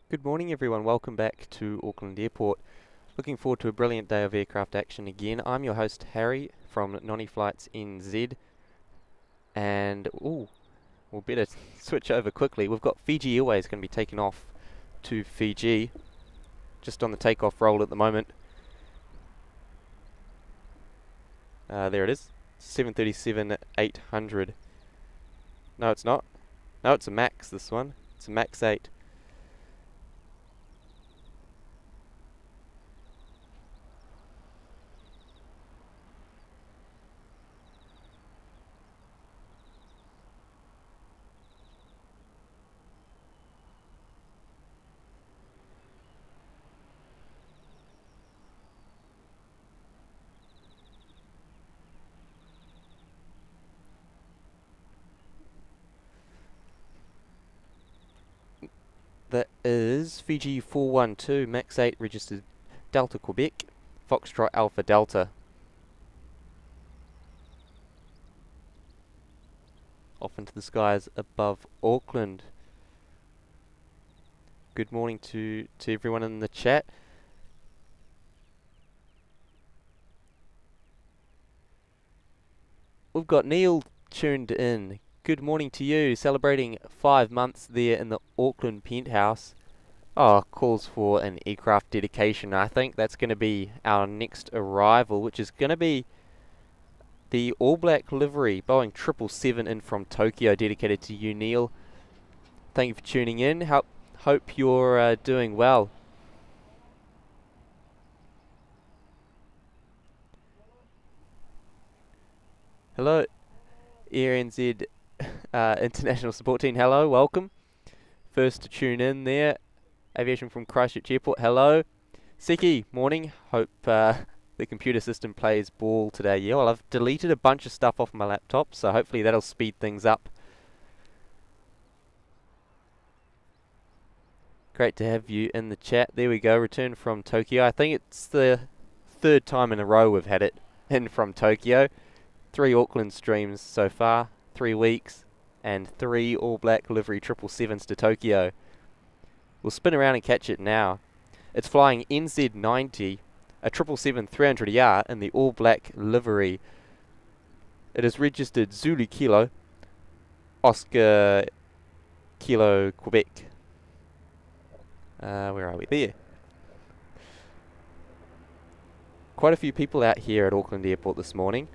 Good morning everyone, welcome back to Auckland Airport. Looking forward to a brilliant day of aircraft action again. I'm your host Harry from Nony Flights NZ, and we'll better switch over quickly. We've got Fiji Airways going to be taking off to Fiji, just on the takeoff roll at the moment. There it is, 737-800. No, it's not. No, it's a MAX, this one. It's a MAX 8. That is Fiji 412, MAX 8, registered Delta Quebec, Foxtrot Alpha Delta. Off into the skies above Auckland. Good morning to everyone in the chat. We've got Neil tuned in. Good morning to you, celebrating 5 months there in the Auckland penthouse. Calls for an aircraft dedication. I think that's going to be our next arrival, which is going to be the All Black Livery Boeing 777 in from Tokyo, dedicated to you, Neil. Thank you for tuning in. Hope you're doing well. Hello, Air NZ International Support Team. Hello, welcome. First to tune in there, Aviation from Christchurch Airport. Hello, Seki. Morning. Hope the computer system plays ball today. Yeah, well, I've deleted a bunch of stuff off my laptop, so hopefully that'll speed things up. Great to have you in the chat. There we go. Return from Tokyo. I think it's the third time in a row we've had it in from Tokyo. 3 Auckland streams so far, 3 weeks, and 3 All Black Livery 777s to Tokyo. We'll spin around and catch it now. It's flying NZ90, a 777-300ER in the All Black Livery. It is registered Zulu Kilo, Oscar Kilo Quebec. Where are we? There. Quite a few people out here at Auckland Airport this morning.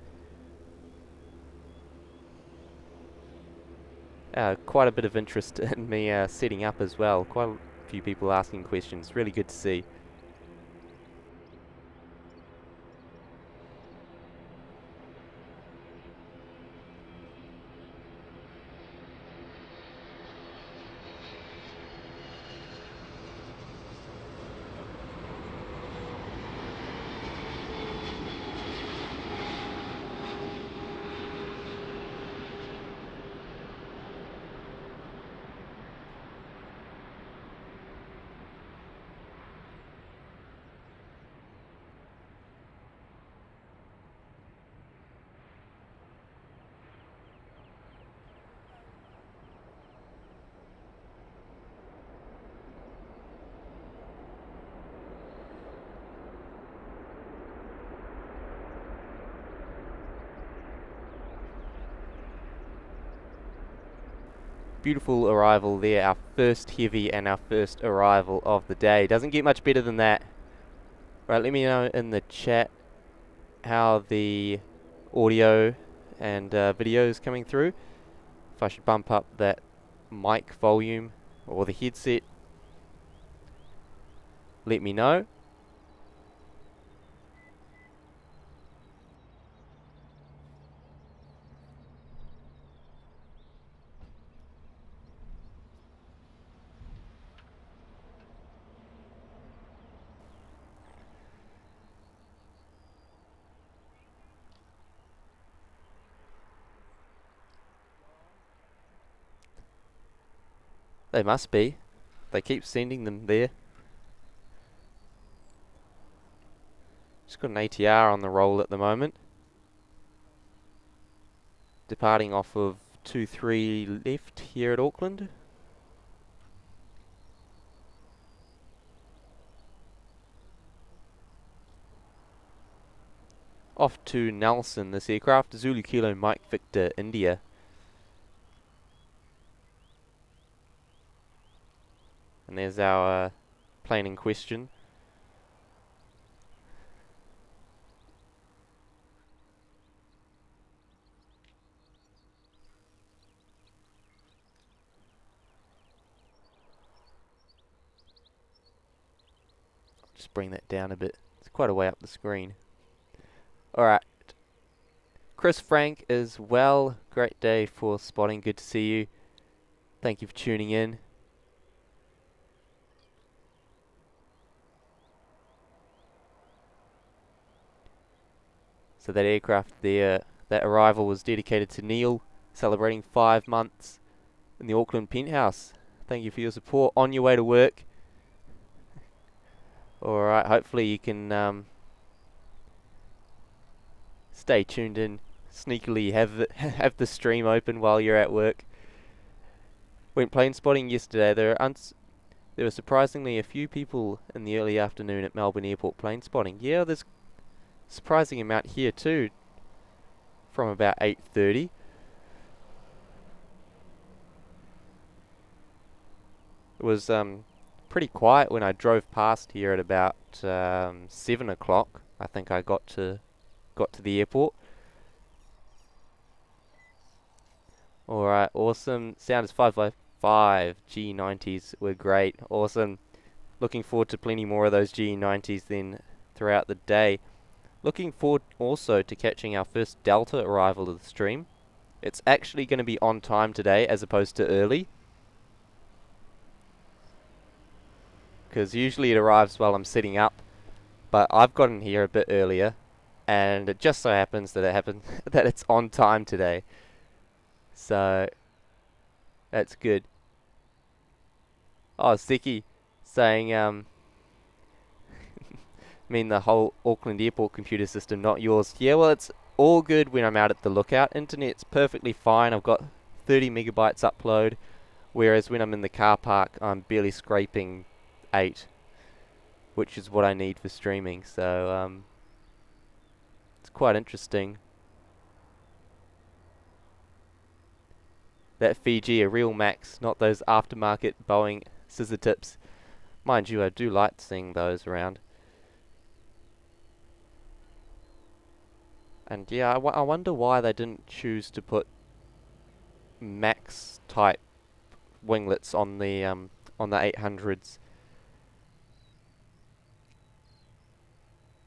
Quite a bit of interest in me setting up as well. Quite a few people asking questions. Really good to see. Beautiful arrival there, our first heavy and our first arrival of the day. Doesn't get much better than that. Right, let me know in the chat how the audio and video is coming through. If I should bump up that mic volume or the headset, let me know. They must be. They keep sending them there. Just got an ATR on the roll at the moment. Departing off of 23 left here at Auckland. Off to Nelson, this aircraft, Zulu Kilo Mike Victor India. And there's our plane in question. Just bring that down a bit. It's quite a way up the screen. Alright. Chris Frank as well. Great day for spotting. Good to see you. Thank you for tuning in. So that aircraft there, that arrival was dedicated to Neil, celebrating 5 months in the Auckland penthouse. Thank you for your support on your way to work. Alright, hopefully you can stay tuned in, sneakily have the stream open while you're at work. Went plane spotting yesterday. There were surprisingly a few people in the early afternoon at Melbourne Airport plane spotting. Yeah, there's surprising amount here too, from about 8:30. It was pretty quiet when I drove past here at about 7 o'clock. I think I got to the airport. Alright, awesome. Sound is 555. G90s were great. Awesome. Looking forward to plenty more of those G90s then throughout the day. Looking forward also to catching our first Delta arrival of the stream. It's actually going to be on time today as opposed to early, because usually it arrives while I'm sitting up, but I've gotten here a bit earlier, and it just so happens that that it's on time today. So that's good. Oh, Seki saying mean the whole Auckland Airport computer system, not yours. Yeah, well, it's all good when I'm out at the lookout. Internet's perfectly fine. I've got 30 megabytes upload, whereas when I'm in the car park, I'm barely scraping 8, which is what I need for streaming. So it's quite interesting. That Fiji, a real Max, not those aftermarket Boeing scissor tips. Mind you, I do like seeing those around. And yeah, I wonder why they didn't choose to put Max type winglets on the 800s.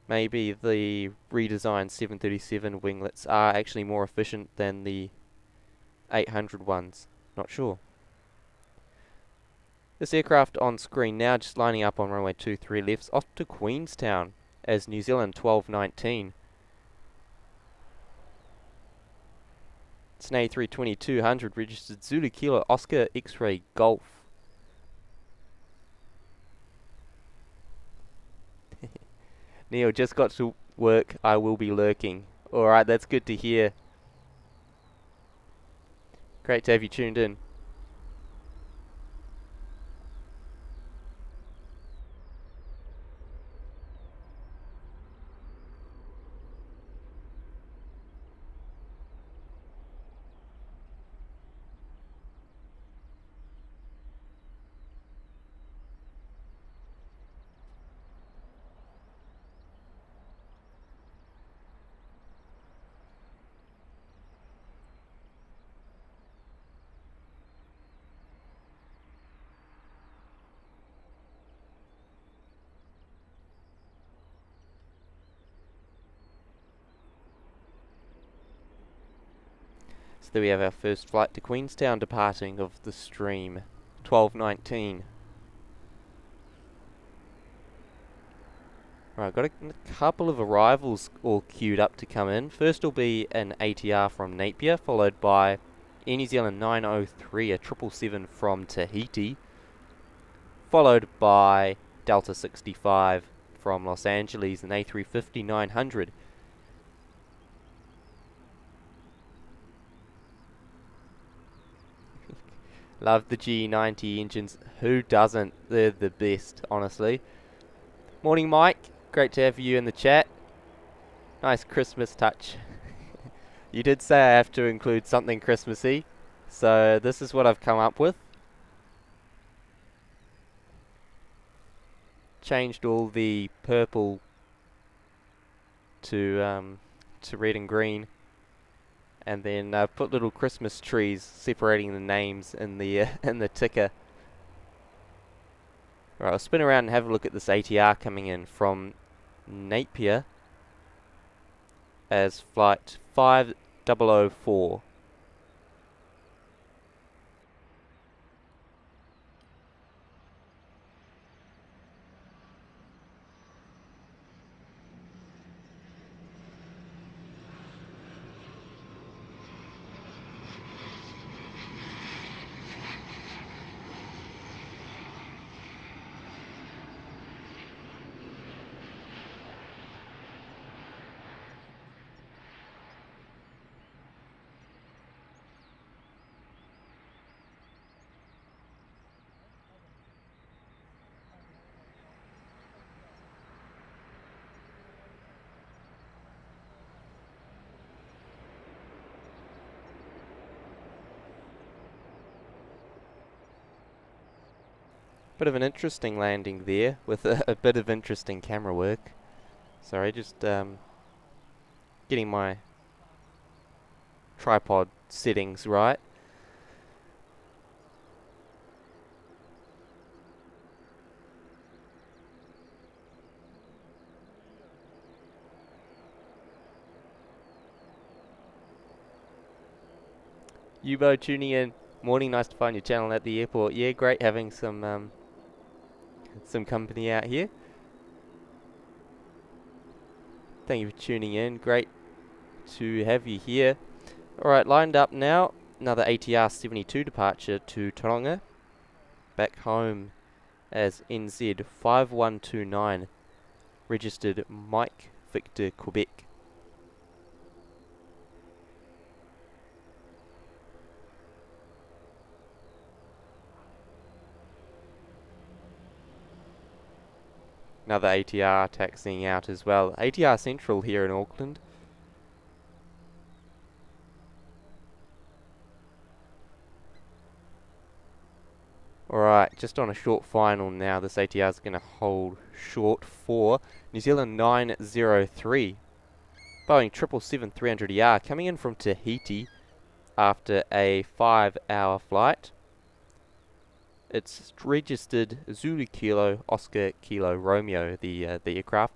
Maybe the redesigned 737 winglets are actually more efficient than the 800 ones. Not sure. This aircraft on screen now, just lining up on runway 23 left, off to Queenstown as New Zealand 1219. It's an A320-200 registered Zulu Kilo Oscar X-Ray Golf. Neil, just got to work. I will be lurking. Alright, that's good to hear. Great to have you tuned in. So there we have our first flight to Queenstown departing of the stream, 1219. Right, got a couple of arrivals all queued up to come in. First will be an ATR from Napier, followed by Air New Zealand 903, a 777 from Tahiti, followed by Delta 65 from Los Angeles, an A350-900. Love the G90 engines. Who doesn't? They're the best, honestly. Morning, Mike. Great to have you in the chat. Nice Christmas touch. You did say I have to include something Christmassy, so this is what I've come up with. Changed all the purple to red and green, and then put little Christmas trees separating the names in the in the ticker. Right, I'll spin around and have a look at this ATR coming in from Napier as flight 5004. Bit of an interesting landing there with a bit of interesting camera work. Sorry, just getting my tripod settings right. Yubo tuning in. Morning, nice to find your channel at the airport. Yeah, great having some company out here. Thank you for tuning in. Great to have you here. Alright, lined up now. Another ATR 72 departure to Taronga. Back home as NZ 5129. Registered Mike Victor Quebec. Another ATR taxiing out as well. ATR Central here in Auckland. Alright, just on a short final now. This ATR is going to hold short for New Zealand 903. Boeing 777-300ER coming in from Tahiti after a 5-hour flight. It's registered Zulu Kilo Oscar Kilo Romeo, the aircraft.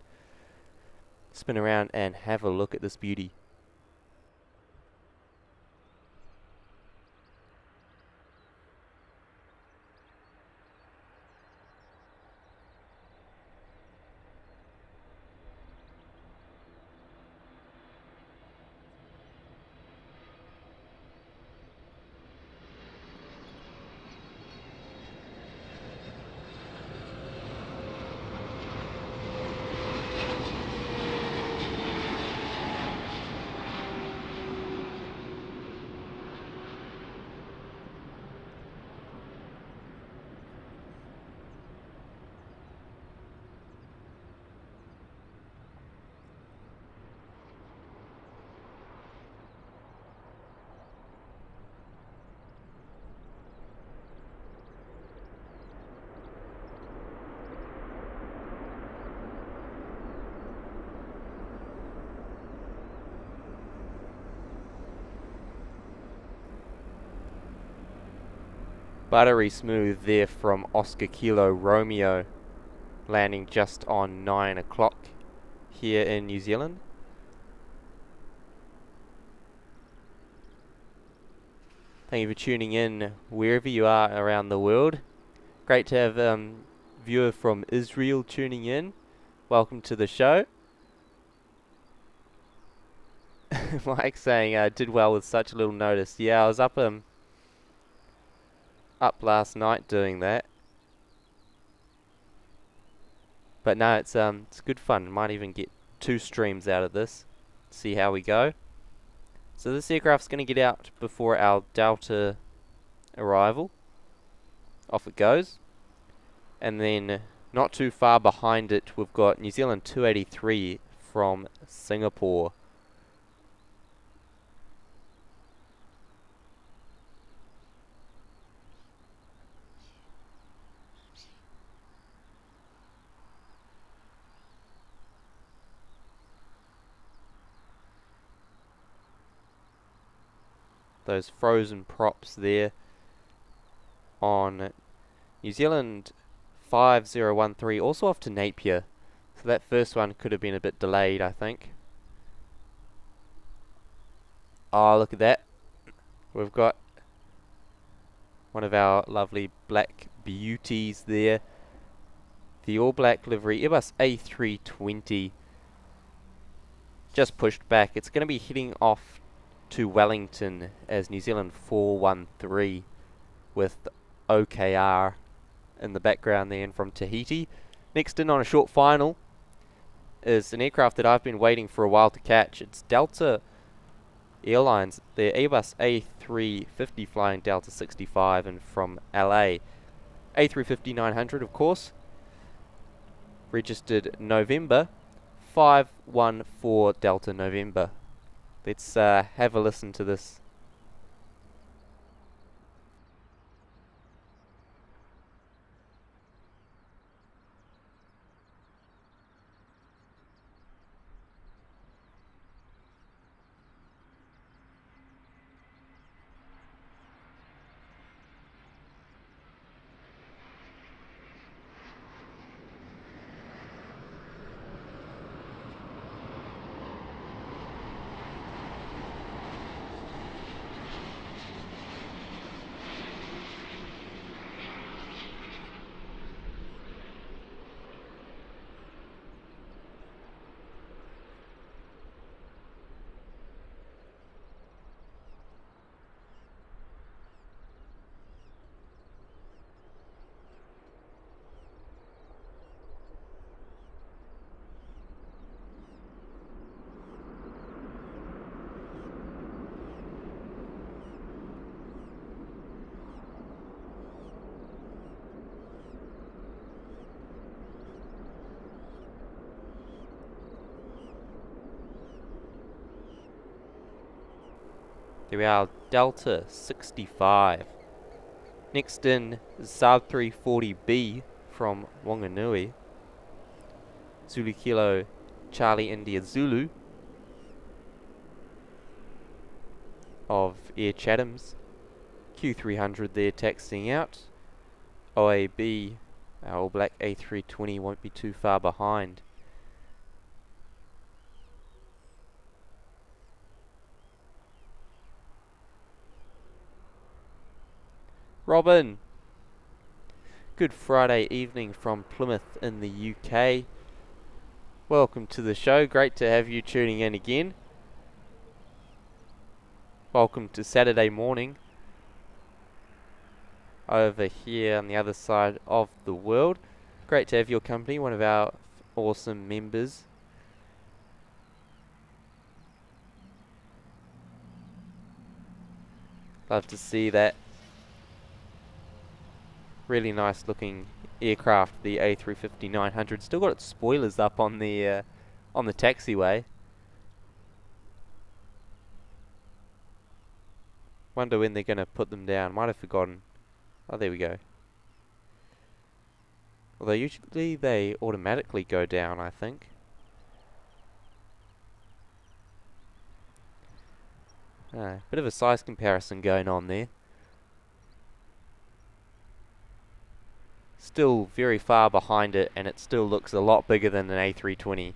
Spin around and have a look at this beauty. Buttery smooth there from Oscar Kilo Romeo, landing just on 9 o'clock here in New Zealand. Thank you for tuning in wherever you are around the world. Great to have viewer from Israel tuning in. Welcome to the show. Mike saying did well with such little notice. Yeah, I was up last night doing that. But no, it's good fun. Might even get 2 streams out of this. See how we go. So this aircraft's going to get out before our Delta arrival. Off it goes. And then not too far behind it, we've got New Zealand 283 from Singapore. Those frozen props there on New Zealand 5013, also off to Napier. So that first one could have been a bit delayed, I think. Oh, look at that. We've got one of our lovely black beauties there. The all black livery Airbus A320 just pushed back. It's going to be heading off to Wellington as New Zealand 413 with OKR in the background there, and from Tahiti. Next in on a short final is an aircraft that I've been waiting for a while to catch. It's Delta Airlines, their Airbus A350 flying Delta 65 and from LA. A350-900, of course, registered November 514 Delta November. Let's have a listen to this. Here we are, Delta 65. Next in is Saab 340B from Wanganui. Zulu Kilo Charlie India Zulu of Air Chatham's. Q300 there taxiing out. OAB, our all black A320, won't be too far behind. Robin, good Friday evening from Plymouth in the UK. Welcome to the show, great to have you tuning in again. Welcome to Saturday morning over here on the other side of the world. Great to have your company, one of our awesome members. Love to see that. Really nice looking aircraft, the A350-900. Still got its spoilers up on the taxiway. Wonder when they're going to put them down. Might have forgotten. Oh, there we go. Although usually they automatically go down, I think. Bit of a size comparison going on there. Still very far behind it, and it still looks a lot bigger than an A320.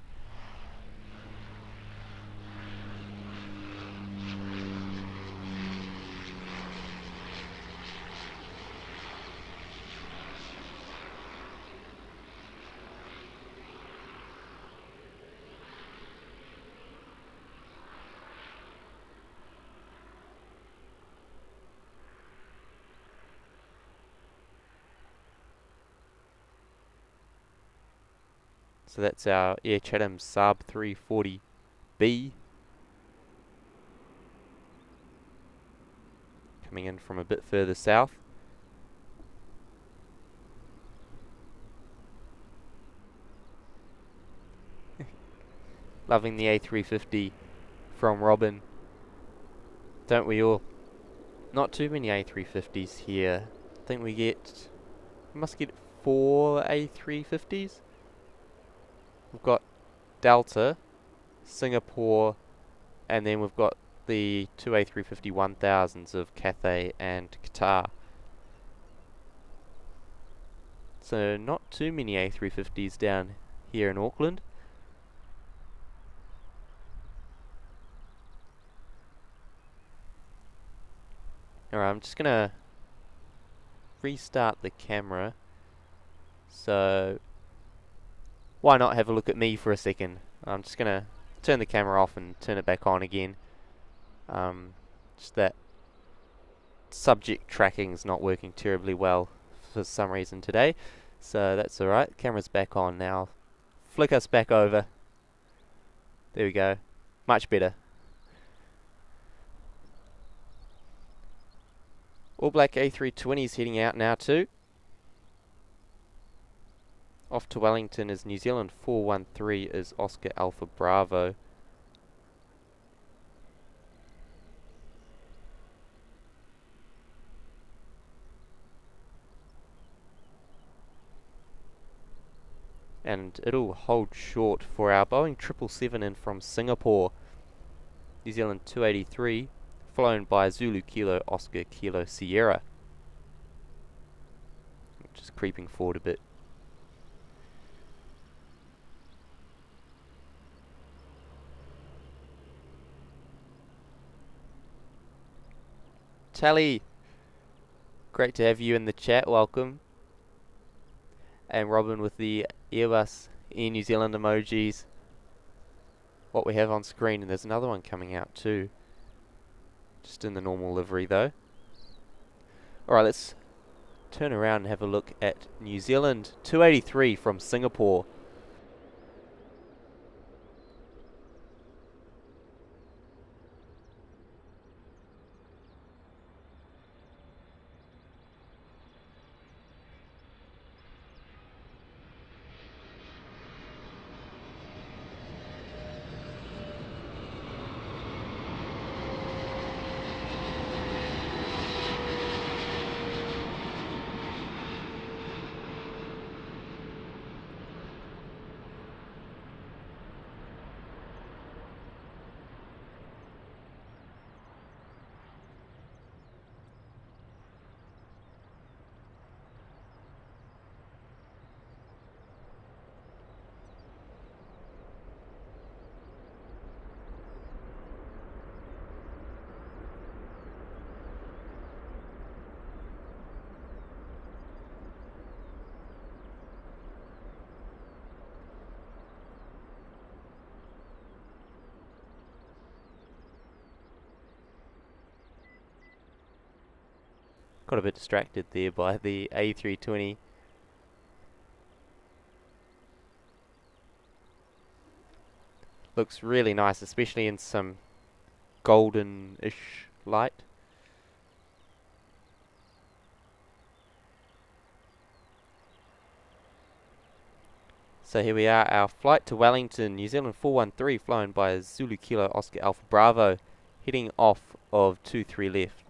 So that's our Air Chatham Saab 340B. Coming in from a bit further south. Loving the A350 from Robin. Don't we all? Not too many A350s here. I think we must get 4 A350s. We've got Delta, Singapore, and then we've got the 2 A350-1000s of Cathay and Qatar. So not too many A350s down here in Auckland. Alright, I'm just gonna restart the camera. So why not have a look at me for a second? I'm just gonna turn the camera off and turn it back on again. Just that subject tracking's not working terribly well for some reason today, so that's alright. Camera's back on now. Flick us back over. There we go. Much better. All black A320's heading out now too. Off to Wellington is New Zealand 413 is Oscar Alpha Bravo. And it'll hold short for our Boeing 777 in from Singapore. New Zealand 283, flown by Zulu Kilo Oscar Kilo Sierra. Just creeping forward a bit. Tally, great to have you in the chat, welcome. And Robin with the Airbus Air New Zealand emojis. What we have on screen, and there's another one coming out too. Just in the normal livery though. Alright, let's turn around and have a look at New Zealand 283 from Singapore. Got a bit distracted there by the A320. Looks really nice, especially in some golden-ish light. So here we are, our flight to Wellington, New Zealand 413, flown by Zulu Kilo Oscar Alpha Bravo, heading off of 23 left.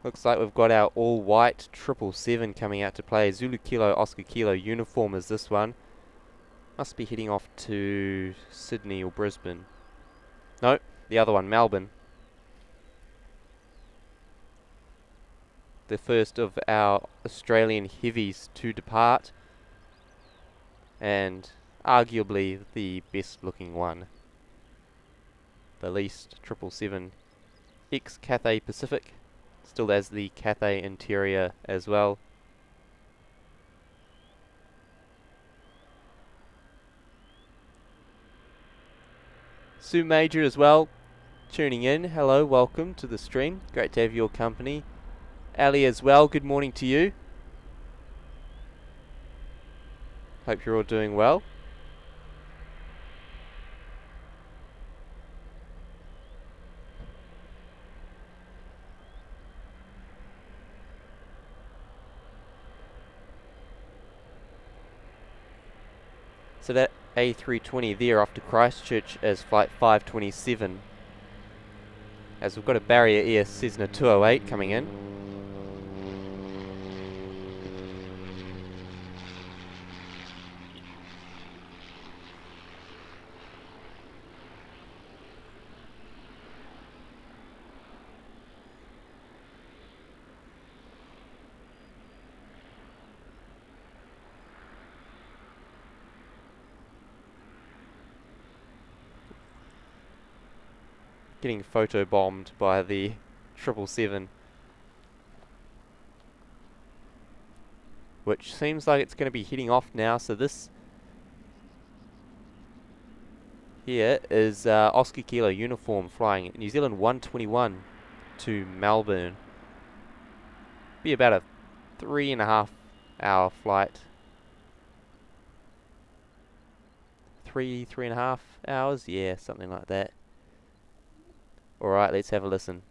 Looks like we've got our all-white 777 coming out to play. Zulu Kilo Oscar Kilo uniform is this one. Must be heading off to Sydney or Brisbane. No, the other one, Melbourne. The first of our Australian heavies to depart. And arguably the best looking one. The least 777 ex-Cathay Pacific. Still has the Cathay interior as well. Sue Major as well, tuning in. Hello, welcome to the stream. Great to have your company. Ali as well, good morning to you. Hope you're all doing well. So that A320 there off to Christchurch as flight 527. As we've got a Barrier Air Cessna 208 coming in. Getting photo bombed by the 777, which seems like it's going to be heading off now. So this here is Oscar Kilo uniform flying New Zealand 121 to Melbourne. Be about a 3.5 hour flight. 3.5 hours, yeah, something like that. Alright, let's have a listen.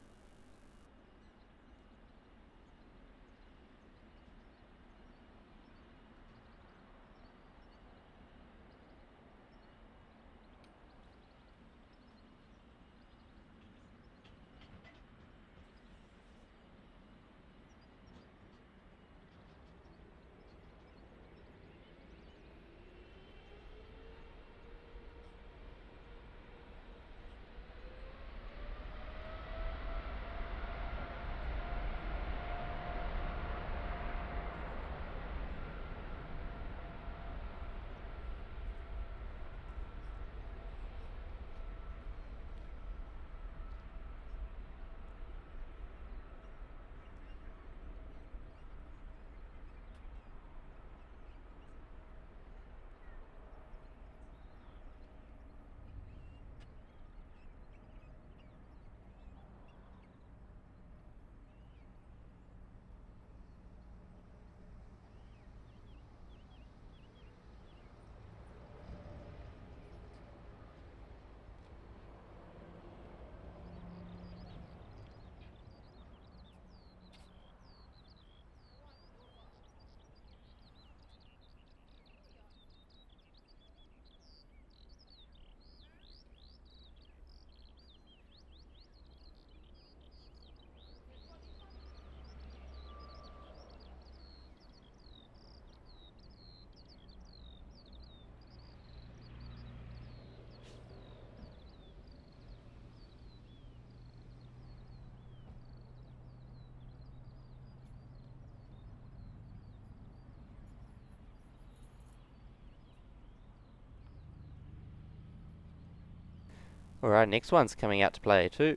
Alright, next one's coming out to play too.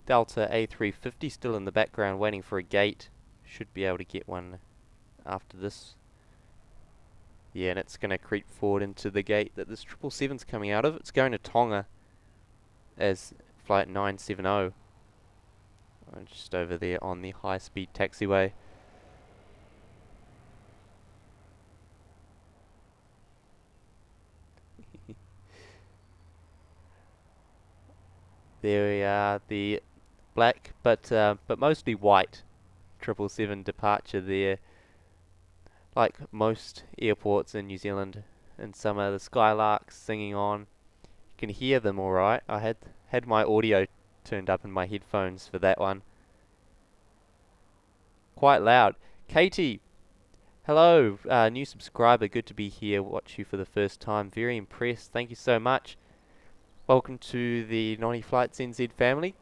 Delta A350 still in the background waiting for a gate. Should be able to get one after this. Yeah, and it's going to creep forward into the gate that this 777's coming out of. It's going to Tonga as flight 970. Just over there on the high-speed taxiway. There we are, the black but mostly white 777 departure there. Like most airports in New Zealand in summer, the skylarks singing on. You can hear them alright. I had my audio turned up in my headphones for that one. Quite loud. Katie, hello, new subscriber, good to be here, watch you for the first time, very impressed, thank you so much. Welcome to the Nony Flights NZ family.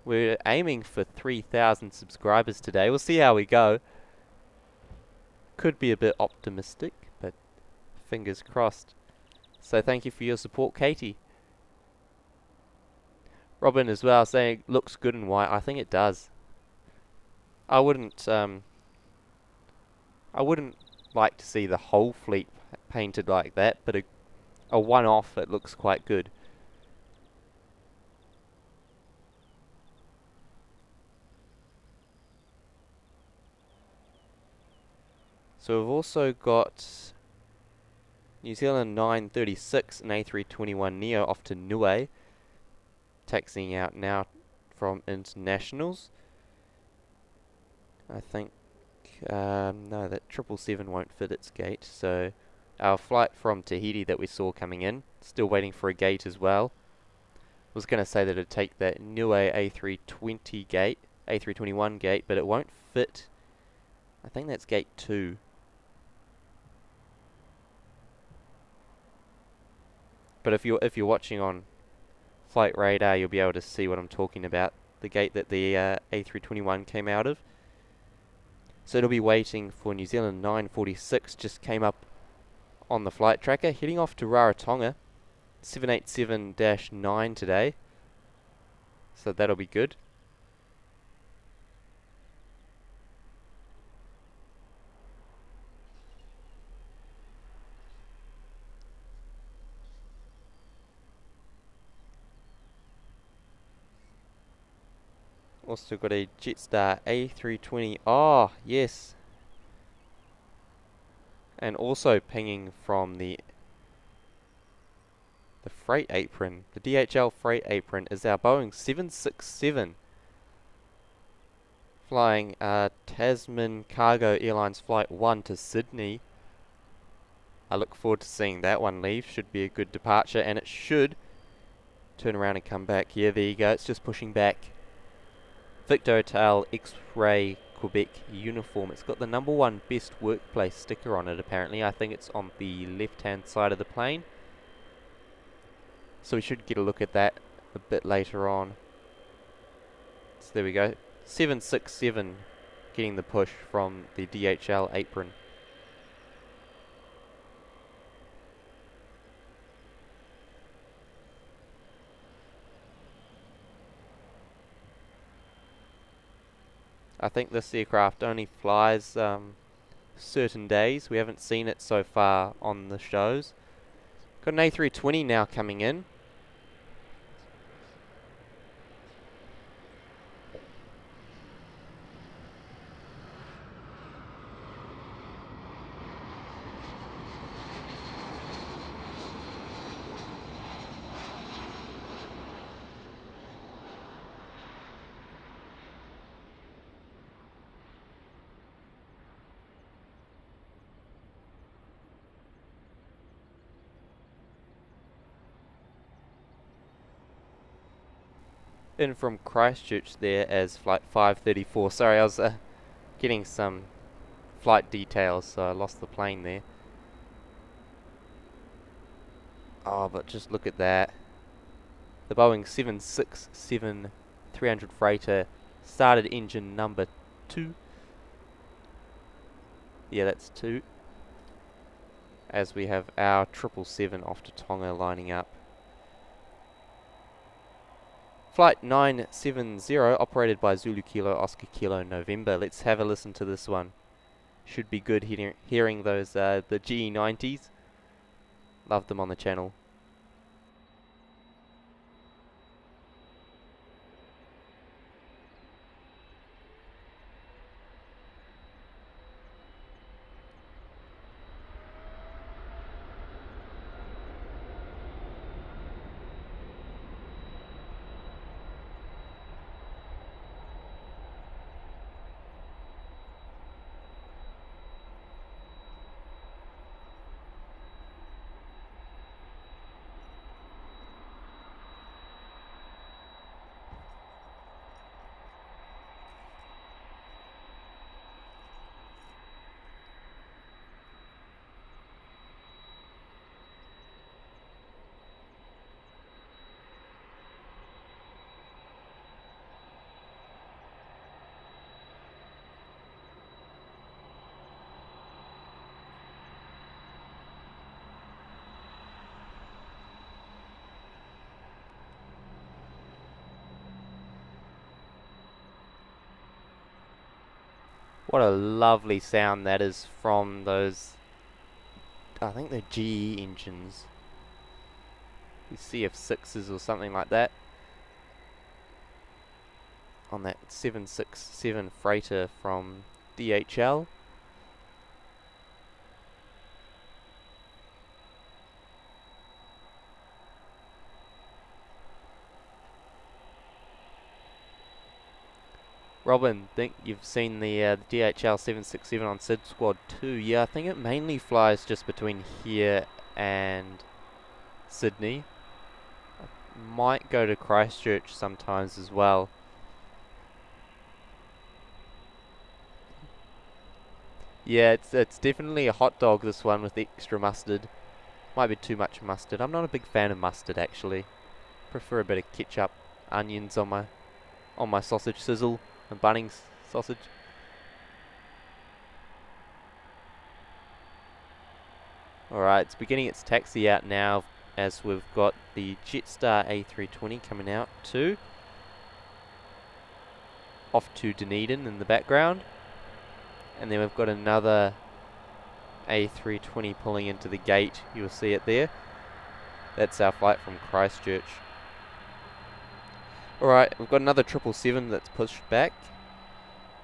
We're aiming for 3,000 subscribers today. We'll see how we go. Could be a bit optimistic, but fingers crossed. So thank you for your support, Katie. Robin as well saying looks good in white. I think it does. I wouldn't like to see the whole fleet painted like that, but a one-off, it looks quite good. So we've also got New Zealand 936 and A321neo off to Niue, taxiing out now from internationals. I think no, that 777 won't fit its gate, so our flight from Tahiti that we saw coming in, still waiting for a gate as well. Was going to say that it'd take that Niue A320 gate, A321 gate, but it won't fit. I think that's gate 2. But if you're watching on Flight Radar, you'll be able to see what I'm talking about. The gate that the A321 came out of. So it'll be waiting for New Zealand 946, just came up on the flight tracker, heading off to Rarotonga, 787-9 today. So that'll be good. Also got a Jetstar A320. Oh, yes. And also pinging from the freight apron. The DHL freight apron is our Boeing 767. Flying Tasman Cargo Airlines Flight 1 to Sydney. I look forward to seeing that one leave. Should be a good departure, and it should turn around and come back. Yeah, there you go. It's just pushing back. Victor Hotel X-Ray Quebec uniform. It's got the #1 best workplace sticker on it, apparently. I think it's on the left-hand side of the plane. So we should get a look at that a bit later on. So there we go. 767 getting the push from the DHL apron. I think this aircraft only flies certain days. We haven't seen it so far on the shows. Got an A320 now coming in. In from Christchurch there as flight 534. Sorry, I was getting some flight details, so I lost the plane there. Oh, but just look at that. The Boeing 767-300 freighter started engine number 2. Yeah, that's 2. As we have our 777 off to Tonga lining up. Flight 970, operated by Zulu Kilo Oscar Kilo November. Let's have a listen to this one. Should be good hearing those, the GE90s. Love them on the channel. What a lovely sound that is from those, I think they're GE engines. The CF6s or something like that. On that 767 freighter from DHL. Robin, think you've seen the DHL 767 on Sid Squad 2. Yeah, I think it mainly flies just between here and Sydney. Might go to Christchurch sometimes as well. Yeah, it's definitely a hot dog, this one, with extra mustard. Might be too much mustard. I'm not a big fan of mustard, actually. Prefer a bit of ketchup, onions on my sausage sizzle and Bunnings sausage. Alright, it's beginning its taxi out now, as we've got the Jetstar A320 coming out too. Off to Dunedin in the background. And then we've got another A320 pulling into the gate. You'll see it there. That's our flight from Christchurch. Alright, we've got another 777 that's pushed back.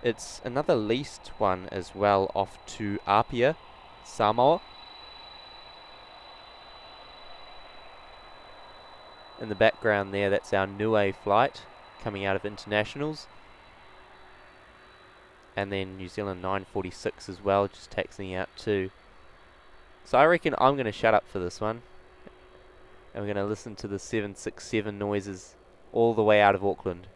It's another leased one as well, off to Apia, Samoa. In the background there, that's our Niue flight coming out of internationals. And then New Zealand 946 as well, just taxiing out too. So I reckon I'm going to shut up for this one. And we're going to listen to the 767 noises all the way out of Auckland.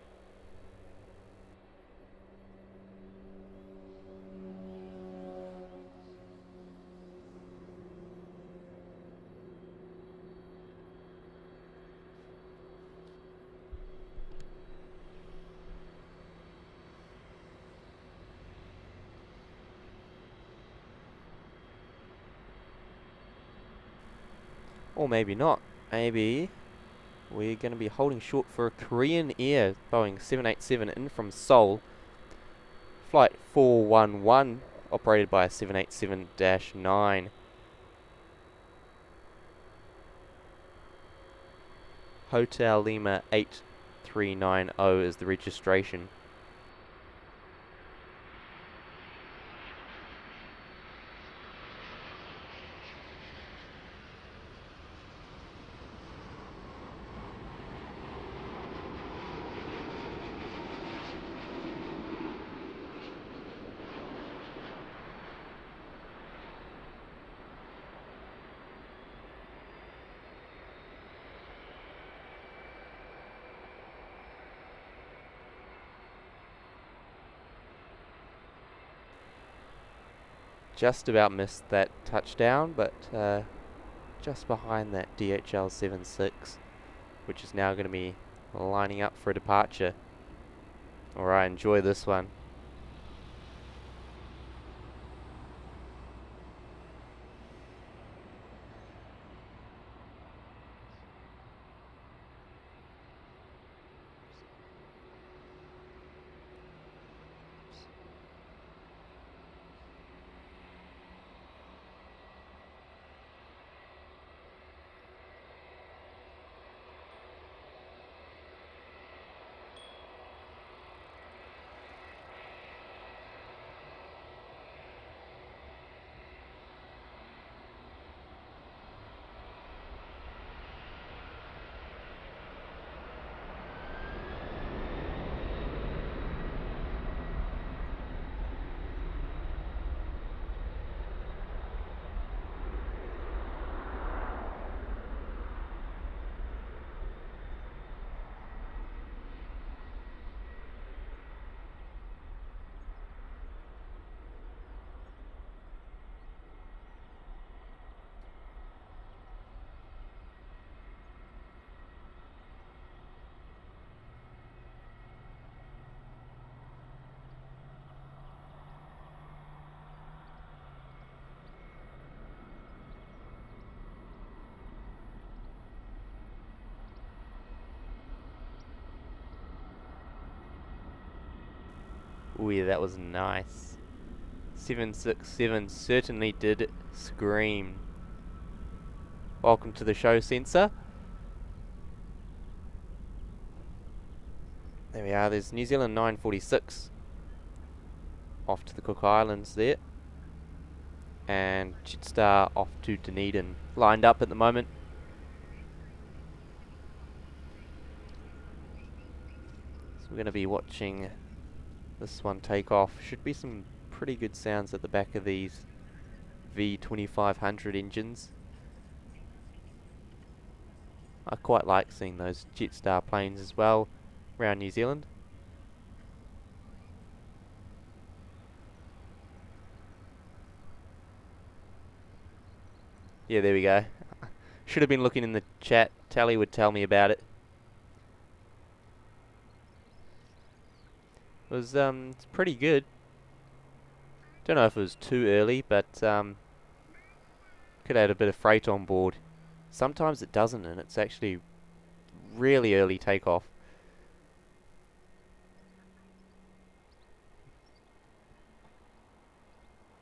Or maybe not. Maybe we're going to be holding short for a Korean Air Boeing 787 in from Seoul. Flight 411, operated by a 787-9. Hotel Lima 8390 is the registration. Just about missed that touchdown, but just behind that DHL 76, which is now going to be lining up for a departure. Alright, enjoy this one. Ooh, yeah, that was nice. 767 certainly did scream. Welcome to the show, Sensor. There we are, there's New Zealand 946 off to the Cook Islands there. And Jetstar off to Dunedin, lined up at the moment. So we're going to be watching this one take off. Should be some pretty good sounds at the back of these V2500 engines. I quite like seeing those Jetstar planes as well around New Zealand. Yeah, there we go. Should have been looking in the chat. Tally would tell me about it. It was it's pretty good. Don't know if it was too early, but could add a bit of freight on board. Sometimes it doesn't, and it's actually really early takeoff.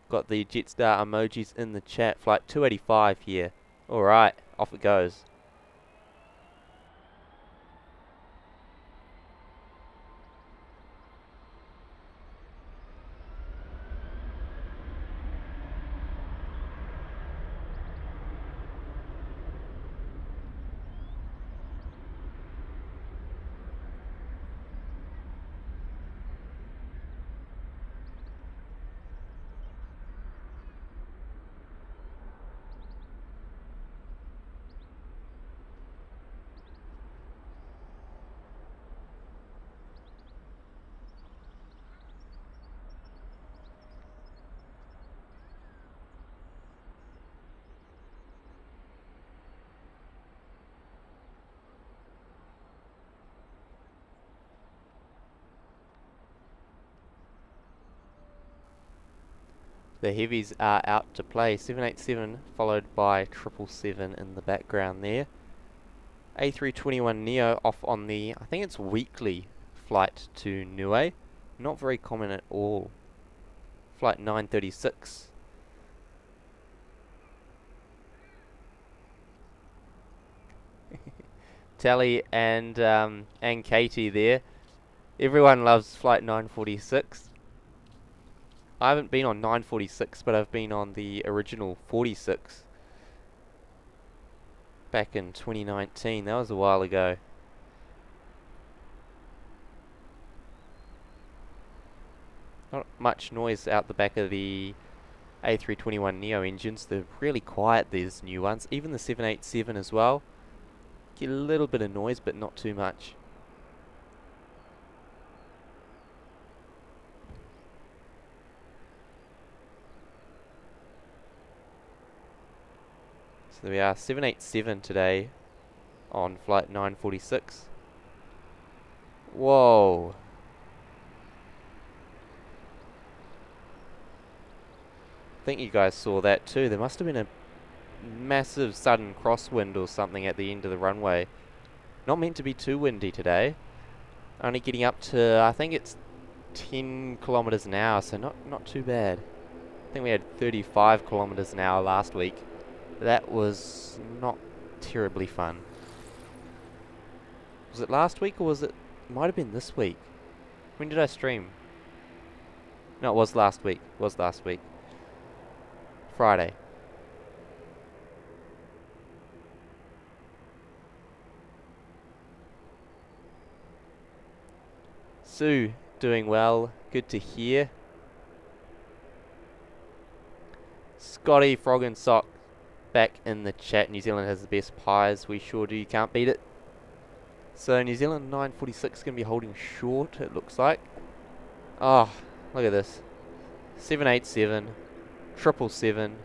Got the Jetstar emojis in the chat. Flight 285 here. Alright, off it goes. The heavies are out to play. 787 followed by 777 in the background there. A321neo off on the, I think it's weekly flight to Niue. Not very common at all. Flight 936. Tally and Katie there. Everyone loves flight 946. I haven't been on 946, but I've been on the original 46 back in 2019. That was a while ago. Not much noise out the back of the A321neo engines. They're really quiet, these new ones. Even the 787 as well. Get a little bit of noise, but not too much. So there we are, 787 today on flight 946. Whoa. I think you guys saw that too. There must have been a massive sudden crosswind or something at the end of the runway. Not meant to be too windy today. Only getting up to, I think it's 10 kilometers an hour, so not too bad. I think we had 35 kilometers an hour last week. That was not terribly fun. Was it last week or was it... Might have been this week. When did I stream? No, it was last week. It was last week. Friday. Sue, doing well. Good to hear. Scotty, Frog and Sock, back in the chat. New Zealand has the best pies. We sure do. You can't beat it. So New Zealand 946 going to be holding short, it looks like. Oh, look at this. 787, 777,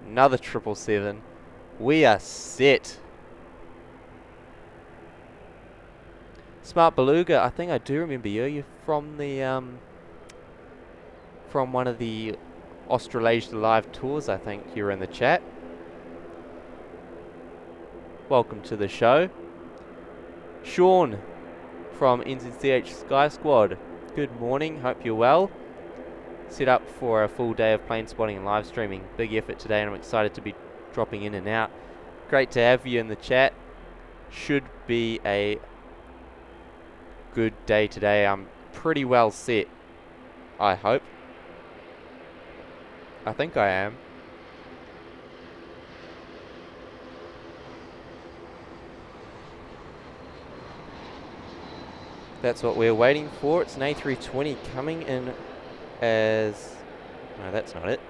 another 777. We are set. Smart Beluga, I think I do remember you. You're from the from one of the Australasia Live tours, I think you're in the chat. Welcome to the show. Sean from NZAA Sky Squad, good morning, hope you're well. set up for a full day of plane spotting and live streaming. Big effort today, and I'm excited to be dropping in and out. Great to have you in the chat. Should be a good day today. I'm pretty well set, I hope. I think I am. That's what we're waiting for. It's an A320 coming in as... No, that's not it.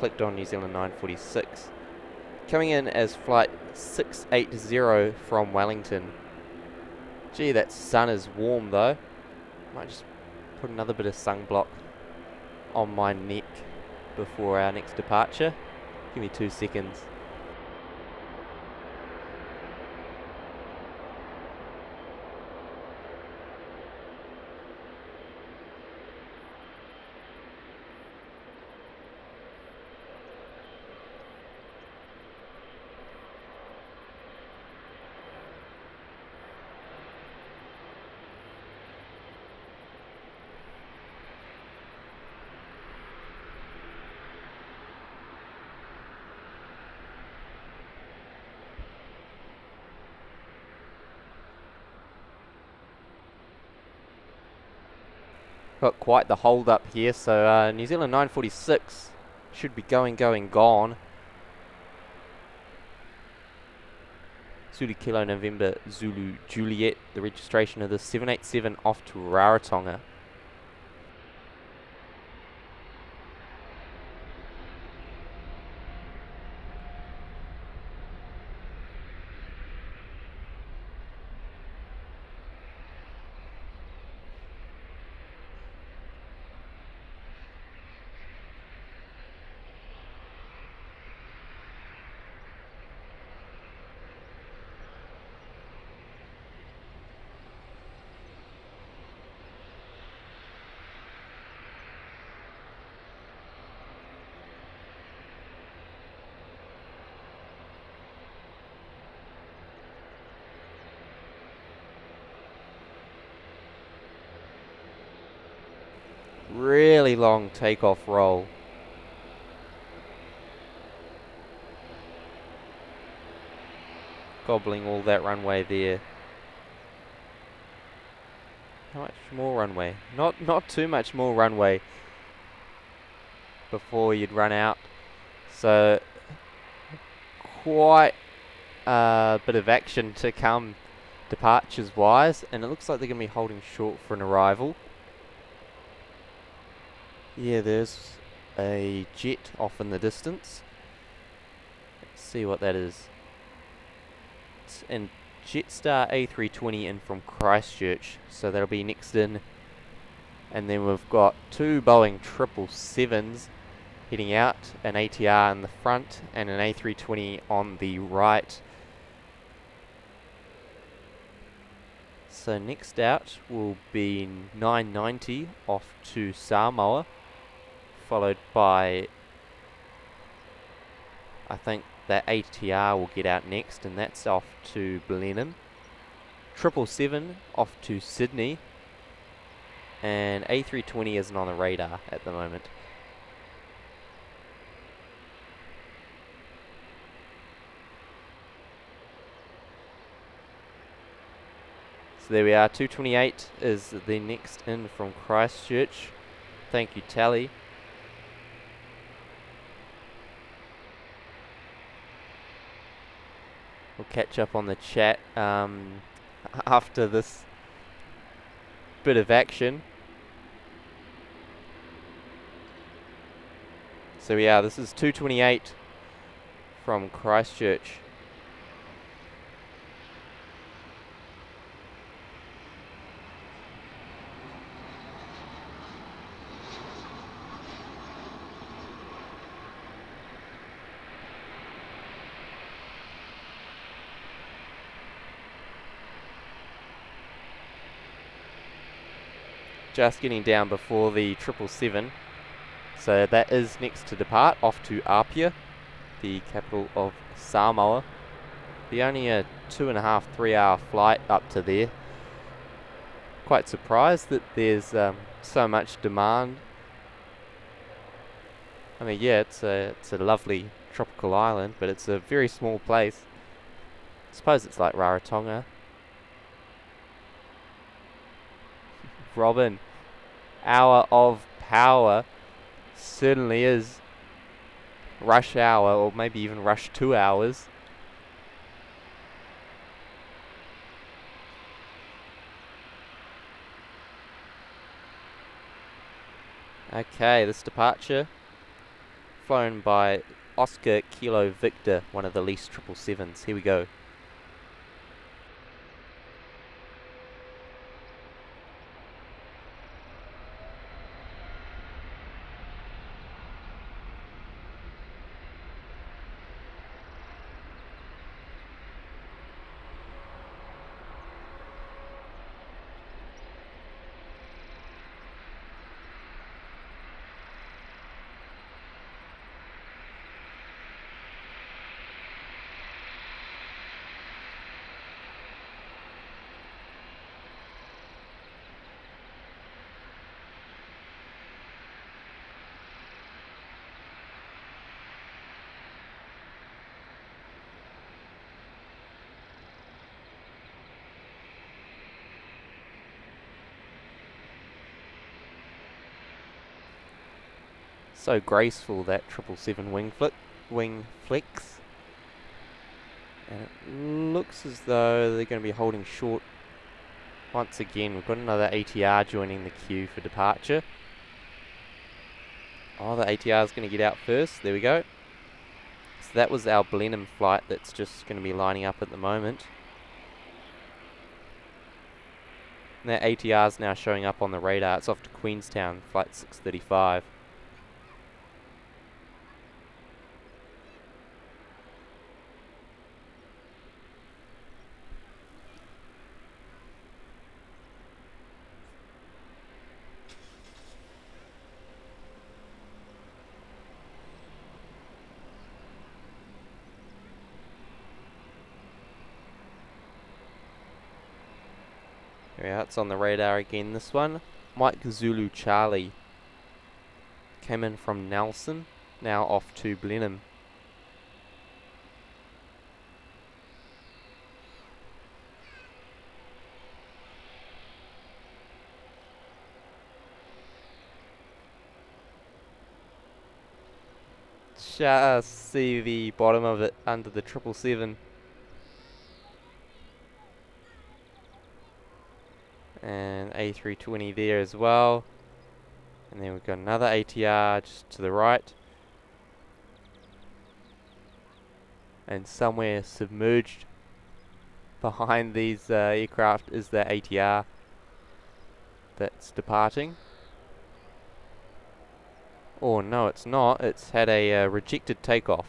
Clicked on New Zealand 946. Coming in as flight 680 from Wellington. Gee, that sun is warm though. Might just put another bit of sunblock on my neck before our next departure. Give me 2 seconds. Got quite the hold up here, so New Zealand 946 should be gone. Zulu Kilo November Zulu Juliet, the registration of the 787 off to Rarotonga. Really long takeoff roll. Gobbling all that runway there. How much more runway? Not too much more runway before you'd run out. So quite a bit of action to come departures wise, and it looks like they're going to be holding short for an arrival. Yeah, there's a jet off in the distance. Let's see what that is. It's a Jetstar A320 in from Christchurch, so that'll be next in. And then we've got 2 Boeing 777s heading out, an ATR in the front and an A320 on the right. So next out will be 990 off to Samoa, followed by, I think that ATR will get out next, and that's off to Blenheim. 777 off to Sydney, and A320 isn't on the radar at the moment. So there we are, 228 is the next in from Christchurch. Thank you, Tally. We'll catch up on the chat after this bit of action. So yeah, this is 228 from Christchurch. Just getting down before the 777. So that is next to depart, off to Apia, the capital of Samoa. Be only a 2.5, 3 hour flight up to there. Quite surprised that there's so much demand I mean, yeah, it's a lovely tropical island, but it's a very small place. I suppose it's like Rarotonga. Robin, hour of power certainly is. Rush hour, or maybe even rush 2 hours. Okay, this departure flown by Oscar Kilo Victor, one of the least 777s. Here we go. So graceful, that 777 wing flex. And it looks as though they're going to be holding short once again. We've got another ATR joining the queue for departure. Oh, the ATR is going to get out first. There we go. So that was our Blenheim flight that's just going to be lining up at the moment. And that ATR is now showing up on the radar. It's off to Queenstown, flight 635. Yeah, it's on the radar again, this one. Mike Zulu Charlie came in from Nelson, now off to Blenheim. Just see the bottom of it under the 777. And A320 there as well. And then we've got another ATR just to the right. And somewhere submerged behind these aircraft is the ATR that's departing. Oh no, it's not. It's had a rejected takeoff.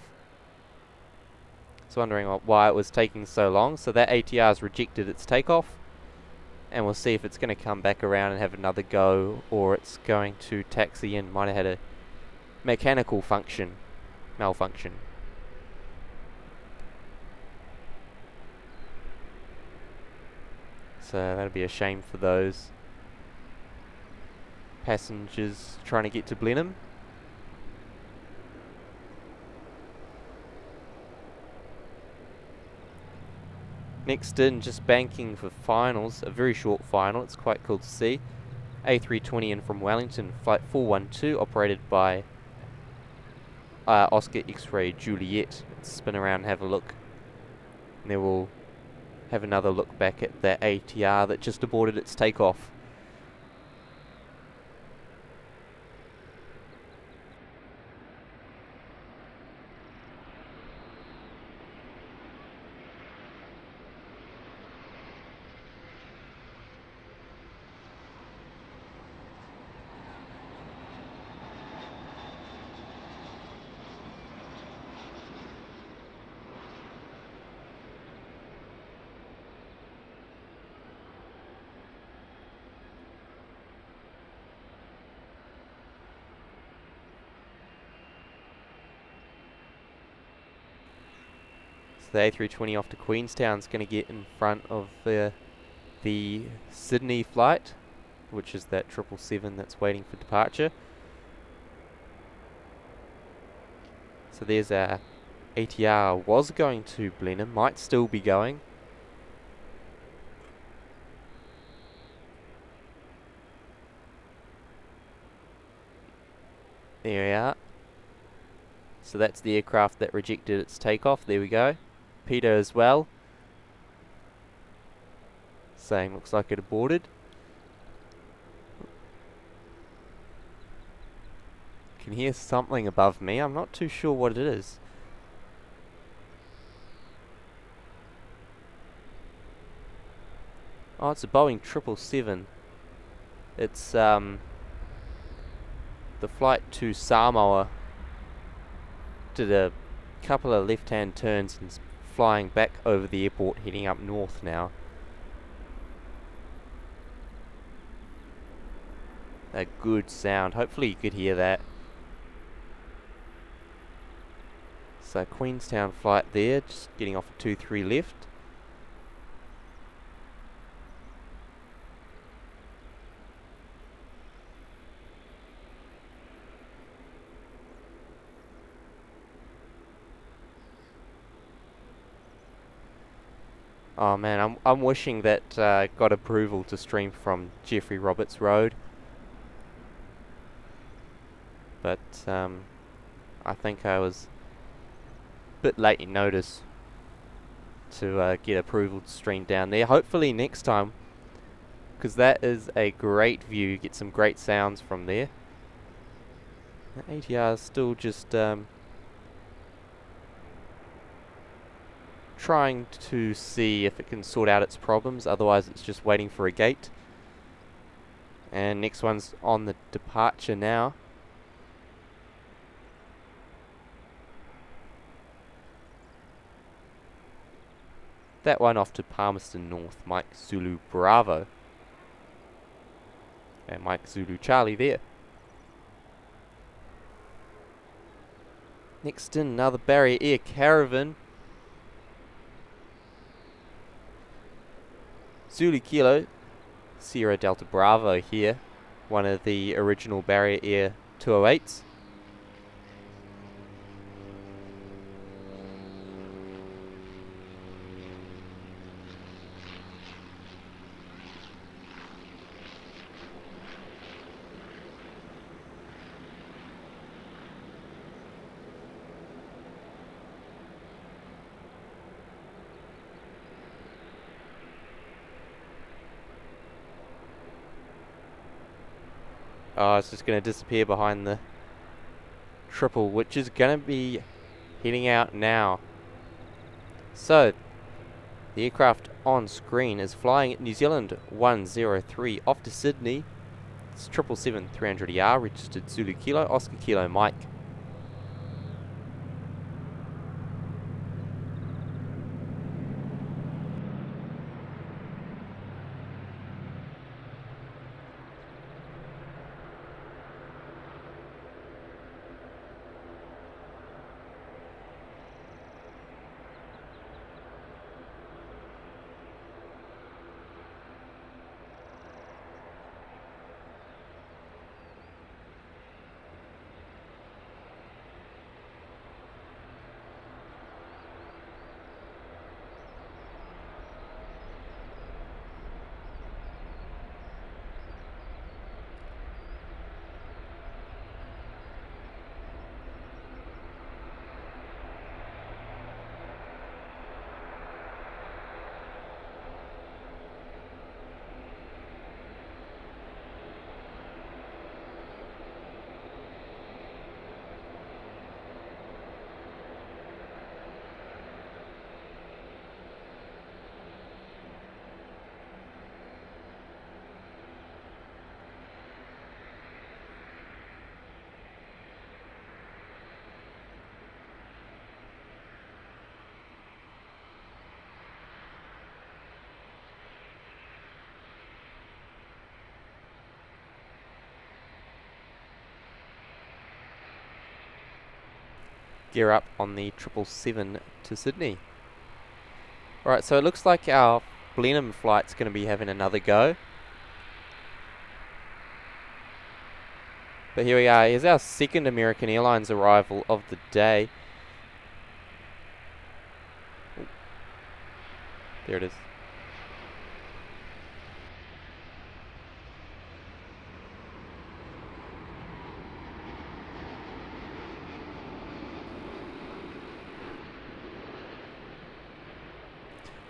I was wondering why it was taking so long. So that ATR's rejected its takeoff. And we'll see if it's going to come back around and have another go, or it's going to taxi in. Might have had a mechanical malfunction. So that'll be a shame for those passengers trying to get to Blenheim. Next in, just banking for finals, a very short final. It's quite cool to see. A320 in from Wellington, flight 412, operated by Oscar X-Ray Juliet. Let's spin around and have a look. And then we'll have another look back at that ATR that just aborted its takeoff. The A320 off to Queenstown is going to get in front of the Sydney flight, which is that 777 that's waiting for departure. So there's our ATR was going to Blenheim, might still be going. There we are. So that's the aircraft that rejected its takeoff. There we go. Peter as well. Saying looks like it aborted. Can hear something above me. I'm not too sure what it is. Oh, it's a Boeing 777. It's the flight to Samoa. Did a couple of left-hand turns and is flying back over the airport, heading up north now. A good sound. Hopefully you could hear that. So Queenstown flight there, just getting off a 23 left. Oh man, I'm wishing that got approval to stream from Jeffrey Roberts Road, but I think I was a bit late in notice to get approval to stream down there. Hopefully next time, because that is a great view. Get some great sounds from there. The ATR is still just trying to see if it can sort out its problems, otherwise it's just waiting for a gate. And next one's on the departure now. That one off to Palmerston North, Mike Zulu Bravo. And Mike Zulu Charlie there. Next in, another Barrier Air Caravan. Zulu Kilo, Sierra Delta Bravo here, one of the original Barrier Air 208s. Oh, it's just going to disappear behind the triple, which is going to be heading out now. So, the aircraft on screen is flying at New Zealand 103 off to Sydney. It's 777 300ER, registered Zulu Kilo, Oscar Kilo Mike. Gear up on the 777 to Sydney. Alright, so it looks like our Blenheim flight's going to be having another go. But here we are, here's our second American Airlines arrival of the day. There it is.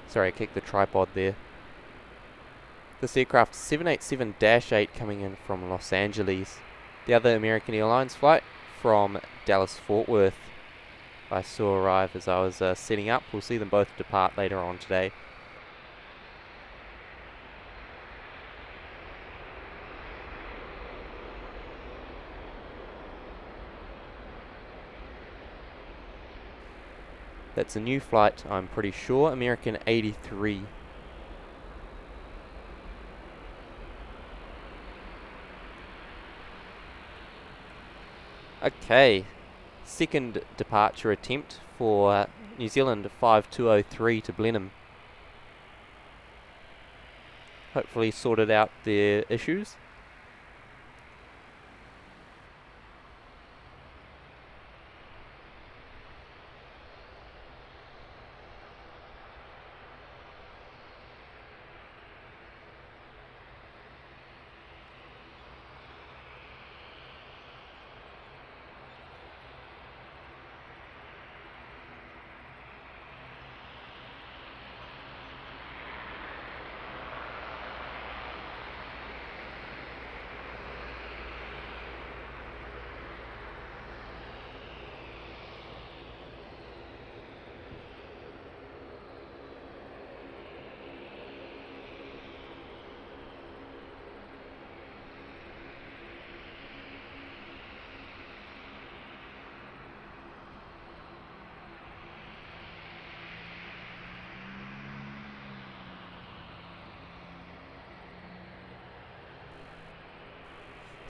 Sorry, I kicked the tripod there. This aircraft 787-8 coming in from Los Angeles. The other American Airlines flight from Dallas-Fort Worth I saw arrive as I was setting up. We'll see them both depart later on today. That's a new flight, I'm pretty sure. American 83. Okay, second departure attempt for New Zealand 5203 to Blenheim. Hopefully sorted out their issues.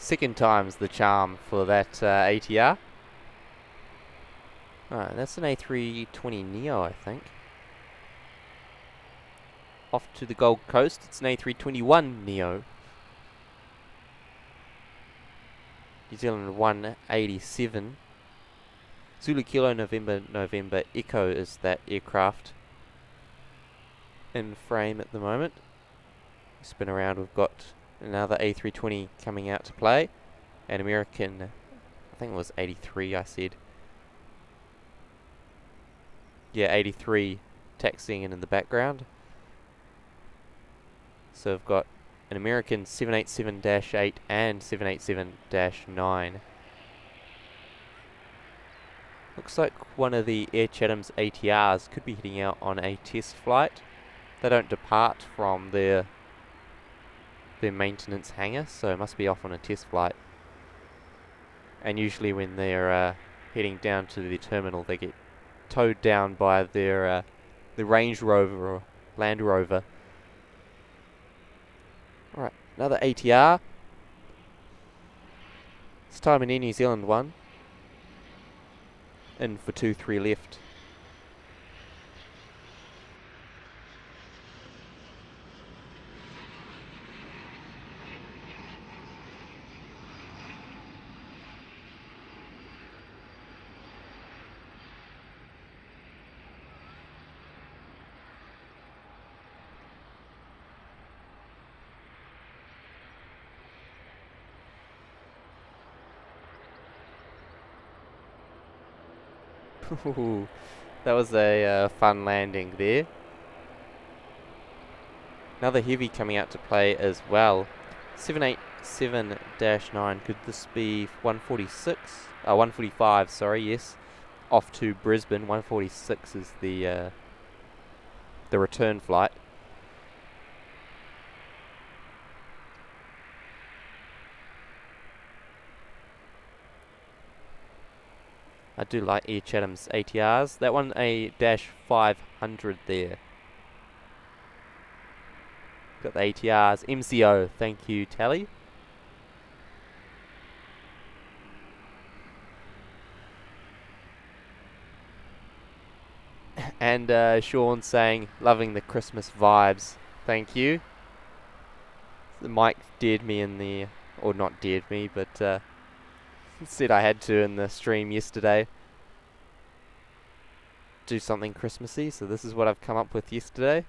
Second time's the charm for that ATR. Alright, that's an A320neo, I think. Off to the Gold Coast, it's an A321neo. New Zealand 187. Zulu Kilo November Echo is that aircraft in frame at the moment. Spin around, we've got another A320 coming out to play. An American, I think it was 83 I said. Yeah, 83 taxiing in the background. So we've got an American 787-8 and 787-9. Looks like one of the Air Chatham's ATRs could be heading out on a test flight. They don't depart from their maintenance hangar, so it must be off on a test flight. And usually when they're heading down to the terminal, they get towed down by their the Range Rover or Land Rover. Alright, another ATR. This time an Air New Zealand one. In for 2-3 left. Ooh, that was a fun landing there. Another heavy coming out to play as well. 787-9. Could this be 146? 145. Sorry. Yes. Off to Brisbane. 146 is the return flight. I do like Air Chatham's ATRs. That one a -500 there. Got the ATRs. MCO. Thank you, Tally. And Sean saying, loving the Christmas vibes. Thank you. The mic dared me in the, or not dared me, but said I had to in the stream yesterday. Do something Christmassy, so this is what I've come up with yesterday.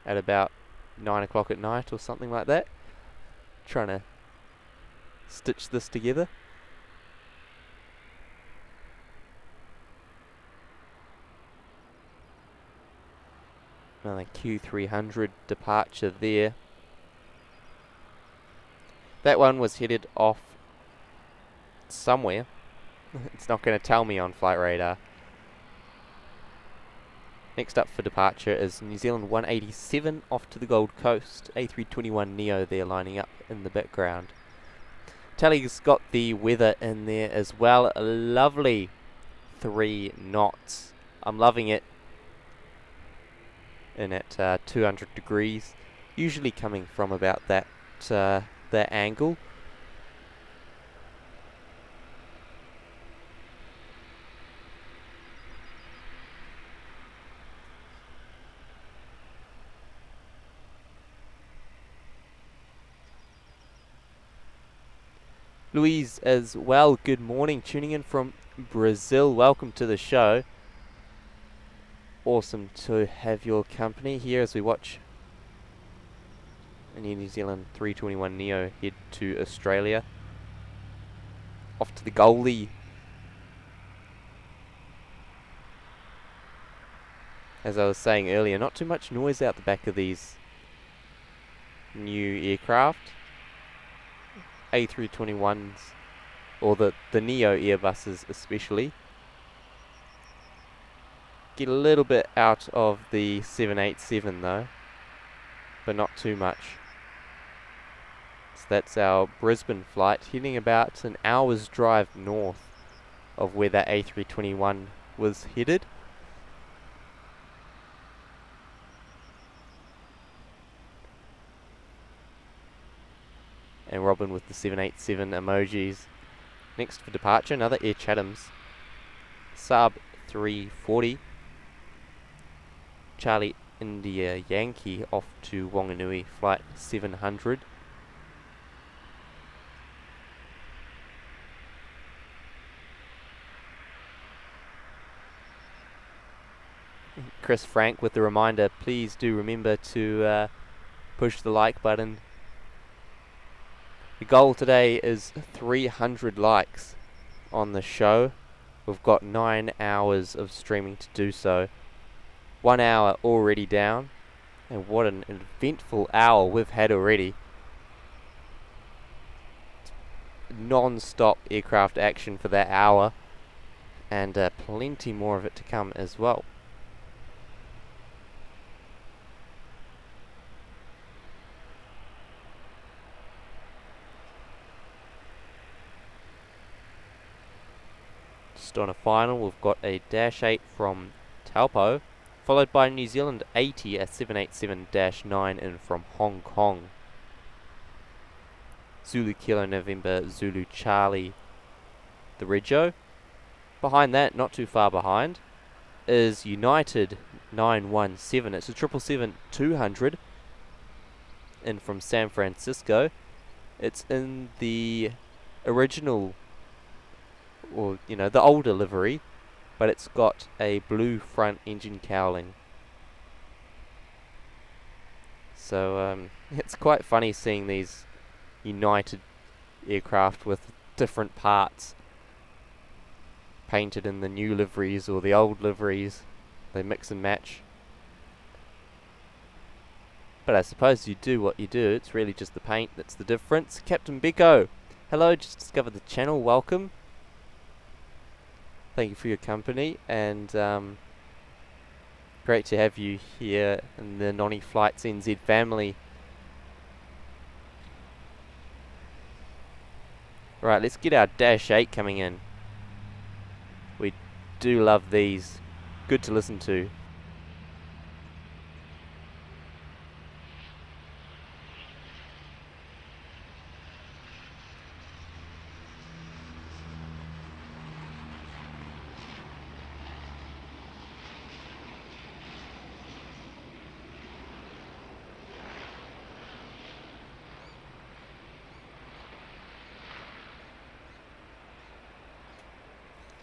at about 9 o'clock at night or something like that, trying to stitch this together. Another Q300 departure there. That one was headed off somewhere. It's not going to tell me on flight radar. Next up for departure is New Zealand 187 off to the Gold Coast. A321neo there lining up in the background. Tally's got the weather in there as well. A lovely 3 knots. I'm loving it. In at 200 degrees. Usually coming from about that angle. Louise as well, good morning, tuning in from Brazil. Welcome to the show. Awesome to have your company here as we watch a New Zealand 321neo head to Australia. Off to the goalie. As I was saying earlier, not too much noise out the back of these new aircraft. A321s, or the Neo Airbuses especially, get a little bit out of the 787 though, but not too much. So that's our Brisbane flight, heading about an hour's drive north of where that A321 was headed. And Robin with the 787 emojis. Next for departure, another Air Chatham's Saab 340. Charlie India Yankee off to Wanganui, flight 700. Chris Frank with the reminder, please do remember to push the like button. The goal today is 300 likes on the show. We've got 9 hours of streaming to do so. 1 hour already down, and what an eventful hour we've had already. Non-stop aircraft action for that hour, and plenty more of it to come as well. On a final, we've got a Dash 8 from Taupo, followed by New Zealand 80, a 787-9 in from Hong Kong. Zulu Kilo November, Zulu Charlie, the Regio. Behind that, not too far behind, is United 917. It's a 777-200 in from San Francisco. It's in the original, or the older livery, but it's got a blue front engine cowling. So it's quite funny seeing these United aircraft with different parts painted in the new liveries or the old liveries. They mix and match. But I suppose you do what you do. It's really just the paint that's the difference. Captain Beko, hello, just discovered the channel, welcome. Thank you for your company, and great to have you here in the Nony Flights NZ family. Right, let's get our Dash 8 coming in. We do love these. Good to listen to.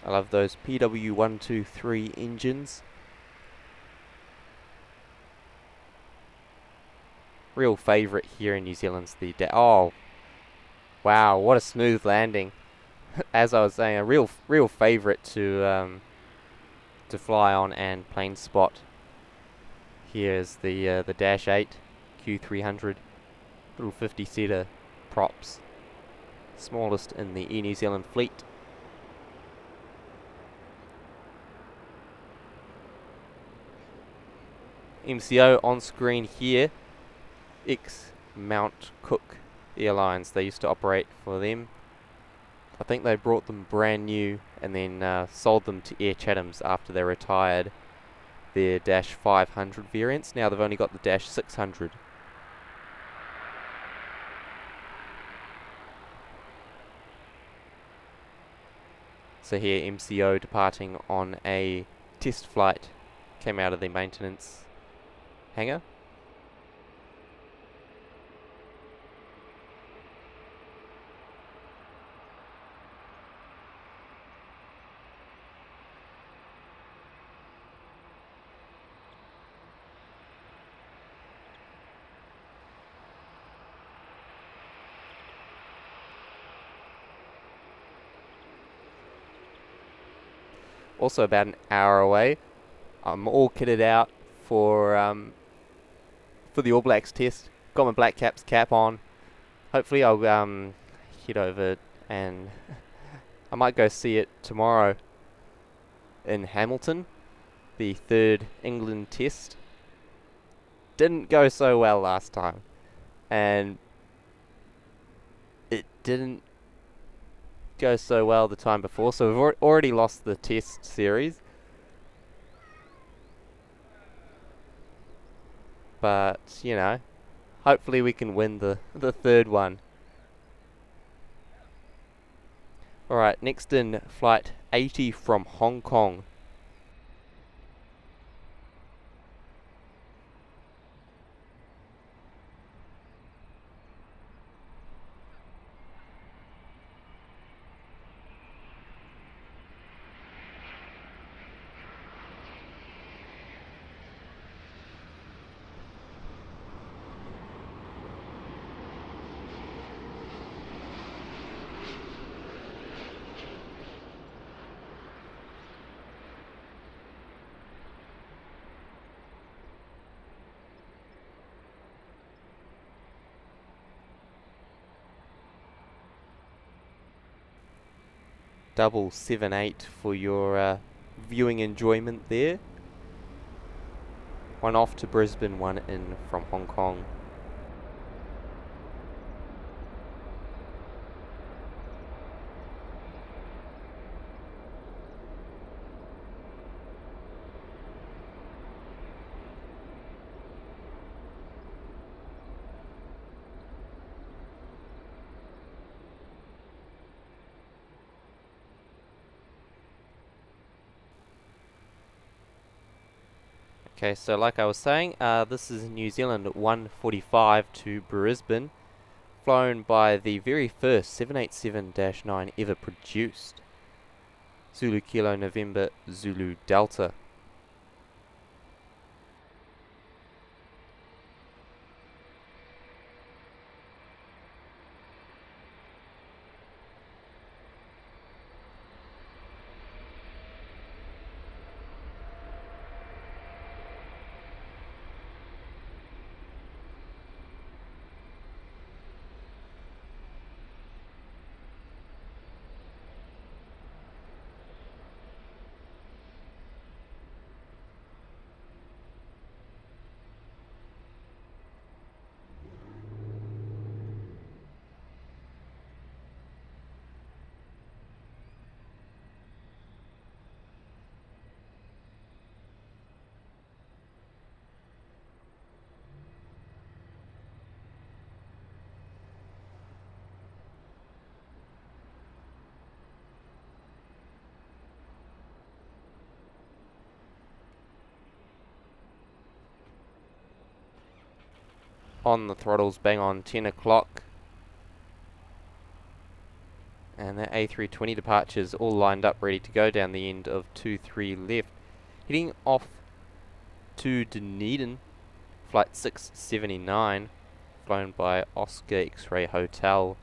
I love those PW123 engines. real favourite here in New Zealand's the oh, wow, what a smooth landing. As I was saying, a real favourite to fly on and plane spot. Here's the Dash 8 Q300, little 50-seater props, smallest in the Air New Zealand fleet. MCO on screen here, ex-Mount Cook Airlines. They used to operate for them. I think they brought them brand new and then sold them to Air Chatham's after they retired their Dash 500 variants. Now they've only got the Dash 600. So here MCO departing on a test flight, came out of the maintenance hangar. Also about an hour away. I'm all kitted out for the All Blacks test. Got my Black Caps cap on. Hopefully I'll head over and I might go see it tomorrow in Hamilton. The third England test. Didn't go so well last time. And it didn't go so well the time before, so we've already lost the test series, but you know, hopefully we can win the third one. Alright, next in, flight 80 from Hong Kong. Double 78 for your viewing enjoyment there. One off to Brisbane, one in from Hong Kong. Okay, so like I was saying, this is New Zealand 145 to Brisbane, flown by the very first 787-9 ever produced. Zulu Kilo November Zulu Delta. On the throttles, bang on 10 o'clock. And that A320 departures all lined up ready to go down the end of 23 left. Heading off to Dunedin, flight 679. flown by Oscar X-Ray Hotel.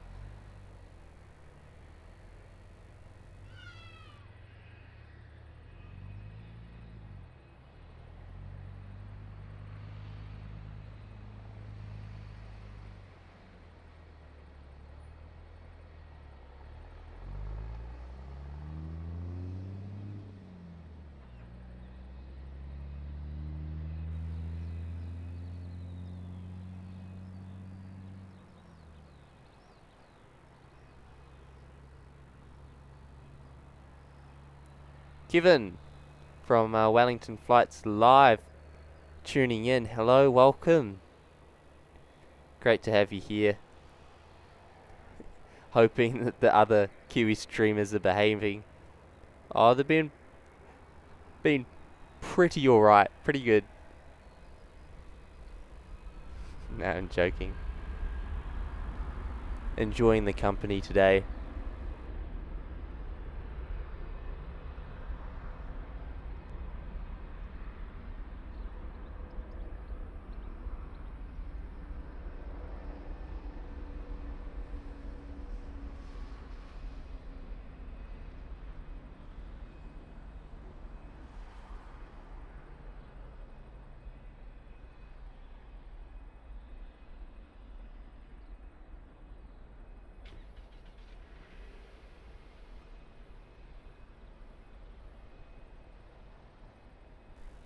Kevin from Wellington Flights Live tuning in. Hello, welcome. Great to have you here. Hoping that the other Kiwi streamers are behaving. Oh, they've been pretty alright, pretty good. No, I'm joking. Enjoying the company today.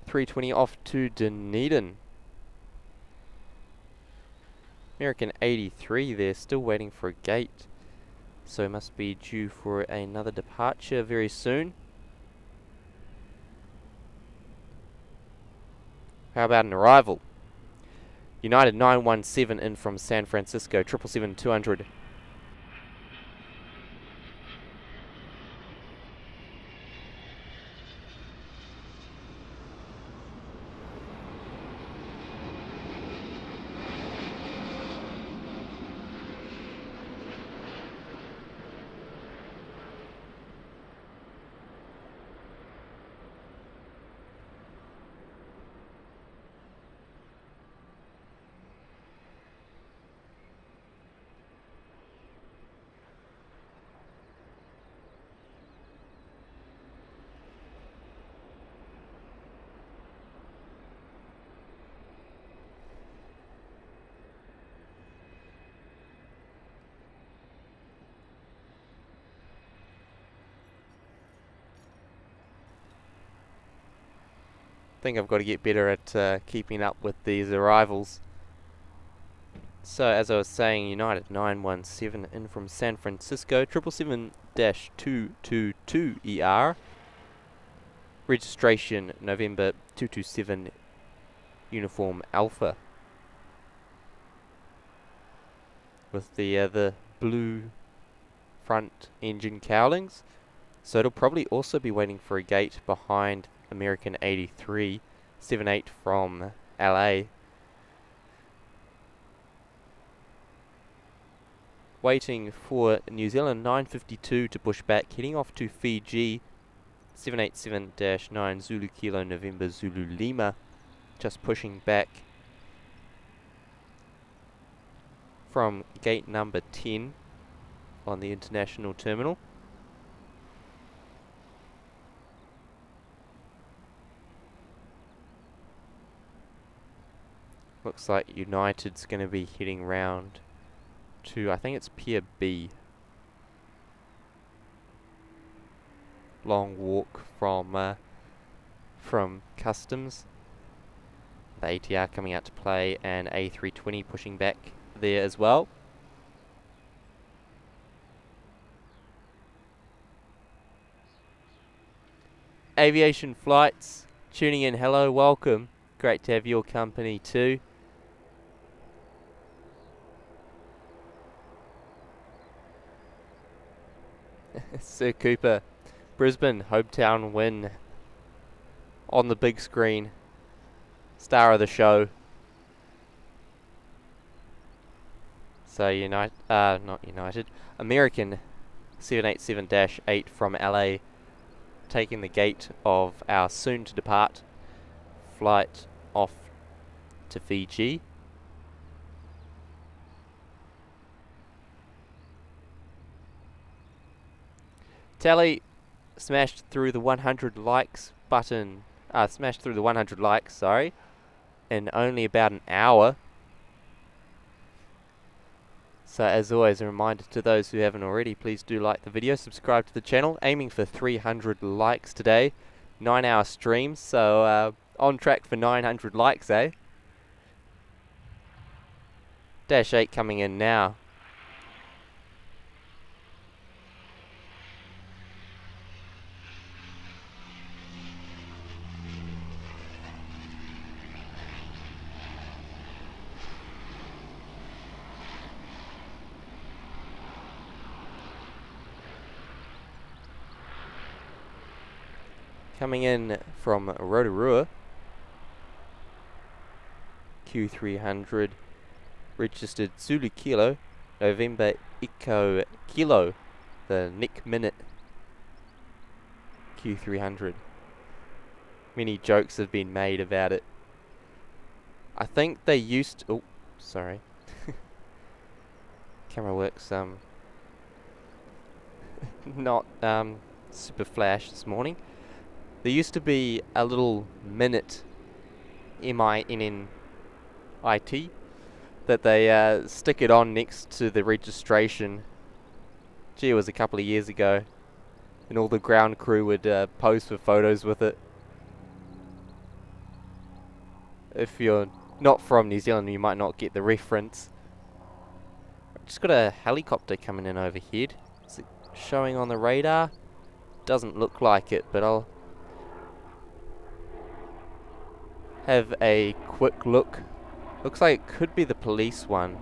.320 off to Dunedin. American 83 there, still waiting for a gate. So must be due for another departure very soon. How about an arrival? United 917 in from San Francisco, 777-200. I think I've got to get better at keeping up with these arrivals. So as I was saying, United 917 in from San Francisco, 777-222ER. Registration November 227 Uniform Alpha. With the blue front engine cowlings. So it'll probably also be waiting for a gate behind American 83, 78 from LA. Waiting for New Zealand 952 to push back, heading off to Fiji, 787-9 Zulu Kilo November Zulu Lima, just pushing back from gate number 10 on the international terminal. Looks like United's going to be heading round to, I think it's Pier B. Long walk from customs. The ATR coming out to play, and A320 pushing back there as well. Aviation Flights tuning in. Hello, welcome. Great to have your company too. Sir Cooper, Brisbane hometown win on the big screen. Star of the show. So not United. American 787-8 from LA taking the gate of our soon to depart flight off to Fiji. Tally smashed through the 100 likes button. Smashed through the 100 likes, sorry, in only about an hour. So as always, a reminder to those who haven't already, please do like the video, subscribe to the channel. Aiming for 300 likes today. 9-hour stream, so on track for 900 likes, eh? Dash 8 coming in now. Coming in from Rotorua, Q300, registered Zulu Kilo, November Echo Kilo, the Nick Minute Q300. Many jokes have been made about it. I think they used to, oh, sorry. Camera works not super flash this morning. There used to be a little minute, MINNIT, that they stick it on next to the registration. Gee, it was a couple of years ago, and all the ground crew would pose for photos with it. If you're not from New Zealand, you might not get the reference. Just got a helicopter coming in overhead. Is it showing on the radar? Doesn't look like it, but I'll have a quick look. Looks like it could be the police one.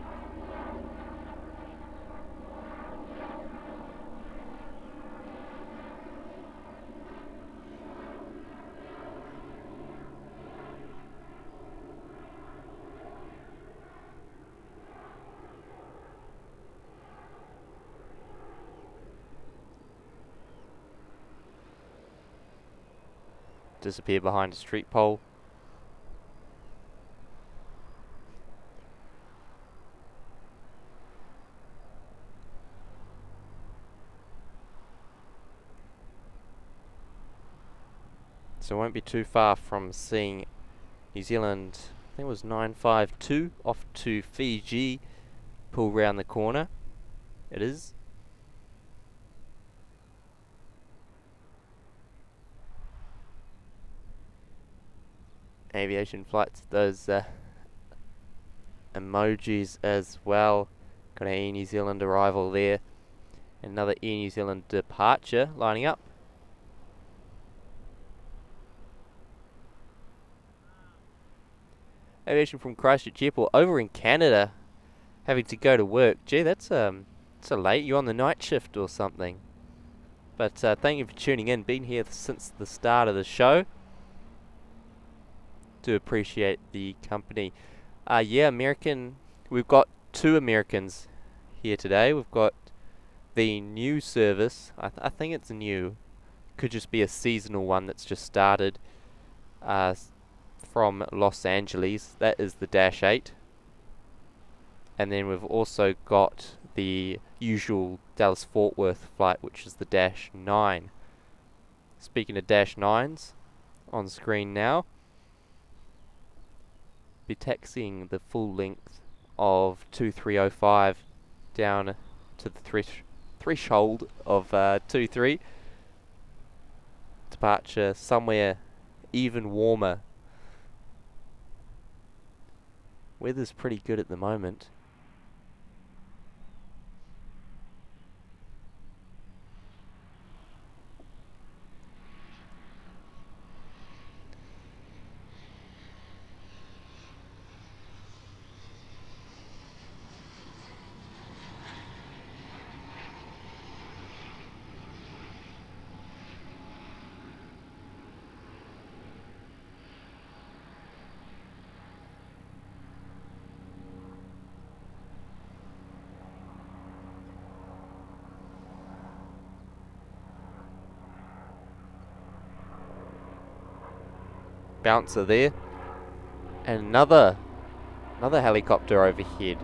Disappear behind a street pole. So it won't be too far from seeing New Zealand, I think it was 952, off to Fiji, pull round the corner. It is. Aviation flights, those emojis as well. Got an Air New Zealand arrival there. Another Air New Zealand departure lining up. Aviation from Christchurch Airport over in Canada, having to go to work. Gee, that's so late. You on the night shift or something? But thank you for tuning in. Been here since the start of the show. Do appreciate the company. Yeah, American. We've got two Americans here today. We've got the new service. I think it's new. Could just be a seasonal one that's just started. From Los Angeles. That is the Dash 8. And then we've also got the usual Dallas-Fort Worth flight, which is the Dash 9. Speaking of Dash 9s, on screen now. Be taxiing the full length of 2305 down to the threshold of 23. Departure somewhere even warmer. Weather's pretty good at the moment. Bouncer there, and another helicopter overhead.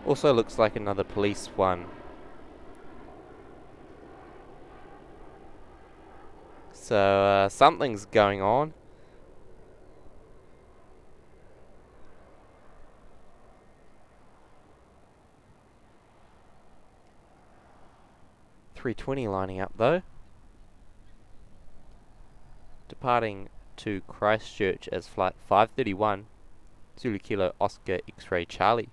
Also looks like another police one. So something's going on. A320 lining up though. Departing to Christchurch as flight 531, Zulu Kilo Oscar X-Ray Charlie.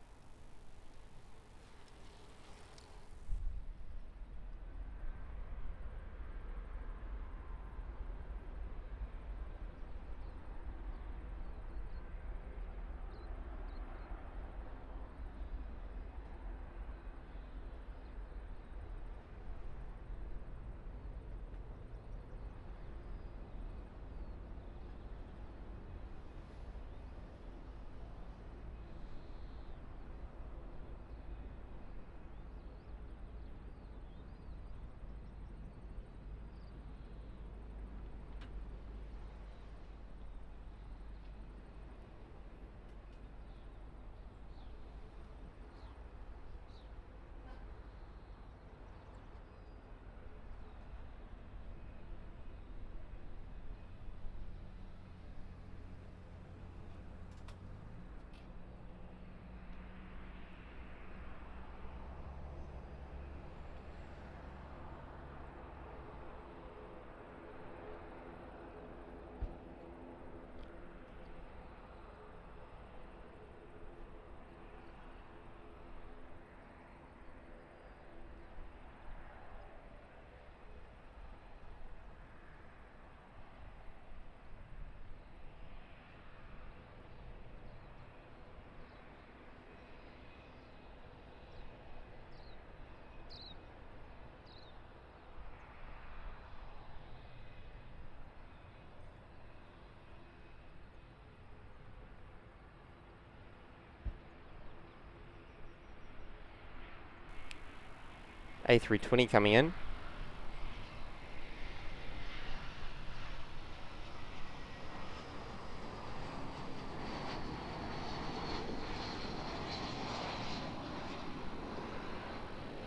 A320 coming in.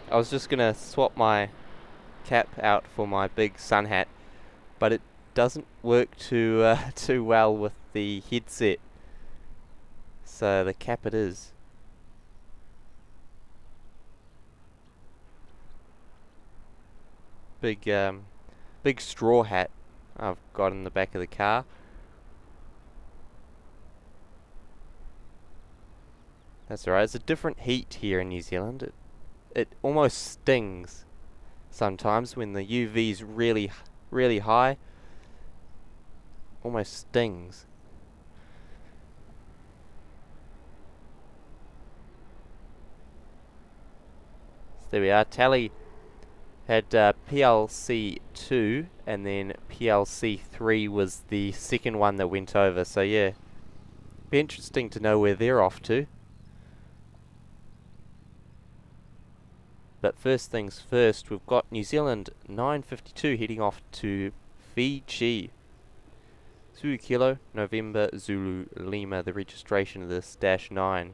I was just gonna swap my cap out for my big sun hat, but it doesn't work too well with the headset. So the cap it is. Big straw hat I've got in the back of the car. That's alright. It's a different heat here in New Zealand. It almost stings sometimes when the UV's really high. Almost stings. So there we are. Tally had PLC 2 and then PLC 3 was the second one that went over. So yeah, be interesting to know where they're off to. But first things first, we've got New Zealand 952 heading off to Fiji. Zulu Kilo, November Zulu Lima, the registration of this -9.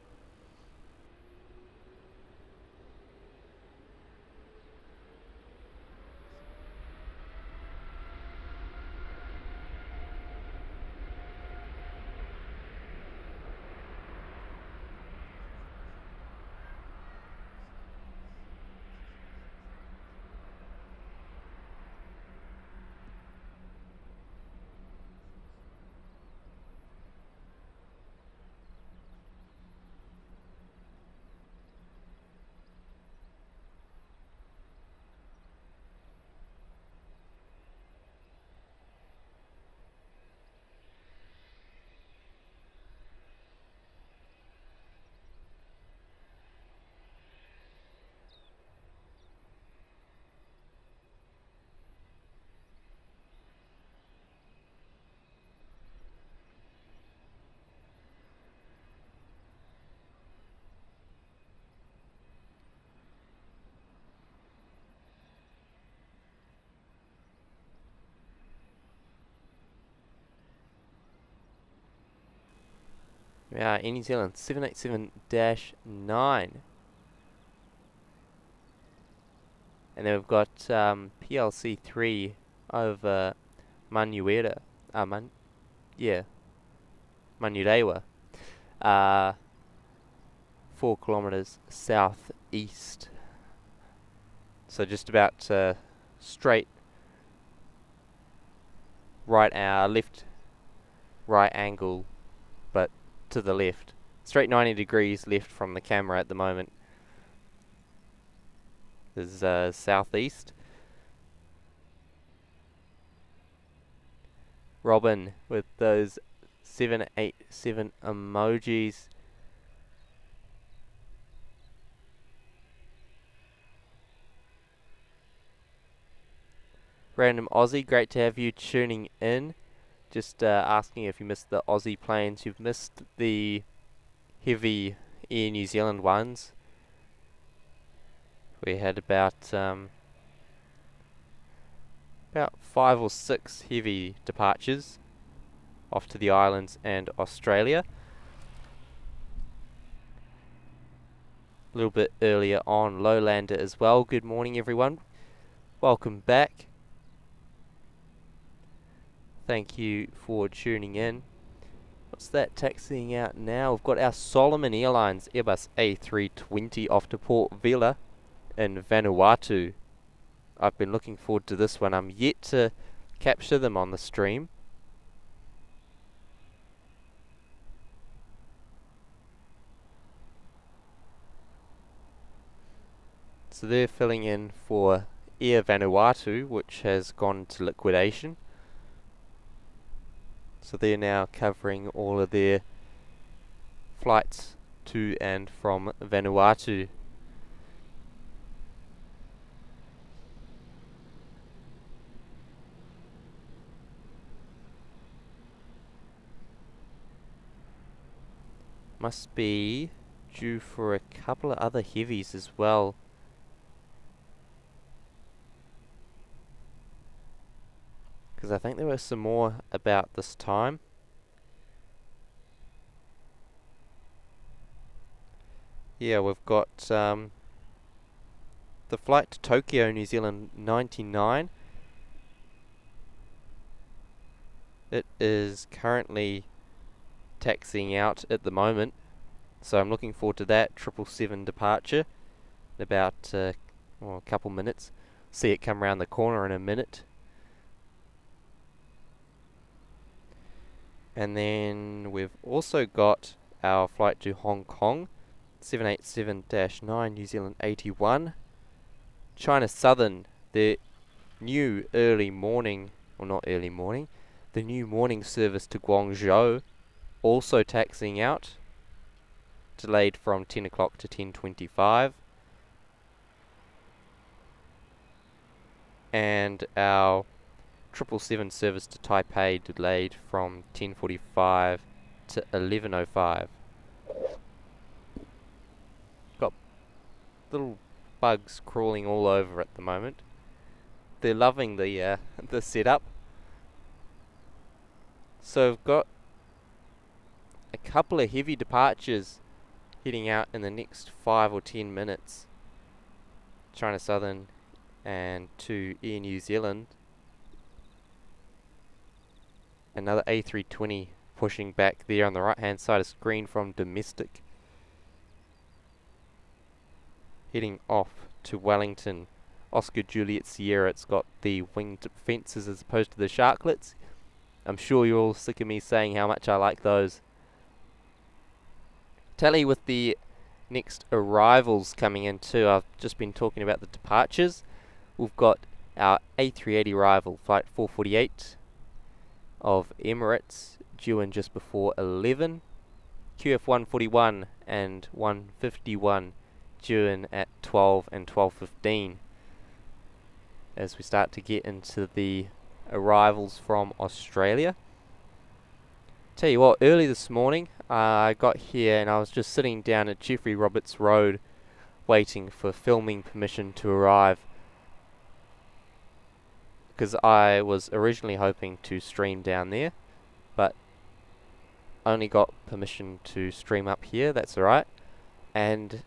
We are in New Zealand 787-9. And then we've got PLC3 over Manuera. Manurewa. 4 kilometers southeast. So just about straight left right angle, but to the left. Straight 90 degrees left from the camera at the moment. This is southeast. Robin with those 787 emojis. Random Aussie, great to have you tuning in. Just asking if you missed the Aussie planes. You've missed the heavy Air New Zealand ones. We had about 5 or 6 heavy departures off to the islands and Australia. A little bit earlier on Lowlander as well. Good morning everyone. Welcome back. Thank you for tuning in. What's that taxiing out now? We've got our Solomon Airlines Airbus A320 off to Port Vila in Vanuatu. I've been looking forward to this one. I'm yet to capture them on the stream. So they're filling in for Air Vanuatu, which has gone to liquidation. So they're now covering all of their flights to and from Vanuatu. Must be due for a couple of other heavies as well. Because I think there were some more about this time. Yeah, we've got the flight to Tokyo, New Zealand 99. It is currently taxiing out at the moment, so I'm looking forward to that 777 departure in about a couple minutes. See it come around the corner in a minute. And then we've also got our flight to Hong Kong, 787-9 New Zealand 81. China Southern, the new the new morning service to Guangzhou, also taxiing out, delayed from 10 o'clock to 10:25. And our 777 service to Taipei delayed from 10:45 to 11:05. Got little bugs crawling all over at the moment. They're loving the setup. So we've got a couple of heavy departures heading out in the next 5 or 10 minutes. China Southern and to Air New Zealand. Another A320 pushing back there on the right hand side of screen from domestic. Heading off to Wellington. Oscar Juliet Sierra. It's got the winged fences as opposed to the sharklets. I'm sure you're all sick of me saying how much I like those. Tally with the next arrivals coming in too. I've just been talking about the departures. We've got our A380 arrival, flight 448 of Emirates, due in just before 11. QF 141 and 151 due in at 12 and 12:15. As we start to get into the arrivals from Australia. Tell you what, early this morning I got here and I was just sitting down at Jeffrey Roberts Road waiting for filming permission to arrive, because I was originally hoping to stream down there, but only got permission to stream up here. That's alright. And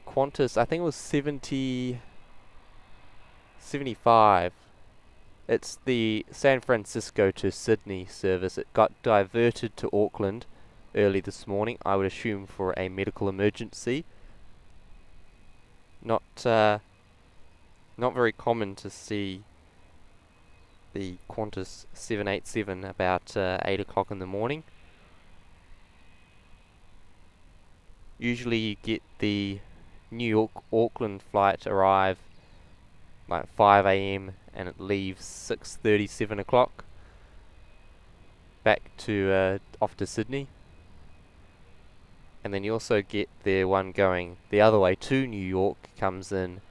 Qantas, I think it was 70 75. It's the San Francisco to Sydney service. It got diverted to Auckland early this morning, I would assume for a medical emergency. Not very common to see the Qantas 787 about 8 o'clock in the morning. Usually you get the New York Auckland flight arrive like 5 a.m. and it leaves 6:30, 7 o'clock back to off to Sydney. And then you also get the one going the other way to New York, comes in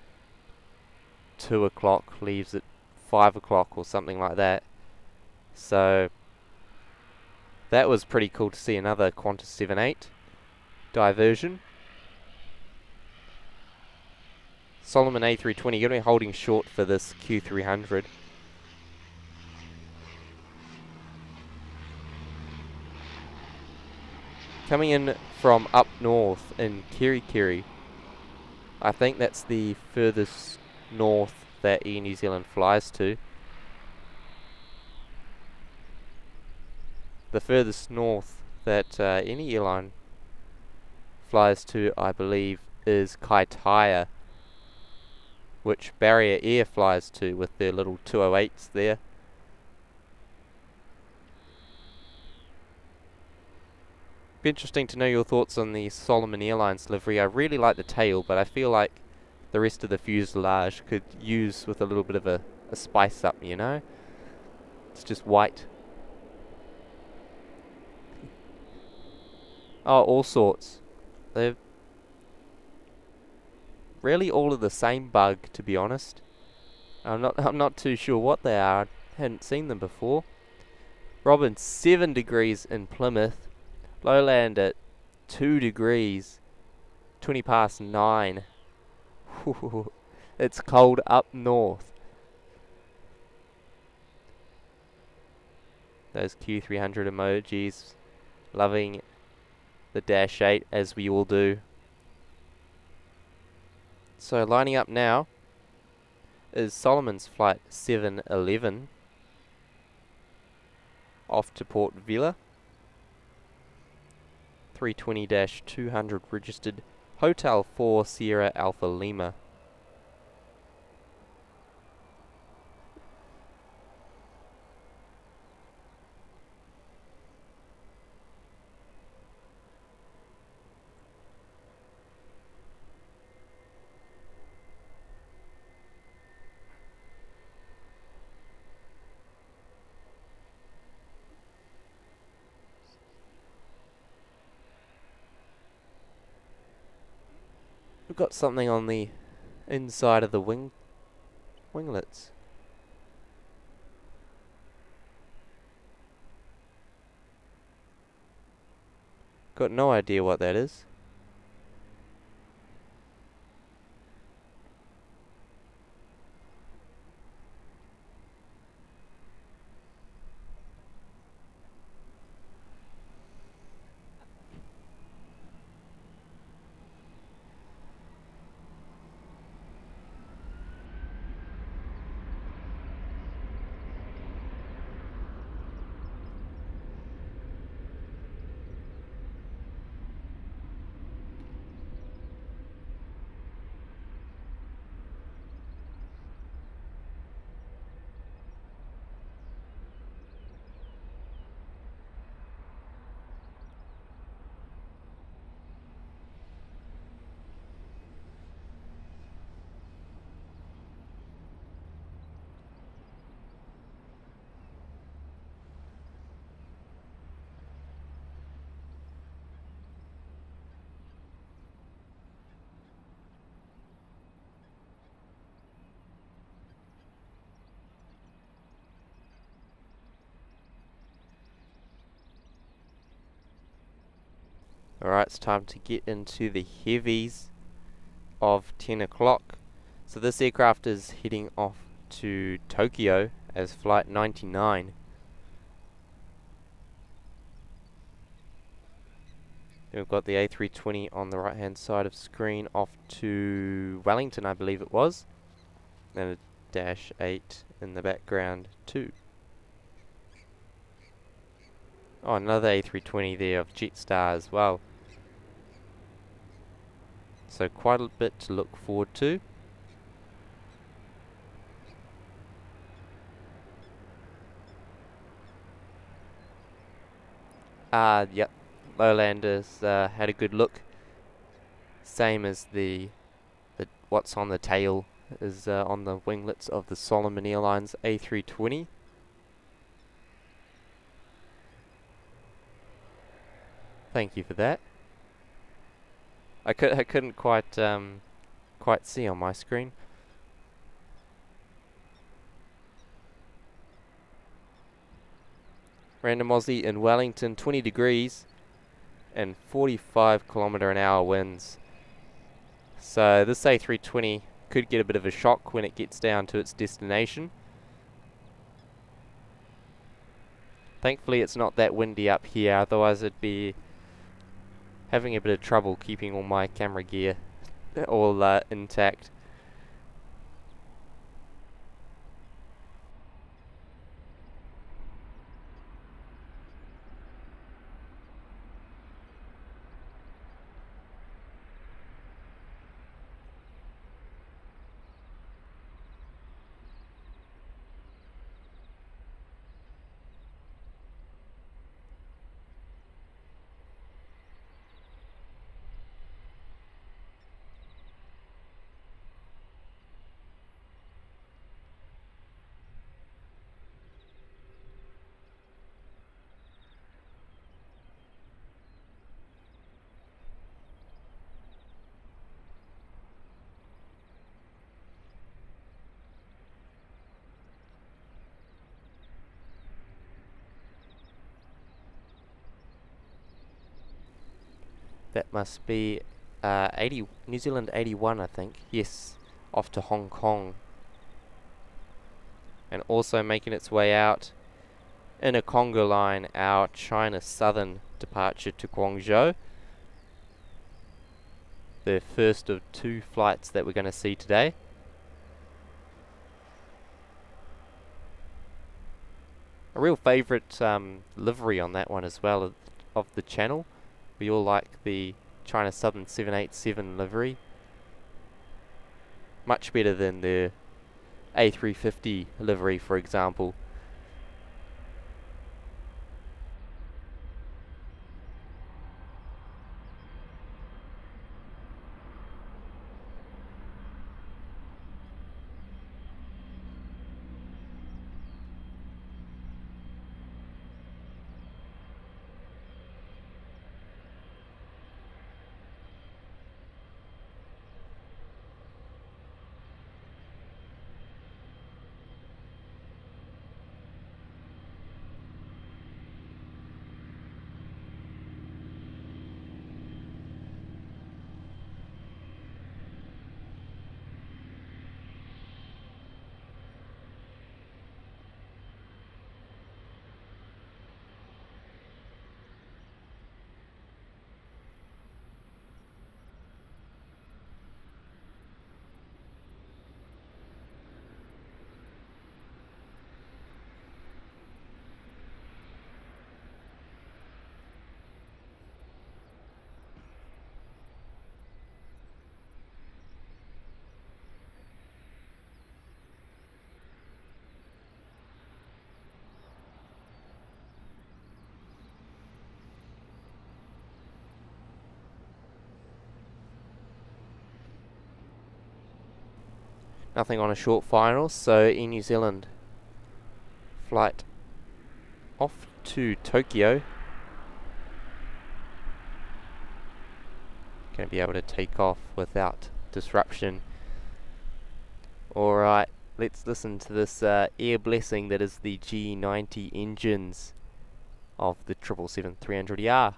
2 o'clock, leaves at 5 o'clock or something like that. So that was pretty cool to see, another Qantas 78 diversion. Solomon A320 going to be holding short for this Q300. Coming in from up north in Kerikeri. I think that's the furthest north that Air New Zealand flies to. The furthest north that any airline flies to, I believe, is Kaitaia, which Barrier Air flies to with their little 208s there. Be interesting to know your thoughts on the Solomon Airlines livery. I really like the tail, but I feel like the rest of the fuselage could use with a little bit of a spice up, you know? It's just white. Oh, all sorts. They're really all of the same bug, to be honest. I'm not too sure what they are. I hadn't seen them before. Robin, 7 degrees in Plymouth. Lowland at 2 degrees. 20 past 9. It's cold up north. Those Q300 emojis. Loving the Dash 8, as we all do. So lining up now is Solomon's flight 711 off to Port Vila. 320-200 registered, Hotel 4 Sierra Alpha Lima. We've got something on the inside of the winglets. Got no idea what that is. Alright, it's time to get into the heavies of 10 o'clock. So this aircraft is heading off to Tokyo as flight 99. Then we've got the A320 on the right hand side of screen off to Wellington, I believe it was. And -8 in the background too. Oh, another A320 there of Jetstar as well. So quite a bit to look forward to. Yep, Lowlanders had a good look. Same as the what's on the tail is on the winglets of the Solomon Airlines A320. Thank you for that. I couldn't quite see on my screen. Random Aussie in Wellington, 20 degrees and 45km/h winds. So this A320 could get a bit of a shock when it gets down to its destination. Thankfully it's not that windy up here, otherwise it'd be having a bit of trouble keeping all my camera gear all intact. That must be 80 New Zealand 81, I think. Yes, off to Hong Kong. And also making its way out in a Congo line, our China Southern departure to Guangzhou. The first of 2 flights that we're going to see today. A real favourite livery on that one as well of the channel. We all like the China Southern 787 livery. Much better than the A350 livery, for example. Nothing on a short final, so Air New Zealand flight off to Tokyo. Going to be able to take off without disruption. Alright, let's listen to this air blessing that is the G90 engines of the 777-300ER.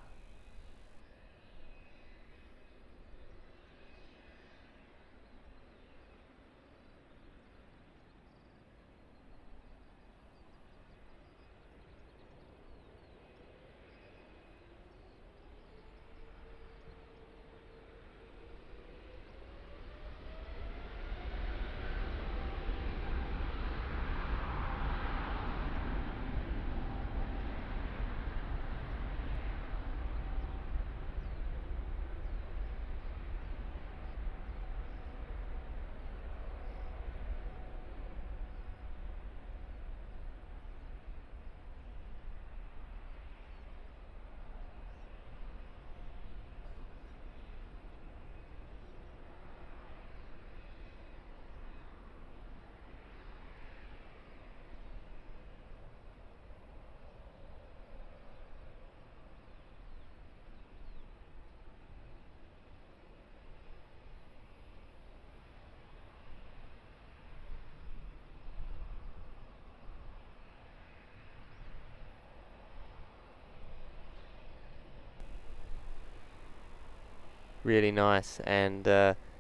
Really nice. And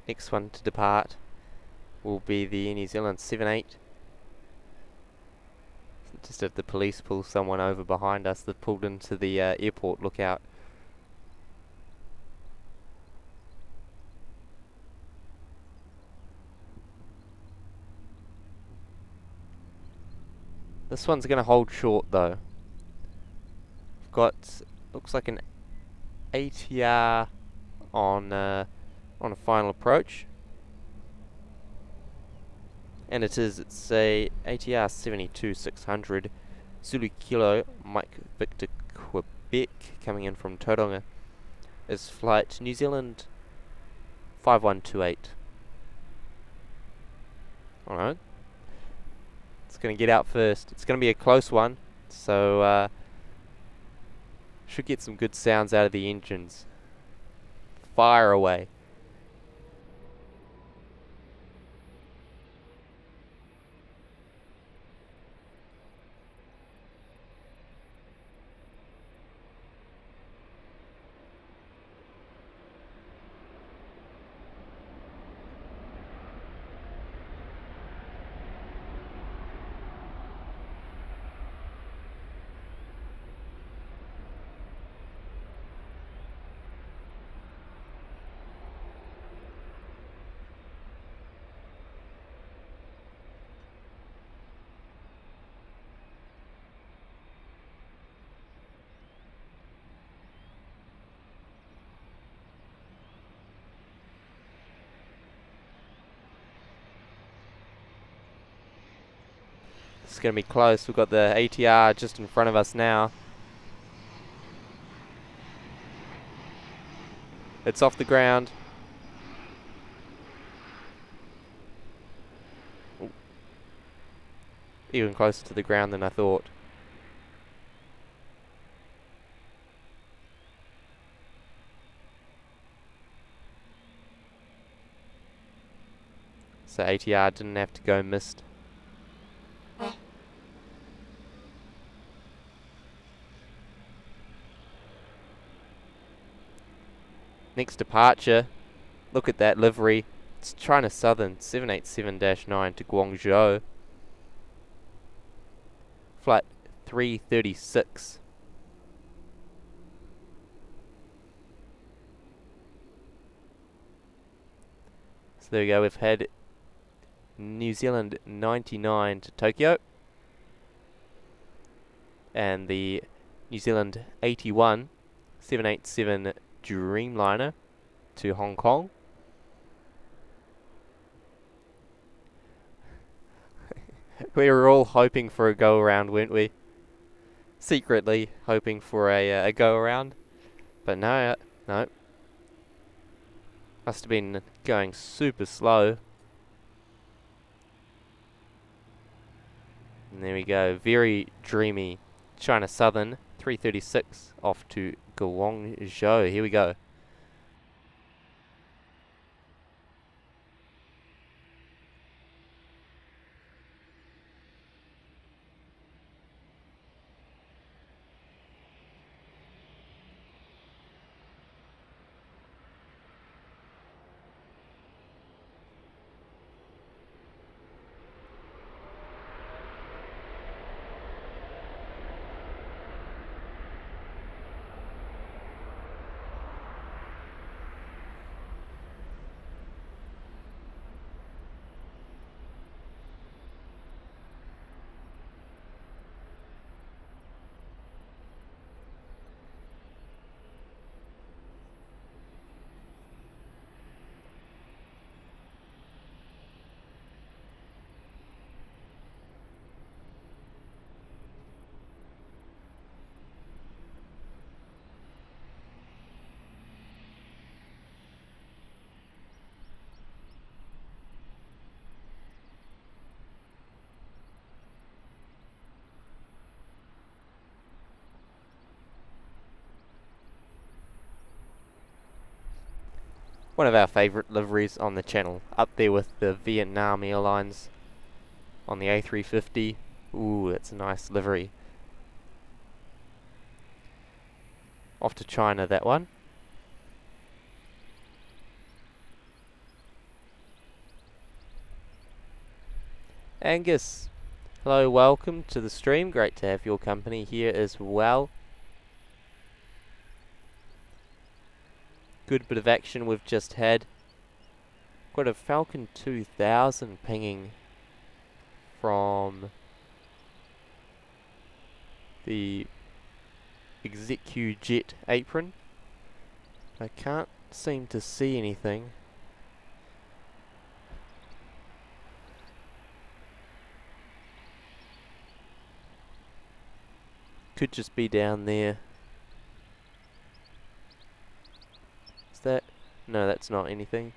next one to depart will be the New Zealand 78. Just had the police pull someone over behind us that pulled into the airport lookout. This one's going to hold short though. We've got, looks like an ATR on a final approach. And it's a ATR 72-600 Zulu Kilo Mike Victor Quebec coming in from Tauranga. Is flight New Zealand 5128. Alright. It's going to get out first. It's going to be a close one, so should get some good sounds out of the engines. Fire away. It's going to be close. We've got the ATR just in front of us now. It's off the ground. Ooh. Even closer to the ground than I thought. So ATR didn't have to go missed. Next departure, look at that livery. It's China Southern 787-9 to Guangzhou. Flight 336. So there we go, we've had New Zealand 99 to Tokyo. And the New Zealand 81 787 Dreamliner to Hong Kong. We were all hoping for a go around, weren't we? Secretly hoping for a go around, but no. Must have been going super slow. And there we go, very dreamy China Southern 336 off to Guangzhou. Here we go. One of our favourite liveries on the channel, up there with the Vietnam Airlines on the A350. Ooh, that's a nice livery. Off to China, that one. Angus, hello, welcome to the stream. Great to have your company here as well. Good bit of action we've just had. Got a Falcon 2000 pinging from the ExecuJet apron. I can't seem to see anything. Could just be down there. Is that? No, that's not anything.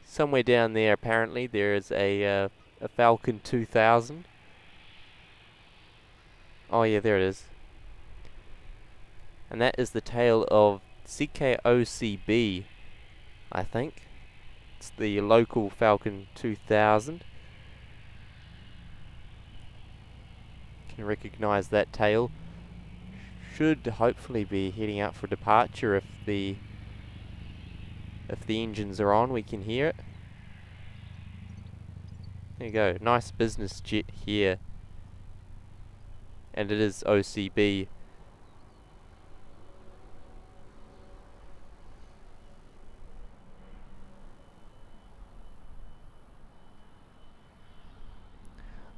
Somewhere down there apparently there is a Falcon 2000. Oh yeah, there it is. And that is the tail of CKOCB, I think. It's the local Falcon 2000. Can recognise that tail. Should hopefully be heading out for departure if the engines are on. We can hear it. There you go. Nice business jet here. And it is OCB.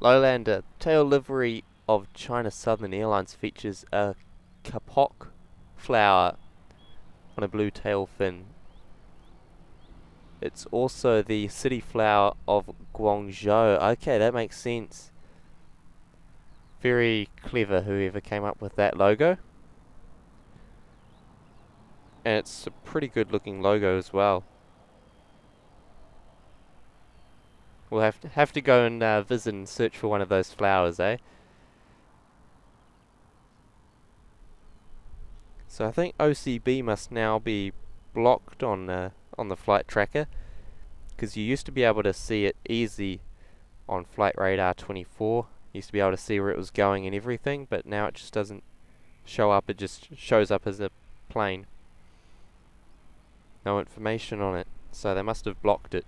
Lowlander tail livery of China Southern Airlines features a kapok flower on a blue tail fin. It's also the city flower of Guangzhou. Okay, that makes sense. Very clever whoever came up with that logo. And it's a pretty good looking logo as well. We'll have to go and visit and search for one of those flowers, eh? So I think OCB must now be blocked on the flight tracker, because you used to be able to see it easy on Flight Radar 24. You used to be able to see where it was going and everything, but now it just doesn't show up. It just shows up as a plane. No information on it, so they must have blocked it.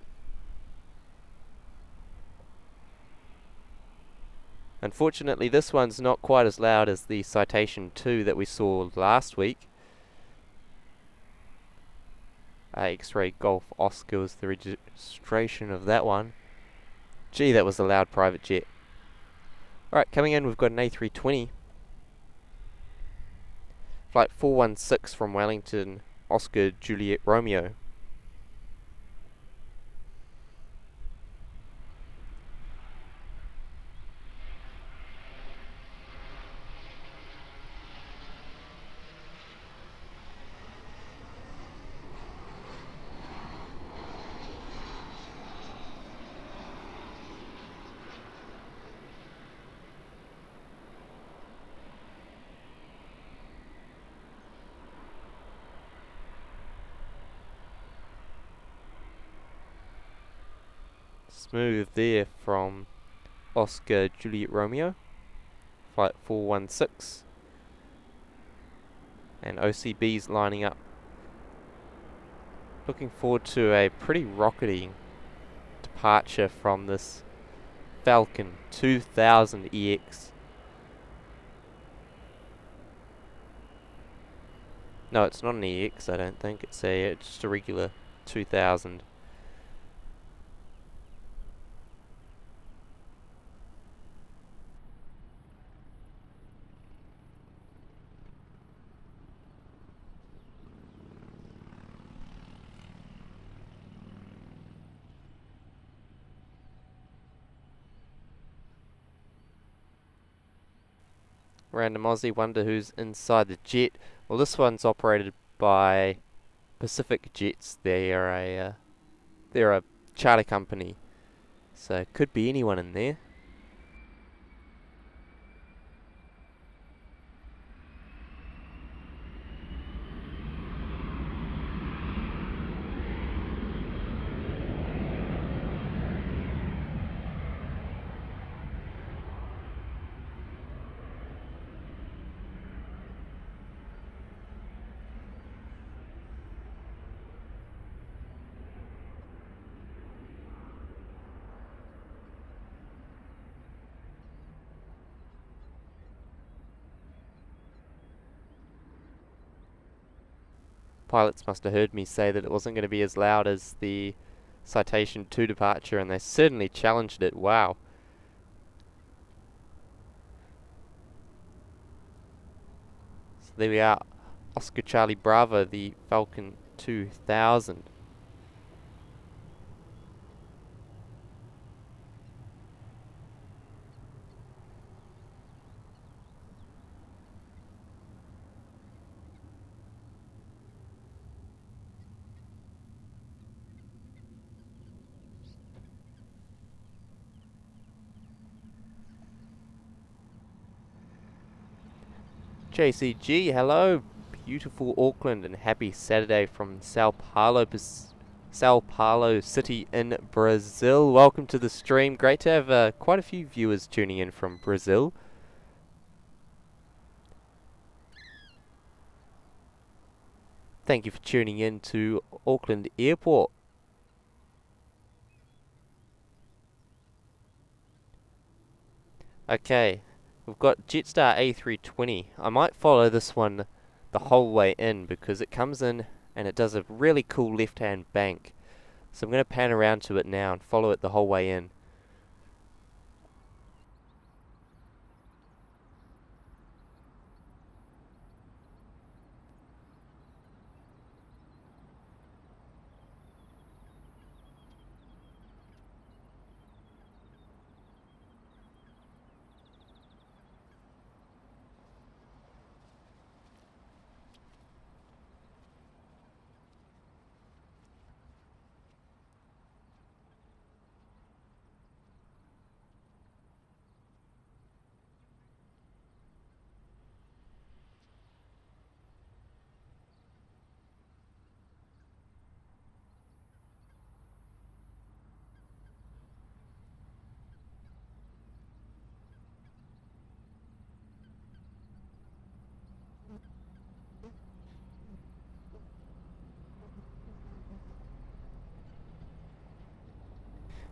Unfortunately, this one's not quite as loud as the Citation 2 that we saw last week. X-Ray Golf Oscar was the registration of that one. Gee, that was a loud private jet. Alright, coming in we've got an A320. Flight 416 from Wellington, Oscar Juliet Romeo. Smooth there from Oscar Juliet Romeo, Flight 416, and OCB's lining up. Looking forward to a pretty rockety departure from this Falcon 2000 EX. No, it's not an EX, I don't think. It's just a regular 2000. Random Aussie, wonder who's inside the jet. Well, this one's operated by Pacific Jets. They're a charter company, so it could be anyone in there. Pilots must have heard me say that it wasn't going to be as loud as the Citation to departure, and they certainly challenged it. Wow. So there we are. Oscar Charlie Bravo, the Falcon 2000. JCG, hello. Beautiful Auckland and happy Saturday from Sao Paulo City in Brazil. Welcome to the stream. Great to have quite a few viewers tuning in from Brazil. Thank you for tuning in to Auckland Airport. Okay, we've got Jetstar A320. I might follow this one the whole way in because it comes in and it does a really cool left-hand bank. So I'm going to pan around to it now and follow it the whole way in.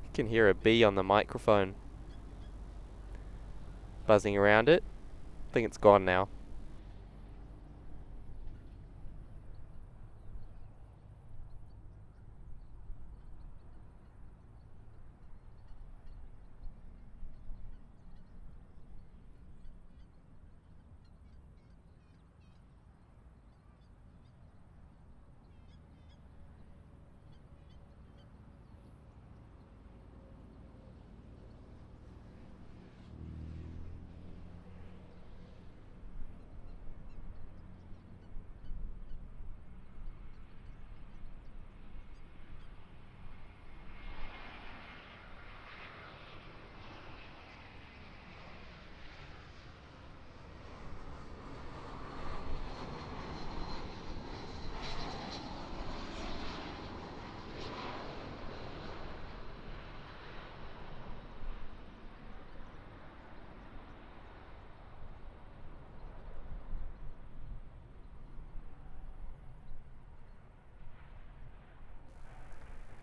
You can hear a bee on the microphone buzzing around it. I think it's gone now.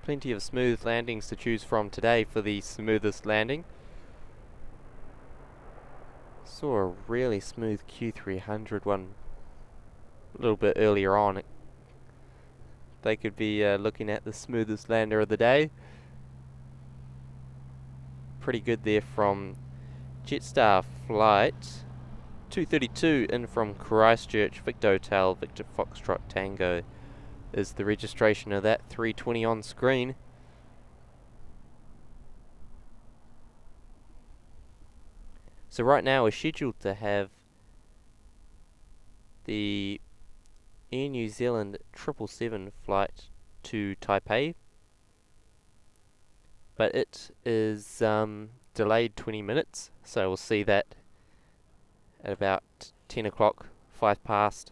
Plenty of smooth landings to choose from today for the smoothest landing. Saw a really smooth Q300 one a little bit earlier on. They could be looking at the smoothest lander of the day. Pretty good there from Jetstar flight 232 in from Christchurch. Victor Hotel, Victor Foxtrot Tango is the registration of that 320 on screen. So right now we're scheduled to have the Air New Zealand 777 flight to Taipei, but it is delayed 20 minutes, so we'll see that at about 10 o'clock, 5 past.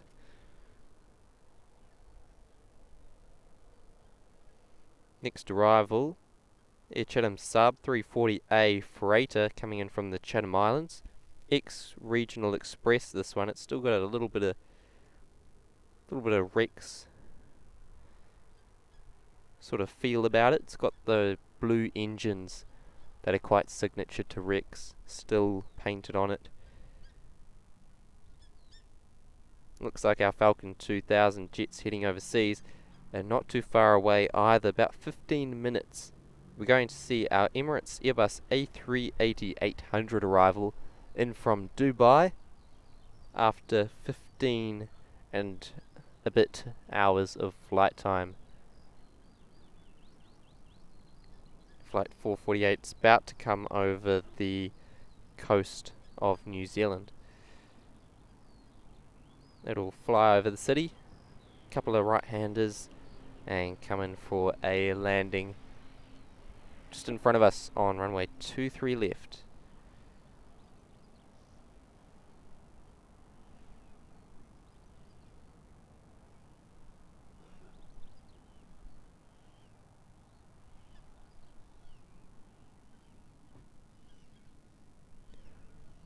Next arrival, Air Chatham Sub 340A freighter coming in from the Chatham Islands. Regional Express, this one. It's still got a little bit of Rex sort of feel about it. It's got the blue engines that are quite signature to Rex still painted on it. Looks like our Falcon 2000 jet's heading overseas, and not too far away either, about 15 minutes. We're going to see our Emirates Airbus A380-800 arrival in from Dubai after 15 and a bit hours of flight time. Flight 448 is about to come over the coast of New Zealand. It'll fly over the city, a couple of right-handers, and come in for a landing just in front of us on runway 23 left.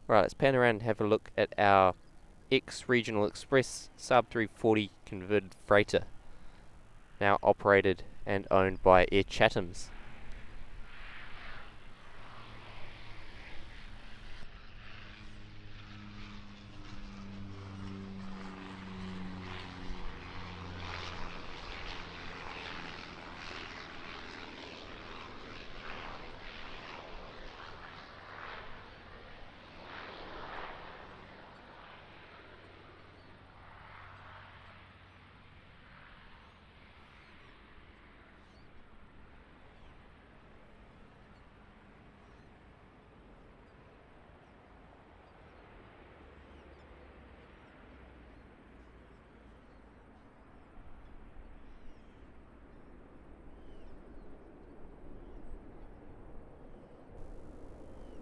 Right, let's pan around and have a look at our ex-Regional Express Sub 340 converted freighter, now operated and owned by Air Chathams.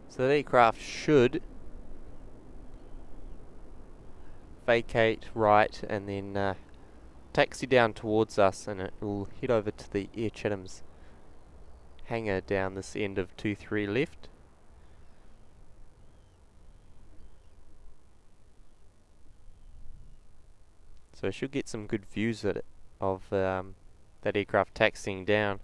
So the aircraft should vacate right and then taxi down towards us, and it will head over to the Air Chathams hangar down this end of 23 left. So I should get some good views at it of that aircraft taxiing down.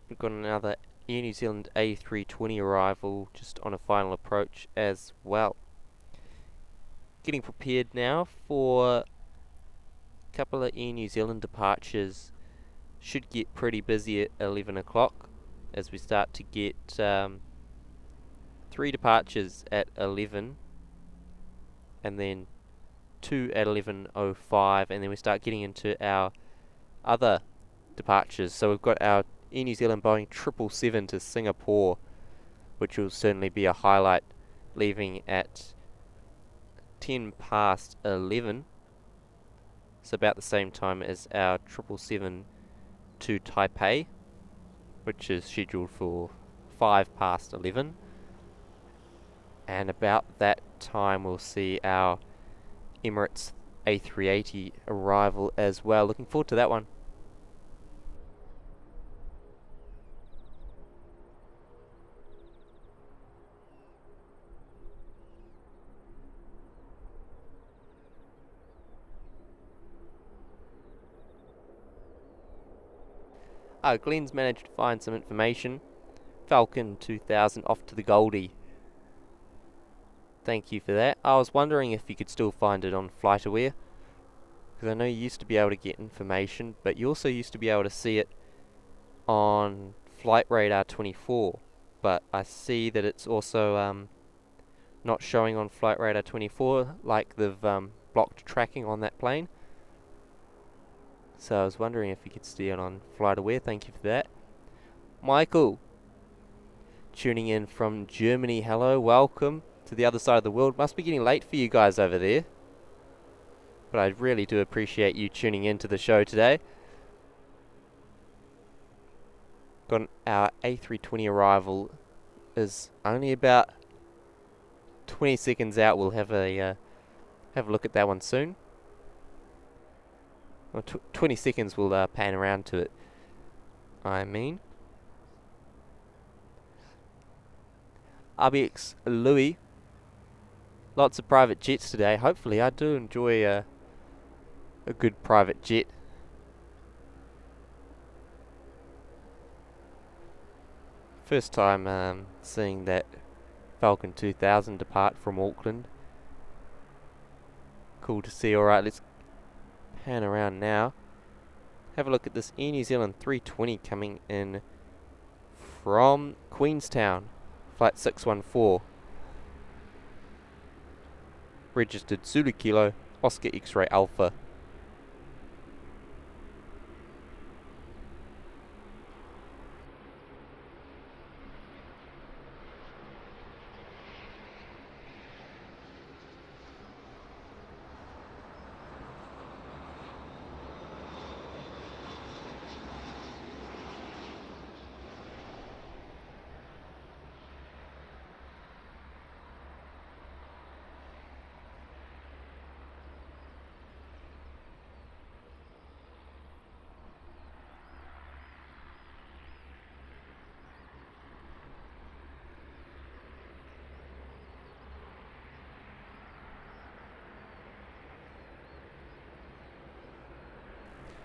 We've got another Air New Zealand A320 arrival just on a final approach as well. Getting prepared now for a couple of Air New Zealand departures. Should get pretty busy at 11 o'clock as we start to get 3 departures at 11 and then 2 at 11:05, and then we start getting into our other departures. So we've got our Air New Zealand Boeing 777 to Singapore, which will certainly be a highlight, leaving at 10 past 11. So about the same time as our 777 to Taipei, which is scheduled for 5 past 11. And about that time we'll see our Emirates A380 arrival as well. Looking forward to that one. Glenn's managed to find some information. Falcon 2000 off to the Goldie. Thank you for that. I was wondering if you could still find it on FlightAware, because I know you used to be able to get information, but you also used to be able to see it on Flight Radar 24. But I see that it's also not showing on Flight Radar 24, like they've blocked tracking on that plane. So I was wondering if you could see it on FlightAware. Thank you for that. Michael, tuning in from Germany. Hello, welcome to the other side of the world. Must be getting late for you guys over there, but I really do appreciate you tuning in to the show today. Got our A320 arrival is only about 20 seconds out. We'll have a look at that one soon. Well, 20 seconds we'll pan around to it, I mean. RBX Louis. Lots of private jets today. Hopefully I do enjoy a good private jet. First time seeing that Falcon 2000 depart from Auckland. Cool to see. Alright, let's pan around now. Have a look at this Air New Zealand 320 coming in from Queenstown. Flight 614. Registered Zulu Kilo, Oscar X-Ray Alpha.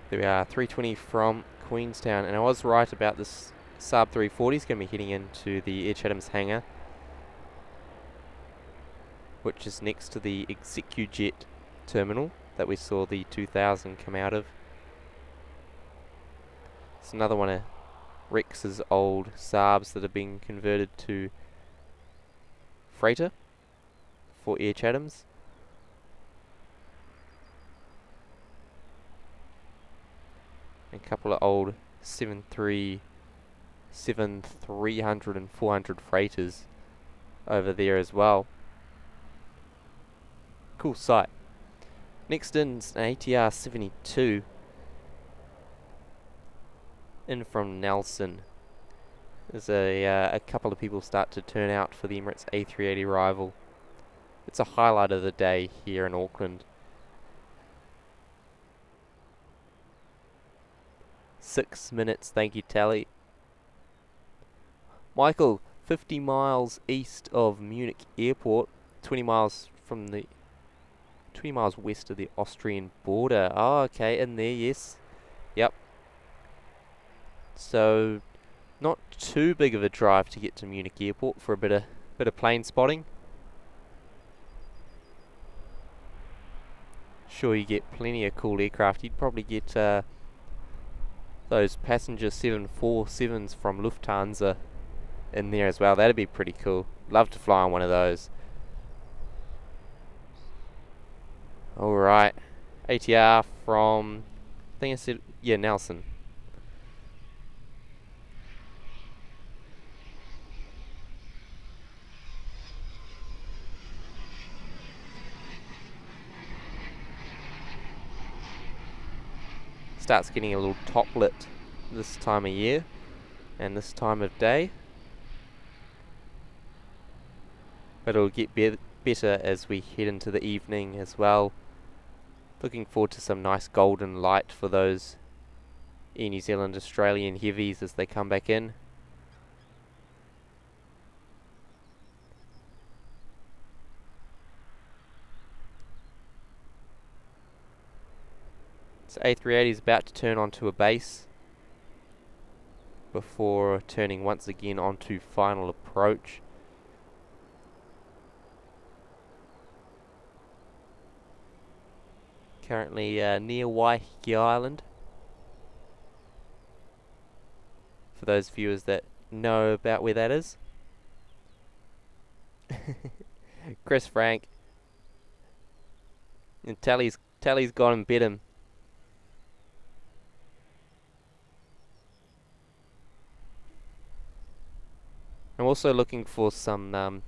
There we are, 320 from Queenstown, and I was right about this Saab 340 is going to be heading into the Air Chatham's hangar, which is next to the ExecuJet terminal that we saw the 2000 come out of. It's another one of Rex's old Saabs that have been converted to freighter for Air Chatham's. A couple of old 300 and 400 freighters over there as well. Cool sight. Next in's an ATR 72 in from Nelson. As a couple of people start to turn out for the Emirates A380 arrival. It's a highlight of the day here in Auckland. 6 minutes, thank you, Tally. Michael, 50 miles east of Munich Airport, 20 miles west of the Austrian border. Oh, okay, in there, yes. Yep. So, not too big of a drive to get to Munich Airport for a bit of plane spotting. Sure, you get plenty of cool aircraft. You'd probably get those passenger 747s from Lufthansa in there as well. That'd be pretty cool. Love to fly on one of those. Alright. ATR from, I think I said, yeah, Nelson. Starts getting a little top lit this time of year and this time of day, but it'll get better as we head into the evening as well. Looking forward to some nice golden light for those Air New Zealand Australian heavies as they come back in. So A380 is about to turn onto a base before turning once again onto final approach. Currently near Waiheke Island. For those viewers that know about where that is. Chris Frank. And Tally's gone and bet him. I'm also looking for some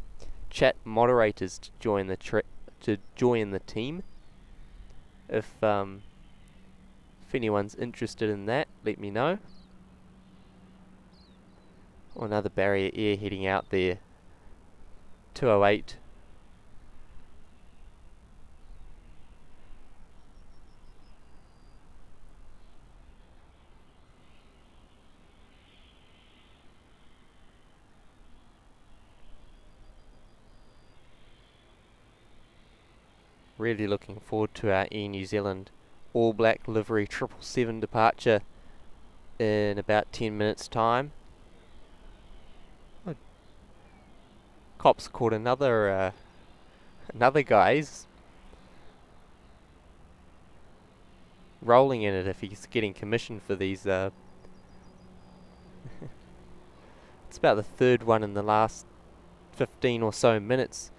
chat moderators to join the team. If anyone's interested in that, let me know. Oh, another barrier air heading out there. 208. Really looking forward to our Air New Zealand All Black Livery 777 departure in about 10 minutes time. Cops caught another guy. He's rolling in it if he's getting commission for these. It's about the third one in the last 15 or so minutes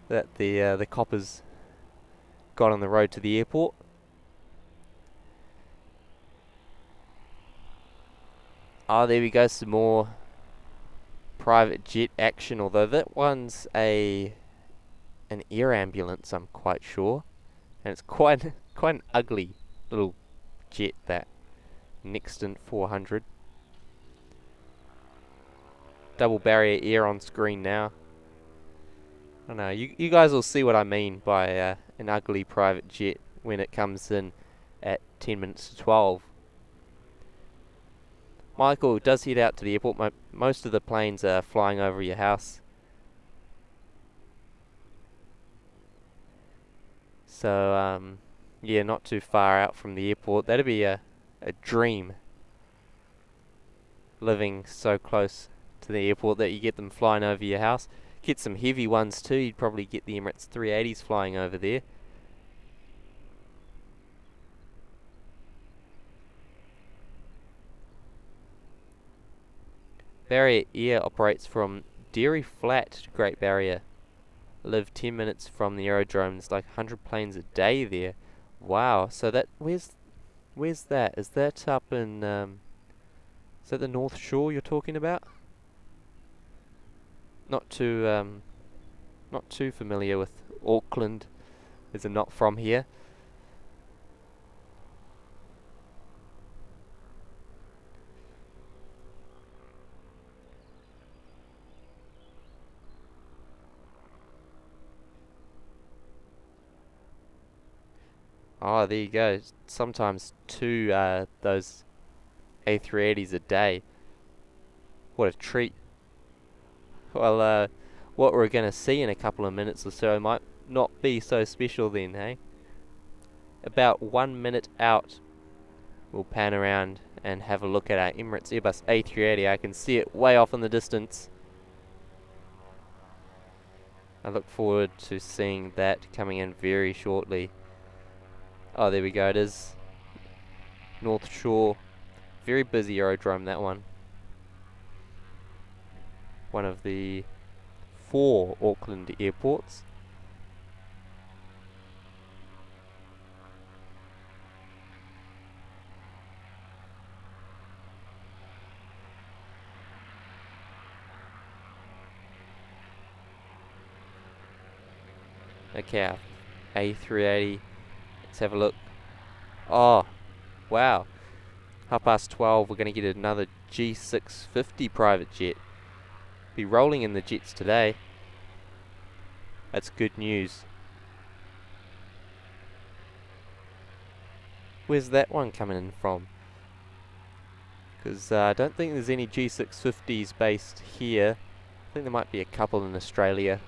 that the coppers got on the road to the airport. Oh, there we go, some more private jet action, although that one's an air ambulance, I'm quite sure. And it's quite an ugly little jet, that Nexton 400. Double barrier air on screen now. I don't know, you guys will see what I mean by an ugly private jet when it comes in at 10 minutes to 12. Michael does head out to the airport. Most of the planes are flying over your house. So, yeah, not too far out from the airport. That'd be a dream, living so close to the airport that you get them flying over your house. Get some heavy ones too. You'd probably get the Emirates 380s flying over there. Barrier Air operates from Dairy Flat to Great Barrier. Live 10 minutes from the aerodrome. There's like 100 planes a day there. Wow. So that where's that? Is that up in is that the North Shore you're talking about? Not too familiar with Auckland, as I'm not from here. Oh, there you go. Sometimes two those A380s a day. What a treat. Well, what we're going to see in a couple of minutes or so might not be so special then, hey? About 1 minute out, we'll pan around and have a look at our Emirates Airbus A380. I can see it way off in the distance. I look forward to seeing that coming in very shortly. Oh, there we go, it is North Shore. Very busy aerodrome, that one. One of the 4 Auckland airports. Okay, our A380. Let's have a look. Oh, wow. 12:30, we're going to get another G650 private jet. Be rolling in the jets today. That's good news. Where's that one coming in from? Because I don't think there's any G650s based here. I think there might be a couple in Australia.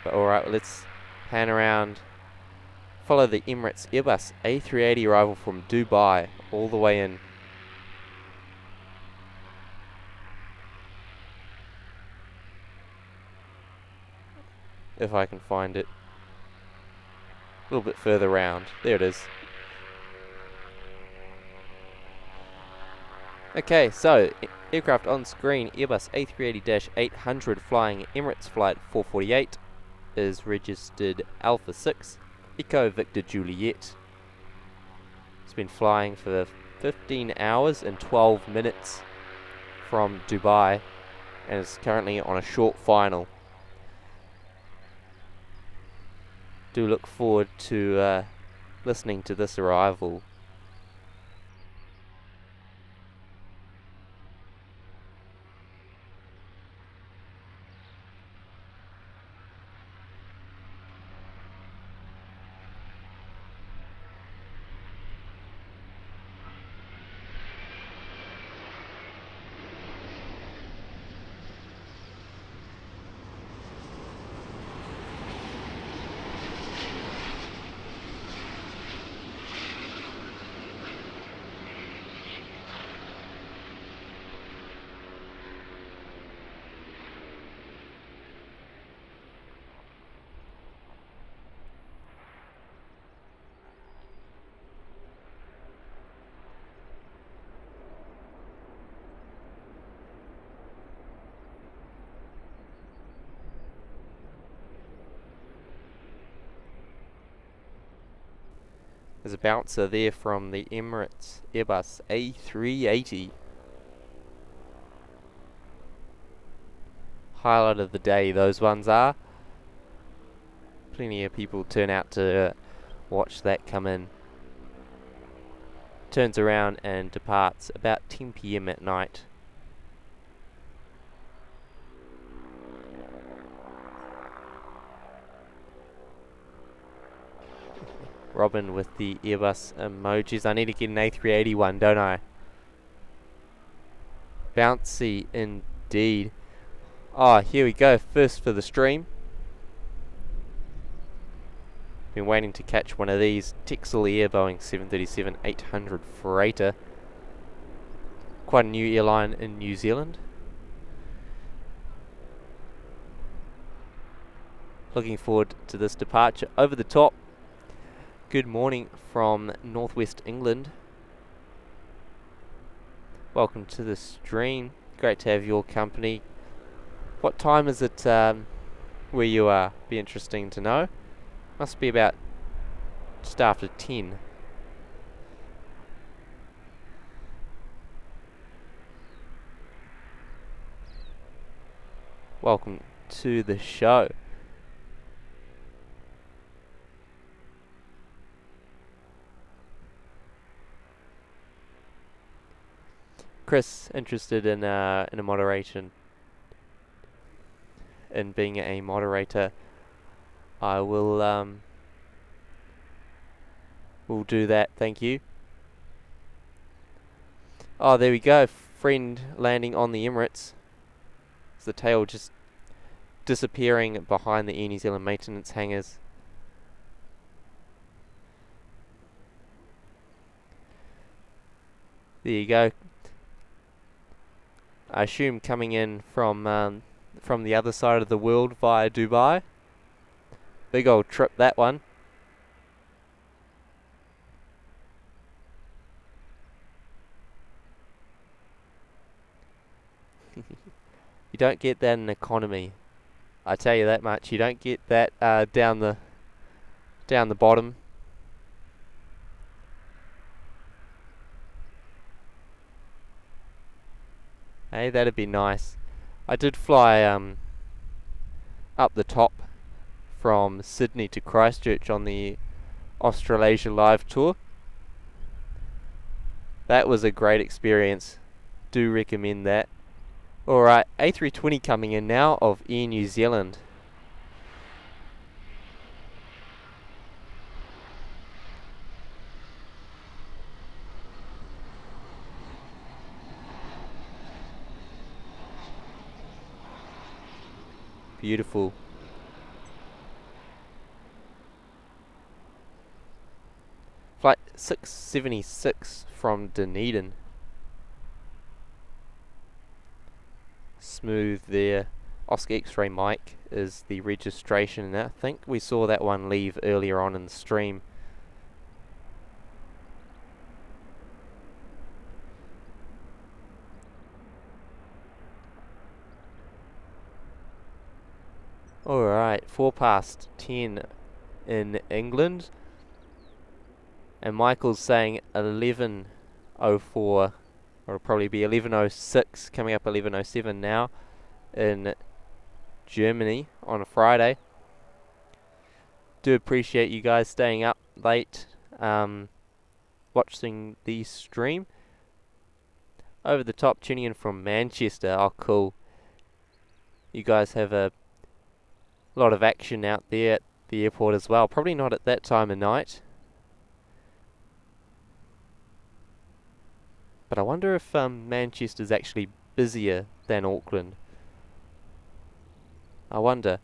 But alright, let's pan around. Follow the Emirates Airbus A380 arrival from Dubai all the way in. If I can find it. A little bit further round. There it is. Okay, so aircraft on screen. Airbus A380-800 flying Emirates flight 448 is registered Alpha 6 Echo Victor Juliet. It's been flying for 15 hours and 12 minutes from Dubai and is currently on a short final. Do look forward to listening to this arrival. There's a bouncer there from the Emirates Airbus A380. Highlight of the day, those ones are. Plenty of people turn out to watch that come in. Turns around and departs about 10 PM at night. Robin with the Airbus emojis. I need to get an A380 one, don't I? Bouncy indeed. Oh, here we go. First for the stream. Been waiting to catch one of these. Texel Air Boeing 737-800 freighter. Quite a new airline in New Zealand. Looking forward to this departure. Over the top. Good morning from Northwest England. Welcome to the stream. Great to have your company. What time is it where you are? Be interesting to know. Must be about just after 10. Welcome to the show. Chris, interested in a moderation, in being a moderator, I will do that. Thank you. Oh, there we go. Friend landing on the Emirates. It's the tail just disappearing behind the Air New Zealand maintenance hangars. There you go. I assume coming in from the other side of the world via Dubai. Big old trip, that one. You don't get that in economy. I tell you that much. You don't get that down the bottom. Hey, that'd be nice. I did fly up the top from Sydney to Christchurch on the Australasia Live tour. That was a great experience. Do recommend that. Alright, A320 coming in now of Air New Zealand. Beautiful. Flight 676 from Dunedin. Smooth there. Oscar X-Ray Mike is the registration, and I think we saw that one leave earlier on in the stream. Alright, 10 in England. And Michael's saying 11:04, or it'll probably be 11:06, coming up 11:07 now in Germany on a Friday. Do appreciate you guys staying up late watching the stream. Over the top, tuning in from Manchester. Oh, cool. You guys have a lot of action out there at the airport as well. Probably not at that time of night. But I wonder if Manchester's actually busier than Auckland. I wonder.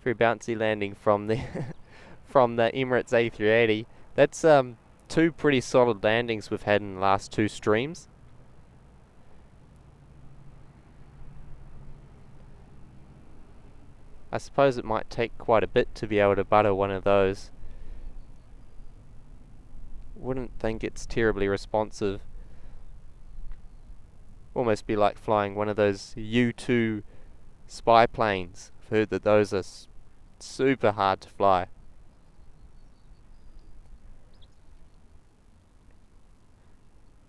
Very bouncy landing from the from the Emirates A380. That's two pretty solid landings we've had in the last two streams. I suppose it might take quite a bit to be able to butter one of those. Wouldn't think it's terribly responsive. Almost be like flying one of those U-2 spy planes. I've heard that those are super hard to fly.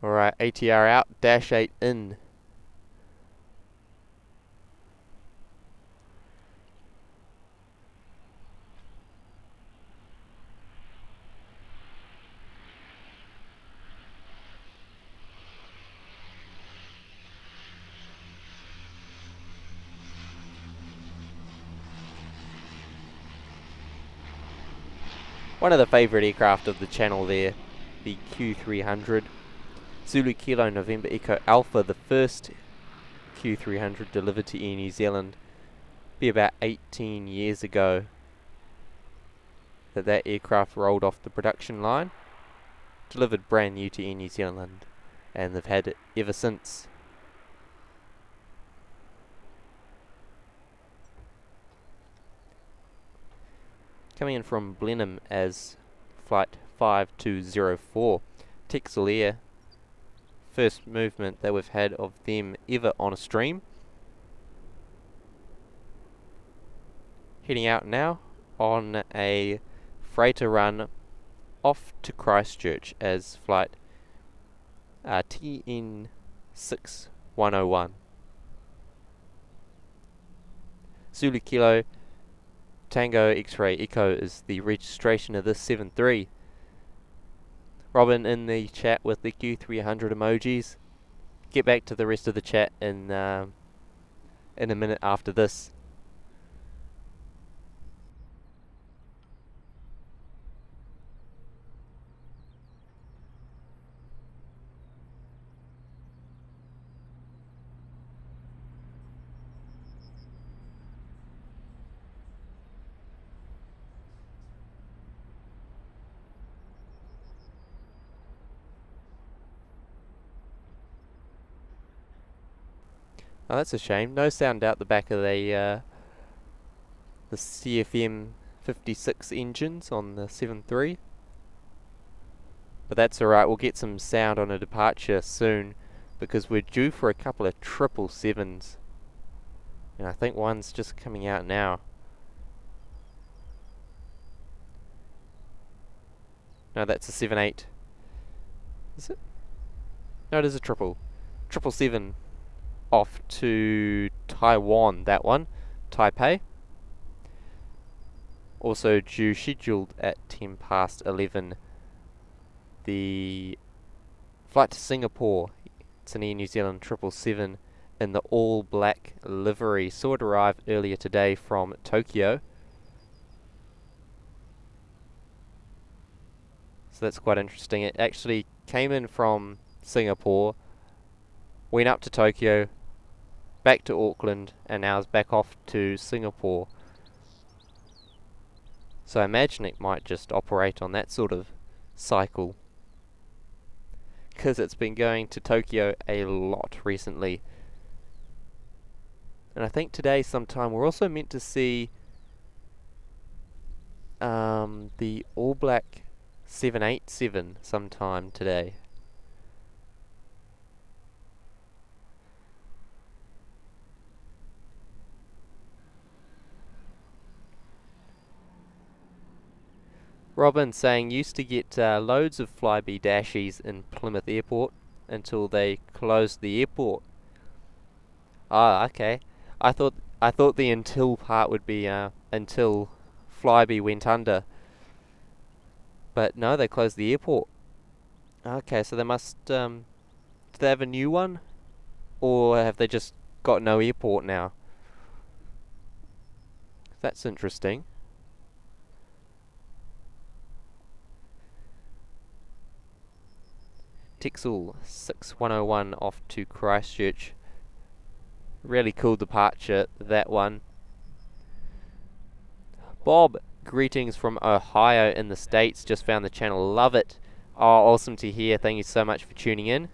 Alright, ATR out, dash 8 in. One of the favourite aircraft of the channel there, the Q300. Zulu Kilo November Echo Alpha, the first Q300 delivered to Air New Zealand. Be about 18 years ago that aircraft rolled off the production line. Delivered brand new to Air New Zealand, and they've had it ever since. Coming in from Blenheim as flight 5204, Texel Air. First movement that we've had of them ever on a stream. Heading out now on a freighter run off to Christchurch as flight TN6101. Zulu Kilo Tango X-Ray Echo is the registration of this 73. Robin in the chat with the Q300 emojis. Get back to the rest of the chat in a minute after this. Oh, that's a shame. No sound out the back of the CFM 56 engines on the 7.3. But that's alright, we'll get some sound on a departure soon, because we're due for a couple of 777s. And I think one's just coming out now. No, that's a 78. Is it? No, it is a 777. Off to Taiwan, that one, Taipei. Also due scheduled at 10 past 11. The flight to Singapore, it's an Air New Zealand 777 in the all black livery. Saw it arrive earlier today from Tokyo. So that's quite interesting. It actually came in from Singapore, went up to Tokyo, back to Auckland, and now is back off to Singapore. So I imagine it might just operate on that sort of cycle, because it's been going to Tokyo a lot recently. And I think today sometime we're also meant to see the all black 787 sometime today. Robin saying used to get loads of Flybe dashies in Plymouth Airport until they closed the airport. Ah, okay. I thought the until part would be until Flybe went under. But no, they closed the airport. Okay, so they must do they have a new one? Or have they just got no airport now? That's interesting. Texel 6101 off to Christchurch. Really cool departure, that one. Bob, greetings from Ohio in the States. Just found the channel, love it. Oh, awesome to hear. Thank you so much for tuning in.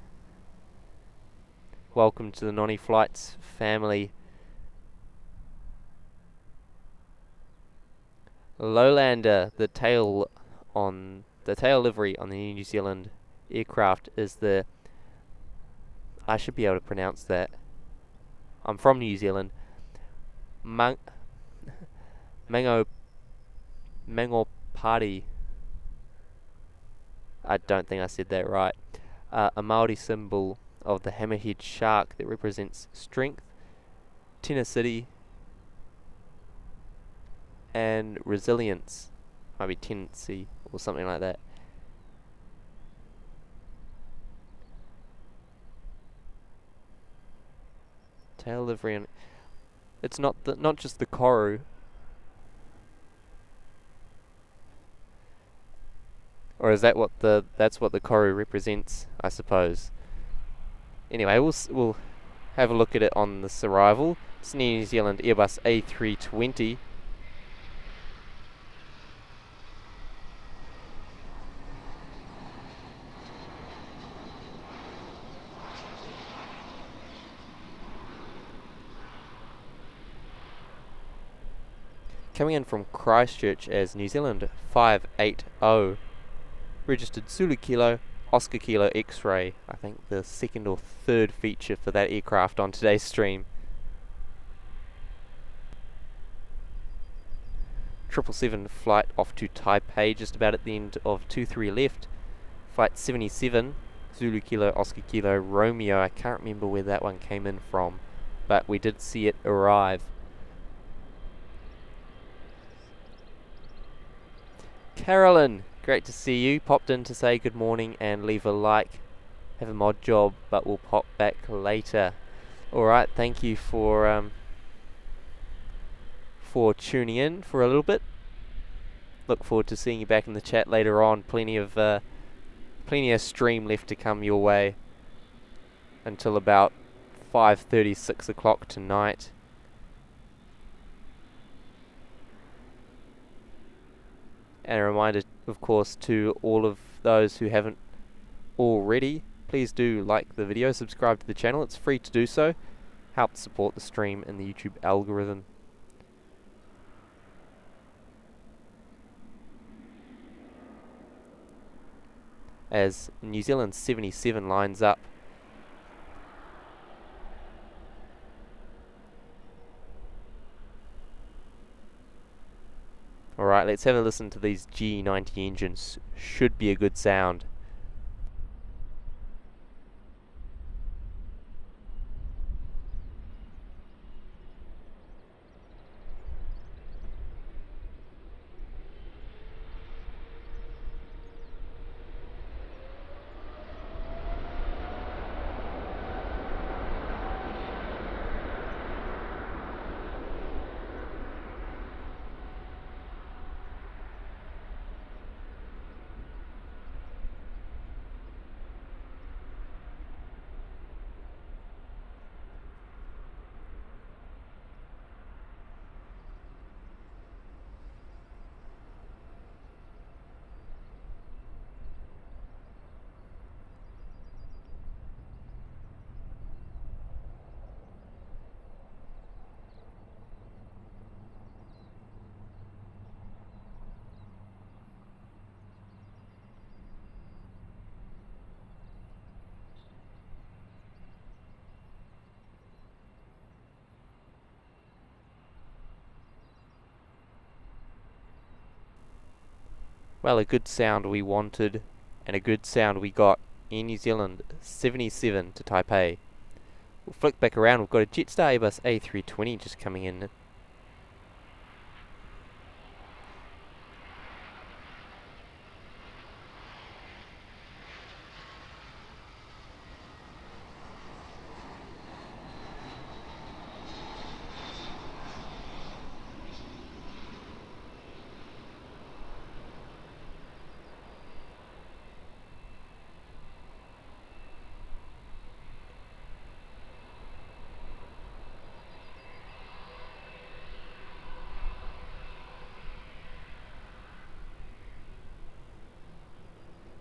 Welcome to the Nony Flights family. Lowlander, the tail livery on the New Zealand aircraft is the, I should be able to pronounce that. I'm from New Zealand. Mangopati. I don't think I said that right. a Maori symbol of the hammerhead shark that represents strength, tenacity, and resilience. Might be tendency or something like that. Tail livery, and it's not just the koru. Or is that that's what the koru represents, I suppose. Anyway, we'll have a look at it on this arrival. It's New Zealand Airbus A320. Coming in from Christchurch as New Zealand 580. Registered Zulu Kilo, Oscar Kilo X-Ray. I think the second or third feature for that aircraft on today's stream. 777 flight off to Taipei, just about at the end of 23 left. Flight 77, Zulu Kilo, Oscar Kilo, Romeo. I can't remember where that one came in from, but we did see it arrive. Carolyn, great to see you. Popped in to say good morning and leave a like. Have a mod job, but we'll pop back later. Alright, thank you for tuning in for a little bit. Look forward to seeing you back in the chat later on. Plenty of stream left to come your way until about 5:30, 6 o'clock tonight. And a reminder, of course, to all of those who haven't already, please do like the video, subscribe to the channel. It's free to do so. Help support the stream and the YouTube algorithm. As New Zealand 77 lines up. Alright, let's have a listen to these G90 engines. Should be a good sound. Well, a good sound we wanted, and a good sound we got in New Zealand 77 to Taipei. We'll flick back around, we've got a Jetstar Airbus A320 just coming in.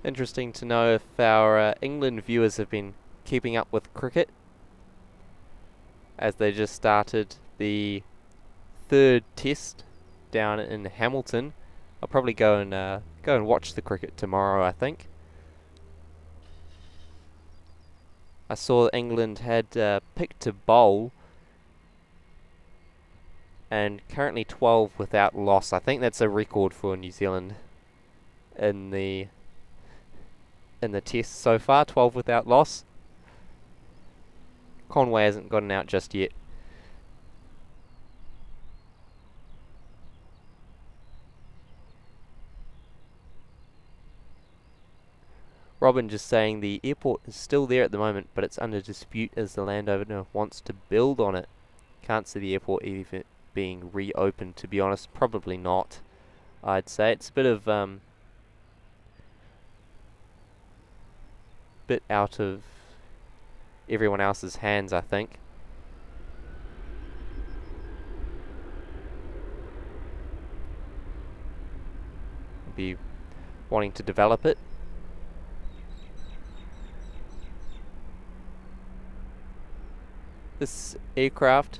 Interesting to know if our England viewers have been keeping up with cricket, as they just started the third test down in Hamilton. I'll probably go and watch the cricket tomorrow, I think. I saw England had picked to bowl, and currently 12 without loss. I think that's a record for New Zealand in the in the test so far, 12 without loss. Conway hasn't gotten out just yet. Robin just saying the airport is still there at the moment, but it's under dispute as the landowner wants to build on it. Can't see the airport even being reopened, to be honest. Probably not, I'd say. It's a bit out of everyone else's hands, I think. Be wanting to develop it. This aircraft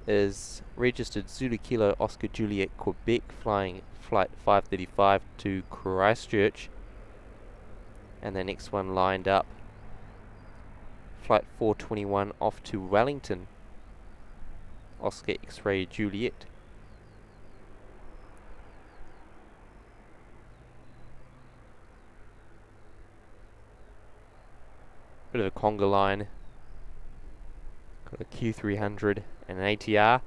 is registered Zulu Kilo Oscar Juliet Quebec, flying flight 535 to Christchurch, and the next one lined up, flight 421 off to Wellington, Oscar X-ray Juliet. Bit of a conga line. Got a Q300 and an ATR.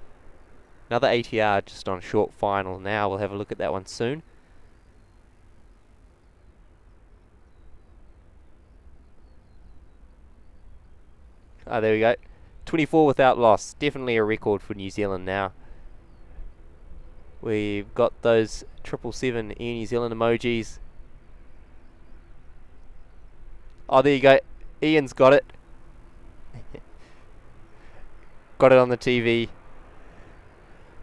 Another ATR just on short final now. We'll have a look at that one soon. Ah, there we go. 24 without loss. Definitely a record for New Zealand now. We've got those 777 Air New Zealand emojis. Oh, there you go. Ian's got it. Got it on the TV.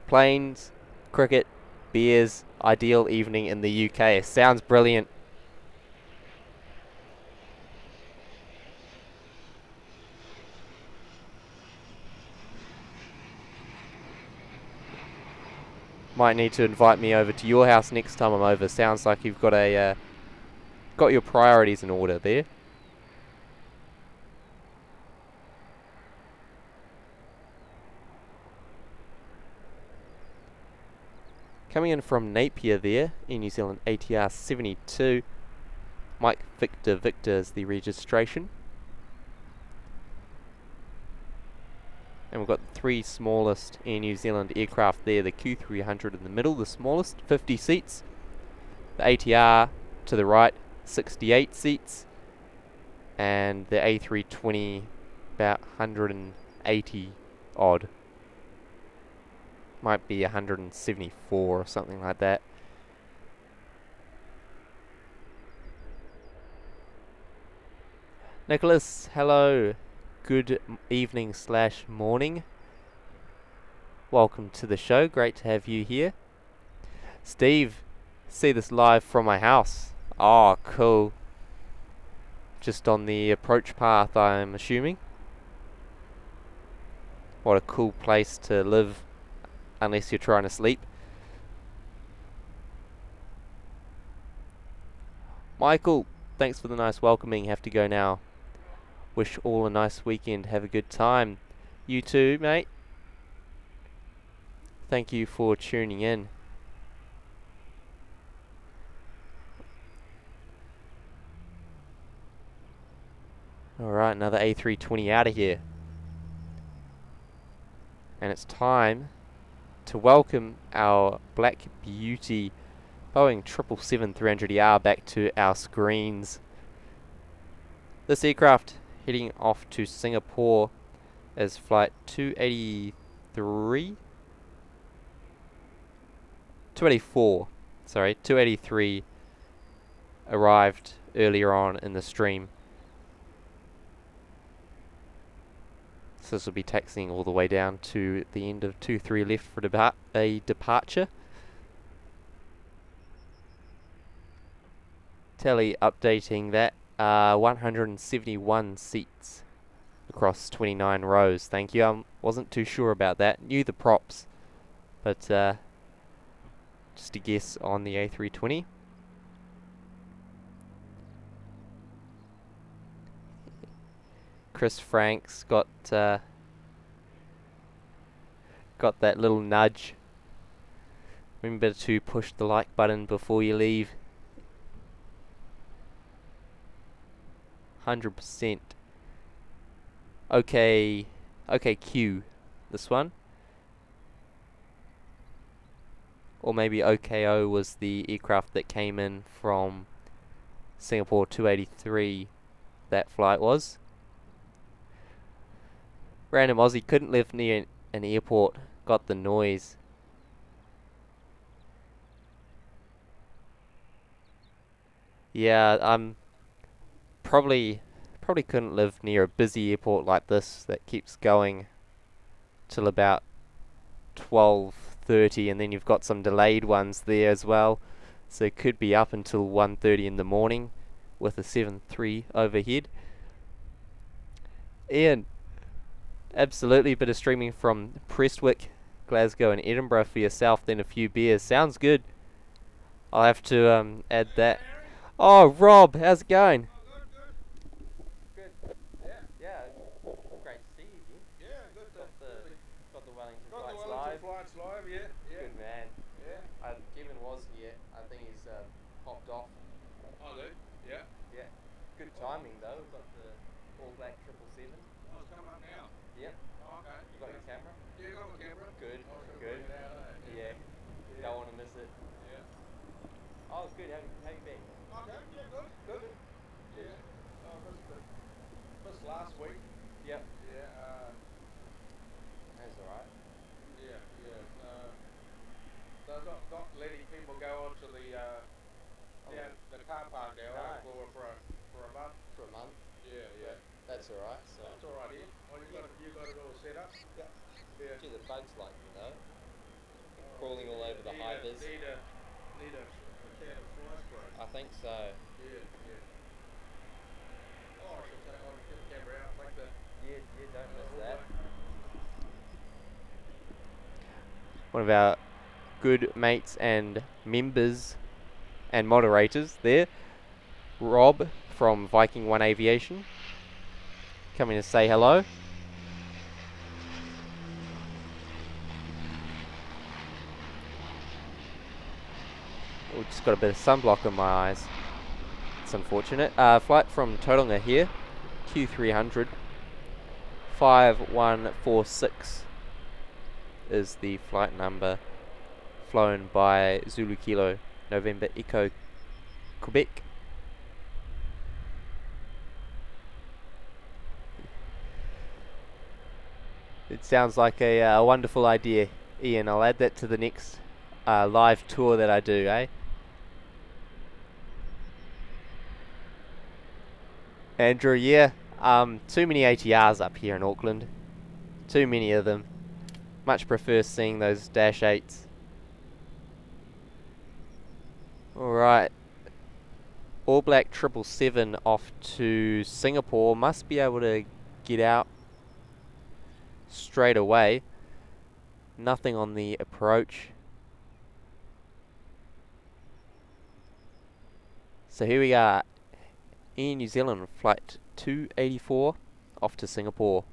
Planes, cricket, beers, ideal evening in the UK. Sounds brilliant. Might need to invite me over to your house next time I'm over. Sounds like you've got a got your priorities in order there. Coming in from Napier there, in New Zealand ATR 72. Mike Victor Victor is the registration. And we've got the three smallest Air New Zealand aircraft there. The Q300 in the middle, the smallest, 50 seats. The ATR to the right, 68 seats. And the A320, about 180 odd. Might be 174 or something like that. Nicholas, hello. Good evening / morning. Welcome to the show. Great to have you here. Steve, see this live from my house. Oh, cool. Just on the approach path, I'm assuming. What a cool place to live, unless you're trying to sleep. Michael, thanks for the nice welcoming. Have to go now. Wish all a nice weekend. Have a good time. You too, mate. Thank you for tuning in. Alright, another A320 out of here. And it's time to welcome our Black Beauty Boeing 777-300ER back to our screens. This aircraft heading off to Singapore as flight 283? 284, sorry, 283 arrived earlier on in the stream. So this will be taxiing all the way down to the end of 23 left for a departure. Tally updating that. 171 seats across 29 rows. Thank you. I wasn't too sure about that. Knew the props, but just a guess on the A320. Chris Franks got that little nudge. Remember to push the like button before you leave. 100%. Okay, Q, this one. Or maybe OKO was the aircraft that came in from Singapore 283, that flight was. Random Aussie couldn't live near an airport, got the noise. Yeah, probably couldn't live near a busy airport like this that keeps going till about 12:30, and then you've got some delayed ones there as well, so it could be up until 1:30 in the morning with a 7.3 overhead. Ian, absolutely, bit of streaming from Prestwick, Glasgow and Edinburgh for yourself, then a few beers. Sounds good. I'll have to add that. Oh, Rob, how's it going? Good. Yeah. Great to see you again. Yeah, good. Got the Wellington Got the flights Wellington live. flights live, yeah. Good man. Yeah. Kevin was here. I think he's popped off. Oh, dude. Yeah. Yeah. Good timing though. We've got the All Black 777. Oh, it's coming up now. Yep. Oh, okay. You got your camera? Yeah, got my camera. Good. Oh, sure Good. bring it out, eh? Yeah. Don't want to miss it. Yeah. Oh, it's good. How you been? Okay, yeah, good. Good. Yeah. Oh, missed last week. Yep. Yeah. That's alright. Yeah. So not letting people go onto the the car park now for a month. For a month. Yeah. That's alright. So. That's all right, yeah. Oh, you got it all set up. Yeah. Yeah. Gee, the bugs like me though. Crawling all over the high vis. Need a can of fly spray. I think so. Yeah. Oh, I should get the camera out like that. Yeah, don't miss that. One of our good mates and members and moderators there, Rob from Viking One Aviation, coming to say hello. Oh, just got a bit of sunblock in my eyes. It's unfortunate. Flight from Tauranga here, Q300, 5146 is the flight number, flown by Zulu Kilo, November Echo, Quebec. It sounds like a wonderful idea, Ian. I'll add that to the next live tour that I do, eh? Andrew, yeah. Too many ATRs up here in Auckland. Too many of them. Much prefer seeing those Dash 8s. Alright. All Black 777 off to Singapore. Must be able to get out straight away. Nothing on the approach. So here we are. Air New Zealand flight 284 off to Singapore.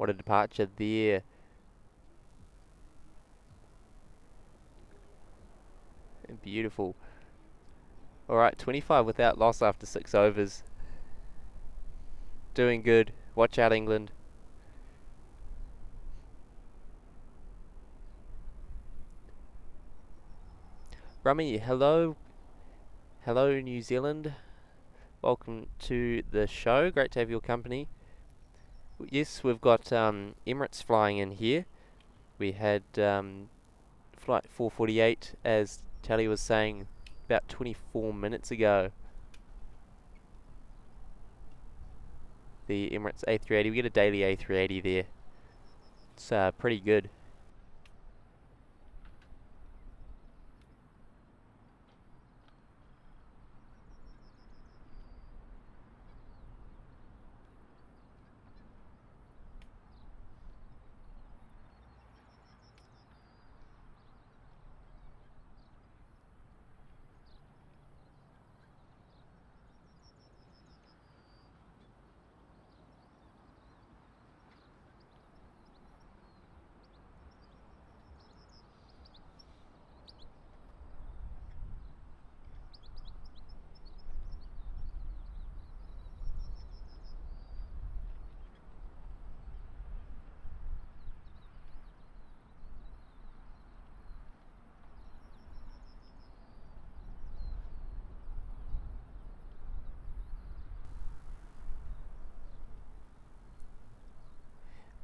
What a departure there. Beautiful. Alright, 25 without loss after 6 overs. Doing good. Watch out, England. Rummy, hello. Hello, New Zealand. Welcome to the show. Great to have your company. Yes, we've got Emirates flying in here. We had flight 448, as Tally was saying, about 24 minutes ago. The Emirates A380. We get a daily A380 there. It's pretty good.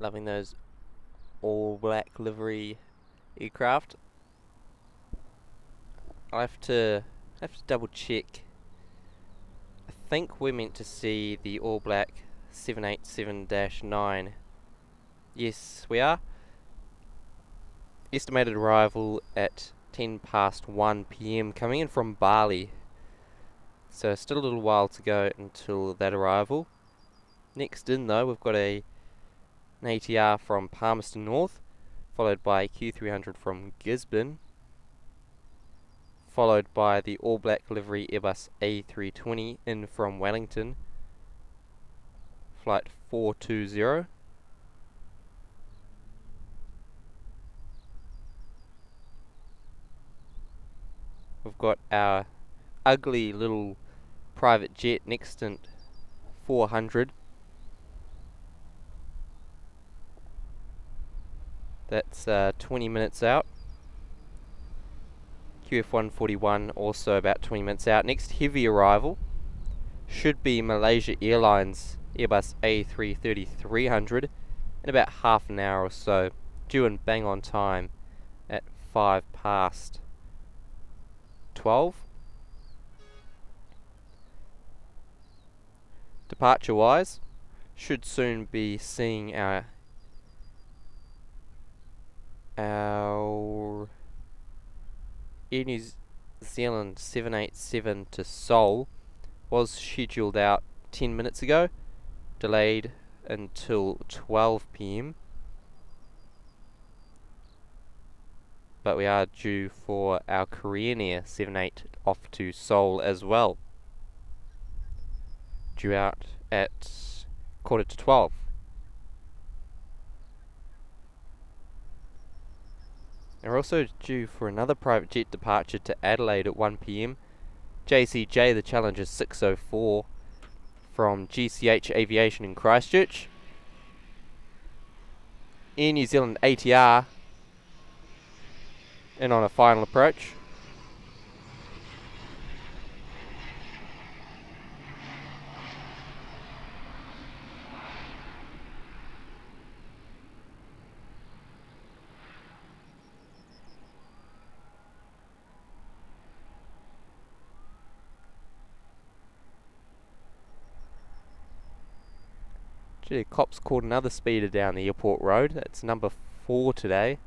Loving those all black livery aircraft. I have to double check. I think we're meant to see the all black 787-9. Yes, we are. Estimated arrival at 10 past 1 PM, coming in from Bali. So still a little while to go until that arrival. Next in though, we've got an ATR from Palmerston North, followed by a Q300 from Gisborne, followed by the all black livery Airbus A320 in from Wellington, flight 420. We've got our ugly little private jet Nextant 400. That's 20 minutes out. QF141 also about 20 minutes out. Next heavy arrival should be Malaysia Airlines Airbus A330-300 in about half an hour or so. Due and bang on time at 5 past 12. Departure wise, should soon be seeing our Air New Zealand 787 to Seoul. Was scheduled out 10 minutes ago, delayed until 12 PM, but we are due for our Korean Air 78 off to Seoul as well, due out at 11:45. And we're also due for another private jet departure to Adelaide at 1 PM. JCJ, the Challenger 604 from GCH Aviation in Christchurch. Air New Zealand ATR in on a final approach. Gee, cops caught another speeder down the airport road. That's number 4 today.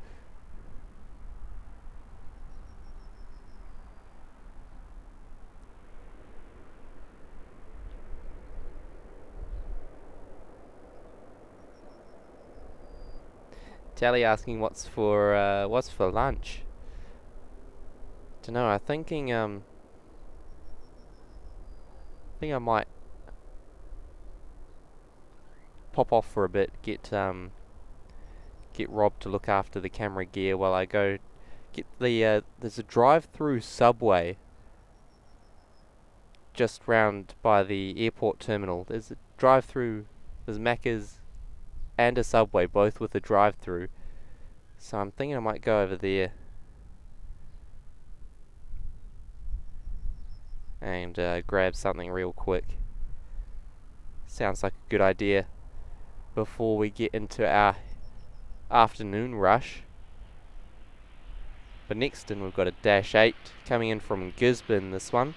Tally asking what's for lunch. Dunno, I'm thinking I might pop off for a bit, get get Rob to look after the camera gear while I go get the, there's a drive-through Subway just round by the airport terminal. There's a drive-through, there's Macca's and a Subway, both with a drive-through. So I'm thinking I might go over there and grab something real quick. Sounds like a good idea before we get into our afternoon rush. But next in we've got a Dash 8 coming in from Gisborne, this one.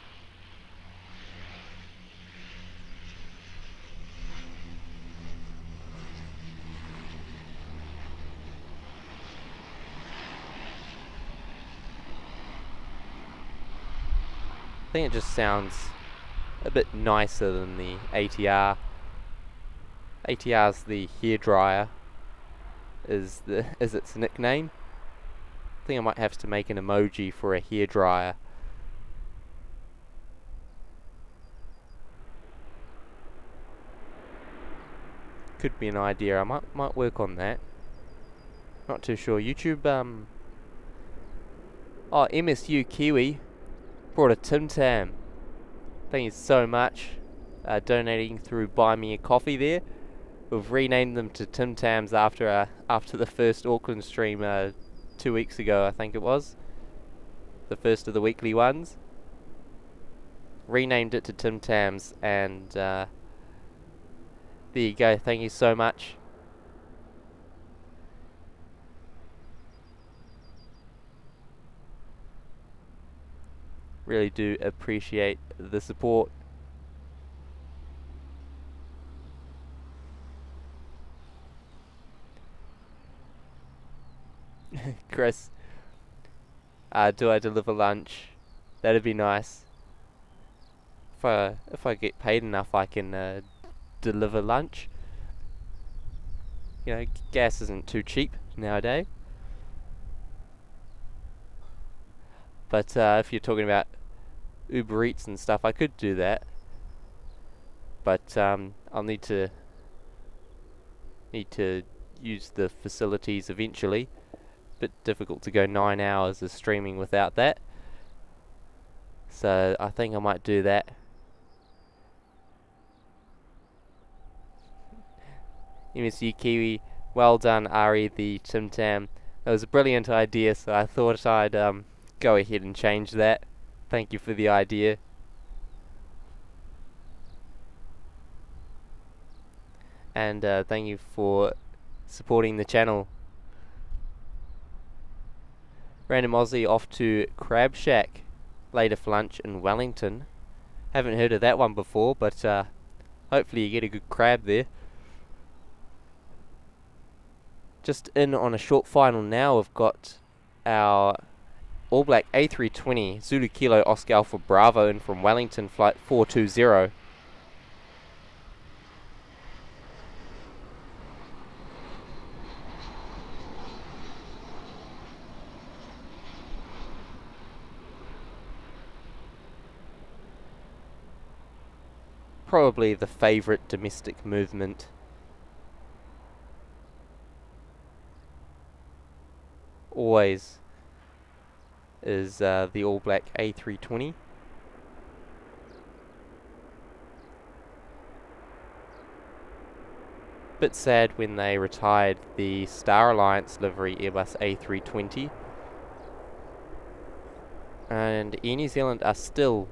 I think it just sounds a bit nicer than the ATR. ATR's the hairdryer is its nickname. I think I might have to make an emoji for a hairdryer. Could be an idea. I might work on that. Not too sure. YouTube oh, MSU Kiwi brought a Tim Tam. Thank you so much. Donating through Buy Me a Coffee there. We've renamed them to Tim Tams after the first Auckland stream 2 weeks ago, I think it was. The first of the weekly ones. Renamed it to Tim Tams, and there you go. Thank you so much. Really do appreciate the support. Chris, do I deliver lunch? That'd be nice. If I get paid enough, I can deliver lunch. You know, gas isn't too cheap nowadays. But if you're talking about Uber Eats and stuff, I could do that. But I'll need to use the facilities eventually. Bit difficult to go 9 hours of streaming without that. So I think I might do that. MSU Kiwi, well done Ari the Tim Tam. That was a brilliant idea, so I thought I'd go ahead and change that. Thank you for the idea. And thank you for supporting the channel. Random Aussie off to Crab Shack later for lunch in Wellington. Haven't heard of that one before, but hopefully you get a good crab there. Just in on a short final now, we've got our All Black A320 Zulu Kilo Oscar Alpha Bravo in from Wellington, flight 420. Probably the favourite domestic movement. Always is the All Black A320. Bit sad when they retired the Star Alliance livery Airbus A320. And Air New Zealand are still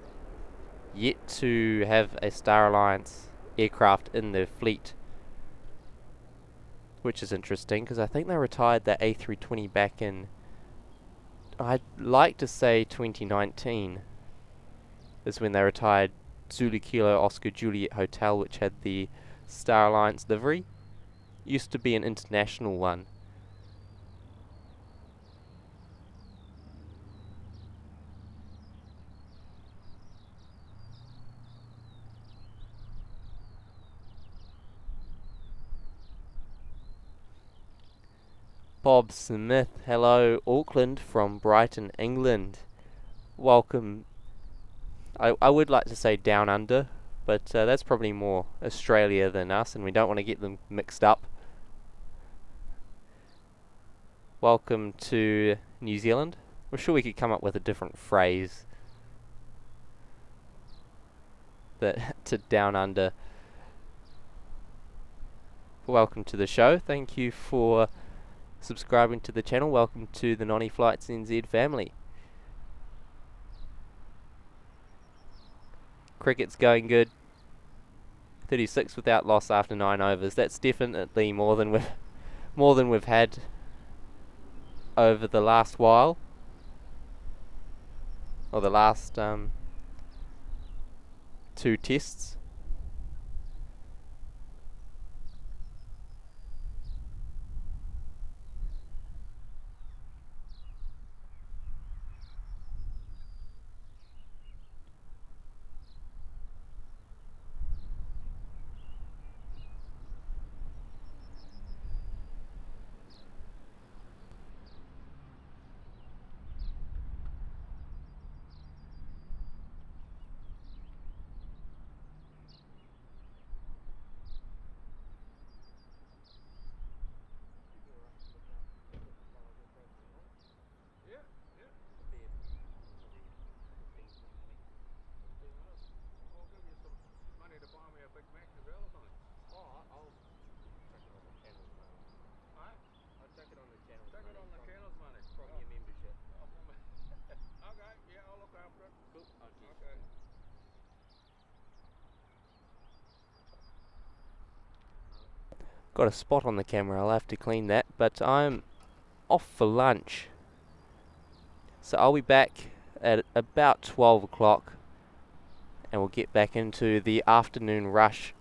yet to have a Star Alliance aircraft in their fleet, which is interesting because I think they retired that A320 back in, I'd like to say 2019 is when they retired Zulu Kilo Oscar Juliet Hotel, which had the Star Alliance livery. Used to be an international one. Bob Smith, hello Auckland from Brighton, England. Welcome. I would like to say down under, but that's probably more Australia than us, and we don't want to get them mixed up. welcome to New Zealand. We're sure we could come up with a different phrase that to down under. Welcome to the show. Thank you for subscribing to the channel. Welcome to the Nony Flights NZ family. Cricket's going good. 36 without loss after 9 overs. That's definitely more than we've had over the last while, or the last 2 tests. Got a spot on the camera, I'll have to clean that, but I'm off for lunch. So I'll be back at about 12 o'clock and we'll get back into the afternoon rush.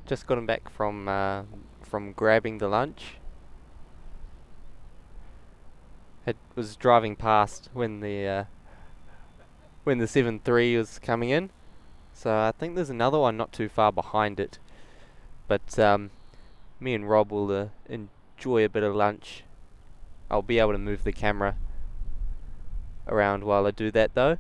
Just gotten back from grabbing the lunch. It was driving past when the 7.3 was coming in, so I think there's another one not too far behind it. But me and Rob will enjoy a bit of lunch. I'll be able to move the camera around while I do that though.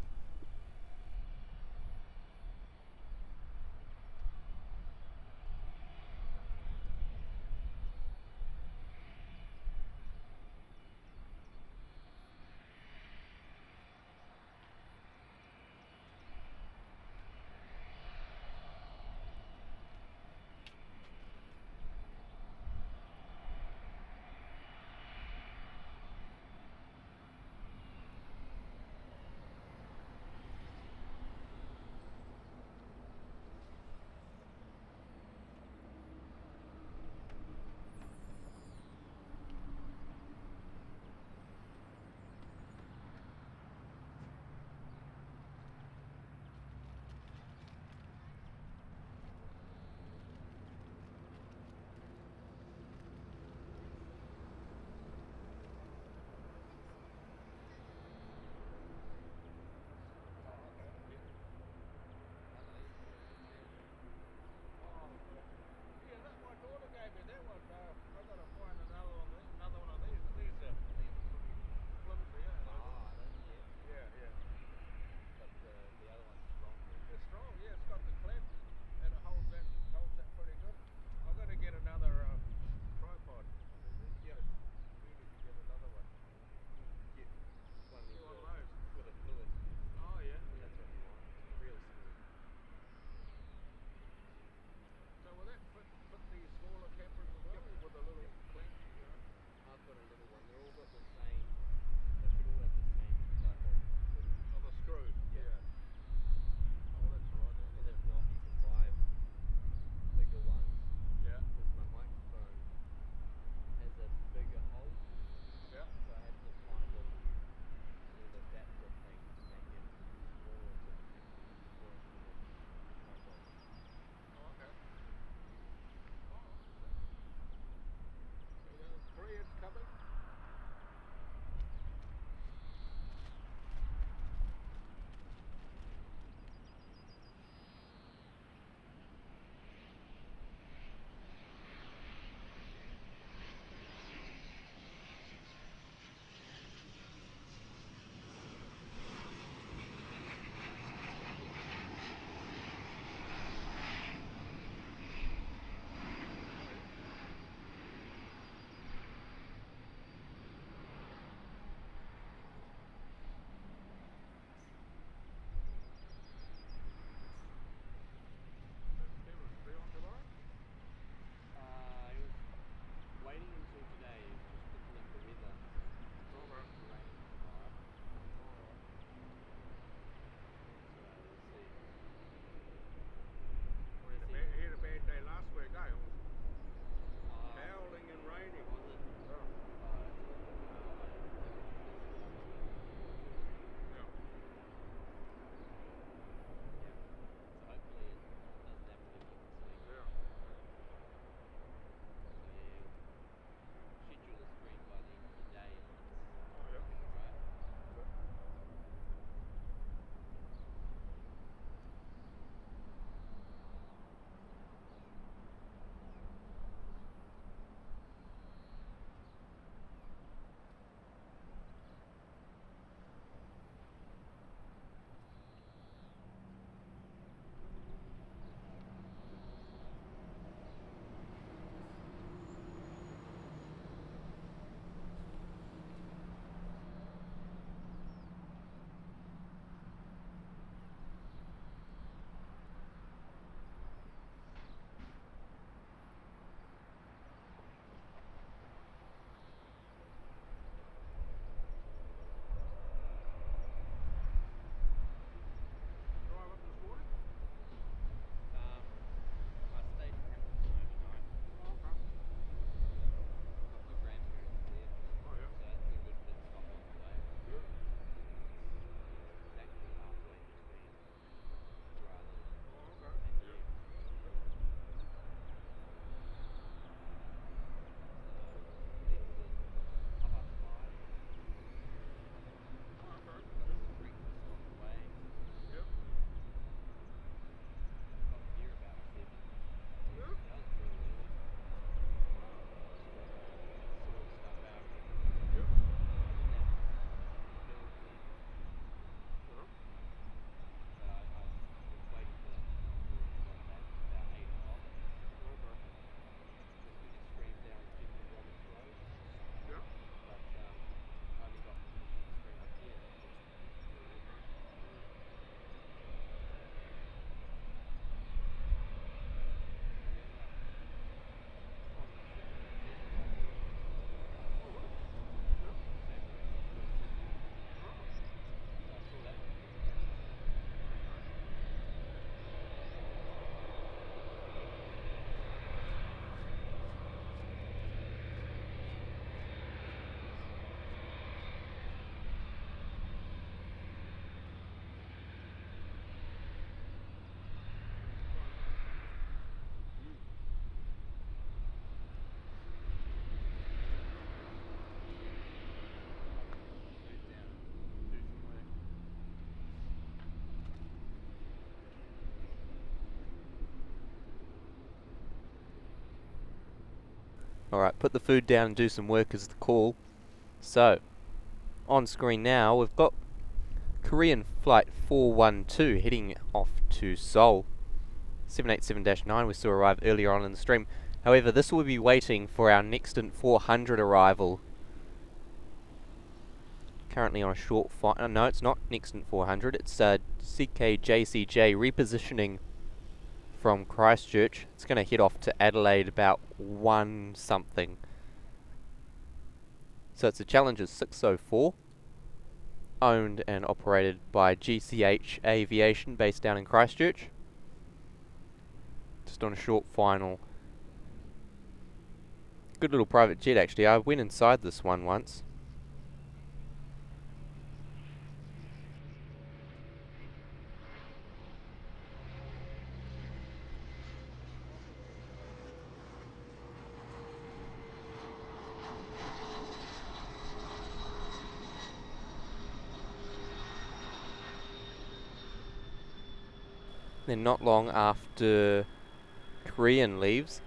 Alright, put the food down and do some work is the call. So, on screen now, we've got Korean Flight 412 heading off to Seoul. 787-9 we saw arrive earlier on in the stream. However, this will be waiting for our Nextant 400 arrival. Currently on a short flight. No, it's not Nextant 400. It's CKJCJ repositioning from Christchurch. It's going to head off to Adelaide about 1 something. So it's a Challenger 604, owned and operated by GCH Aviation, based down in Christchurch. Just on a short final. Good little private jet actually. I went inside this one once. Then not long after Korean leaves,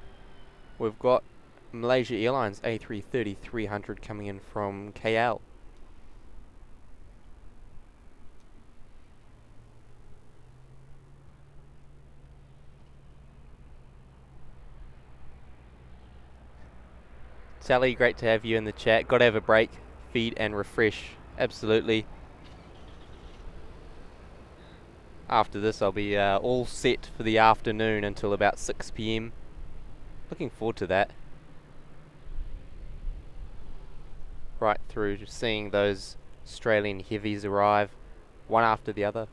we've got Malaysia Airlines A330-300 coming in from KL. Sally, great to have you in the chat. Got to have a break, feed and refresh. Absolutely. After this I'll be all set for the afternoon until about 6 PM. Looking forward to that. Right through to seeing those Australian heavies arrive, one after the other.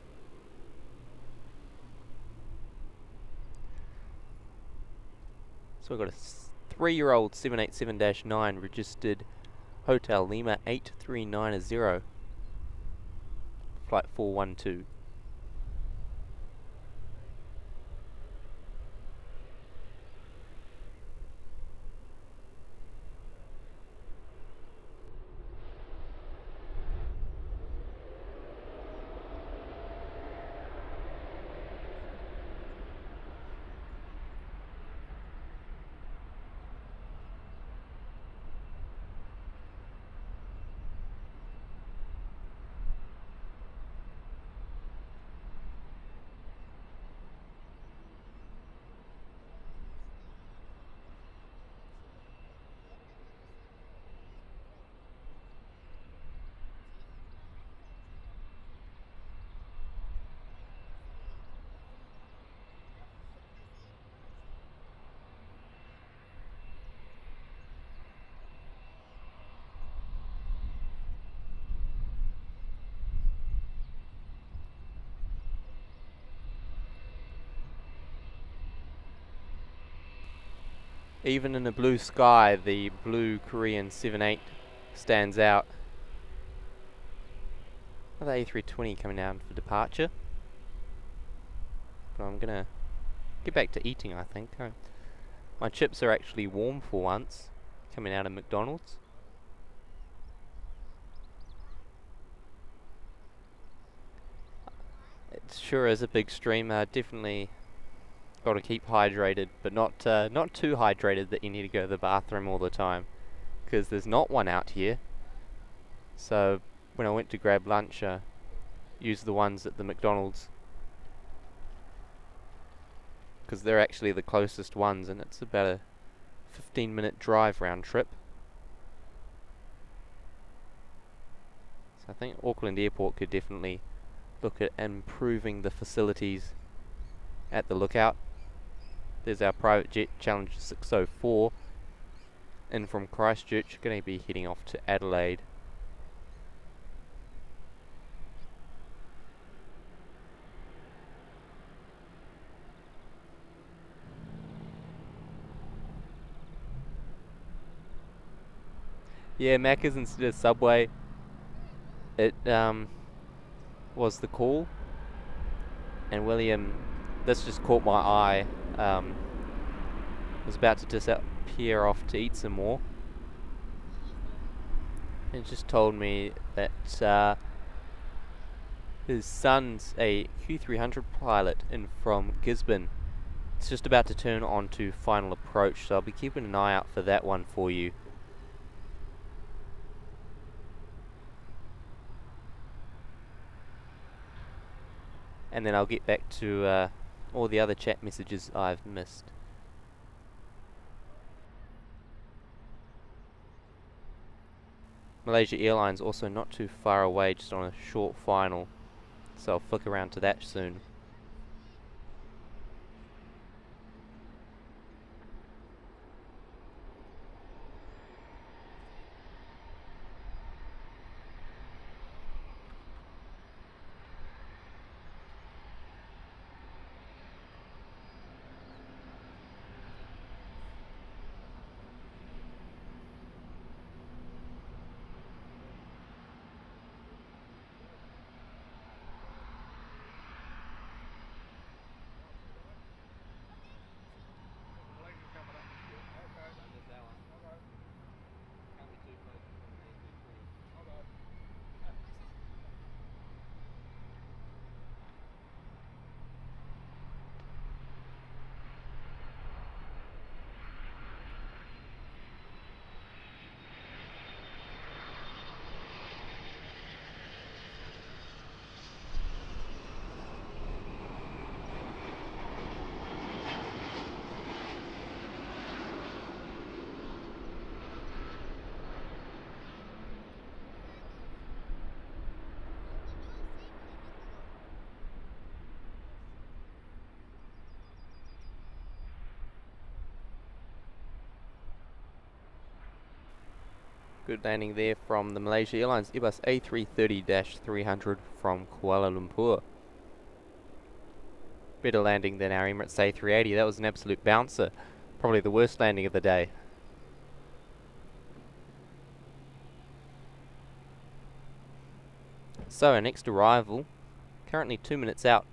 So we've got a 3-year-old 787-9 registered Hotel Lima 8390, flight 412. Even in the blue sky, the blue Korean 78 stands out. Another A320 coming down for departure. But I'm gonna get back to eating, I think. My chips are actually warm for once, coming out of McDonald's. It sure is a big stream. Definitely got to keep hydrated, but not too hydrated that you need to go to the bathroom all the time, because there's not one out here. So when I went to grab lunch, I used the ones at the McDonald's, because they're actually the closest ones, and it's about a 15-minute drive round trip. So I think Auckland Airport could definitely look at improving the facilities at the lookout. There's our private jet Challenger 604 in from Christchurch, going to be heading off to Adelaide. Yeah, Macca's instead of Subway. It was the call, and William, this just caught my eye. Was about to disappear off to eat some more. It just told me that his son's a Q300 pilot in from Gisborne, It's just about to turn on to final approach, so I'll be keeping an eye out for that one for you. And then I'll get back to all the other chat messages I've missed. Malaysia Airlines also not too far away, just on a short final, so I'll flick around to that soon. Good landing there from the Malaysia Airlines Airbus A330-300 from Kuala Lumpur. Better landing than our Emirates A380. That was an absolute bouncer. Probably the worst landing of the day. So our next arrival, currently 2 minutes out,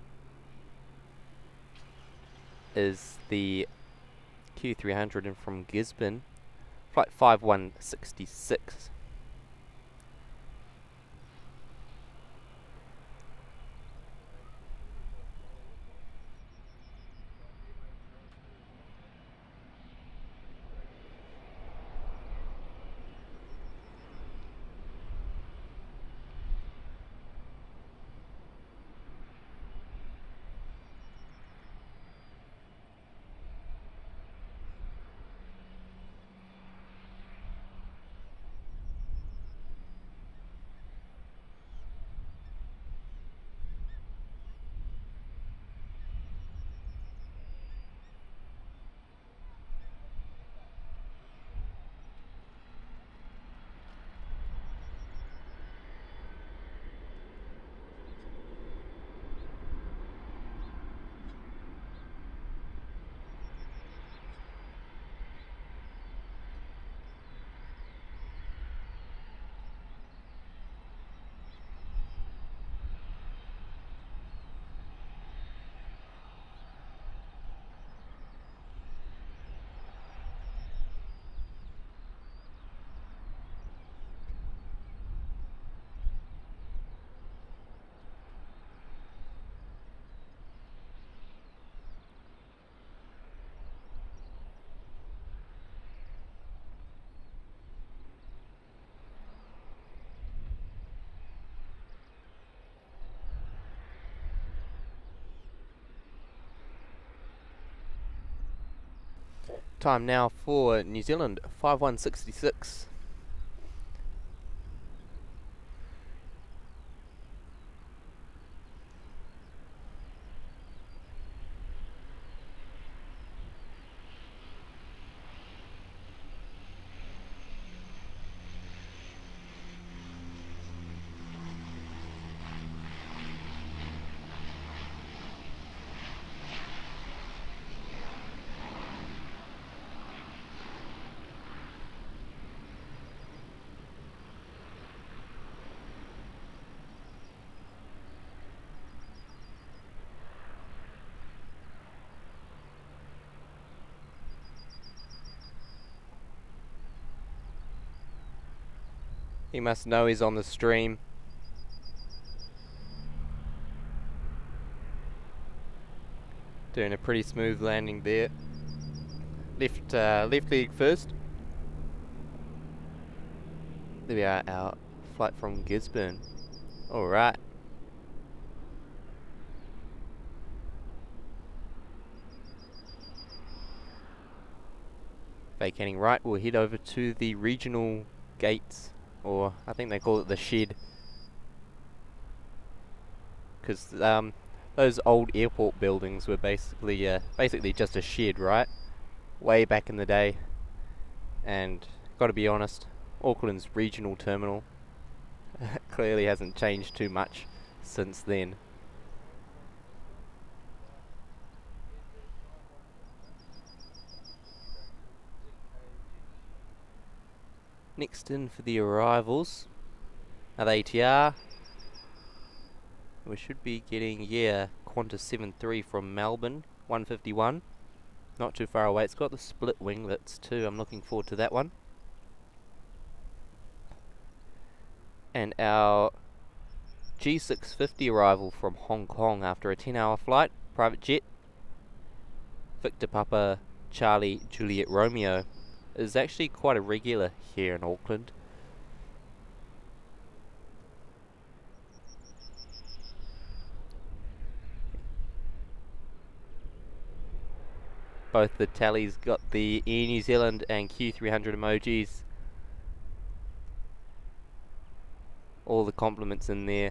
is the Q300 and from Gisborne, flight 5166. Time now for New Zealand 5166. He must know he's on the stream. Doing a pretty smooth landing there. Left leg first. There we are, our flight from Gisborne. Alright. Vacating right, we'll head over to the regional gates, or I think they call it the shed. Because those old airport buildings were basically just a shed, right? Way back in the day. And gotta be honest, Auckland's regional terminal clearly hasn't changed too much since then. Next in for the arrivals are the ATR. We should be getting, Qantas 73 from Melbourne, 151. Not too far away. It's got the split winglets too. I'm looking forward to that one. And our G650 arrival from Hong Kong after a 10-hour flight, private jet. Victor Papa Charlie Juliet Romeo is actually quite a regular here in Auckland. Both the tallies got the Air New Zealand and Q300 emojis. All the compliments in there.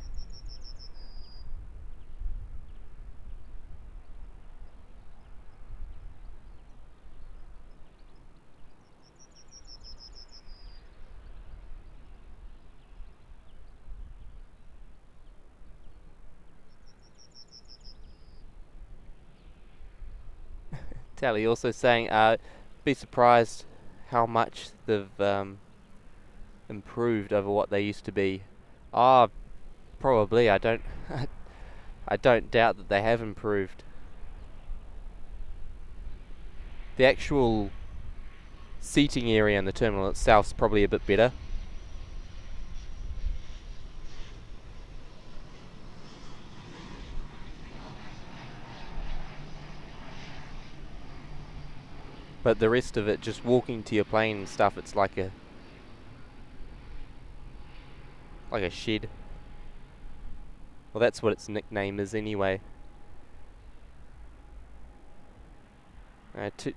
Tally also saying, be surprised how much they've improved over what they used to be. Probably. I don't I don't doubt that they have improved. The actual seating area in the terminal itself is probably a bit better. But the rest of it, just walking to your plane and stuff, it's like a shed. Well, that's what its nickname is anyway.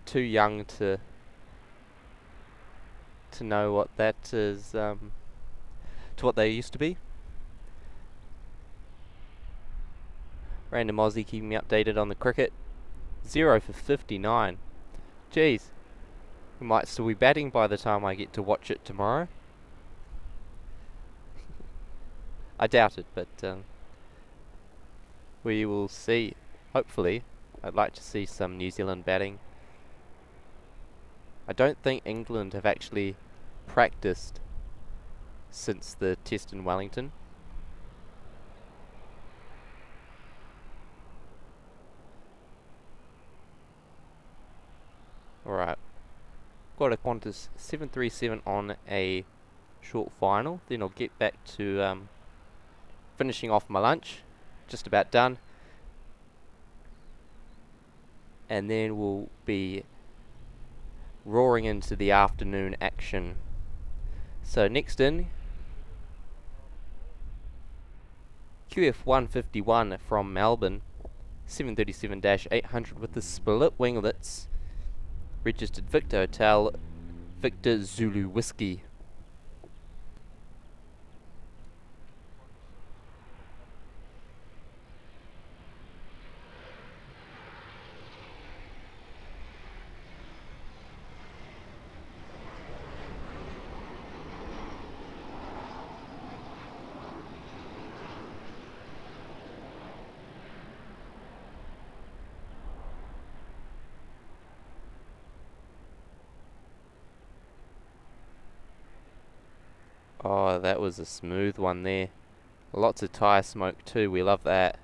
Too young to know what that is, to what they used to be. Random Aussie keeping me updated on the cricket. 0 for 59. Jeez, we might still be batting by the time I get to watch it tomorrow. I doubt it, but we will see. Hopefully. I'd like to see some New Zealand batting. I don't think England have actually practiced since the test in Wellington. Alright. Got a Qantas 737 on a short final. Then I'll get back to finishing off my lunch. Just about done. And then we'll be roaring into the afternoon action. So next in, QF151 from Melbourne, 737-800 with the split winglets. Registered Victor Hotel, Victor Zulu Whiskey. Oh, that was a smooth one there. Lots of tyre smoke too, we love that.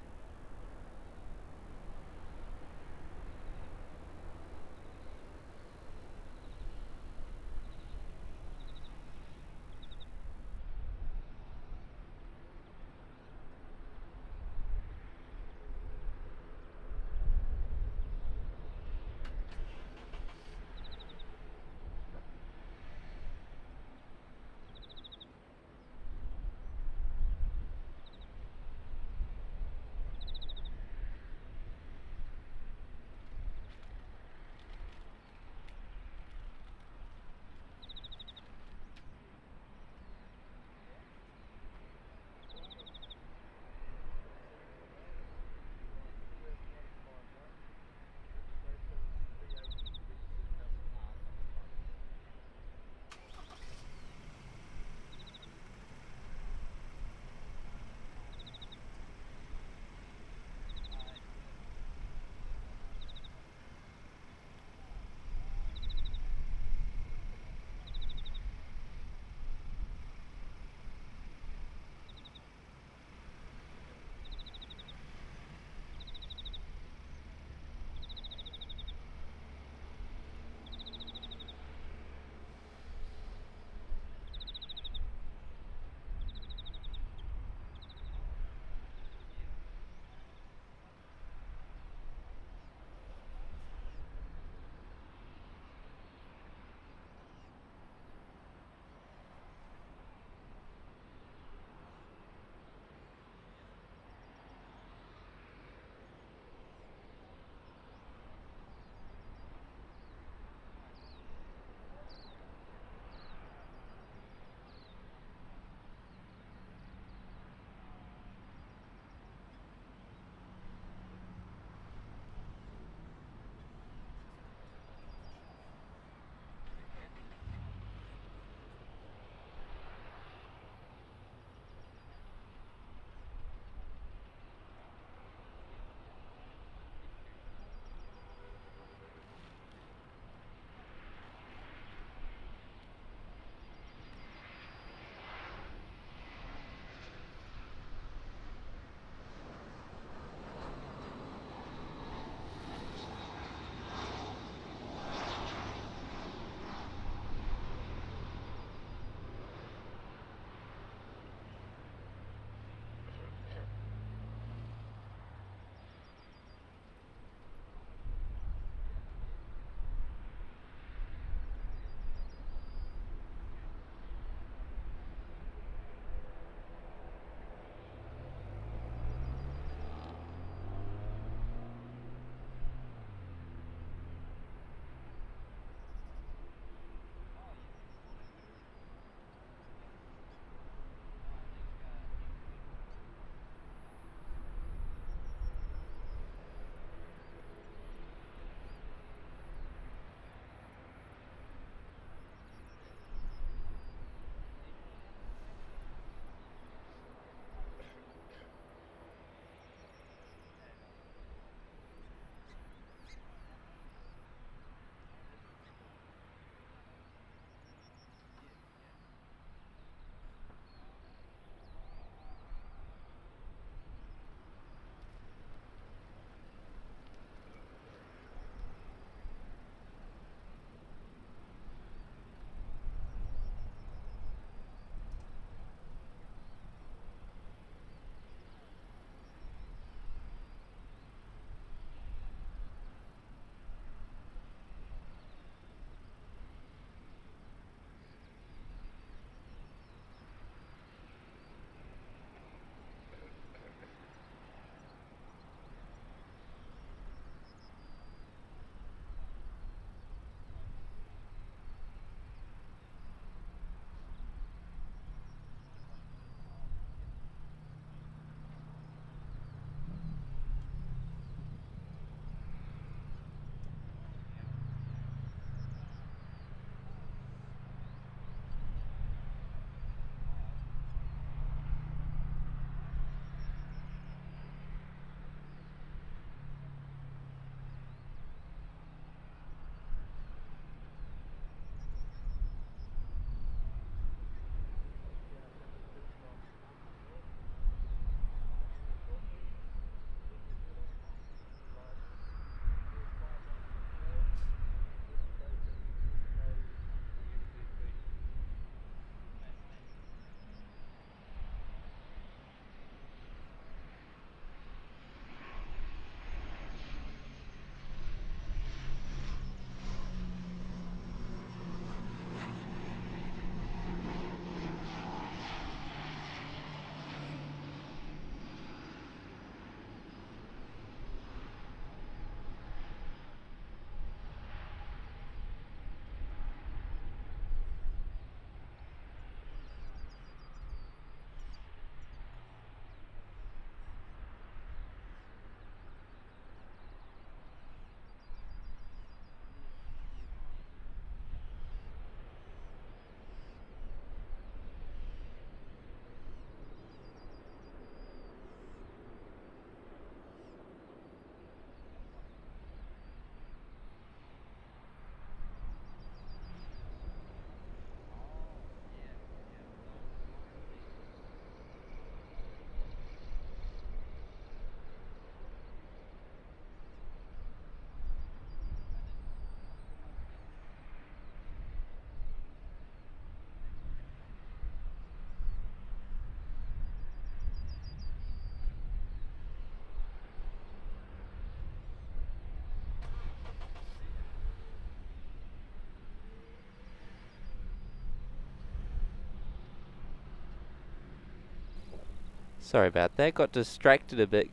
Sorry about that. Got distracted a bit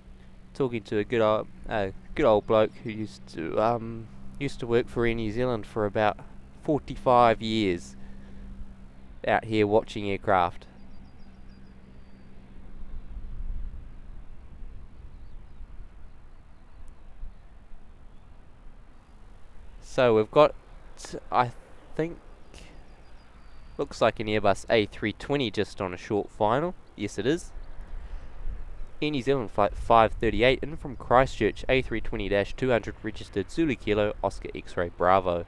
talking to a good old bloke who used to work for Air New Zealand for about 45 years out here watching aircraft. So we've got, I think, looks like an Airbus A320 just on a short final. Yes, it is. Air New Zealand flight 538 in from Christchurch, A320-200 registered Zulu Kilo Oscar X-Ray Bravo.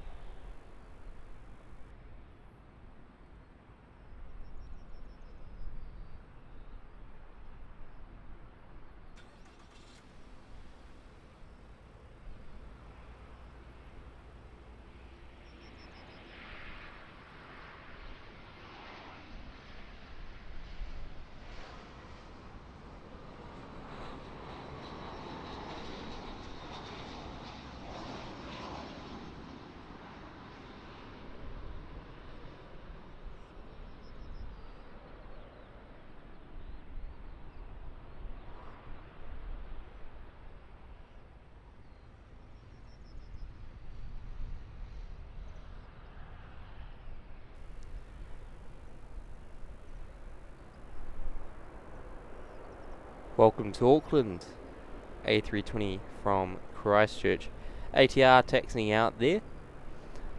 Welcome to Auckland, A320 from Christchurch. ATR taxiing out there.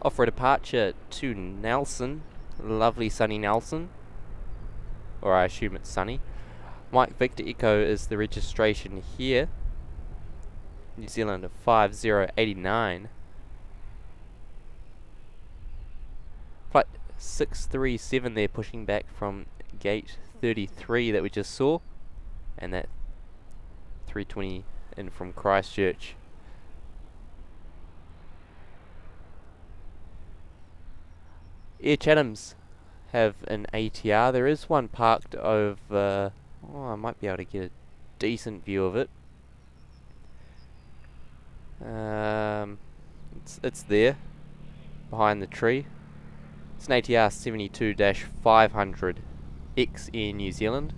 Offer a departure to Nelson, lovely sunny Nelson, or I assume it's sunny. Mike Victor Echo is the registration here. New Zealand 5089. Flight 637 there, pushing back from gate 33 that we just saw. And that 320 in from Christchurch. Air Chathams have an ATR. There is one parked over. I might be able to get a decent view of it. It's there, behind the tree. It's an ATR 72-500 X Air New Zealand.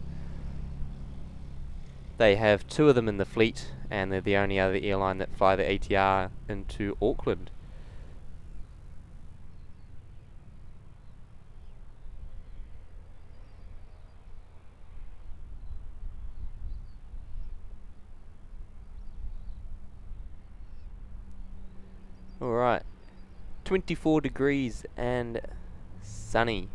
They have two of them in the fleet, and they're the only other airline that fly the ATR into Auckland. Alright, 24 degrees and sunny.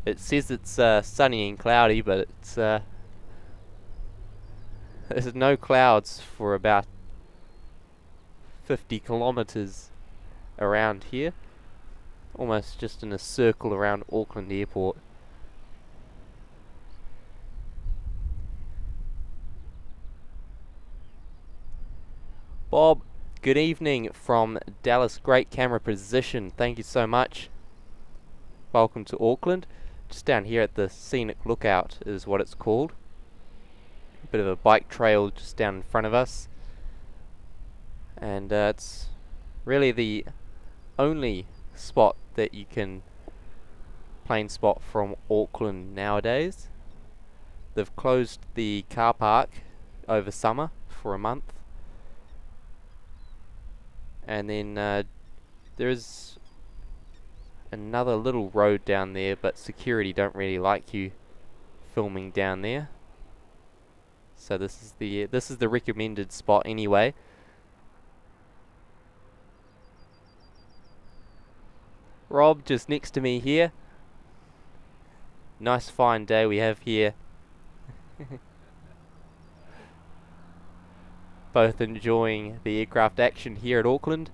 It says it's sunny and cloudy, but it's there's no clouds for about 50 kilometres around here. Almost just in a circle around Auckland Airport. Bob, good evening from Dallas. Great camera position. Thank you so much. Welcome to Auckland. Just down here at the Scenic Lookout is what it's called. Bit of a bike trail just down in front of us, and it's really the only spot that you can plane spot from Auckland nowadays. They've closed the car park over summer for a month, and then there is another little road down there, but security don't really like you filming down there. So this is the recommended spot anyway. Rob just next to me here. Nice fine day we have here. Both enjoying the aircraft action here at Auckland.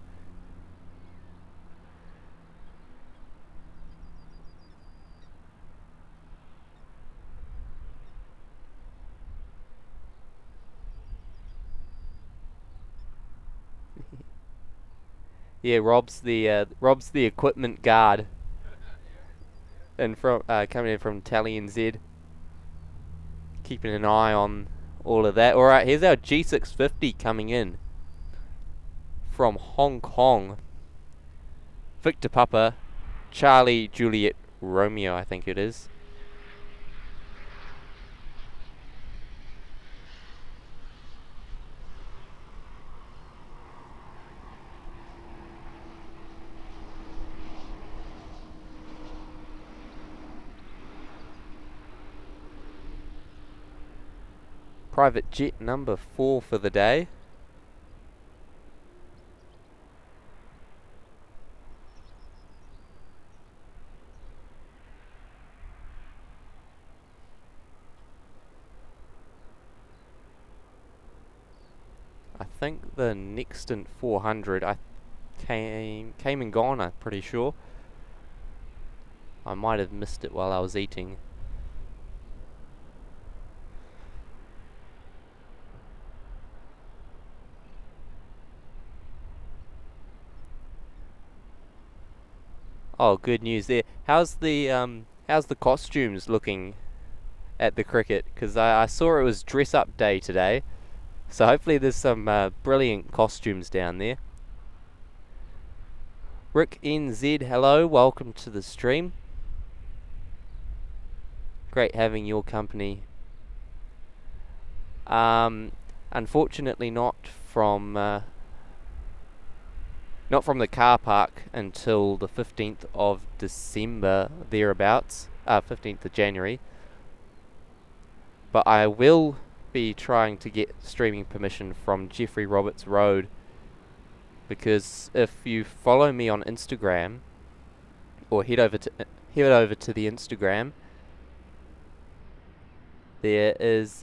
Yeah, Rob's the equipment guard, and from coming in from Tally NZ, keeping an eye on all of that. All right, here's our G650 coming in from Hong Kong. Victor Papa, Charlie Juliet Romeo, I think it is. private jet number 4 for the day. I think the Nextant 400 came and gone, I'm pretty sure. I might have missed it while I was eating. Oh, good news there. How's the costumes looking at the cricket? Because I saw it was dress up day today, so hopefully there's some brilliant costumes down there. Rick NZ, hello, welcome to the stream. Great having your company. Unfortunately not from the car park until the 15th of December, thereabouts, 15th of January. But I will be trying to get streaming permission from Jeffrey Roberts Road, because if you follow me on Instagram, or head over to the Instagram, there is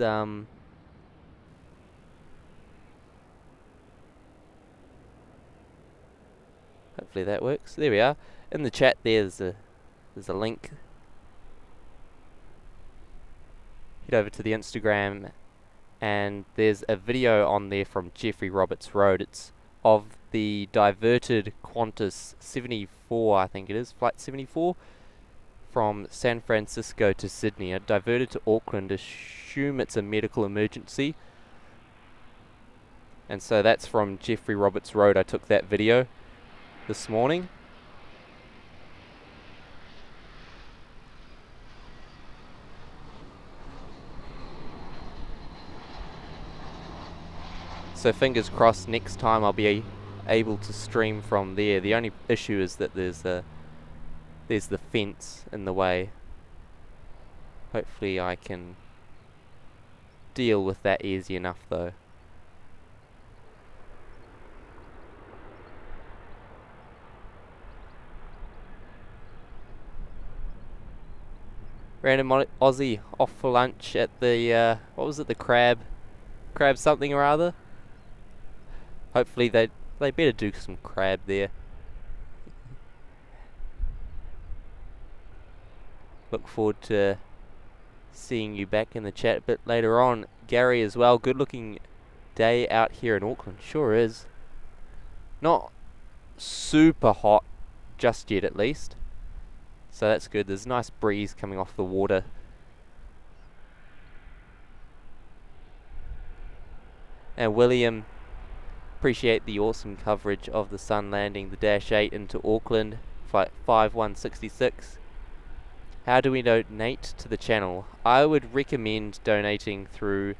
hopefully that works. There we are. In the chat there's a link. Head over to the Instagram and there's a video on there from Jeffrey Roberts Road. It's of the diverted Qantas 74, I think it is, flight 74, from San Francisco to Sydney. Diverted to Auckland. Assume it's a medical emergency. And so that's from Jeffrey Roberts Road. I took that video this morning. So fingers crossed next time I'll be able to stream from there. The only issue is that there's the fence in the way. Hopefully I can deal with that easy enough though. Random Aussie off for lunch at the what was it, the crab something or other. Hopefully they better do some crab there. Look forward to seeing you back in the chat a bit later on. Gary as well. Good looking day out here in Auckland. Sure is. Not super hot just yet at least. So that's good. There's a nice breeze coming off the water. And William, appreciate the awesome coverage of the Sun landing the Dash 8 into Auckland, flight 5166. How do we donate to the channel? I would recommend donating through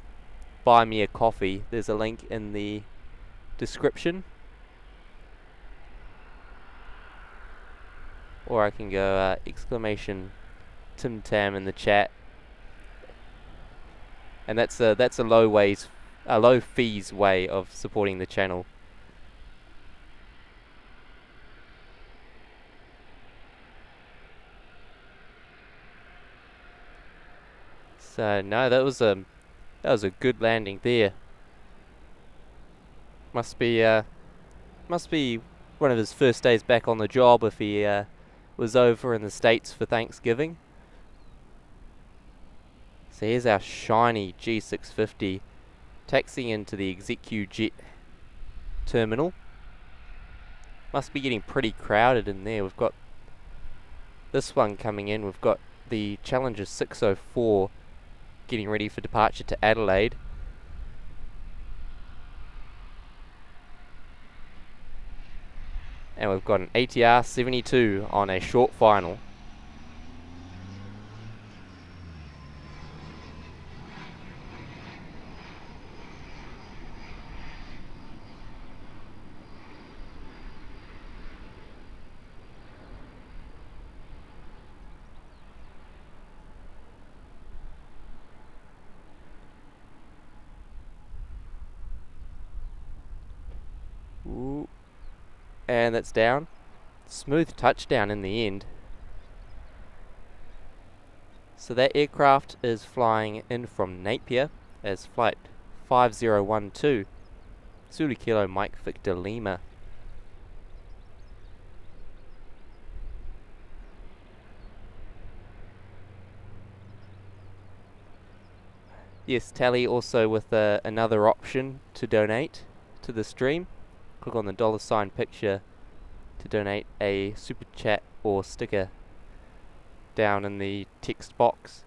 Buy Me a Coffee. There's a link in the description. Or I can go exclamation Tim Tam in the chat. And that's a low fees way of supporting the channel. So no, that was a good landing there. Must be one of his first days back on the job if he was over in the States for Thanksgiving. So here's our shiny G650 taxiing into the ExecuJet terminal. Must be getting pretty crowded in there. We've got this one coming in. We've got the Challenger 604 getting ready for departure to Adelaide. And we've got an ATR 72 on a short final. And that's down. Smooth touchdown in the end. So that aircraft is flying in from Napier as flight 5012, Zulu Kilo Mike Victor Lima. Yes, Tally also with another option to donate to the stream. Click on the $ picture to donate a super chat or sticker down in the text box.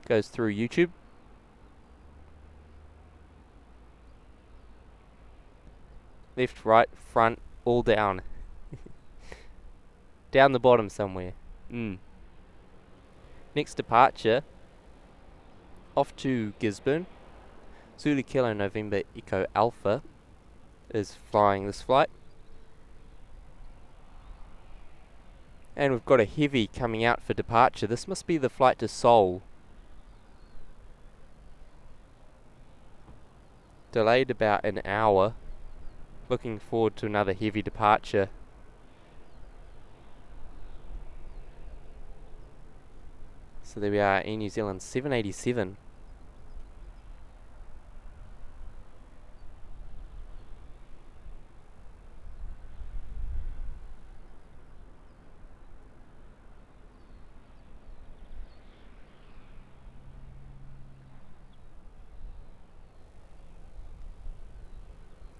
Goes through YouTube. Left, right, front, all down. Down the bottom somewhere. Next departure, off to Gisborne. Zulu Kilo November Echo Alpha is flying this flight. And we've got a heavy coming out for departure. This must be the flight to Seoul. Delayed about an hour. Looking forward to another heavy departure. So there we are, Air New Zealand 787.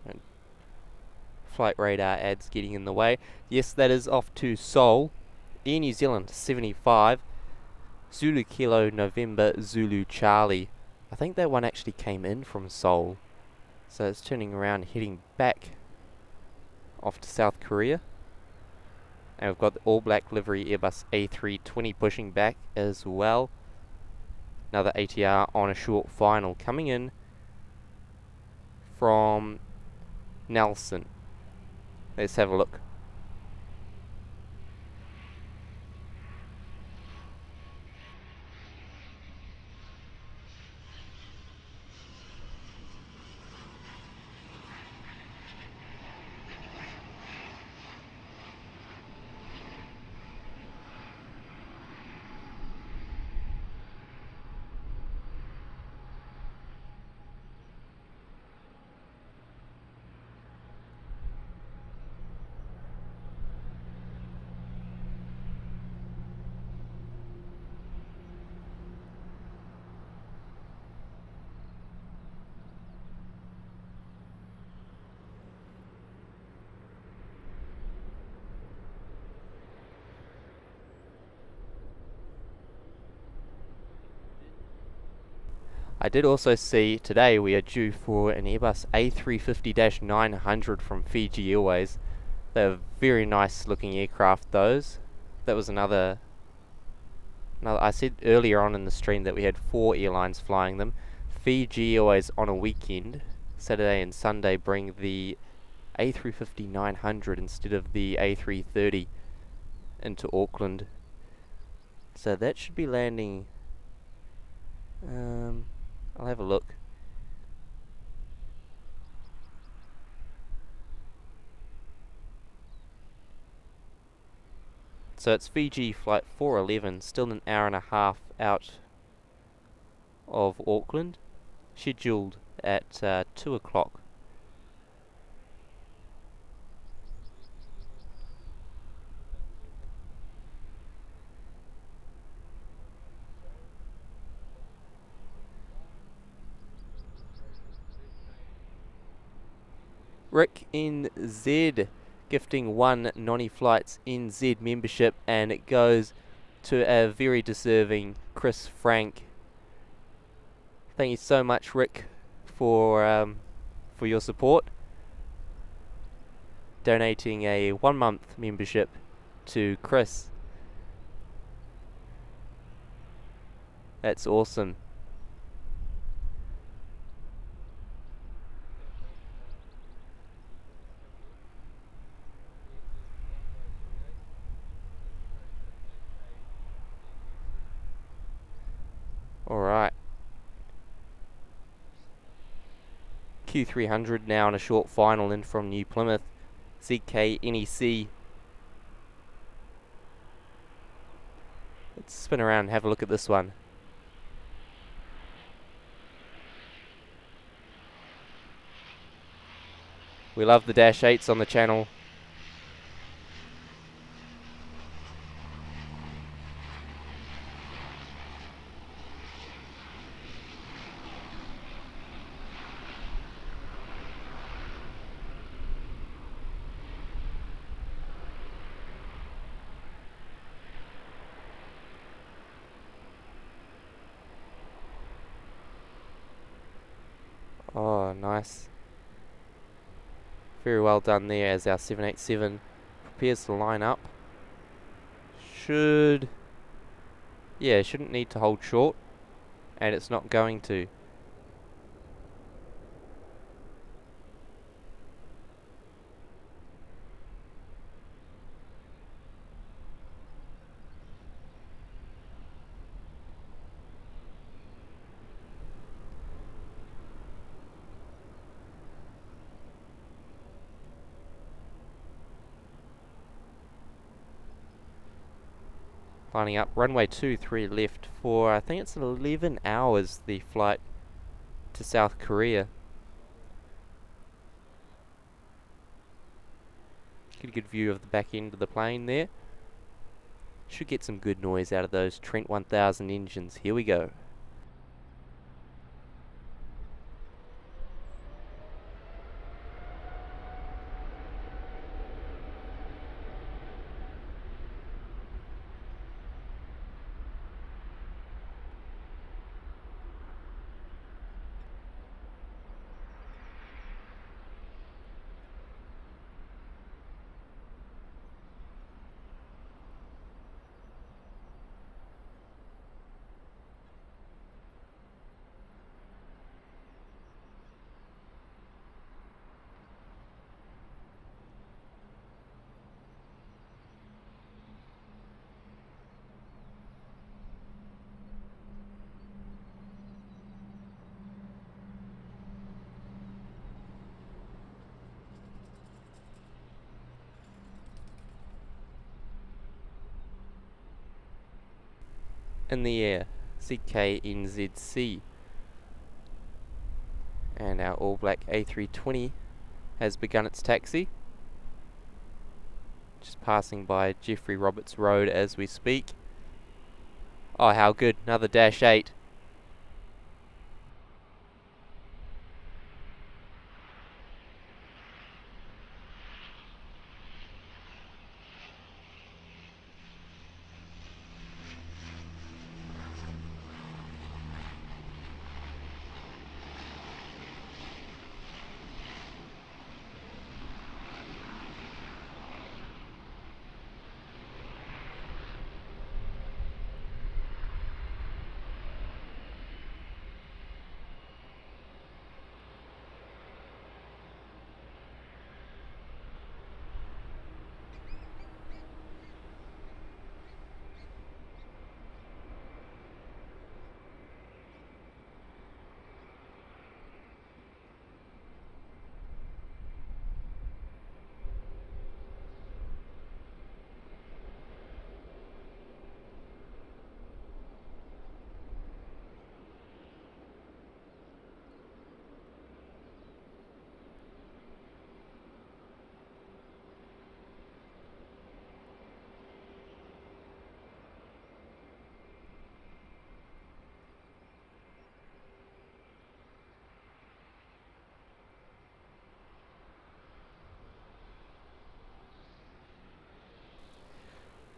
And flight radar ads getting in the way. Yes, that is off to Seoul. Air New Zealand 75. Zulu Kilo November Zulu Charlie. I think that one actually came in from Seoul. So it's turning around, heading back off to South Korea. And we've got the all black livery Airbus A320 pushing back as well. Another ATR on a short final coming in from Nelson. Let's have a look. I did also see today we are due for an Airbus A350-900 from Fiji Airways. They're very nice looking aircraft, those. That was another, I said earlier on in the stream that we had 4 airlines flying them. Fiji Airways on a weekend, Saturday and Sunday, bring the A350-900 instead of the A330 into Auckland. So that should be landing, I'll have a look. So it's Fiji flight 411, still an hour and a half out of Auckland, scheduled at 2 o'clock. Rick NZ gifting 1 Nony Flights NZ membership, and it goes to a very deserving Chris Frank. Thank you so much, Rick, for your support. Donating a 1-month membership to Chris. That's awesome. Q300 now in a short final in from New Plymouth. ZK NEC. Let's spin around and have a look at this one. We love the Dash 8s on the channel. Oh, nice. Very well done there as our 787 prepares to line up. Shouldn't need to hold short, and it's not going to. Lining up, runway 23 left for, I think it's 11 hours, the flight to South Korea. Get a good view of the back end of the plane there. Should get some good noise out of those Trent 1000 engines. Here we go. In the air, ZKNZC, and our all black A320 has begun its taxi. Just passing by Jeffrey Roberts Road as we speak. Oh, how good, another Dash 8.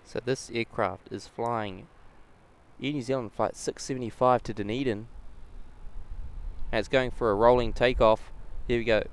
So this aircraft is flying Air New Zealand Flight 675 to Dunedin, and it's going for a rolling takeoff. Here we go.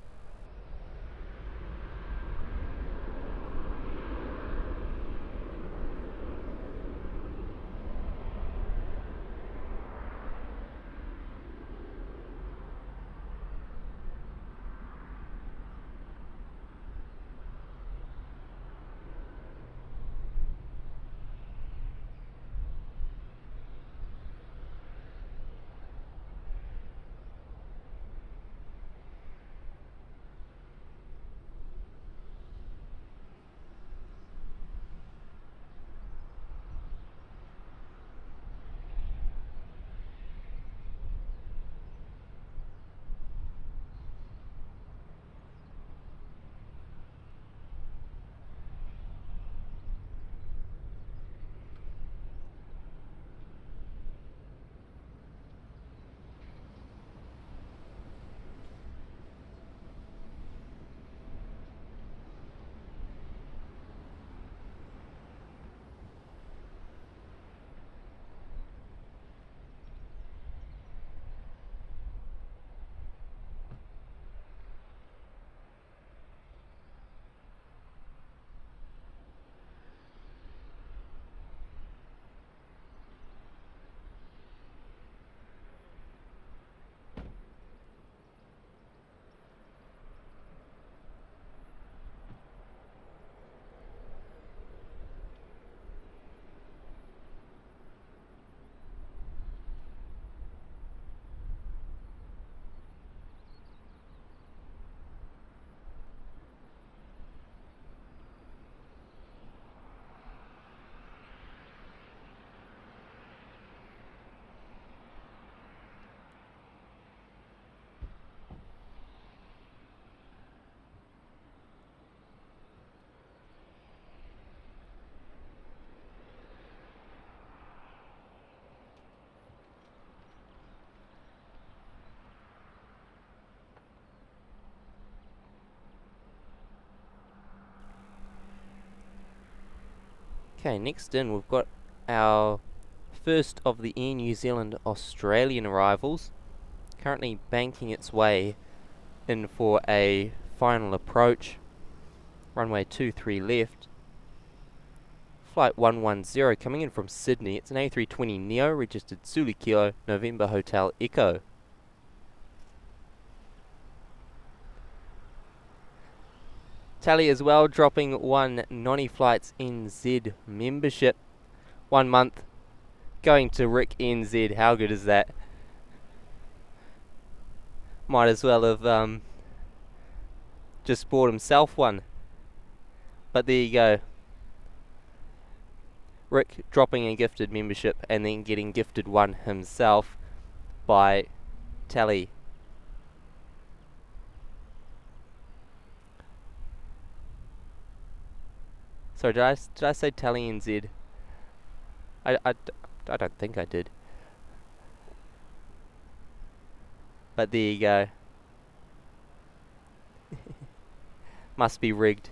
Okay, next in we've got our first of the Air New Zealand Australian arrivals, currently banking its way in for a final approach. Runway 23 left. Flight 110 coming in from Sydney. It's an A320neo, registered Zulu Kilo, November Hotel Echo. Tally as well, dropping one Nony Flights NZ membership. 1 month going to Rick NZ. How good is that? Might as well have just bought himself one. But there you go. Rick dropping a gifted membership and then getting gifted one himself by Tally. Sorry, did I say Tally NZ? I don't think I did. But there you go. Must be rigged.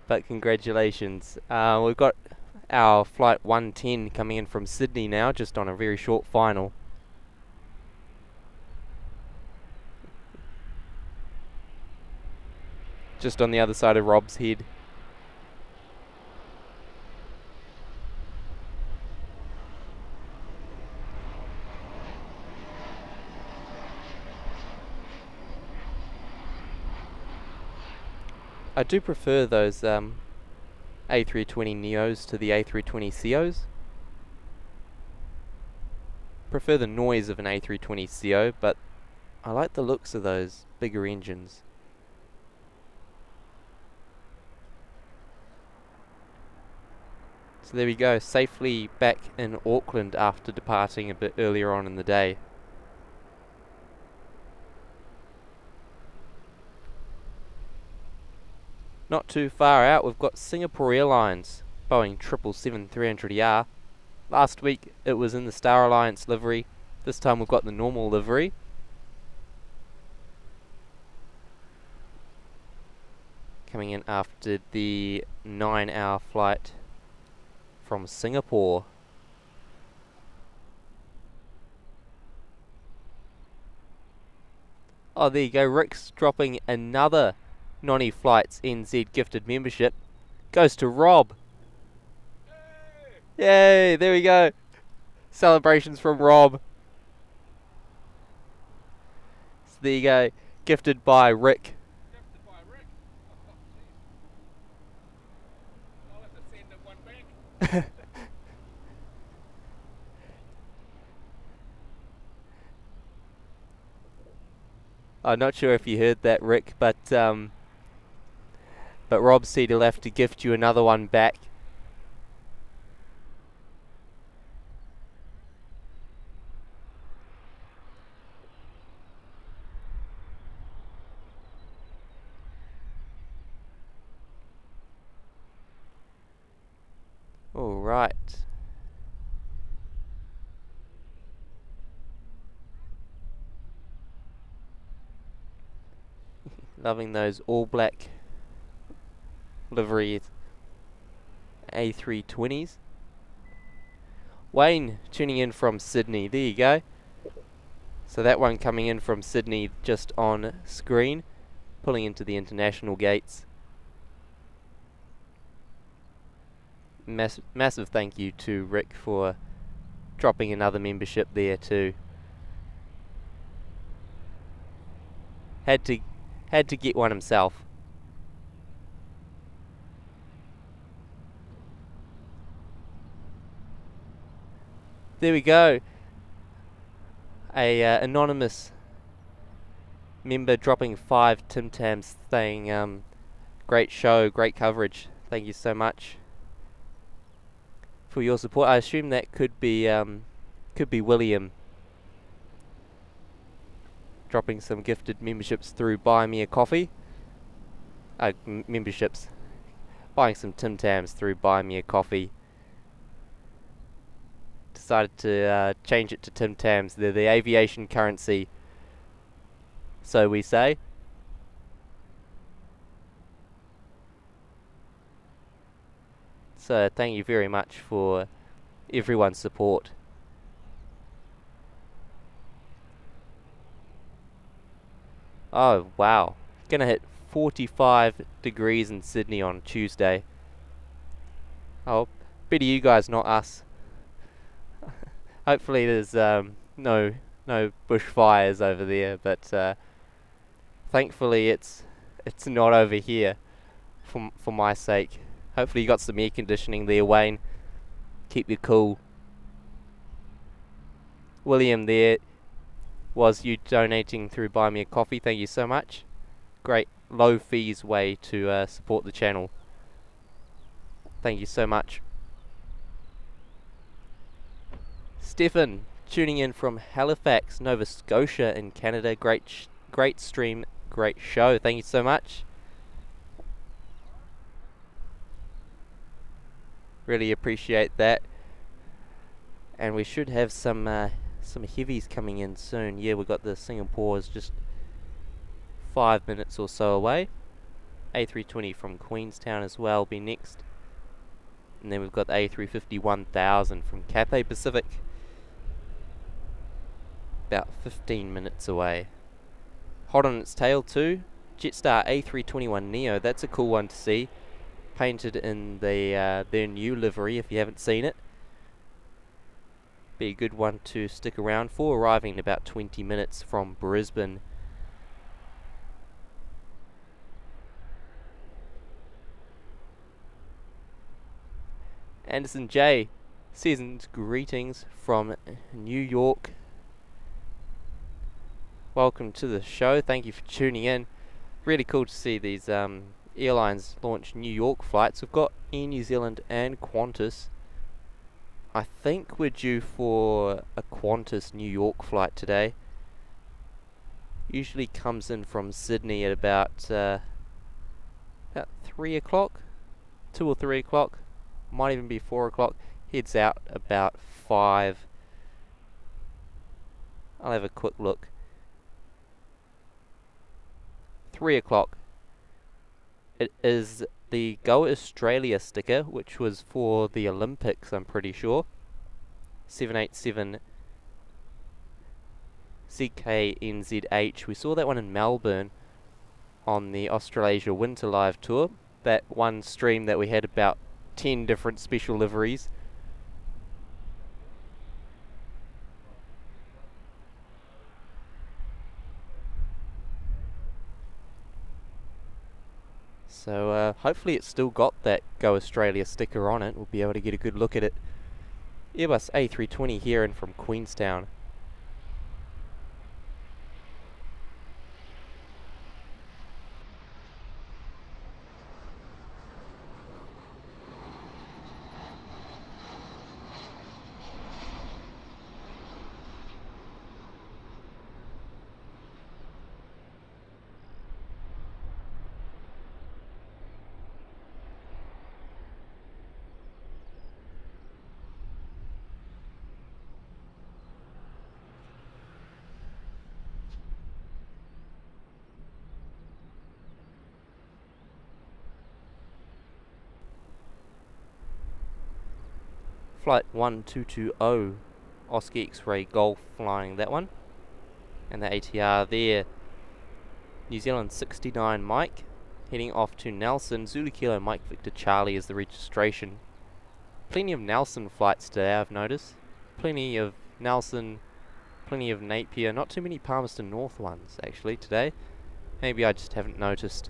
But congratulations. We've got our flight 110 coming in from Sydney now, just on a very short final. Just on the other side of Rob's head. I do prefer those A320neos to the A320ceos. Prefer the noise of an A320ceo, but I like the looks of those bigger engines. So there we go, safely back in Auckland after departing a bit earlier on in the day. Not too far out, we've got Singapore Airlines, Boeing 777-300ER. Last week it was in the Star Alliance livery. This time we've got the normal livery. Coming in after the 9-hour flight from Singapore. Oh, there you go, Rick's dropping another Nony Flights NZ gifted membership. Goes to Rob. Yay, there we go. Celebrations from Rob. So there you go, gifted by Rick. Gifted by Rick. Oh, I'll have to send it one back. I'm not sure if you heard that, Rick, but Rob said he'll have to gift you another one back. All right. Loving those all black livery A320s. Wayne tuning in from Sydney. There you go. So that one coming in from Sydney just on screen, pulling into the international gates. Massive thank you to Rick for dropping another membership there too. Had to get one himself. There we go. A anonymous member dropping 5 Tim Tams saying great show, great coverage. Thank you so much for your support. I assume that could be William dropping some gifted memberships through Buy Me a Coffee. Memberships. Buying some Tim Tams through Buy Me a Coffee. Decided to change it to Tim Tams. They're the aviation currency. so we say. So thank you very much for everyone's support. Oh wow, gonna hit 45 degrees in Sydney on Tuesday. Oh, better you guys, not us. Hopefully there's no bushfires over there, but thankfully it's not over here for my sake. Hopefully you got some air conditioning there, Wayne. Keep you cool. William, there was you donating through Buy Me a Coffee. Thank you so much. Great low fees way to support the channel. Thank you so much. Stefan, tuning in from Halifax, Nova Scotia in Canada. Great stream, great show. Thank you so much. Really appreciate that. And we should have some heavies coming in soon. Yeah, we've got the Singapore's just 5 minutes or so away. A320 from Queenstown as well be next. And then we've got the A350 1000 from Cathay Pacific. About 15 minutes away. Hot on its tail too. Jetstar A321neo, that's a cool one to see. Painted in their new livery if you haven't seen it. Be a good one to stick around for, arriving in about 20 minutes from Brisbane. Anderson J, season's greetings from New York. Welcome to the show. Thank you for tuning in. Really cool to see these airlines launch New York flights. We've got Air New Zealand and Qantas. I think we're due for a Qantas New York flight today. Usually comes in from Sydney at about 3 o'clock, 2 or 3 o'clock. Might even be 4 o'clock. Heads out about 5. I'll have a quick look. 3 o'clock. It is the Go Australia sticker, which was for the Olympics, I'm pretty sure. 787 ZKNZH. We saw that one in Melbourne on the Australasia Winter Live Tour. That one stream that we had about 10 different special liveries. So hopefully it's still got that Go Australia sticker on it. We'll be able to get a good look at it. Airbus A320 here in from Queenstown. Flight 1220, Oscar X-Ray Golf flying that one. And the ATR there. New Zealand 69 Mike, heading off to Nelson. Zulu Kilo Mike Victor Charlie is the registration. Plenty of Nelson flights today, I've noticed. Plenty of Nelson, plenty of Napier. Not too many Palmerston North ones, actually, today. Maybe I just haven't noticed.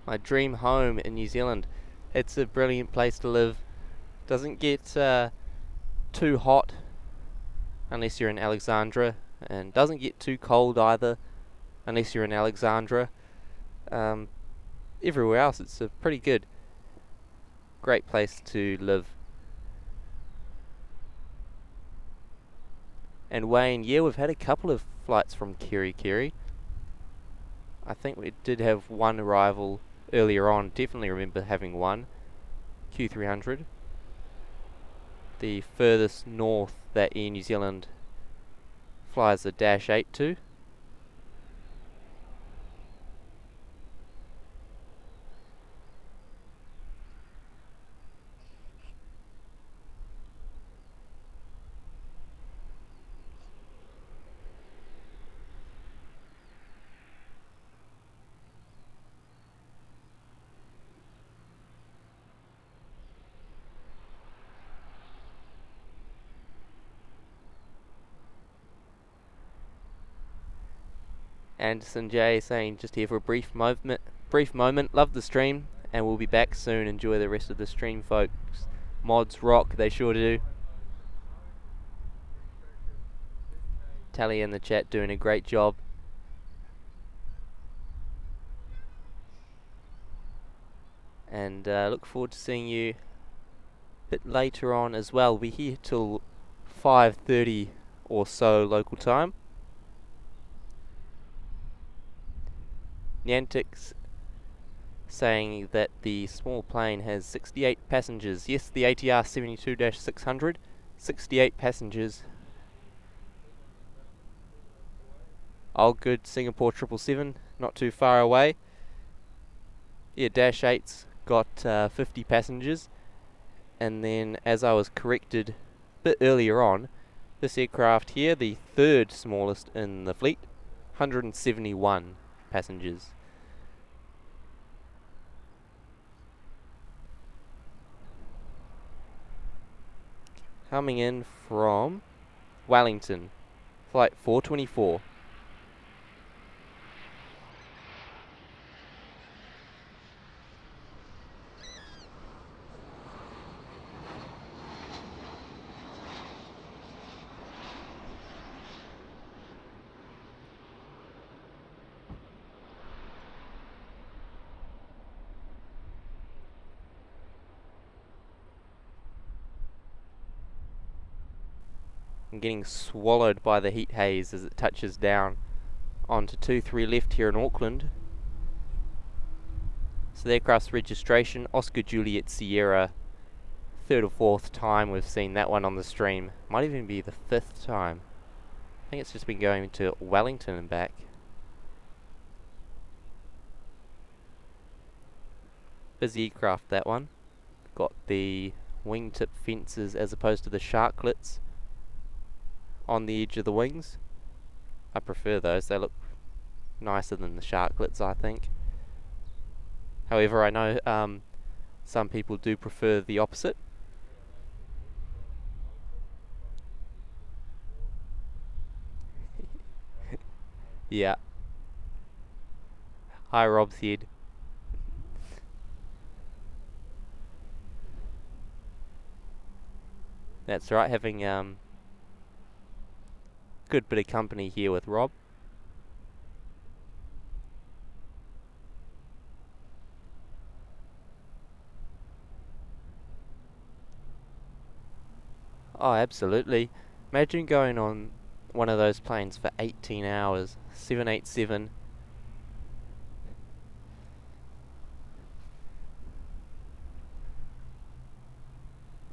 My dream home in New Zealand. It's a brilliant place to live. Doesn't get too hot unless you're in Alexandra, and doesn't get too cold either unless you're in Alexandra. Everywhere else it's a pretty good, great place to live. And Wayne, yeah, we've had a couple of flights from Kerikeri. I think we did have one arrival earlier on. Definitely remember having one. Q300. the furthest north that Air New Zealand flies the Dash 8 to. Anderson J saying just here for a brief moment, love the stream, and we'll be back soon. Enjoy the rest of the stream, folks. Mods rock, they sure do. Tally in the chat doing a great job. And look forward to seeing you a bit later on as well. We're here till 5:30 or so local time. Niantic's saying that the small plane has 68 passengers. Yes, the ATR 72-600, 68 passengers. Oh, good. Singapore 777, not too far away. Yeah, Dash 8's got 50 passengers. And then, as I was corrected a bit earlier on, this aircraft here, the third smallest in the fleet, 171 passengers. Coming in from Wellington, flight 424. and getting swallowed by the heat haze as it touches down onto 23 left here in Auckland. So the aircraft's registration, Oscar Juliet Sierra, third or fourth time we've seen that one on the stream. Might even be the fifth time. I think it's just been going to Wellington and back. Busy aircraft, that one. Got the wingtip fences as opposed to the sharklets on the edge of the wings. I prefer those, they look nicer than the sharklets, I think. However, I know some people do prefer the opposite. Yeah. Hi, Rob's head. That's right, having good bit of company here with Rob. Oh, absolutely. Imagine going on one of those planes for 18 hours, 787.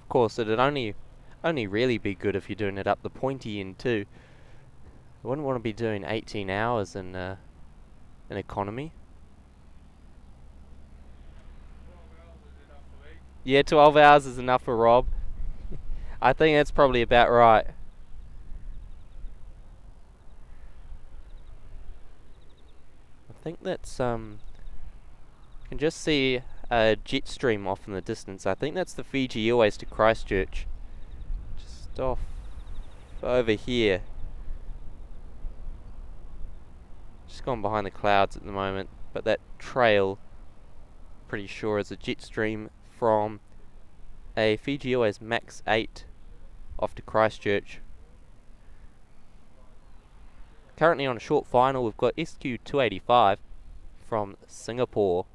Of course, it'd only really be good if you're doing it up the pointy end too. I wouldn't want to be doing 18 hours in economy. Yeah, 12 hours is enough for Rob. I think that's probably about right. I think that's you can just see a jet stream off in the distance. I think that's the Fiji Airways to Christchurch. Just off over here. Just gone behind the clouds at the moment, but that trail, pretty sure, is a jet stream from a Fiji Airways Max 8 off to Christchurch. Currently on a short final, we've got SQ285 from Singapore.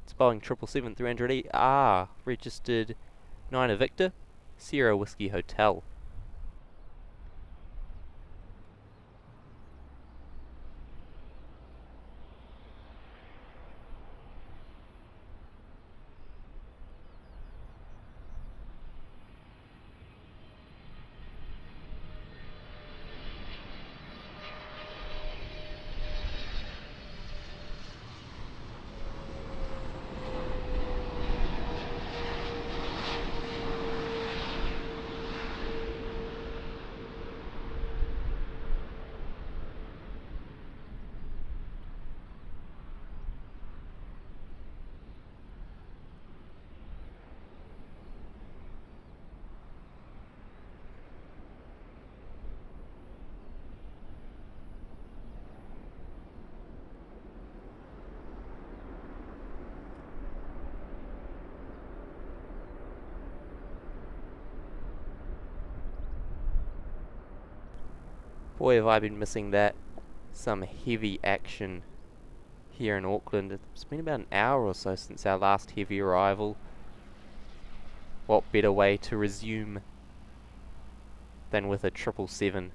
It's Boeing 777-300ER, registered 9 Victor, Sierra Whiskey Hotel. Boy, have I been missing that. Some heavy action here in Auckland. It's been about an hour or so since our last heavy arrival. What better way to resume than with a 777?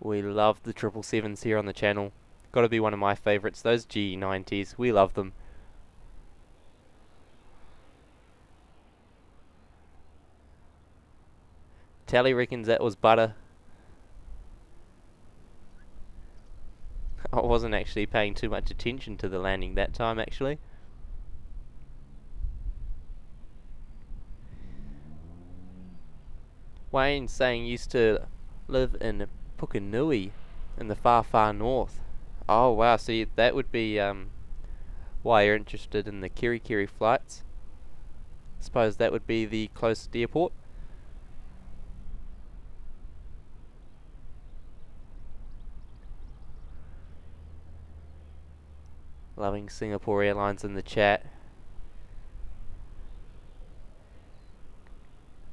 We love the 777s here on the channel. Gotta be one of my favourites, those G90s, we love them. Tally reckons that was butter. I wasn't actually paying too much attention to the landing that time, actually. Wayne saying used to live in Pukenui in the far, far north. Oh wow, see that would be why you're interested in the Kirikiri flights. Suppose that would be the closest airport. Loving Singapore Airlines in the chat.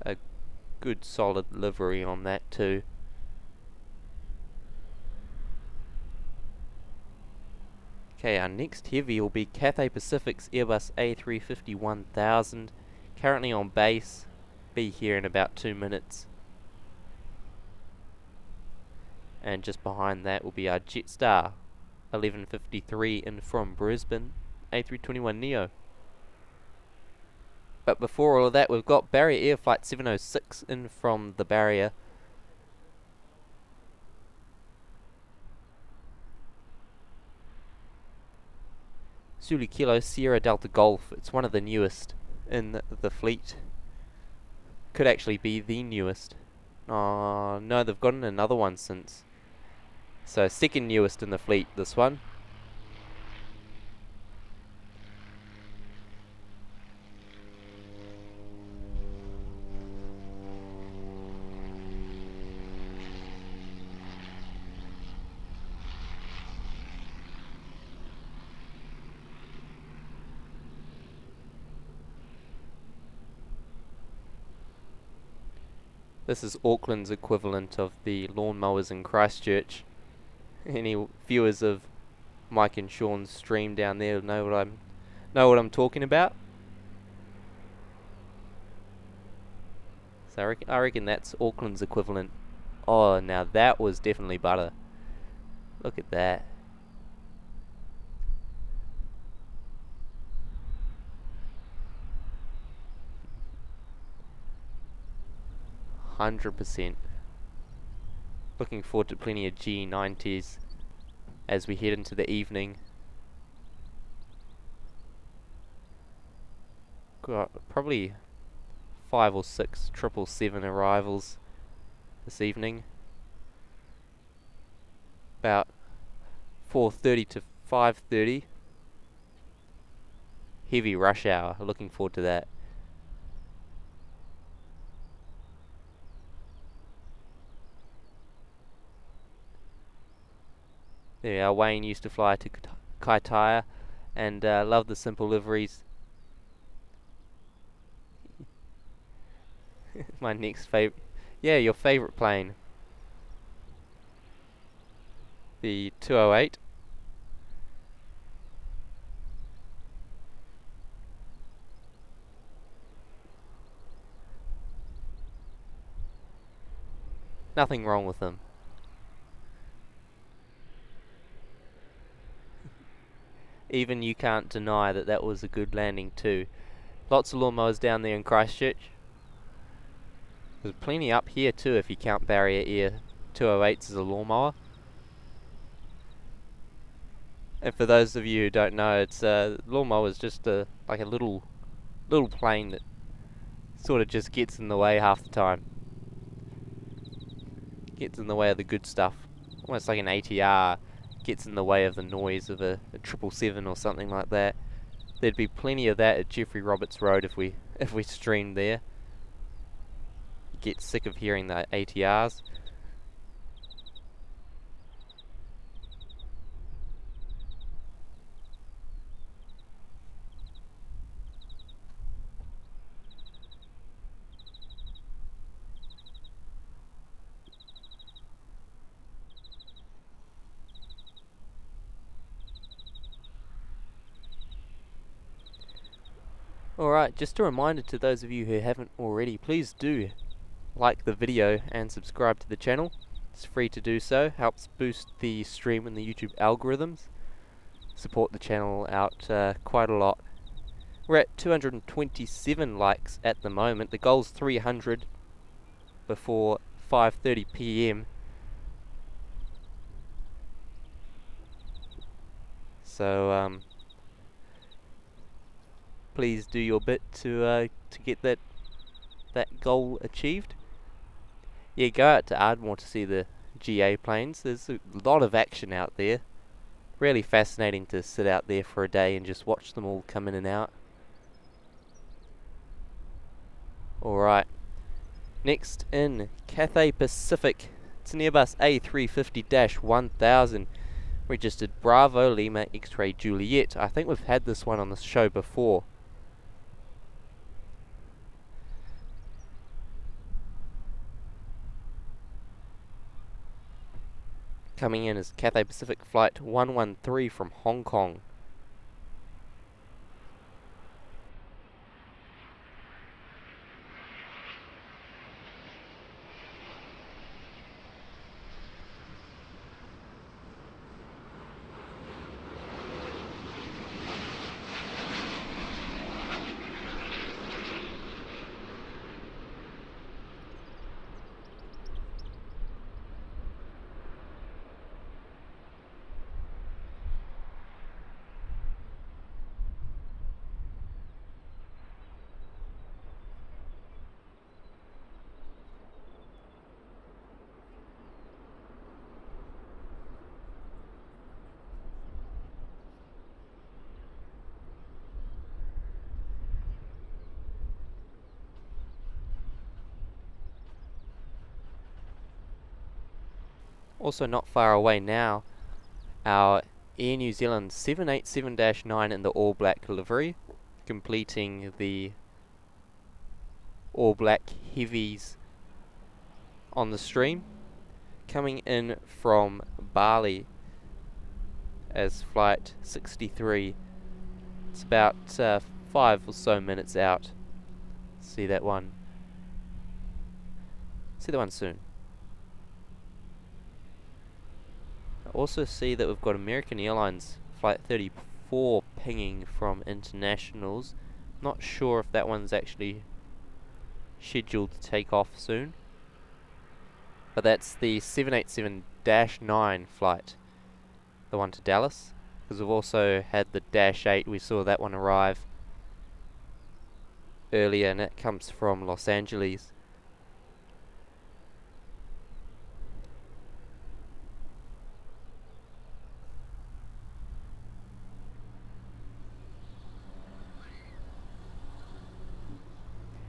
A good solid livery on that too. Okay, our next heavy will be Cathay Pacific's Airbus A350-1000. Currently on base. Be here in about 2 minutes. And just behind that will be our Jetstar 1153 in from Brisbane A321neo. But before all of that, we've got Barrier Air Flight 706 in from the Barrier. Zulu Kilo Sierra Delta Golf. It's one of the newest in the fleet. Could actually be the newest. Oh no, they've gotten another one since. So second newest in the fleet, this one. This is Auckland's equivalent of the lawnmowers in Christchurch. Any viewers of Mike and Sean's stream down there know what I'm talking about. So I reckon that's Auckland's equivalent. Oh, now that was definitely butter. Look at that. %. Looking forward to plenty of G90s as we head into the evening. Got probably 5 or 6 777 arrivals this evening. About 4:30 to 5:30. Heavy rush hour. Looking forward to that. There we are. Wayne used to fly to Kaitaia and loved the simple liveries. My next favorite. Yeah, your favorite plane. The 208. Nothing wrong with them. Even you can't deny that that was a good landing too. Lots of lawnmowers down there in Christchurch. There's plenty up here too if you count Barrier Air 208s as a lawnmower. And for those of you who don't know, it's lawnmower is just like a little plane that sort of just gets in the way half the time. Gets in the way of the good stuff. Almost like an ATR gets in the way of the noise of a 777 or something like that. There'd be plenty of that at Jeffrey Roberts Road if we streamed there. You get sick of hearing the ATRs. Alright, just a reminder to those of you who haven't already, please do like the video and subscribe to the channel. It's free to do so, helps boost the stream and the YouTube algorithms. Support the channel out quite a lot. We're at 227 likes at the moment. The goal's 300 before 5:30 PM. So please do your bit to get that goal achieved. Yeah, go out to Ardmore to see the GA planes. There's a lot of action out there. Really fascinating to sit out there for a day and just watch them all come in and out. Alright, next in Cathay Pacific, it's an Airbus A350-1000, registered Bravo Lima X-Ray Juliet. I think we've had this one on the show before. Coming in is Cathay Pacific Flight 113 from Hong Kong. Also not far away now, our Air New Zealand 787-9 in the all black livery, completing the all black heavies on the stream, coming in from Bali as flight 63. It's about 5 or so minutes out. See that one soon. I also see that we've got American Airlines flight 34 pinging from internationals. Not sure if that one's actually scheduled to take off soon, but that's the 787-9 flight, the one to Dallas, because we've also had the -8. We saw that one arrive earlier, and it comes from Los Angeles.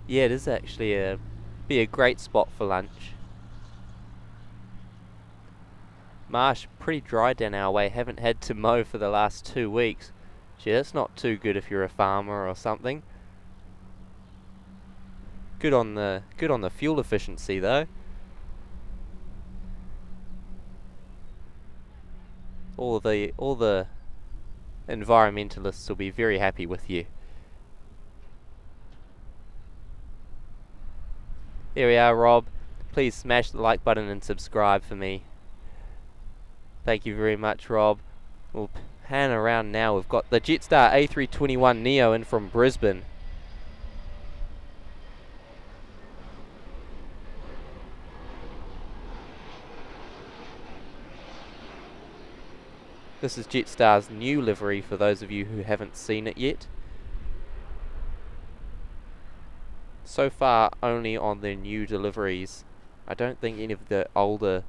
Yeah, it is actually be a great spot for lunch. Marsh, pretty dry down our way. Haven't had to mow for the last 2 weeks. Gee, that's not too good if you're a farmer or something. Good on the fuel efficiency though. All the environmentalists will be very happy with you. There we are, Rob. Please smash the like button and subscribe for me. Thank you very much, Rob. We'll pan around now. We've got the Jetstar A321neo in from Brisbane. This is Jetstar's new livery for those of you who haven't seen it yet. So far only on their new deliveries. I don't think any of the older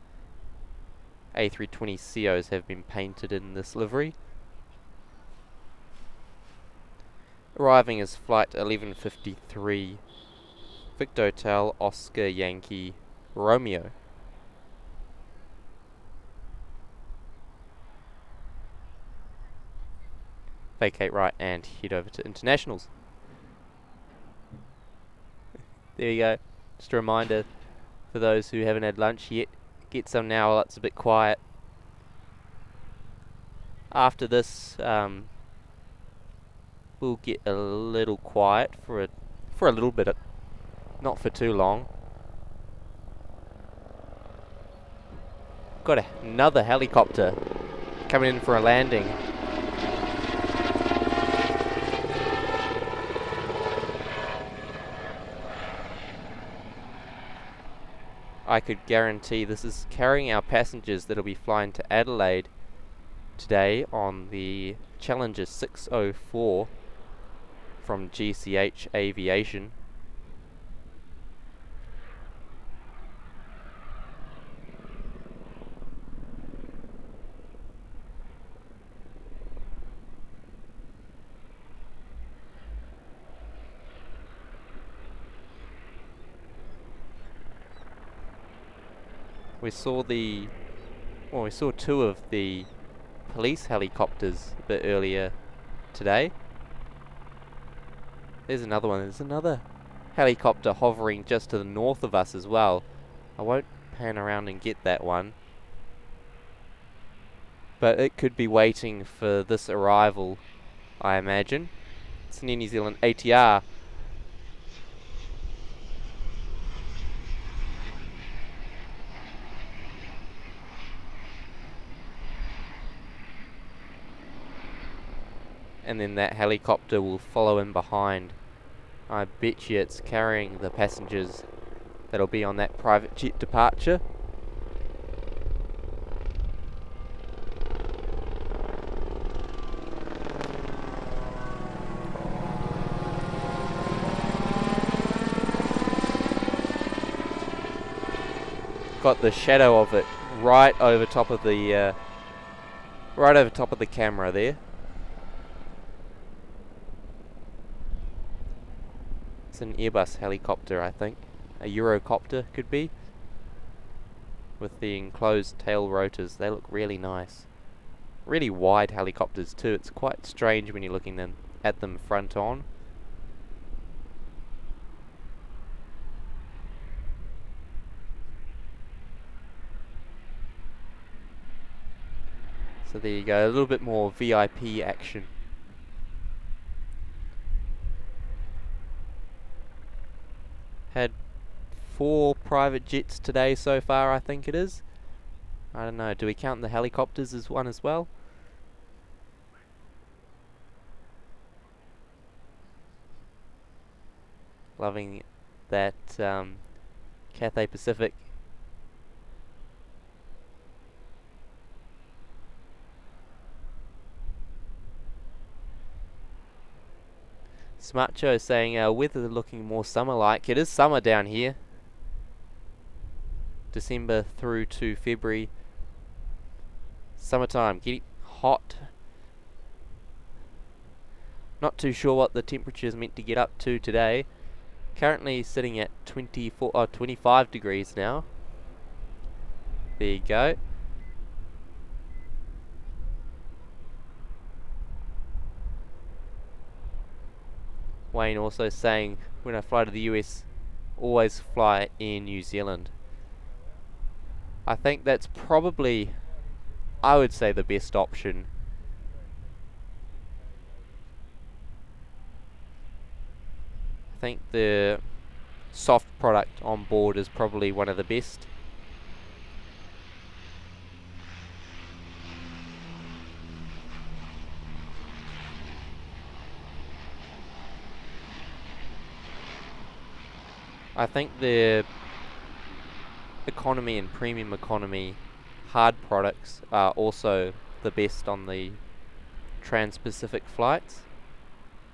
A320ceos have been painted in this livery. Arriving is flight 1153, Victor Hotel Oscar Yankee Romeo. Vacate right and head over to internationals. There you go. Just a reminder for those who haven't had lunch yet, get some now while it's a bit quiet. After this will get a little quiet for a little bit, not for too long. Got another helicopter coming in for a landing. I could guarantee this is carrying our passengers that'll be flying to Adelaide today on the Challenger 604 from GCH Aviation. We saw two of the police helicopters a bit earlier today. There's another one. There's another helicopter hovering just to the north of us as well. I won't pan around and get that one, but it could be waiting for this arrival, I imagine. It's an New Zealand ATR. And then that helicopter will follow in behind. I bet you it's carrying the passengers that'll be on that private jet departure. Got the shadow of it right over top of the camera there. It's an Airbus helicopter, I think. A Eurocopter could be. With the enclosed tail rotors, they look really nice. Really wide helicopters too. It's quite strange when you're looking at them front on. So there you go, a little bit more VIP action. Had 4 private jets today so far, I think it is. I don't know, do we count the helicopters as one as well? Loving that Cathay Pacific. Smart Joe saying weather looking more summer-like. It is summer down here. December through to February. Summertime, getting hot. Not too sure what the temperature is meant to get up to today. Currently sitting at 25 degrees now. There you go. Wayne also saying, when I fly to the US, always fly in New Zealand. I think that's probably, I would say, the best option. I think the soft product on board is probably one of the best. I think the economy and premium economy hard products are also the best on the Trans-Pacific flights.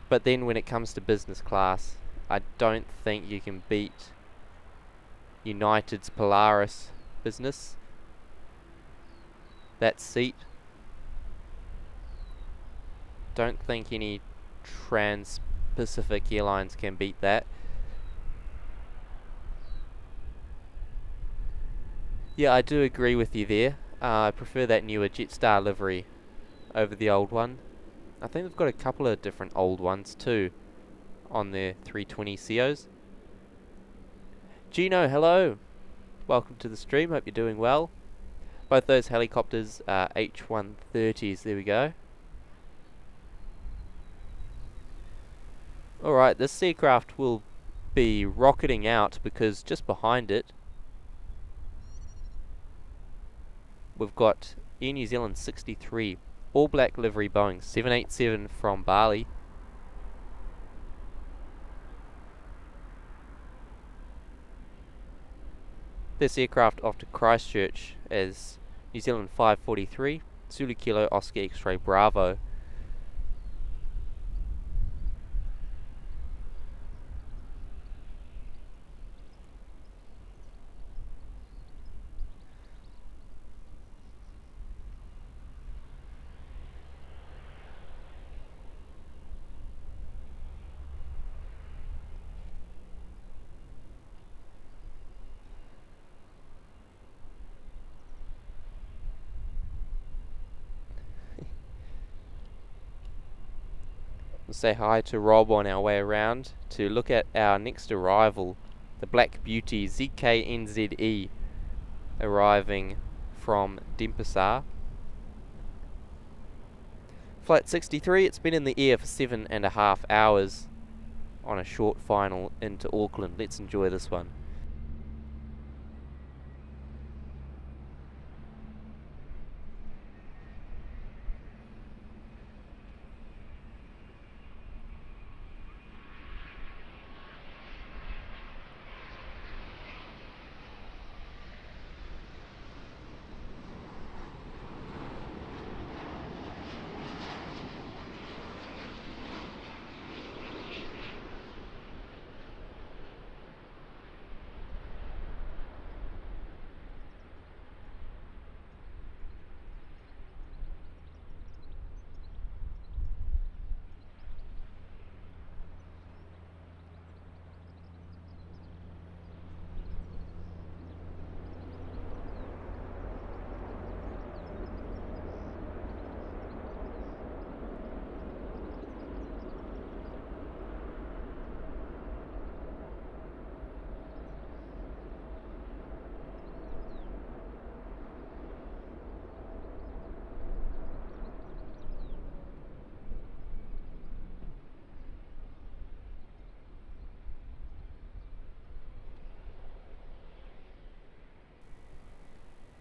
But then when it comes to business class, I don't think you can beat United's Polaris business. That seat. Don't think any Trans-Pacific airlines can beat that. Yeah, I do agree with you there. I prefer that newer Jetstar livery over the old one. I think they've got a couple of different old ones too on their 320 COs. Gino, hello. Welcome to the stream. Hope you're doing well. Both those helicopters are H130s. There we go. Alright, this aircraft will be rocketing out because just behind it we've got Air New Zealand 63 all black livery Boeing 787 from Bali. This aircraft off to Christchurch as New Zealand 543 Zulu Kilo Oscar X-Ray Bravo. We'll say hi to Rob on our way around to look at our next arrival, the Black Beauty ZK-NZE, arriving from Denpasar. Flight 63, it's been in the air for 7.5 hours on a short final into Auckland. Let's enjoy this one.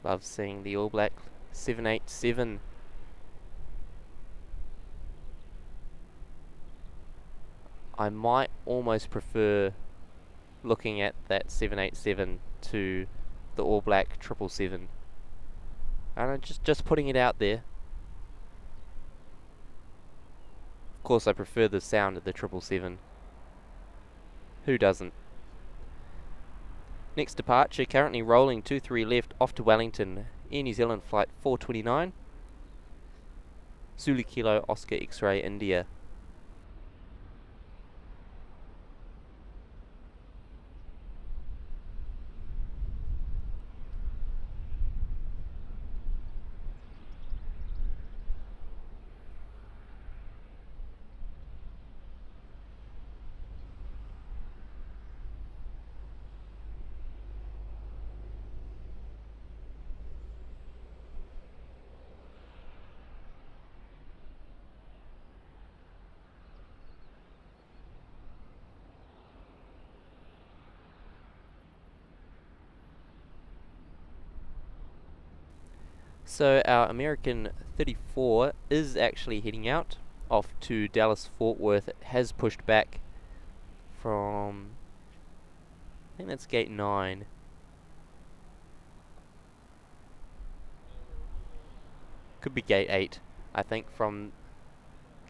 Love seeing the All Black 787. I might almost prefer looking at that 787 to the All Black 777. I don't know, just putting it out there. Of course I prefer the sound of the 777. Who doesn't? Next departure, currently rolling 23 left off to Wellington, Air New Zealand flight 429, Zulu Kilo Oscar X-Ray India. So our American 34 is actually heading out off to Dallas Fort Worth. It has pushed back from, I think that's gate 9. Could be gate 8, I think, from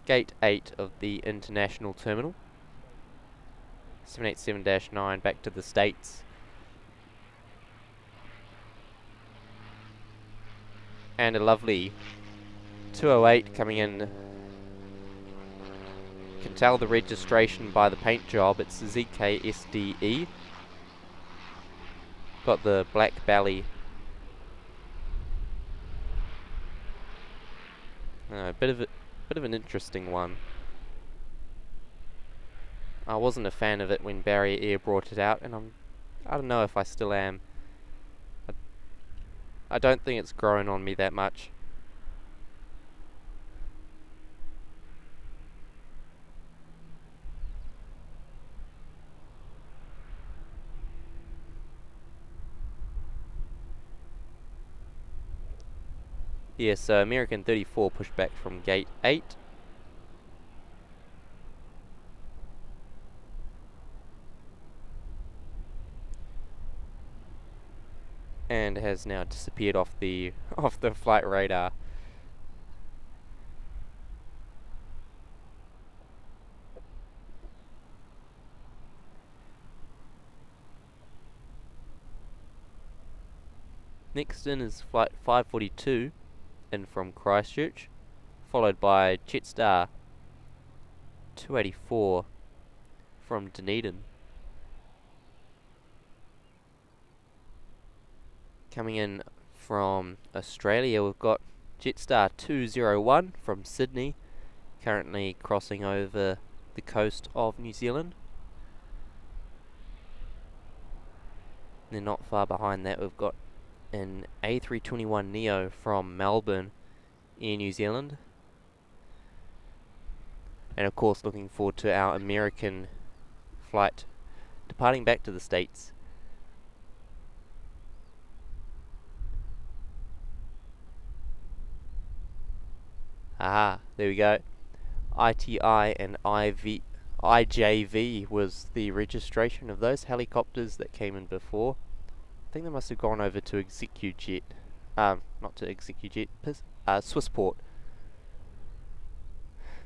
gate 8 of the international terminal. 787-9 back to the States. And a lovely 208 coming in. You can tell the registration by the paint job. It's ZKSDE. Got the black belly. A bit of an interesting one. I wasn't a fan of it when Barrier Air brought it out, and I don't know if I still am. I don't think it's grown on me that much. Yeah, so American 34 pushed back from gate 8. And has now disappeared off the flight radar. Next in is flight 542 in from Christchurch, followed by Jetstar 284 from Dunedin. Coming in from Australia, we've got Jetstar 201 from Sydney, currently crossing over the coast of New Zealand. And then not far behind that, we've got an A321neo from Melbourne, Air New Zealand. And of course, looking forward to our American flight departing back to the States. Aha, there we go. ITI and IJV was the registration of those helicopters that came in before. I think they must have gone over to ExecuJet. Not to ExecuJet, Swissport.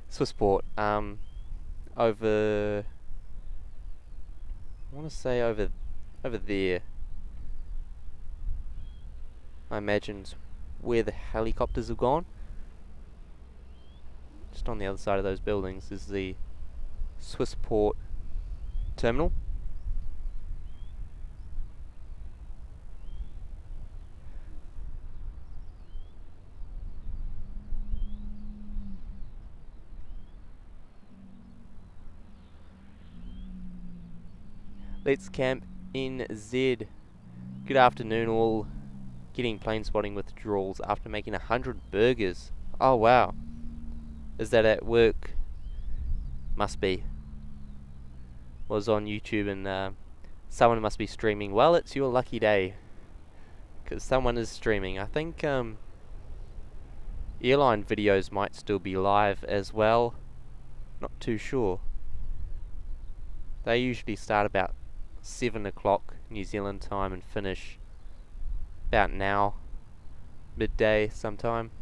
Swissport. Over. I want to say over there. I imagine where the helicopters have gone. Just on the other side of those buildings is the Swissport terminal. Let's camp NZ. Good afternoon all. Getting plane spotting withdrawals after making 100 burgers. Oh wow. Is that at work? Must be. Was on YouTube and someone must be streaming. Well, it's your lucky day, because someone is streaming. I think airline videos might still be live as well. Not too sure. They usually start about 7 o'clock New Zealand time and finish about now, midday sometime.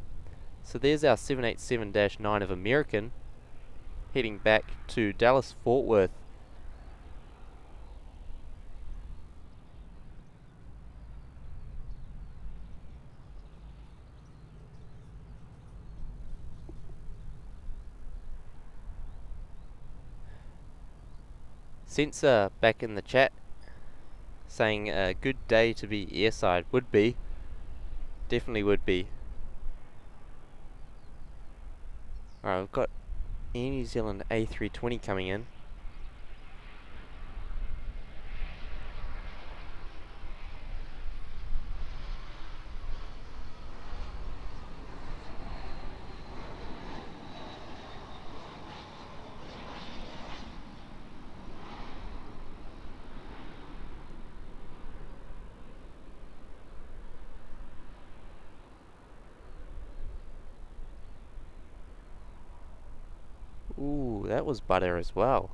So there's our 787-9 of American heading back to Dallas Fort Worth. Sensor back in the chat saying a good day to be airside. Would be. Definitely would be. Alright, we've got Air New Zealand A320 coming in. Ooh, that was butter as well.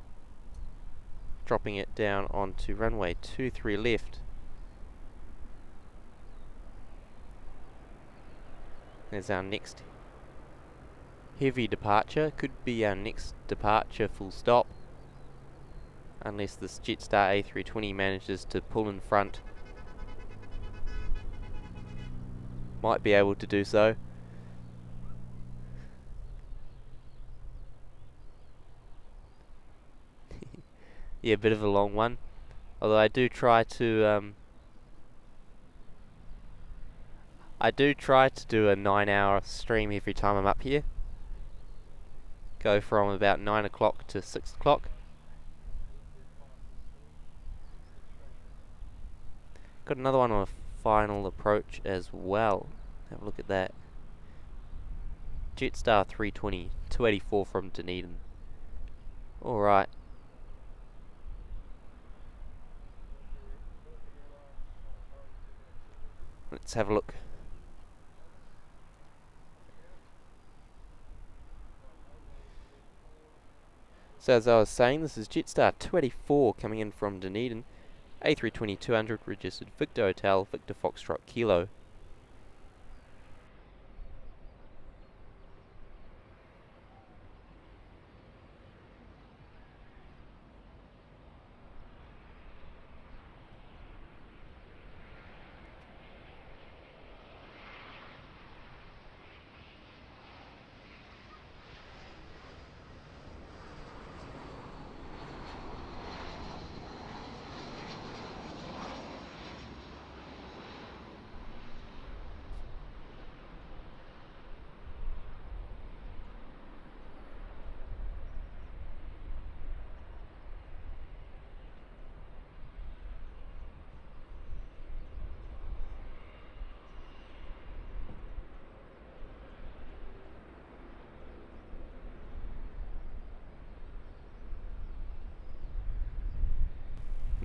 Dropping it down onto runway 23 left. There's our next heavy departure. Could be our next departure full stop. Unless this Jetstar A320 manages to pull in front. Might be able to do so. Yeah, a bit of a long one. Although I do try to do a 9-hour stream every time I'm up here. Go from about 9 o'clock to 6 o'clock. Got another one on a final approach as well. Have a look at that. Jetstar 320, 284 from Dunedin. Alright. Let's have a look. So as I was saying, this is Jetstar 284 coming in from Dunedin, A320-200 registered Victor Hotel, Victor Foxtrot Kilo.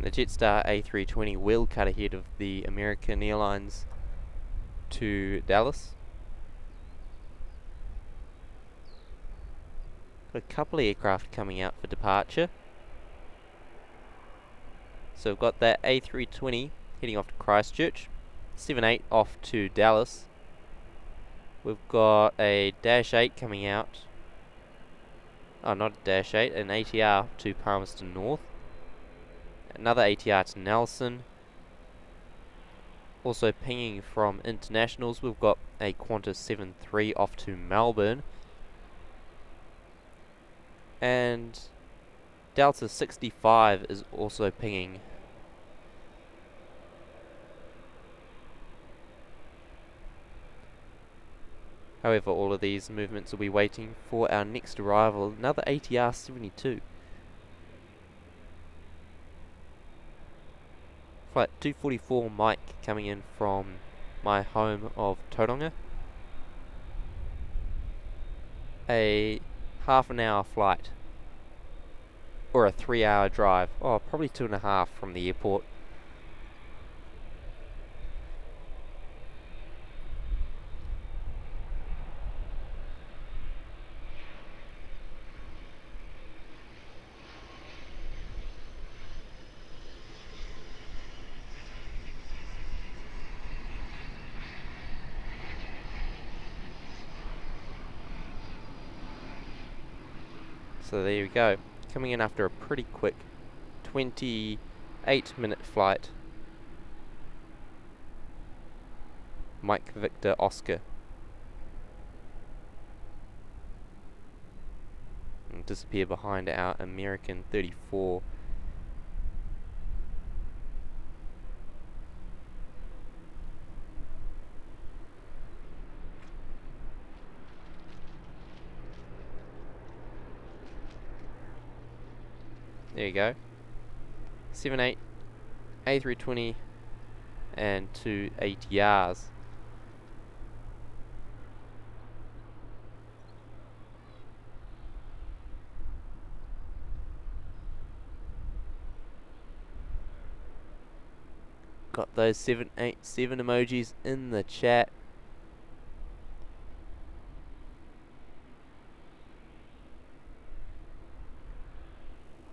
The Jetstar A320 will cut ahead of the American Airlines to Dallas. Got a couple of aircraft coming out for departure. So we've got that A320 heading off to Christchurch, 78 off to Dallas. We've got a Dash 8 coming out. Oh, not a Dash 8, an ATR to Palmerston North. Another ATR to Nelson. Also pinging from internationals, we've got a Qantas 73 off to Melbourne. And Delta 65 is also pinging. However, all of these movements will be waiting for our next arrival, another ATR 72. Flight 244 Mike coming in from my home of Tauranga. A half an hour flight, or a 3-hour drive. Oh, probably 2.5 from the airport. So there you go, coming in after a pretty quick 28-minute flight. Mike Victor Oscar. And disappear behind our American 34. There you go. 78, A320, and 2 ATRs. Got those 787 emojis in the chat.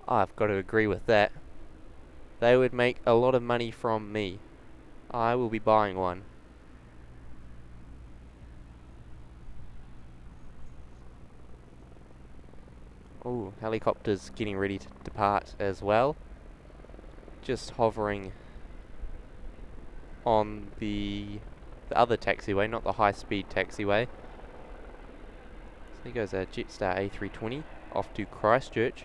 I've got to agree with that. They would make a lot of money from me. I will be buying one. Ooh, helicopters getting ready to depart as well. Just hovering on the other taxiway, not the high-speed taxiway. So there goes our Jetstar A320 off to Christchurch.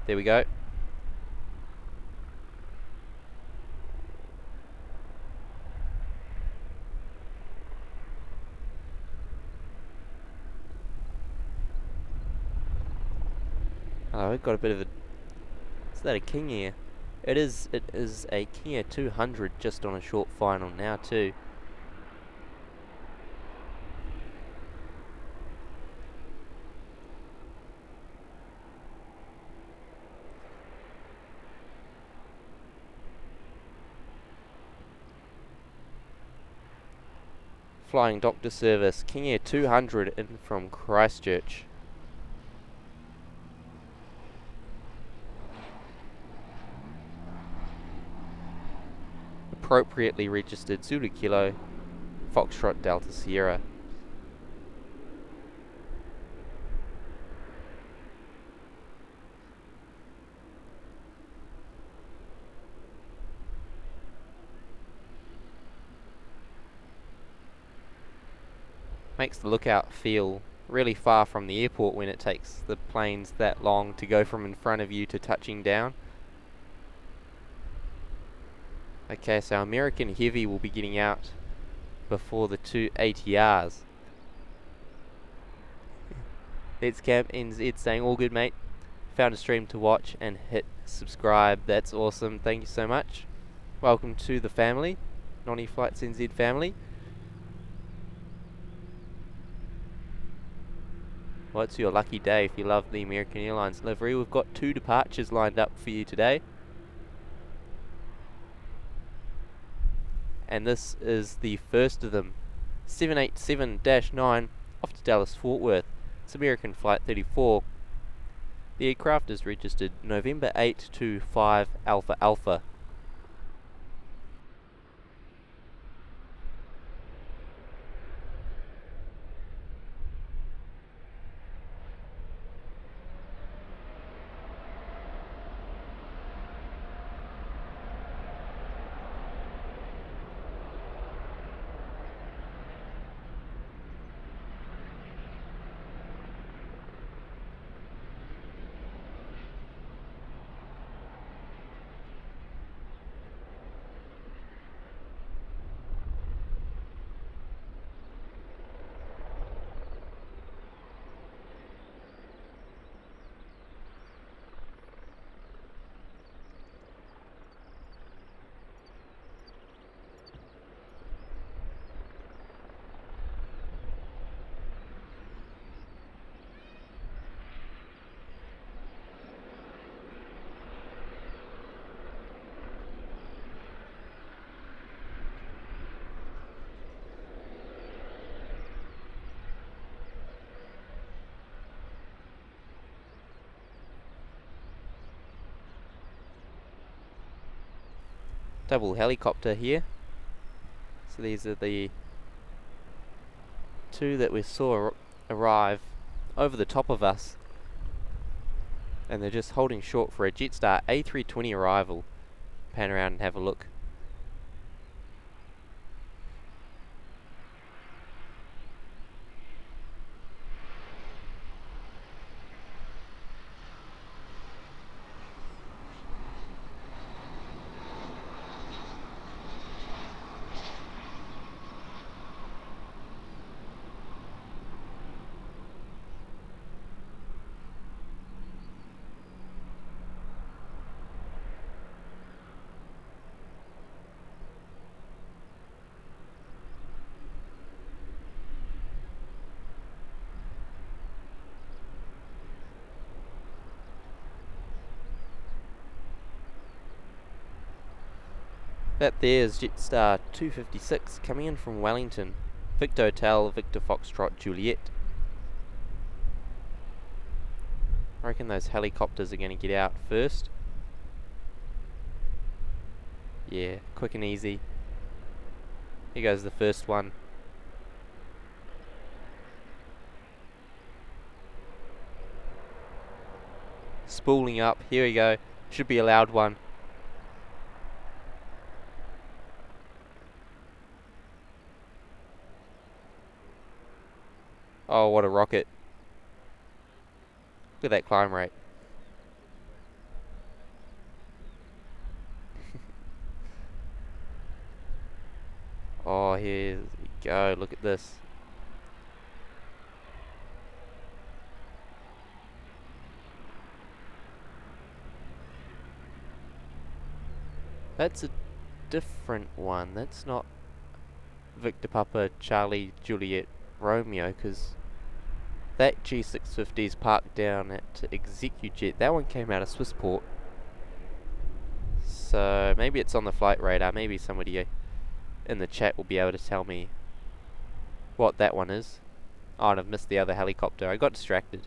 There we go. Oh, we've got a bit of a... Is that a King Air? It is a King Air 200 just on a short final now too. Flying doctor service, King Air 200 in from Christchurch. Appropriately registered Zulu Kilo, Foxtrot Delta Sierra. Makes the lookout feel really far from the airport when it takes the planes that long to go from in front of you to touching down. Okay, so American Heavy will be getting out before the two ATRs. Let's Camp NZ saying all good, mate. Found a stream to watch and hit subscribe. That's awesome. Thank you so much. Welcome to the family, Nony Flights NZ family. Well, it's your lucky day if you love the American Airlines livery. We've got 2 departures lined up for you today. And this is the first of them. 787-9 off to Dallas Fort Worth. It's American Flight 34. The aircraft is registered November 8 to 5 Alpha Alpha. Double helicopter here. So these are the 2 that we saw arrive over the top of us, and they're just holding short for a Jetstar A320 arrival. Pan around and have a look. That there is Jetstar 256 coming in from Wellington. Victor Hotel, Victor Foxtrot, Juliet. I reckon those helicopters are going to get out first. Yeah, quick and easy. Here goes the first one. Spooling up. Here we go. Should be a loud one. Oh, what a rocket. Look at that climb rate. Oh, here we go. Look at this. That's a different one. That's not Victor Papa Charlie Juliet Romeo, because that G650 is parked down at ExecuJet. That one came out of Swissport. So maybe it's on the flight radar. Maybe somebody in the chat will be able to tell me what that one is. Oh, and I've missed the other helicopter. I got distracted.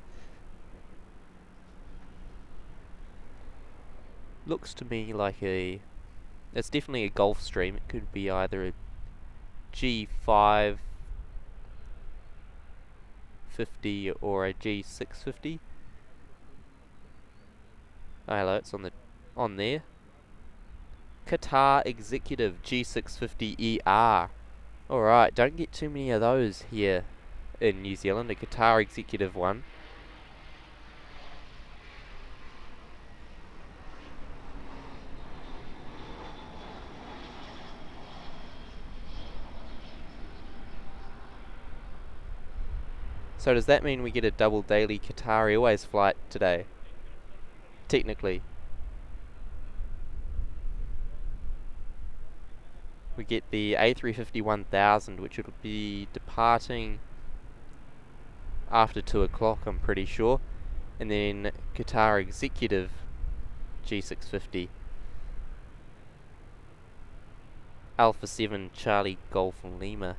Looks to me like it's definitely a Gulfstream. It could be either a G550 or a G650. Oh, hello, it's on there. Qatar Executive G650ER. Alright, don't get too many of those here in New Zealand. A Qatar Executive one. So does that mean we get a double daily Qatar Airways flight today? Technically. We get the A350-1000, which will be departing after 2 o'clock, I'm pretty sure. And then Qatar Executive G650. Alpha 7 Charlie Golf Lima.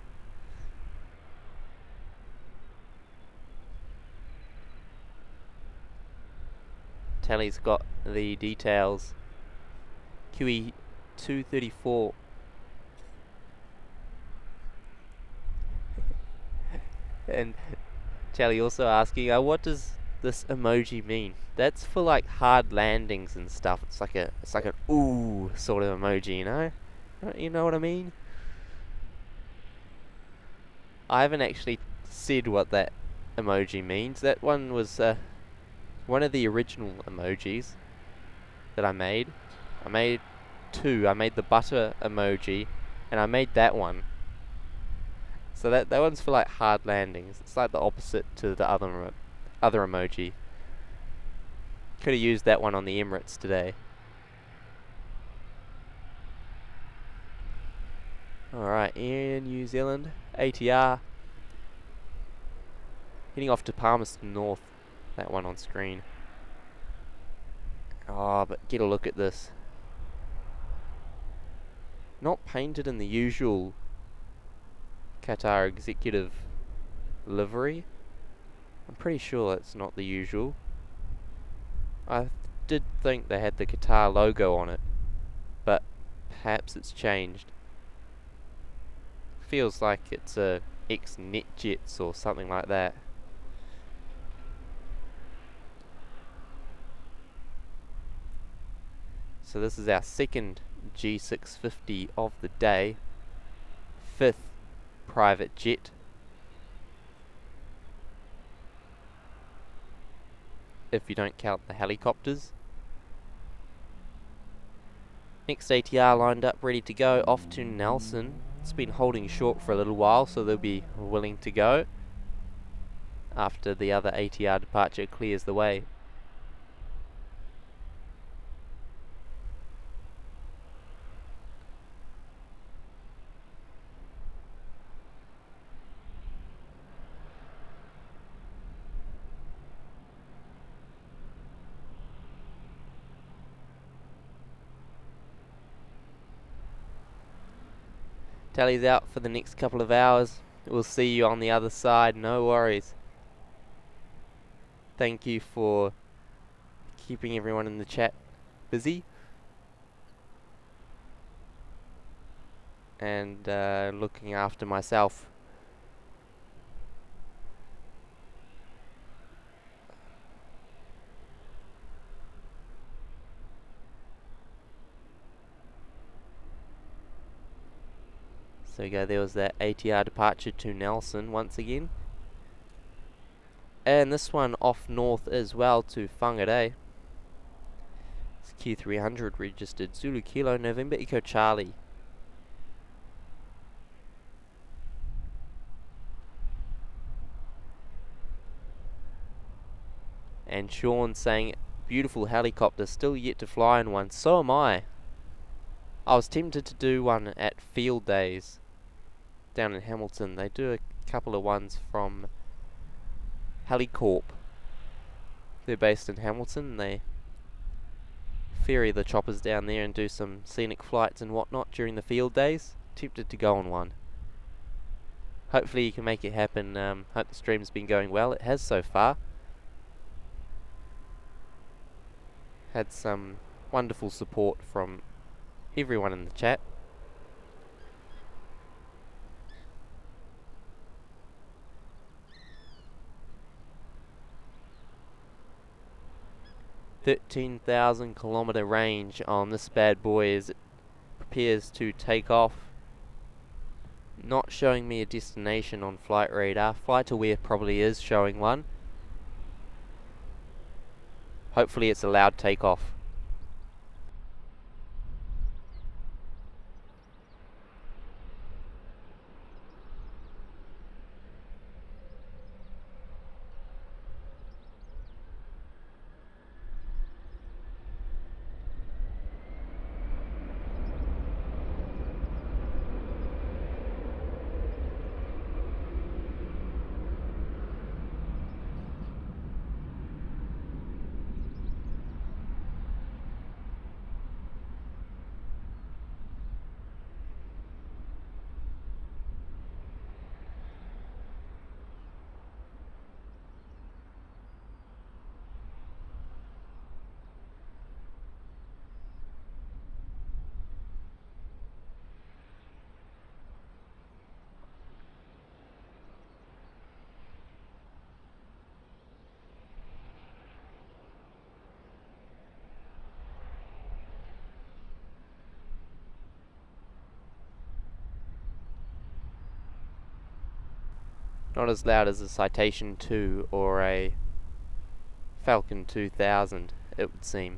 Tally's got the details. QE 234. And Charlie also asking, what does this emoji mean? That's for like hard landings and stuff. It's like an ooh sort of emoji, you know? You know what I mean? I haven't actually said what that emoji means. That one was one of the original emojis that I made. I made two. I made the butter emoji, and I made that one. So that one's for like hard landings. It's like the opposite to the other emoji. Could have used that one on the Emirates today. Alright, Air New Zealand, ATR. Heading off to Palmerston North. That one on screen. Oh, but get a look at this. Not painted in the usual Qatar Executive livery. I'm pretty sure that's not the usual. I did think they had the Qatar logo on it, but perhaps it's changed. Feels like it's a ex-NetJets or something like that. So this is our second G650 of the day. 5th private jet. If you don't count the helicopters. Next ATR lined up, ready to go, off to Nelson. It's been holding short for a little while, so they'll be willing to go after the other ATR departure clears the way. Tally's out for the next couple of hours. We'll see you on the other side, no worries. Thank you for keeping everyone in the chat busy. And looking after myself. So we go, there was that ATR departure to Nelson once again. And this one off north as well to Whangarei. It's Q300 registered, Zulu Kilo November Echo Charlie. And Sean saying, beautiful helicopter, still yet to fly in one. So am I. I was tempted to do one at Field Days down in Hamilton. They do a couple of ones from Helicorp. They're based in Hamilton. They ferry the choppers down there and do some scenic flights and whatnot during the Field Days. Tempted to go on one. hopefully you can make it happen. Hope the stream's been going well. It has so far. Had some wonderful support from everyone in the chat. $13,000 range on this bad boy as it prepares to take off. Not showing me a destination on flight radar. Flight Aware probably is showing one. Hopefully it's a loud takeoff. Not as loud as a Citation 2 or a Falcon 2000, it would seem.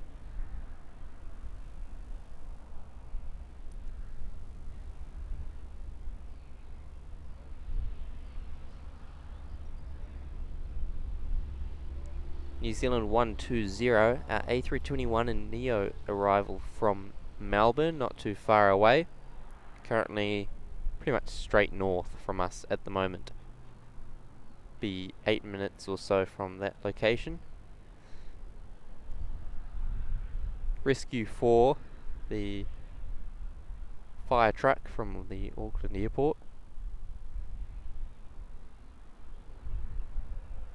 New Zealand 120, our A321 and Neo arrival from Melbourne, not too far away. Currently pretty much straight north from us at the moment. Be 8 minutes or so from that location. Rescue 4, the fire truck from the Auckland Airport.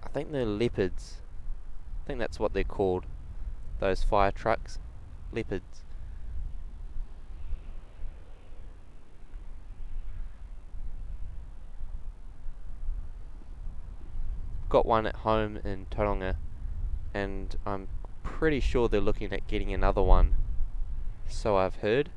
I think they're leopards. I think that's what they're called, those fire trucks. Leopards. Got one at home in Tauranga, and I'm pretty sure they're looking at getting another one, so I've heard.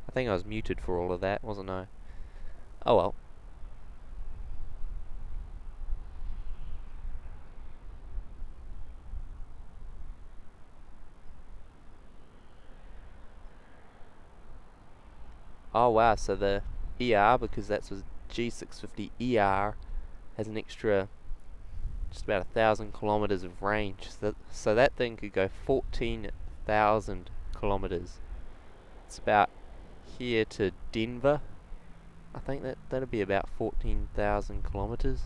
I think I was muted for all of that, wasn't I? Oh well. Oh wow, so the ER, because that's a G650 ER, has an extra just about 1,000 kilometers of range. So that thing could go 14,000 kilometers. It's about here to Denver. I think that'd be about 14,000 kilometers.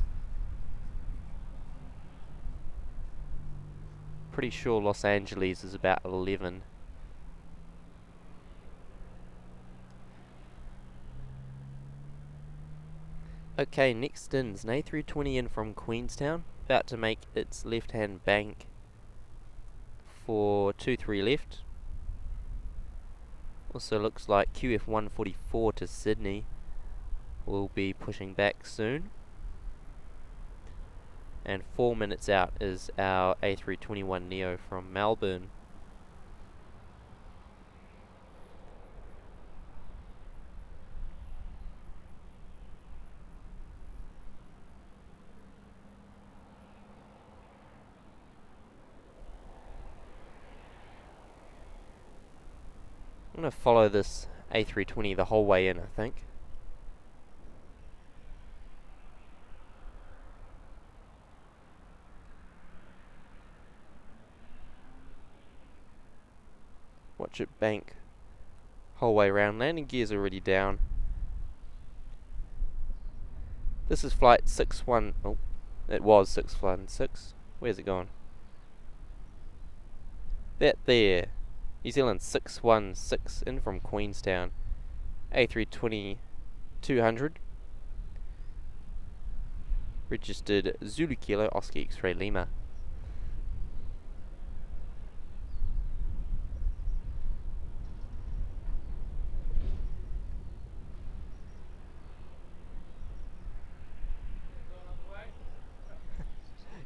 Pretty sure Los Angeles is about 11. Okay, next in's an A320 in from Queenstown, about to make its left-hand bank for 23 left. Also looks like QF144 to Sydney will be pushing back soon. And 4 minutes out is our A321neo from Melbourne. I'm going to follow this A320 the whole way in, I think. Watch it bank whole way around. Landing gear's already down. This is flight 61. Oh, it was 616. Where's it gone? That there. New Zealand 616 in from Queenstown. A320 200. Registered Zulu Kilo Oscar X-Ray Lima.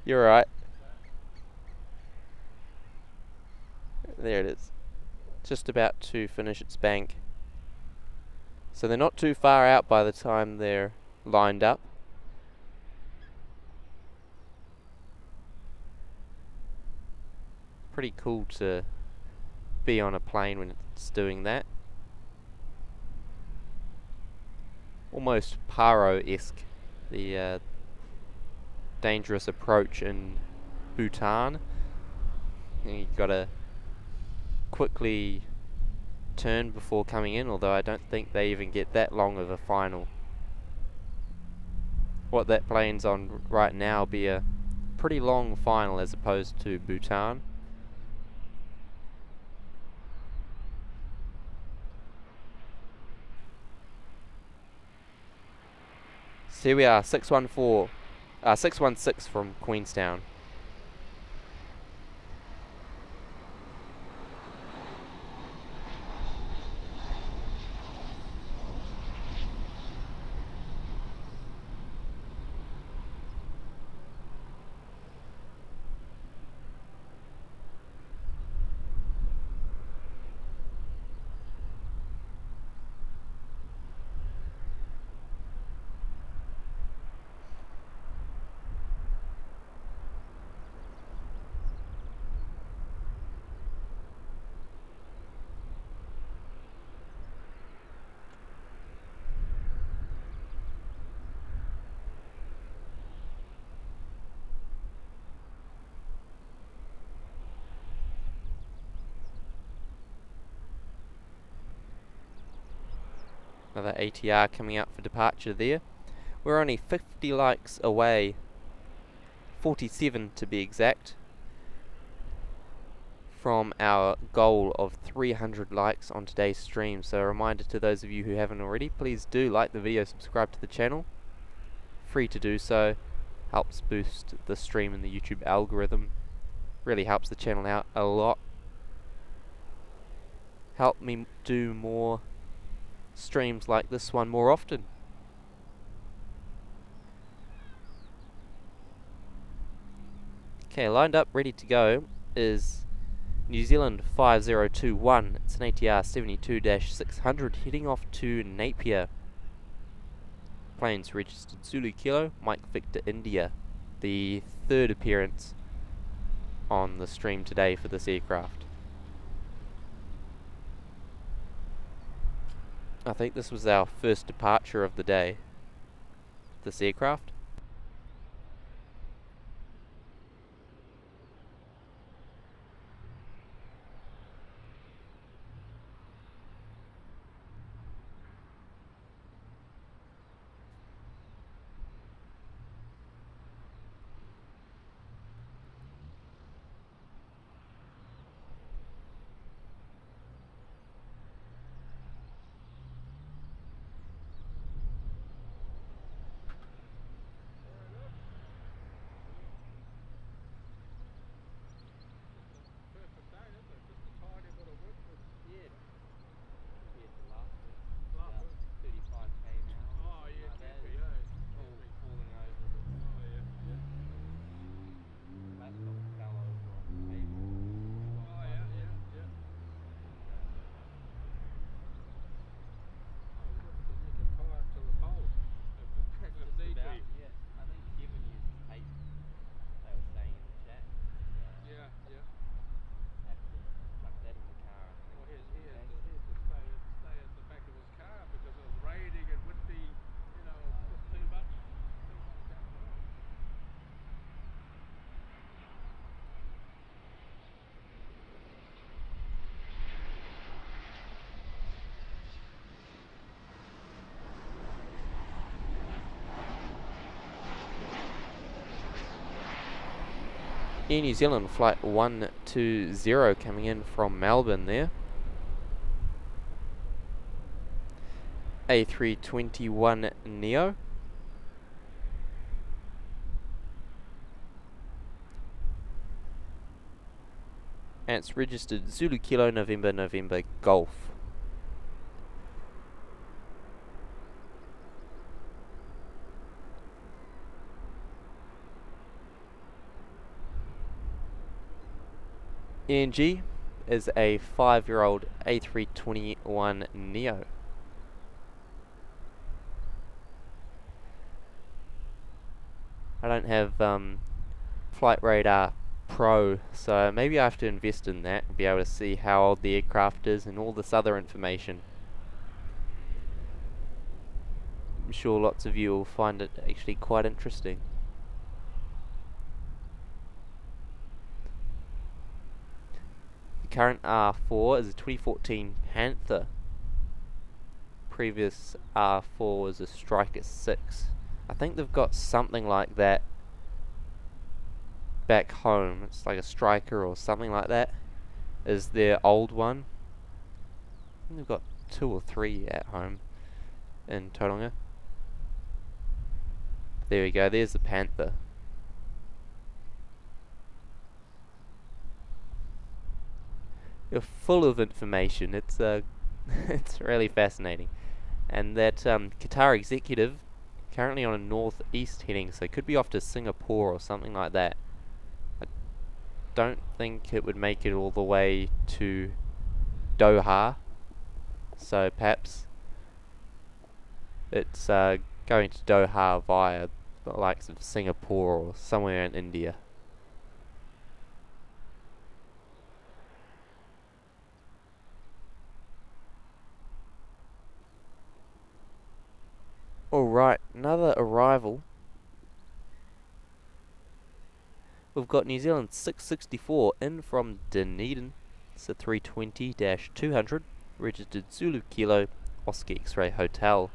You're right. There it is. Just about to finish its bank. So they're not too far out by the time they're lined up. Pretty cool to be on a plane when it's doing that. Almost Paro-esque, the dangerous approach in Bhutan. You've got to quickly turn before coming in, although I don't think they even get that long of a final. What that plane's on right now will be a pretty long final as opposed to Bhutan. So here we are, 616 from Queenstown. Another ATR coming out for departure there. We're only 50 likes away, 47 to be exact, from our goal of 300 likes on today's stream. So a reminder to those of you who haven't already, please do like the video, subscribe to the channel. Free to do so, helps boost the stream in the YouTube algorithm, really helps the channel out a lot. Help me do more streams like this one more often. Okay, lined up, ready to go is New Zealand 5021. It's an ATR 72-600 heading off to Napier. Planes registered Zulu Kilo, Mike Victor India. The third appearance on the stream today for this aircraft. I think this was our first departure of the day, this aircraft. Air New Zealand flight 120 coming in from Melbourne there. A321neo. And it's registered Zulu Kilo November November Golf. NG is a 5-year-old A321neo. I don't have Flight Radar Pro, so maybe I have to invest in that and be able to see how old the aircraft is and all this other information. I'm sure lots of you will find it actually quite interesting. The current R4 is a 2014 Panther. Previous R4 was a Striker 6. I think they've got something like that back home. It's like a Striker or something like that is their old one. I think they've got 2 or 3 at home in Tauranga. There we go, there's the Panther. You're full of information. It's it's really fascinating. And that Qatar executive currently on a northeast heading, so could be off to Singapore or something like that. I don't think it would make it all the way to Doha, so perhaps it's going to Doha via the likes of Singapore or somewhere in India. Alright, another arrival. We've got New Zealand 664 in from Dunedin. It's a 320-200, registered Zulu Kilo Oscar X-Ray Hotel.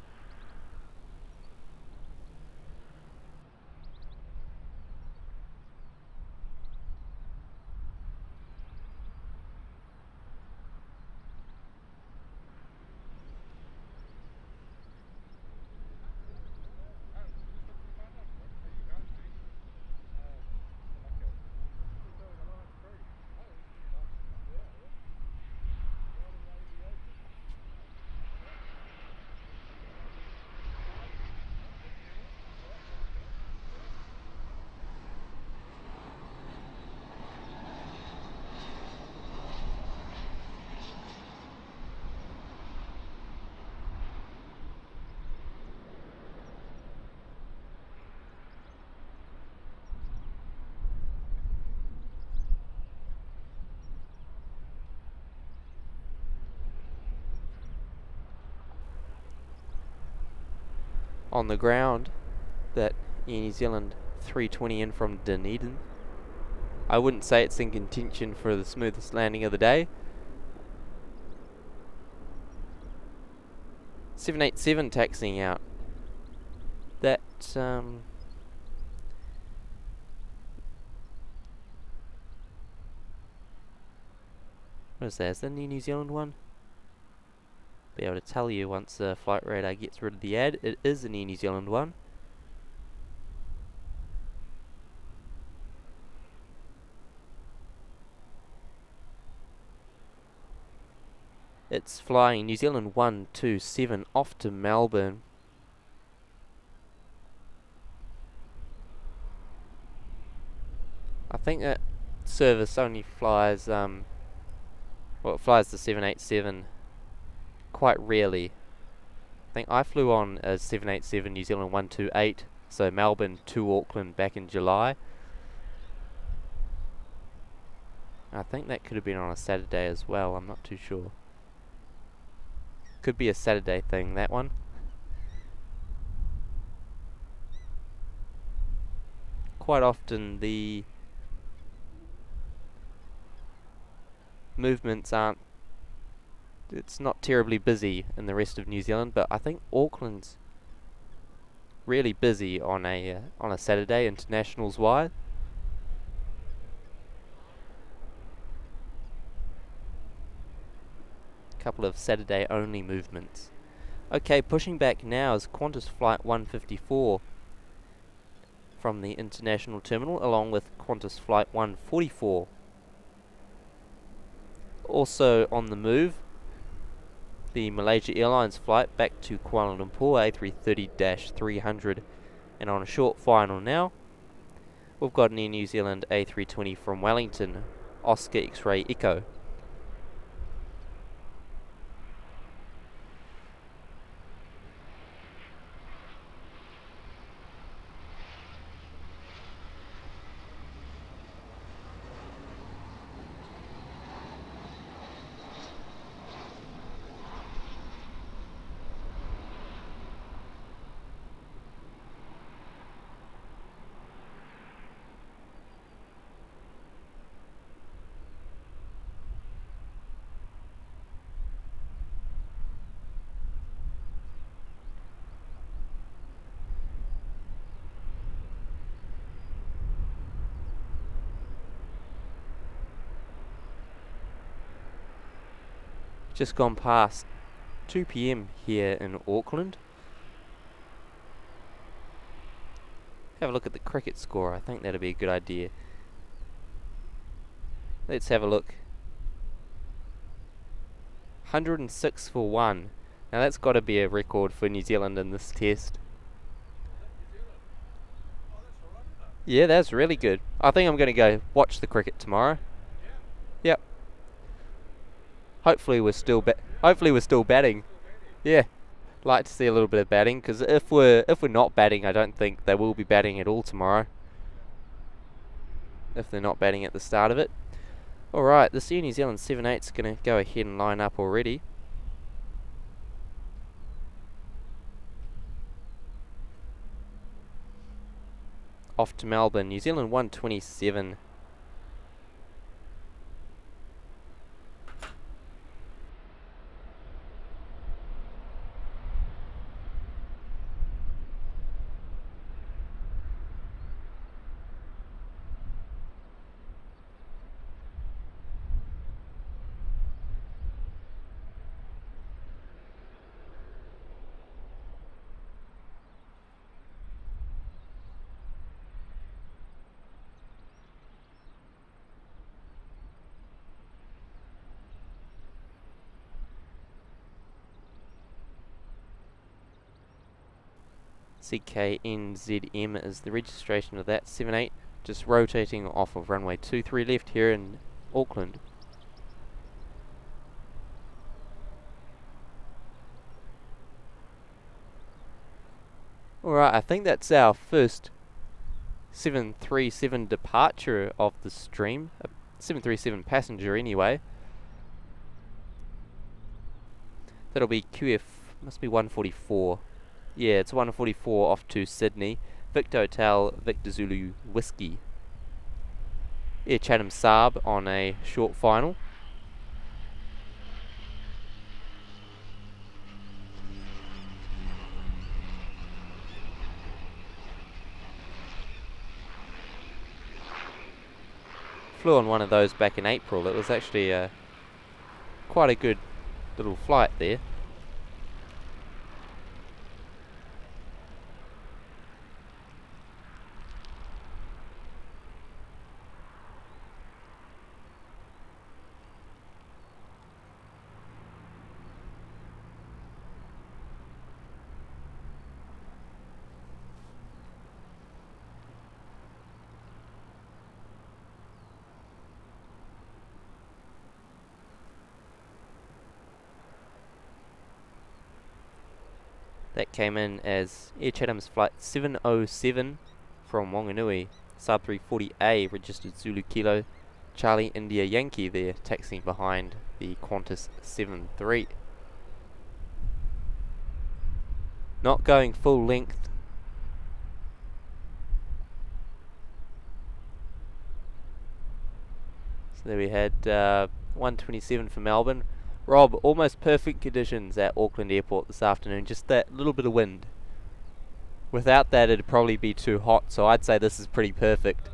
On the ground, that Air New Zealand 320 in from Dunedin. I wouldn't say it's in contention for the smoothest landing of the day. 787 taxiing out. That what is that? Is that a New Zealand one? Be able to tell you once the Flight Radar gets rid of the ad. It is an Air New Zealand one. It's flying New Zealand 127 off to Melbourne. I think that service only flies well, it flies the 787 quite rarely. I think I flew on a 787 New Zealand 128, so Melbourne to Auckland back in July. I think that could have been on a Saturday as well, I'm not too sure. Could be a Saturday thing, that one. Quite often the movements aren't, it's not terribly busy in the rest of New Zealand, but I think Auckland's really busy on a Saturday, internationals wise. couple of Saturday only movements. Okay, pushing back now is Qantas Flight 154 from the international terminal, along with Qantas Flight 144. Also on the move, the Malaysia Airlines flight back to Kuala Lumpur, A330-300, and on a short final now, we've got an Air New Zealand A320 from Wellington, Oscar X-Ray Echo. Just gone past 2 PM here in Auckland. Have a look at the cricket score. I think that'd be a good idea. Let's have a look. 106 for 1. Now that's got to be a record for New Zealand in this test. Yeah, that's really good. I think I'm going to go watch the cricket tomorrow. Yep. Hopefully we're still batting. Yeah, like to see a little bit of batting, because if we're not batting, I don't think they will be batting at all tomorrow. If they're not batting at the start of it. All right, this Air New Zealand 78 is going to go ahead and line up already. Off to Melbourne, New Zealand 127. CKNZM is the registration of that 78, just rotating off of runway 23 left here in Auckland. Alright, I think that's our first 737 departure of the stream, a 737 passenger anyway. That'll be QF, must be 144. Yeah, it's 144 off to Sydney. Victor Hotel, Victor Zulu Whiskey. Air Chatham Saab on a short final. Flew on one of those back in April. It was actually quite a good little flight there. That came in as Air Chatham's flight 707 from Wanganui, Saab 340A, registered Zulu Kilo, Charlie India Yankee there, taxiing behind the Qantas 73. Not going full length. So there we had 127 for Melbourne. Rob, almost perfect conditions at Auckland Airport this afternoon, just that little bit of wind. Without that it'd probably be too hot, so I'd say this is pretty perfect.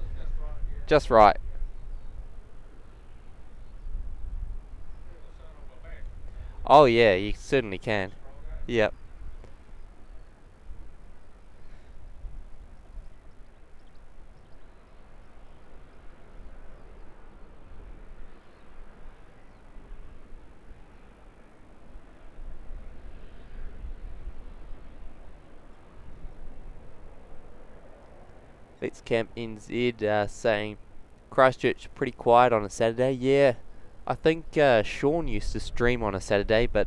Just right. Oh yeah, you certainly can. Yep. Let's Camp NZ saying Christchurch pretty quiet on a Saturday. Yeah, I think Sean used to stream on a Saturday, but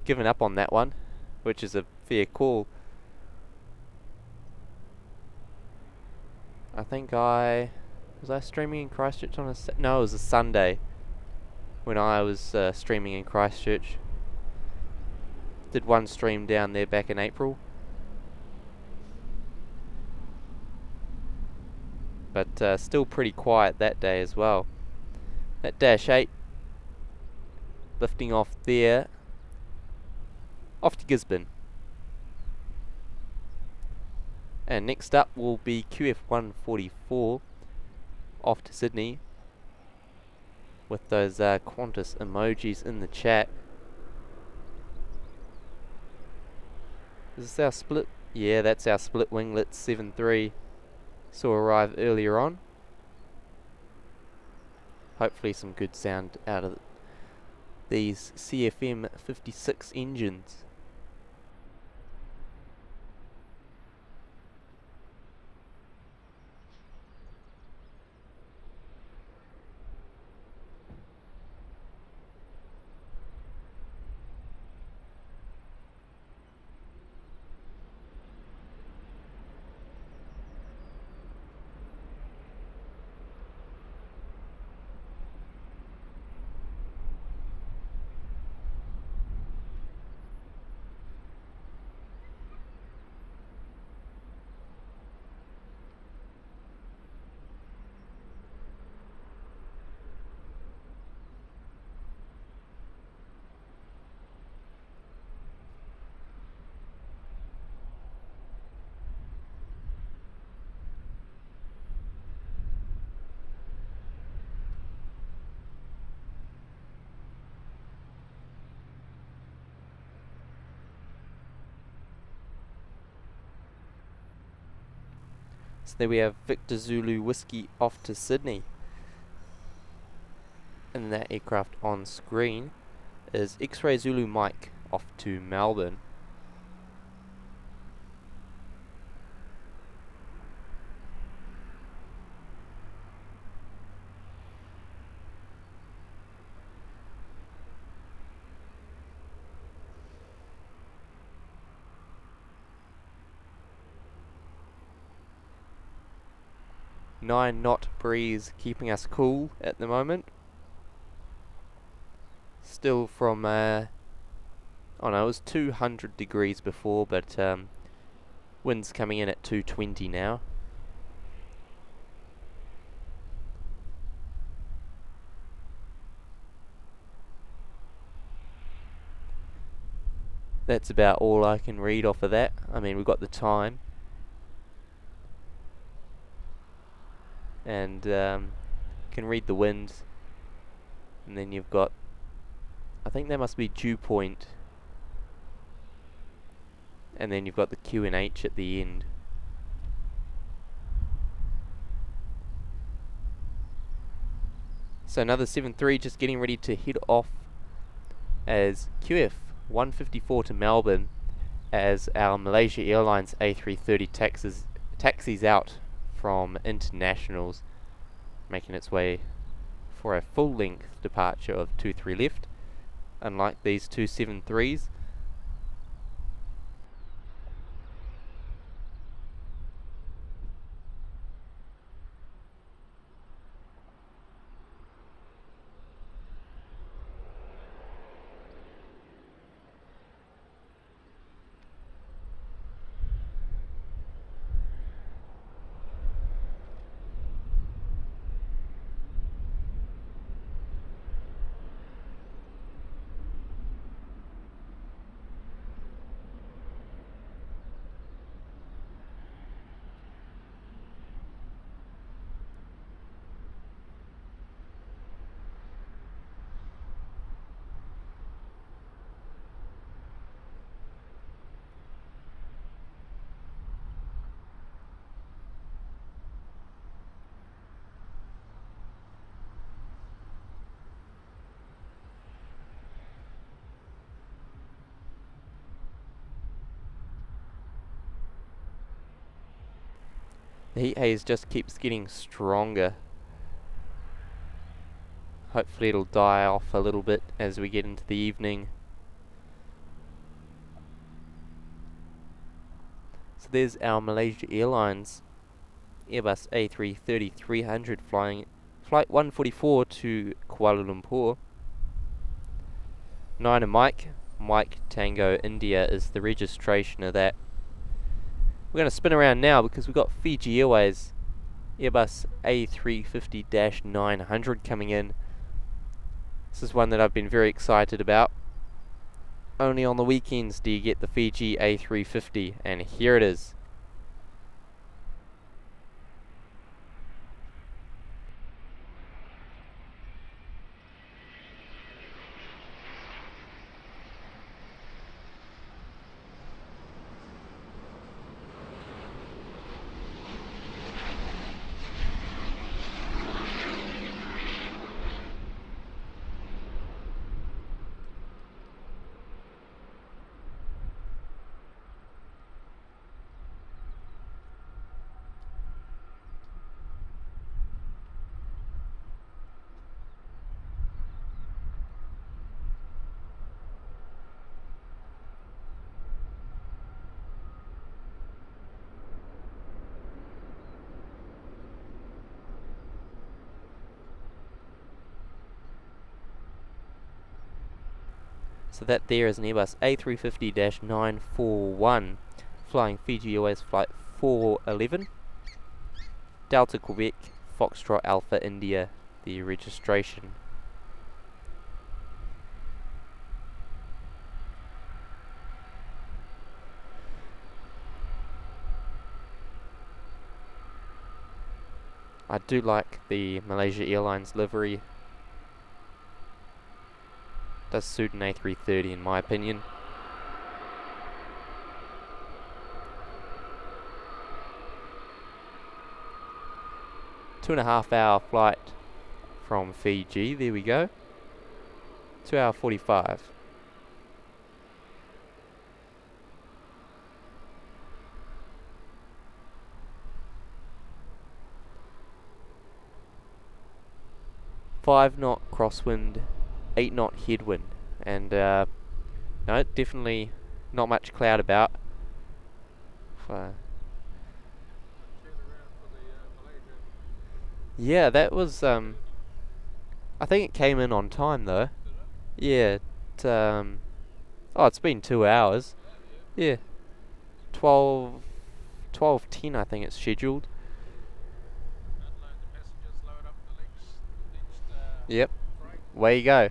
given up on that one, which is a fair call. I think was I streaming in Christchurch on a no, it was a Sunday when I was streaming in Christchurch. Did one stream down there back in April, but still pretty quiet that day as well. That Dash 8 lifting off there, off to Gisborne. And next up will be QF 144 off to Sydney, with those Qantas emojis in the chat. Is this our split? Yeah, that's our split winglet 7-3. Saw arrive earlier on. Hopefully some good sound out of these CFM 56 engines. So there we have Victor Zulu Whiskey off to Sydney. And that aircraft on screen is X-Ray Zulu Mike off to Melbourne. Nine-knot breeze keeping us cool at the moment. Still from, oh no, it was 200 degrees before, but winds coming in at 220 now. That's about all I can read off of that. I mean, we've got the time. And can read the winds, and then you've got, I think there must be dew point, and then you've got the QNH at the end. So another 7-3 just getting ready to head off as QF 154 to Melbourne, as our Malaysia Airlines A330 taxis out from internationals, making its way for a full length departure of 23 left, unlike these two 7-3s. The heat haze just keeps getting stronger. Hopefully it'll die off a little bit as we get into the evening. So there's our Malaysia Airlines Airbus A330-300 flying flight 144 to Kuala Lumpur. 9 and Mike Tango India is the registration of that. We're going to spin around now because we've got Fiji Airways Airbus A350-900 coming in. This is one that I've been very excited about. Only on the weekends do you get the Fiji A350, and here it is. So that there is an Airbus A350-941 flying Fiji Airways flight 411. Delta Quebec, Foxtrot Alpha India, the registration. I do like the Malaysia Airlines livery. Does suit an A330 in my opinion. Two and a half hour flight from Fiji, there we go. 2 hour 45. Five-knot crosswind, 8-knot headwind, and no, definitely not much cloud about. Yeah, that was I think it came in on time though. Yeah, oh, it's been 2 hours. Yeah, 12:10 I think it's scheduled. Yep, way you go.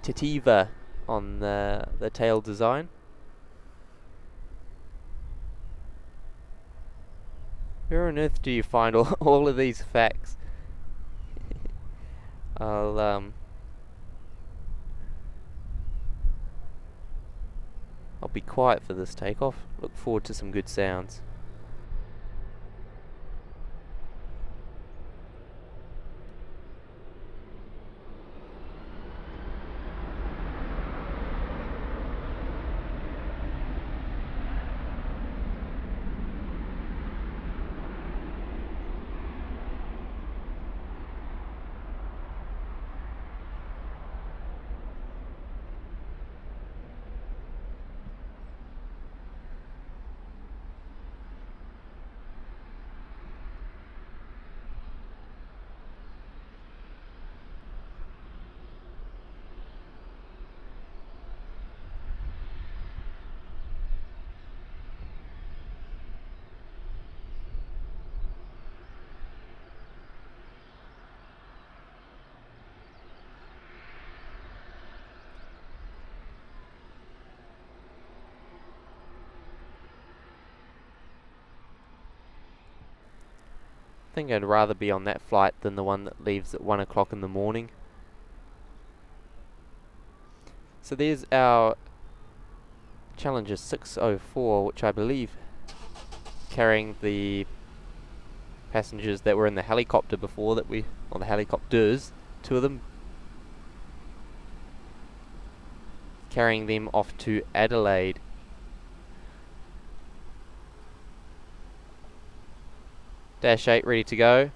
Titiva on the tail design. Where on earth do you find all of these facts? I'll be quiet for this takeoff. Look forward to some good sounds. I think I'd rather be on that flight than the one that leaves at 1 o'clock in the morning. So there's our Challenger 604, which I believe carrying the passengers that were in the helicopter before that or the helicopters, 2 of them. carrying them off to Adelaide. Dash 8 ready to go.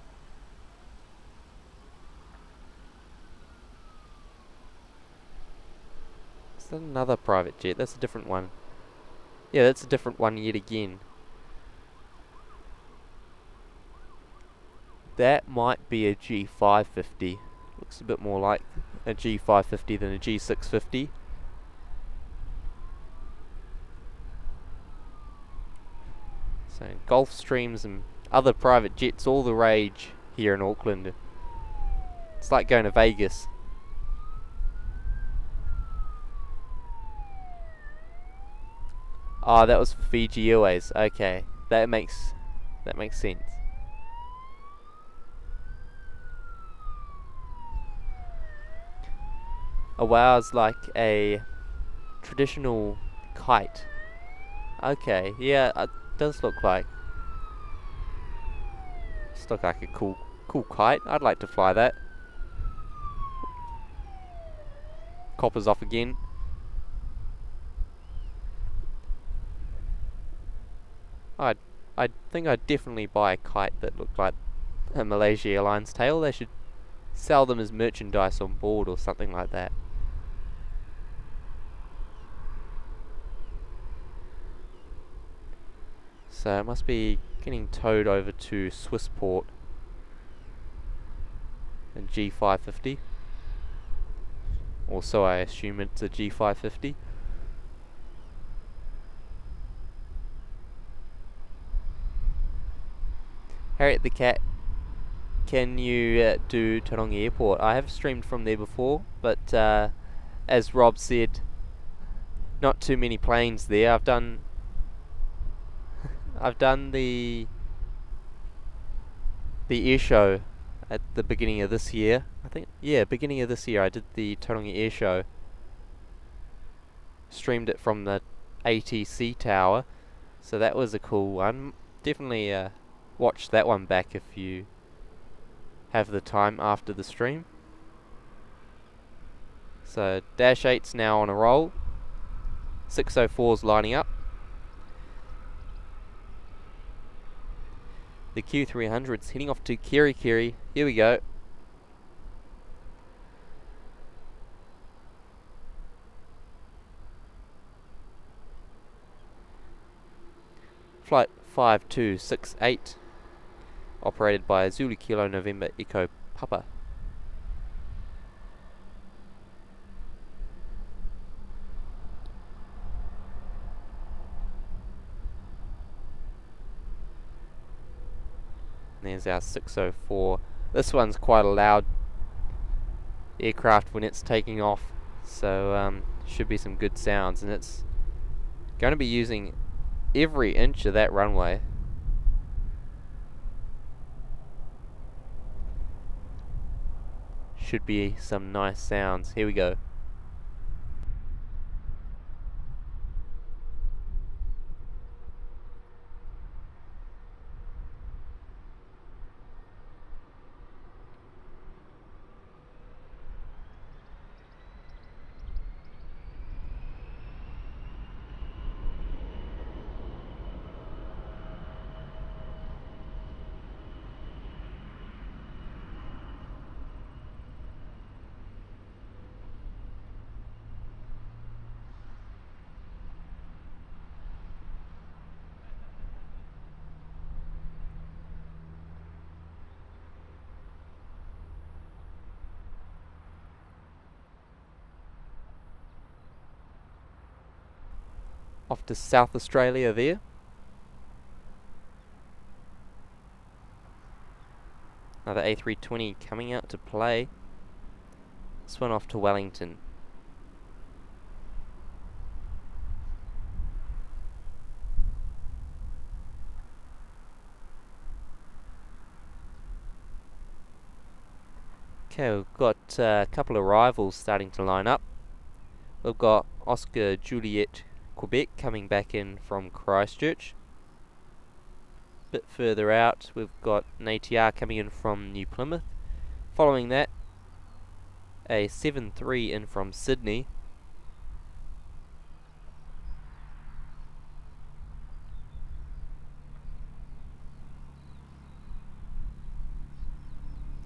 Is that another private jet? That's a different one. Yeah, that's a different one yet again. That might be a G550. Looks a bit more like a G550 than a G650. So Gulfstreams and other private jets, all the rage here in Auckland. It's like going to Vegas. Oh, that was for Fiji Airways. Okay, that makes sense. A wow's like a traditional kite. Okay, yeah, it does look like. It's look like a cool kite. I'd like to fly that. Copper's off again. I think I'd definitely buy a kite that looked like a Malaysia Airlines tail. They should sell them as merchandise on board or something like that. So it must be getting towed over to Swissport in G550. Or so I assume it's a G550. Harriet the Cat, can you do Taronga Airport? I have streamed from there before, but as Rob said, not too many planes there. I've done the air show at the beginning of this year. I think, yeah, beginning of this year I did the Taronga air show. Streamed it from the ATC tower, so that was a cool one. Definitely watch that one back if you have the time after the stream. So Dash 8's now on a roll. 604's lining up. The Q300's heading off to Kerikeri. Here we go. Flight 5268, operated by Zulu Kilo November Echo Papa. There's our 604. This one's quite a loud aircraft when it's taking off, so should be some good sounds, and it's going to be using every inch of that runway. Should be some nice sounds. Here we go. Off to South Australia there. Another A320 coming out to play. This one off to Wellington. Okay, we've got a couple of rivals starting to line up. We've got Oscar Juliet Quebec coming back in from Christchurch. A bit further out, we've got an ATR coming in from New Plymouth. Following that, a 7-3 in from Sydney.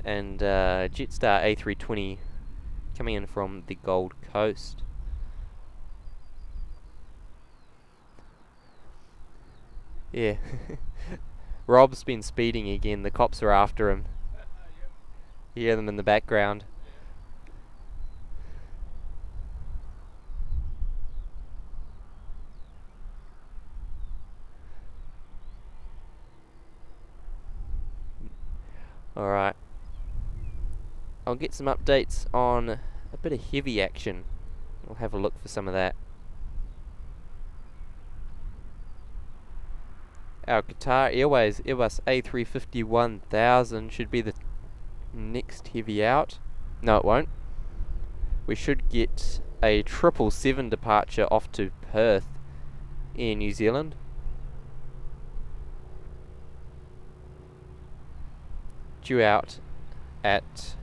and Jetstar A320 coming in from the Gold Coast. Yeah. Rob's been speeding again. The cops are after him. You hear them in the background. Alright. I'll get some updates on a bit of heavy action. We'll have a look for some of that. Our Qatar Airways Airbus A350-1000 should be the next heavy out. No, it won't. We should get a 777 departure off to Perth in New Zealand. Due out at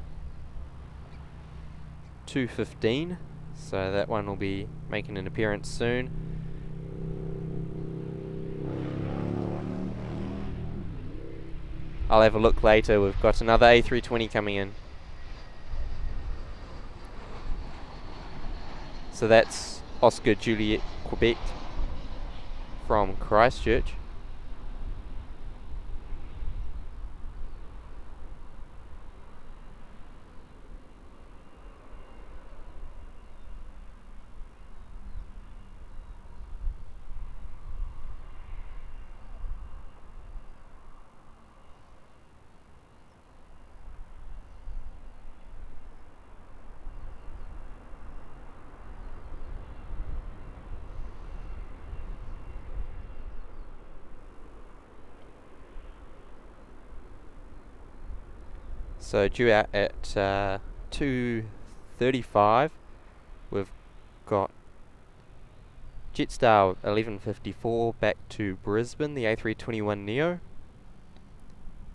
2:15, so that one will be making an appearance soon. I'll have a look later. We've got another A320 coming in. So that's Oscar Juliet Quebec from Christchurch. So due out at 2:35, we've got Jetstar 11:54 back to Brisbane, the A321neo.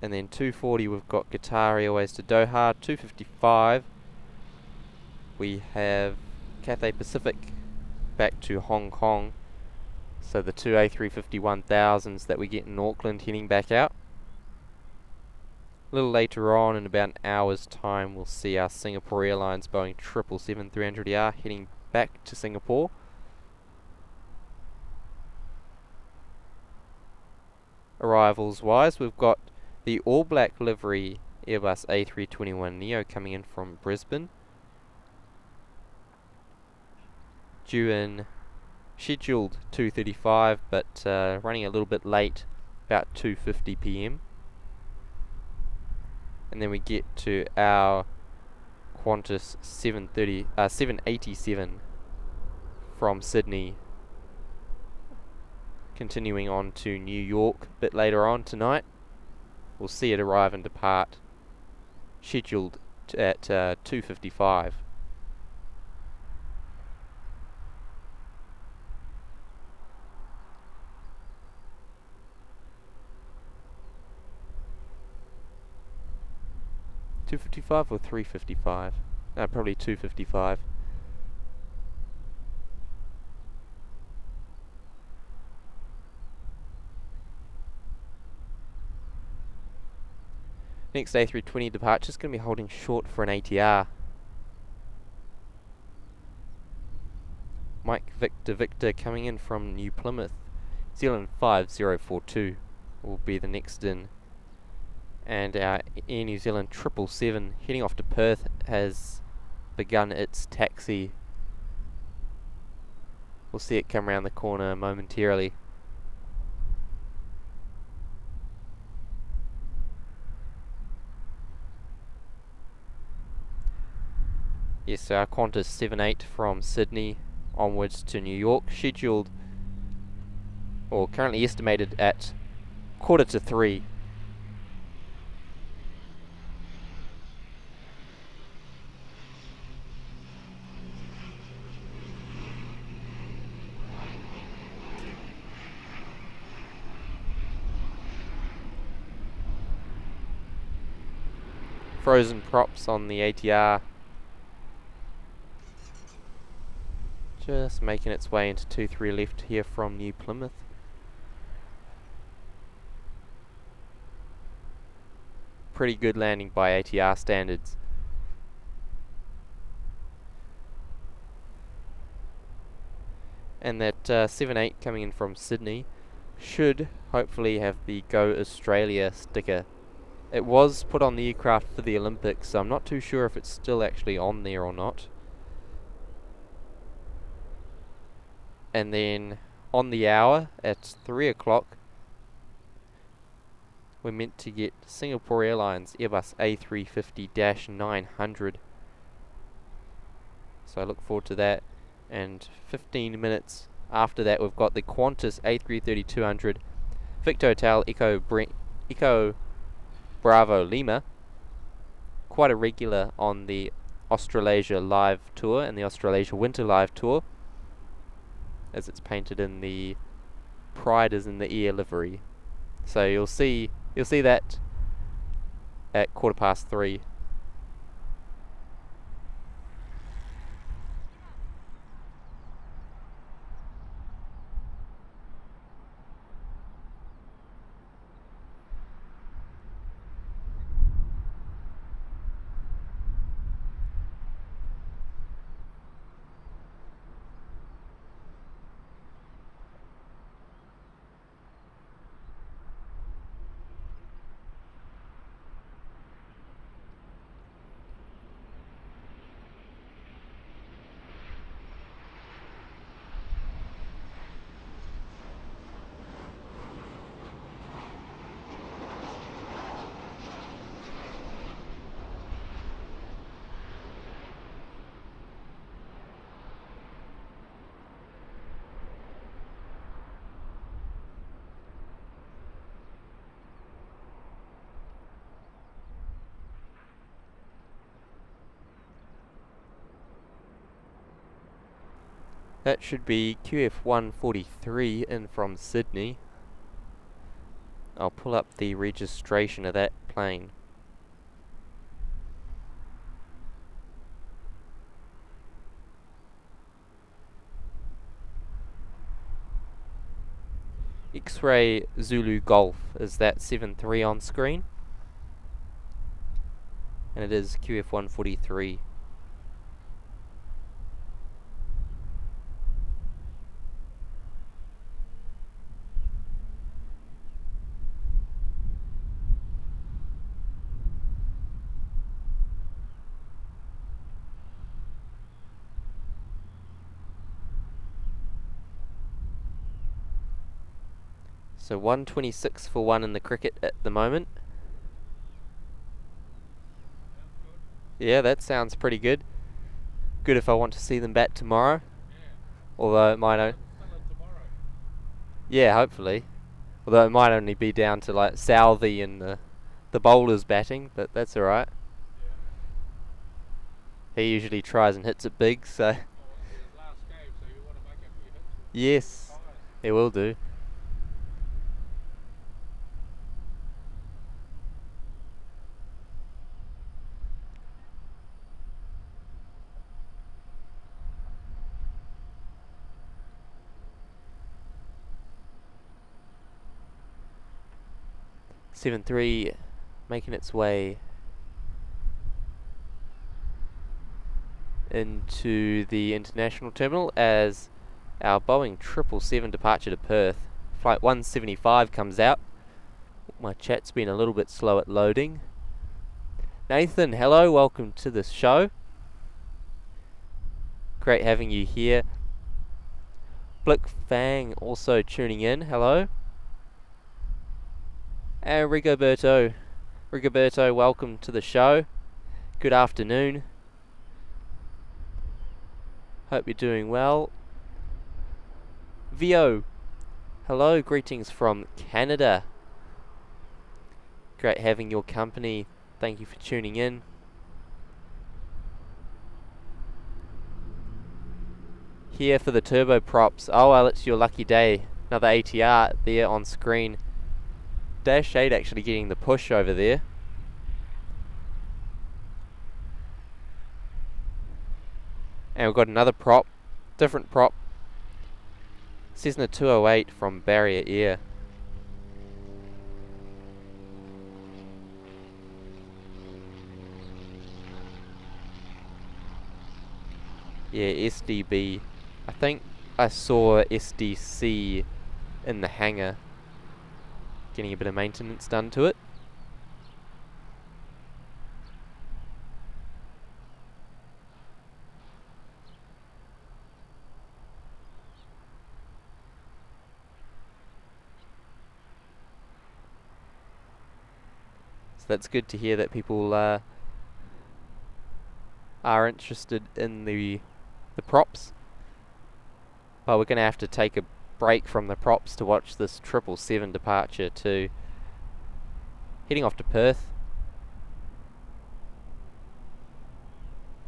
And then 2:40 we've got Qatar Airways to Doha. 2:55 we have Cathay Pacific back to Hong Kong. So the two A350-1000s that we get in Auckland heading back out. A little later on, in about an hour's time, we'll see our Singapore Airlines Boeing 777-300ER heading back to Singapore. Arrivals wise, we've got the all black livery Airbus A321neo coming in from Brisbane. Due in scheduled 2:35, but running a little bit late, about 2:50 p.m. And then we get to our Qantas 787 from Sydney, continuing on to New York a bit later on tonight. We'll see it arrive and depart, scheduled at 2:55. $2:55 or $3:55? No, probably $2:55. Next A320 departure is going to be holding short for an ATR. Mike Victor coming in from New Plymouth. Zealand 5042 will be the next in. And our Air New Zealand 777 heading off to Perth has begun its taxi. We'll see it come around the corner momentarily. Yes, so our Qantas 78 from Sydney onwards to New York, scheduled, or currently estimated at 2:45. Frozen props on the ATR, just making its way into 23 left here from New Plymouth. pretty good landing by ATR standards. And that 7-8 coming in from Sydney should hopefully have the Go Australia sticker. It was put on the aircraft for the Olympics, so I'm not too sure if it's still actually on there or not. And then on the hour at 3 o'clock, we're meant to get Singapore Airlines Airbus A350-900. So I look forward to that. And 15 minutes after that, we've got the Qantas A330-200 Victor Hotel Echo Bravo Lima. Quite a regular on the Australasia Live Tour and the Australasia Winter Live Tour, as it's painted in the Pride is in the Air livery. So you'll see that at 3:15. That should be QF143 in from Sydney. I'll pull up the registration of that plane. X-Ray Zulu Golf is that 7-3 on screen, and it is QF143. So 126 for 1 in the cricket at the moment. Yeah, that sounds pretty good. Good if I want to see them bat tomorrow. Although it might yeah, hopefully. Although it might only be down to like Southey and the bowlers batting, but that's alright. He usually tries and hits it big, so yes, he will do. Seven 3 making its way into the international terminal as our Boeing 777 departure to Perth. Flight 175 comes out. My chat's been a little bit slow at loading. Nathan, hello, welcome to the show. Great having you here. Blick Fang also tuning in, hello. And Rigoberto, welcome to the show. Good afternoon. Hope you're doing well. Vio, hello, greetings from Canada. Great having your company. Thank you for tuning in. Here for the turboprops. Oh well, it's your lucky day. Another ATR there on screen. Dash 8 actually getting the push over there. And we've got another prop, different prop. Cessna 208 from Barrier Air. Yeah, SDB. I think I saw SDC in the hangar getting a bit of maintenance done to it. So that's good to hear that people are interested in the props. Well, we're going to have to take a break from the props to watch this 777 departure too. Heading off to Perth.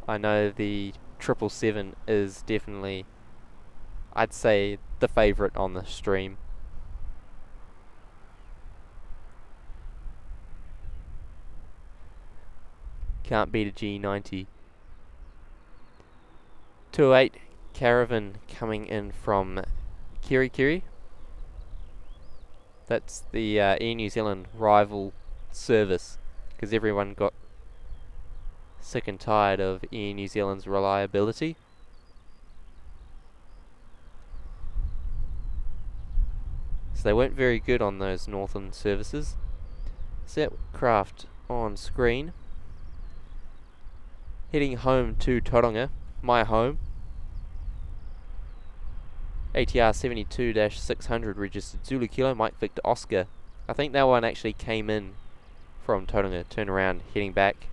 I know the 777 is definitely, I'd say, the favourite on the stream. Can't beat a G90. 208 Caravan coming in from Kirikiri. That's the Air New Zealand rival service, because everyone got sick and tired of Air New Zealand's reliability. So they weren't very good on those northern services. Set craft on screen. Heading home to Tauranga, my home. ATR 72-600 registered Zulu Kilo, Mike Victor Oscar. I think that one actually came in from Tauranga, turn around, heading back.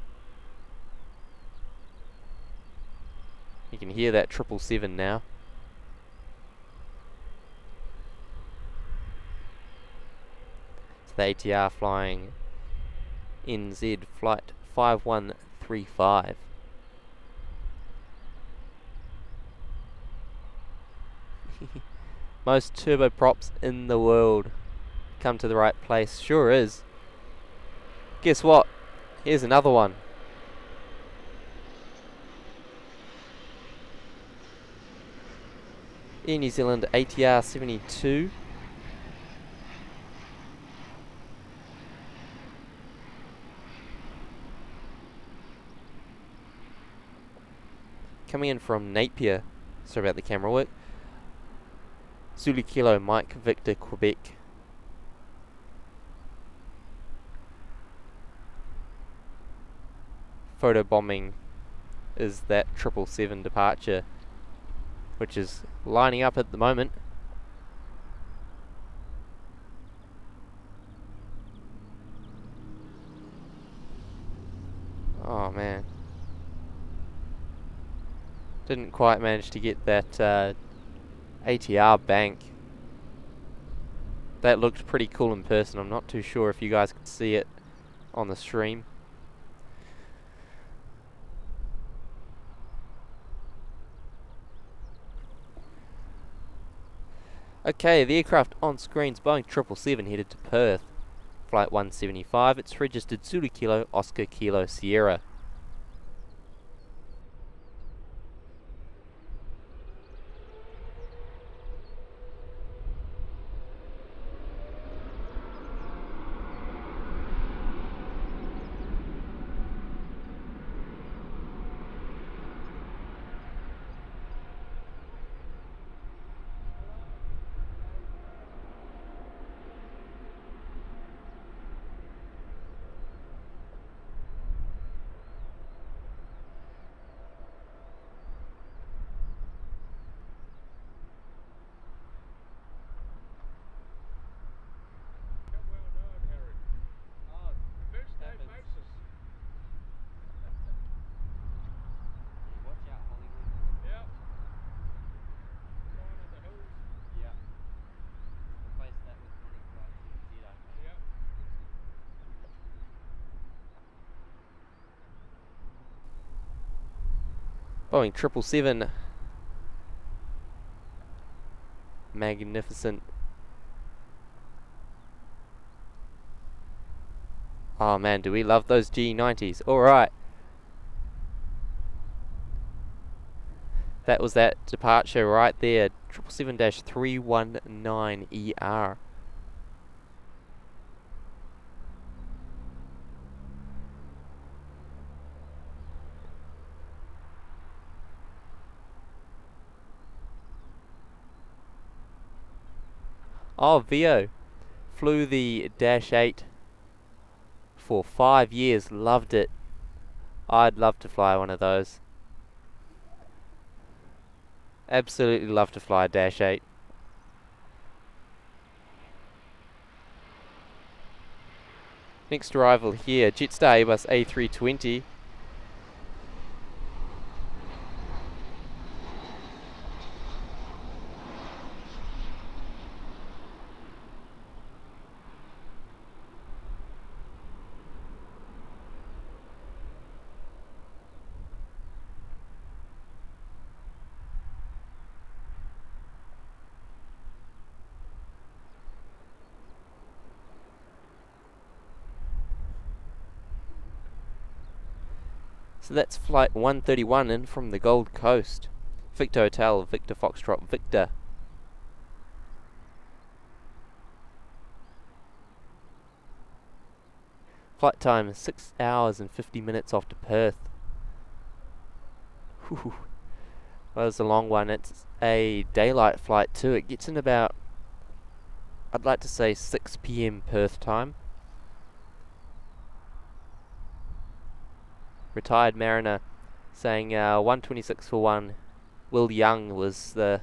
You can hear that 777 now. So the ATR flying NZ flight 5135. Most turboprops in the world. Come to the right place. Sure is. Guess what? Here's another one. Air New Zealand ATR 72. Coming in from Napier. Sorry about the camera work. Zulu Kilo Mike Victor Quebec. Photo bombing is that 777 departure, which is lining up at the moment. Oh man, didn't quite manage to get that ATR bank. That looked pretty cool in person. I'm not too sure if you guys could see it on the stream. Okay, the aircraft on screen's Boeing 777 headed to Perth. Flight 175, it's registered Zulu Kilo Oscar Kilo Sierra. Boeing 777. Magnificent. Oh man, do we love those G90s. Alright. That was that departure right there. 777-319ER. Oh, Vio. Flew the Dash 8 for 5 years. Loved it. I'd love to fly one of those. Absolutely love to fly a Dash 8. Next arrival here, Jetstar Airbus A320. So that's flight 131 in from the Gold Coast. Victor Hotel, Victor Foxtrot, Victor. Flight time is 6 hours and 50 minutes off to Perth. Whew. That was a long one. It's a daylight flight too. It gets in about, I'd like to say 6 PM Perth time. Retired Mariner saying 126 for 1. Will Young was the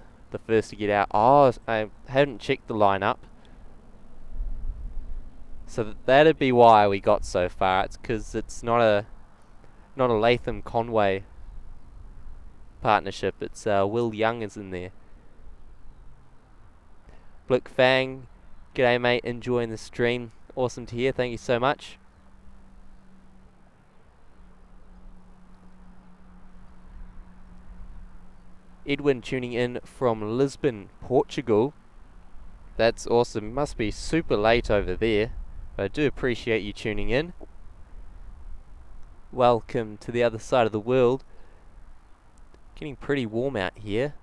first to get out. Oh, I hadn't checked the lineup. So that'd be why we got so far. It's because it's not a Latham Conway partnership. It's Will Young is in there. Blick Fang, g'day mate, enjoying the stream. Awesome to hear. Thank you so much. Edwin tuning in from Lisbon, Portugal. That's awesome. Must be super late over there, but I do appreciate you tuning in. Welcome to the other side of the world. Getting pretty warm out here.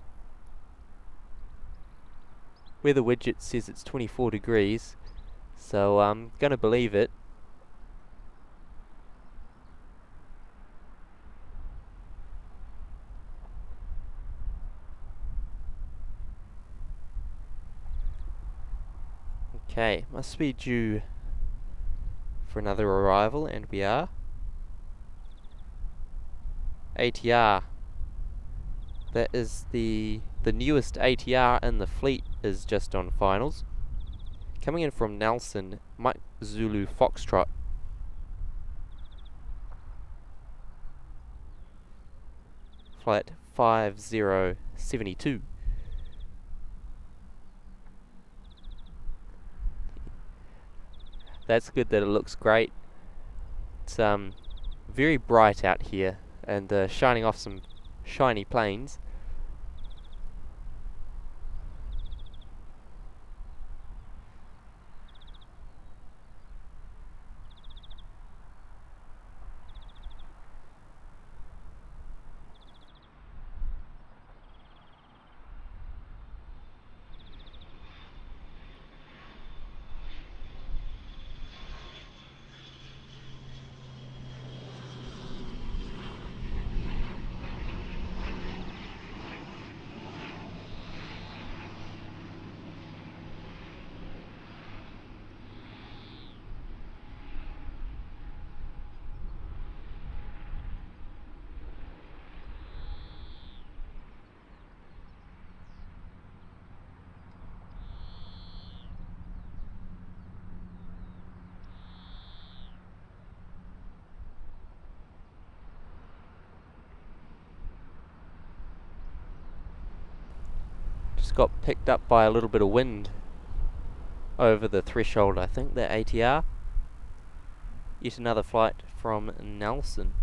Weather widget says it's 24 degrees, so I'm gonna believe it. Okay, must be due for another arrival, and we are. ATR. That is the newest ATR in the fleet is just on finals. Coming in from Nelson, Mike Zulu Foxtrot. Flight 5072. That's good that it looks great. It's very bright out here and shining off some shiny planes. Just got picked up by a little bit of wind over the threshold, I think, that ATR. Yet another flight from Nelson.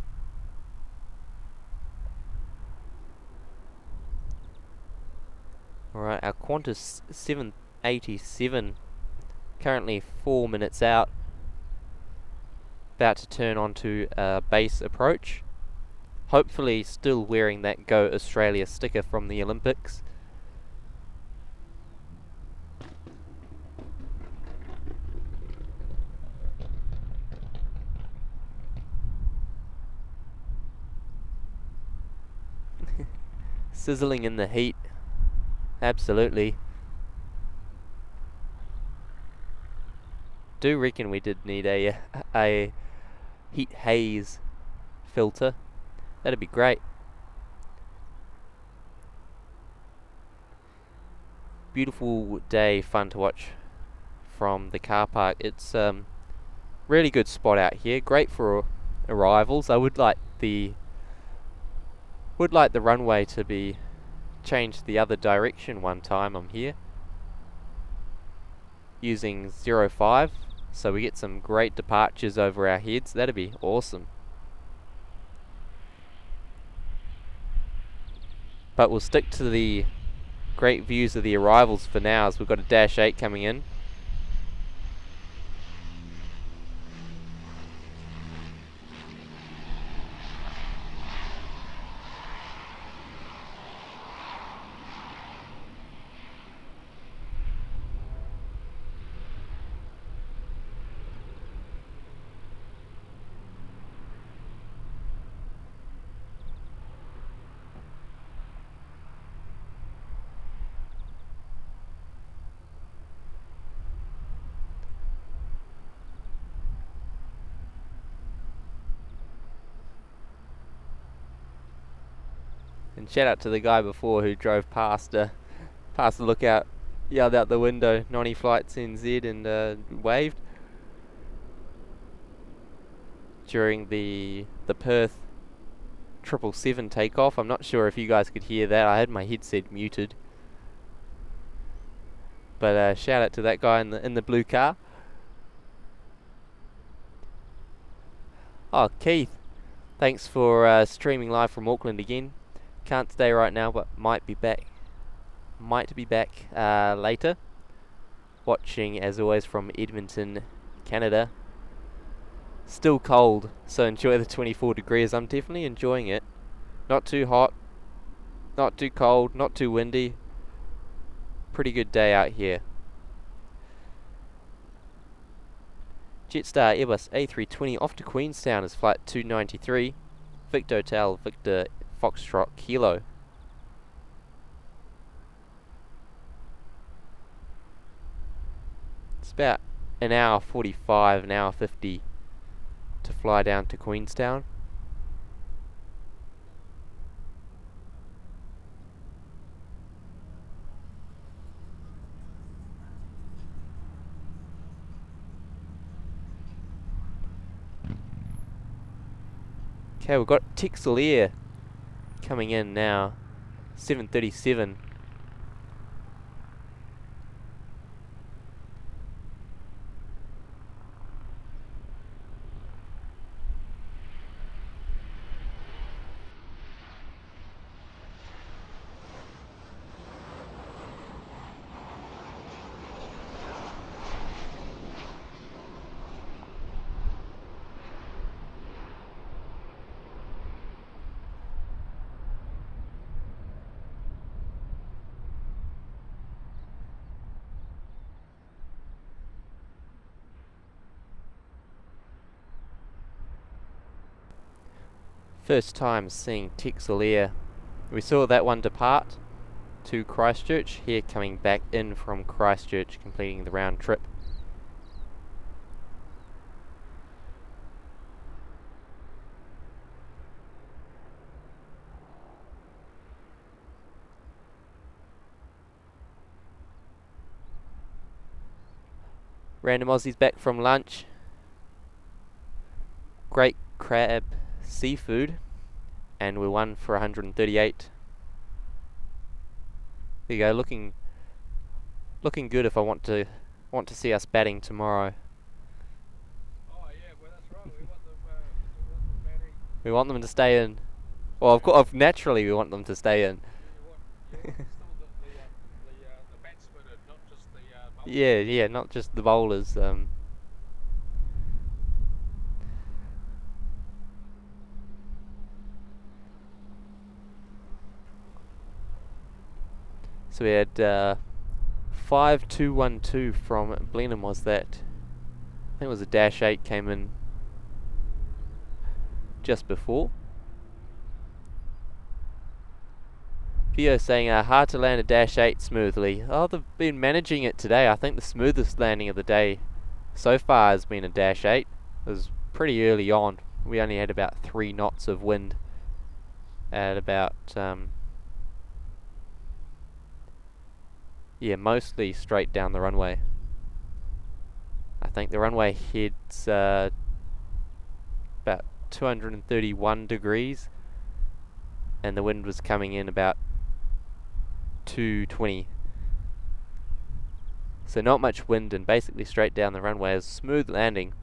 Alright, our Qantas 787, currently 4 minutes out, about to turn onto base approach. Hopefully still wearing that Go Australia sticker from the Olympics. Sizzling in the heat. Absolutely. do reckon we did need a heat haze filter. That'd be great. Beautiful day, fun to watch from the car park. It's really good spot out here. Great for arrivals. I would like the runway to be changed the other direction one time I'm here, using 05, so we get some great departures over our heads. That'd be awesome. But we'll stick to the great views of the arrivals for now, as we've got a Dash 8 coming in. And shout out to the guy before who drove past the lookout, yelled out the window, Nony Flights NZ, and waved during the Perth 777 takeoff. I'm not sure if you guys could hear that. I had my headset muted. But shout out to that guy in the blue car. Oh, Keith, thanks for streaming live from Auckland again. Can't stay right now, but might be back later. Watching as always from Edmonton, Canada. Still cold, so enjoy the 24 degrees. I'm definitely enjoying it. Not too hot, not too cold, not too windy. Pretty good day out here. Jetstar Airbus A320 off to Queenstown is flight 293. Victor Hotel, Victor Foxtrot Kilo. It's about an hour 45, an hour 50 to fly down to Queenstown. Okay, we've got Texel Air coming in now, 737. First time seeing Texel Air. We saw that one depart to Christchurch, here coming back in from Christchurch, completing the round trip. Random Aussies back from lunch. Great crab seafood, and we won for 138. There you go, looking good if I want to see us batting tomorrow. Oh yeah, well that's right. We want them batting. We want them to stay in. Well, of course, naturally we want them to stay in. You want still the batsmen and not just the bowlers. Yeah, not just the bowlers. So we had 5212 from Blenheim, was that? I think it was a Dash 8 came in just before. Theo saying hard to land a Dash 8 smoothly. Oh, they've been managing it today. I think the smoothest landing of the day so far has been a -8. It was pretty early on. We only had about 3 knots of wind at about mostly straight down the runway. I think the runway heads about 231 degrees and the wind was coming in about 220. So not much wind and basically straight down the runway. It was a smooth landing.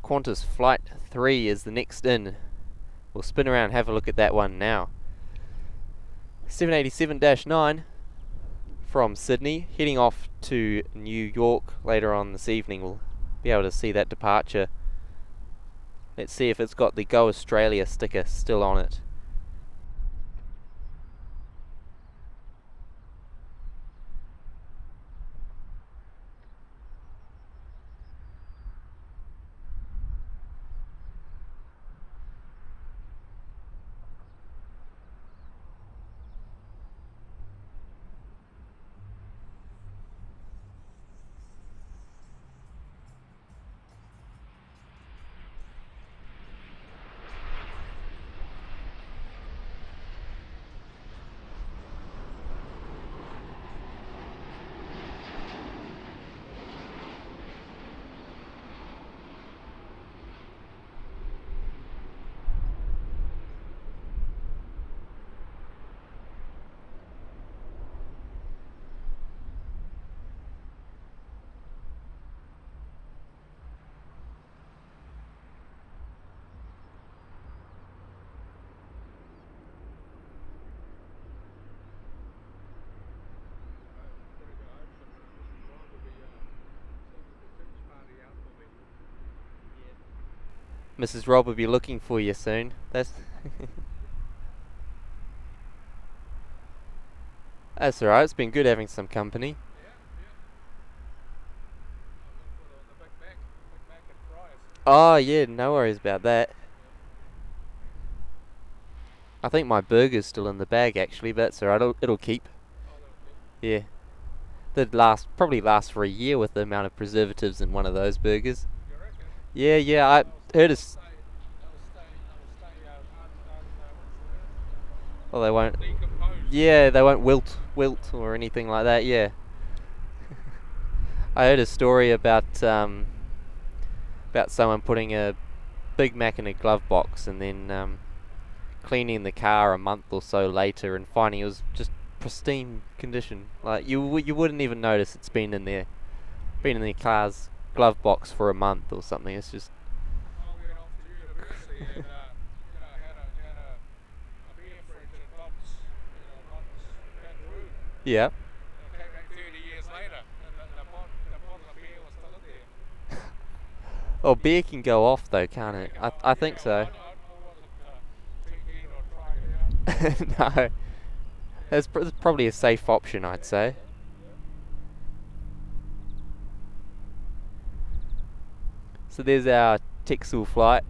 Qantas Flight 3 is the next in. We'll spin around and have a look at that one now. 787-9 from Sydney, heading off to New York later on this evening. We'll be able to see that departure. Let's see if it's got the Go Australia sticker still on it. Mrs. Rob will be looking for you soon. That's that's alright, it's been good having some company. Oh yeah, no worries about that. I think my burger's still in the bag actually, but that's alright, it'll keep. Yeah. Probably last for a year with the amount of preservatives in one of those burgers. Yeah, I heard well, they won't. Yeah, they won't wilt or anything like that. Yeah. I heard a story about someone putting a Big Mac in a glove box and then cleaning the car a month or so later and finding it was just pristine condition. Like you wouldn't even notice it's been in the car's glove box for a month or something. It's just. Yeah. Came back 30 years later, and the bottle of beer was still in there. Oh, beer can go off though, can't it? I think so. No. It's probably a safe option, I'd say. So there's our Texel flight.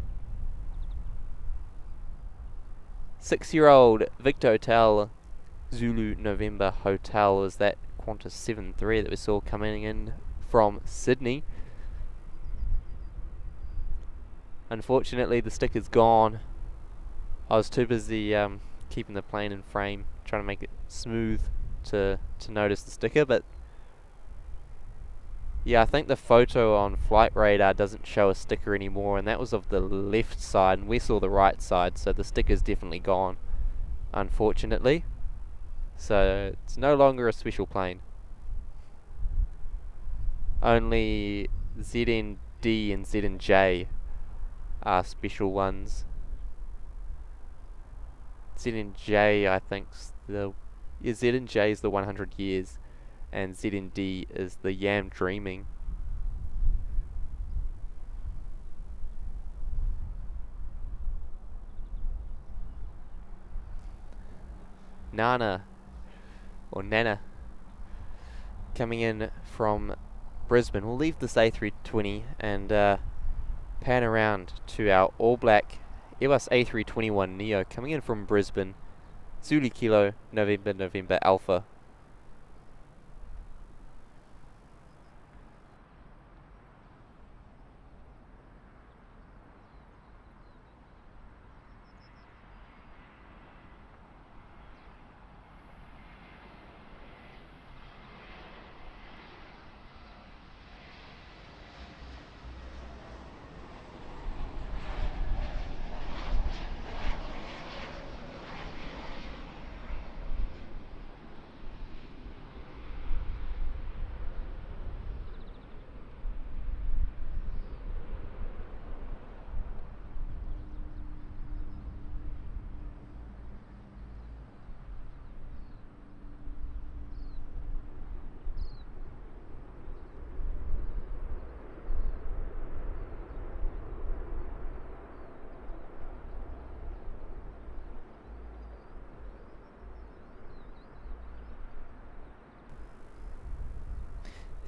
6-year-old Victor Hotel Zulu November Hotel is that Qantas 7-3 that we saw coming in from Sydney. Unfortunately, the sticker's gone. I was too busy keeping the plane in frame, trying to make it smooth to notice the sticker, but yeah, I think the photo on Flight Radar doesn't show a sticker anymore, and that was of the left side, and we saw the right side, so the sticker's definitely gone, unfortunately. So it's no longer a special plane. Only ZND and ZNJ are special ones. ZNJ, I think, ZNJ is the 100 years, and ZND is the Yam Dreaming. Nana coming in from Brisbane. We'll leave this A320 and pan around to our all-black Airbus A321neo coming in from Brisbane. Zulu Kilo November Alpha.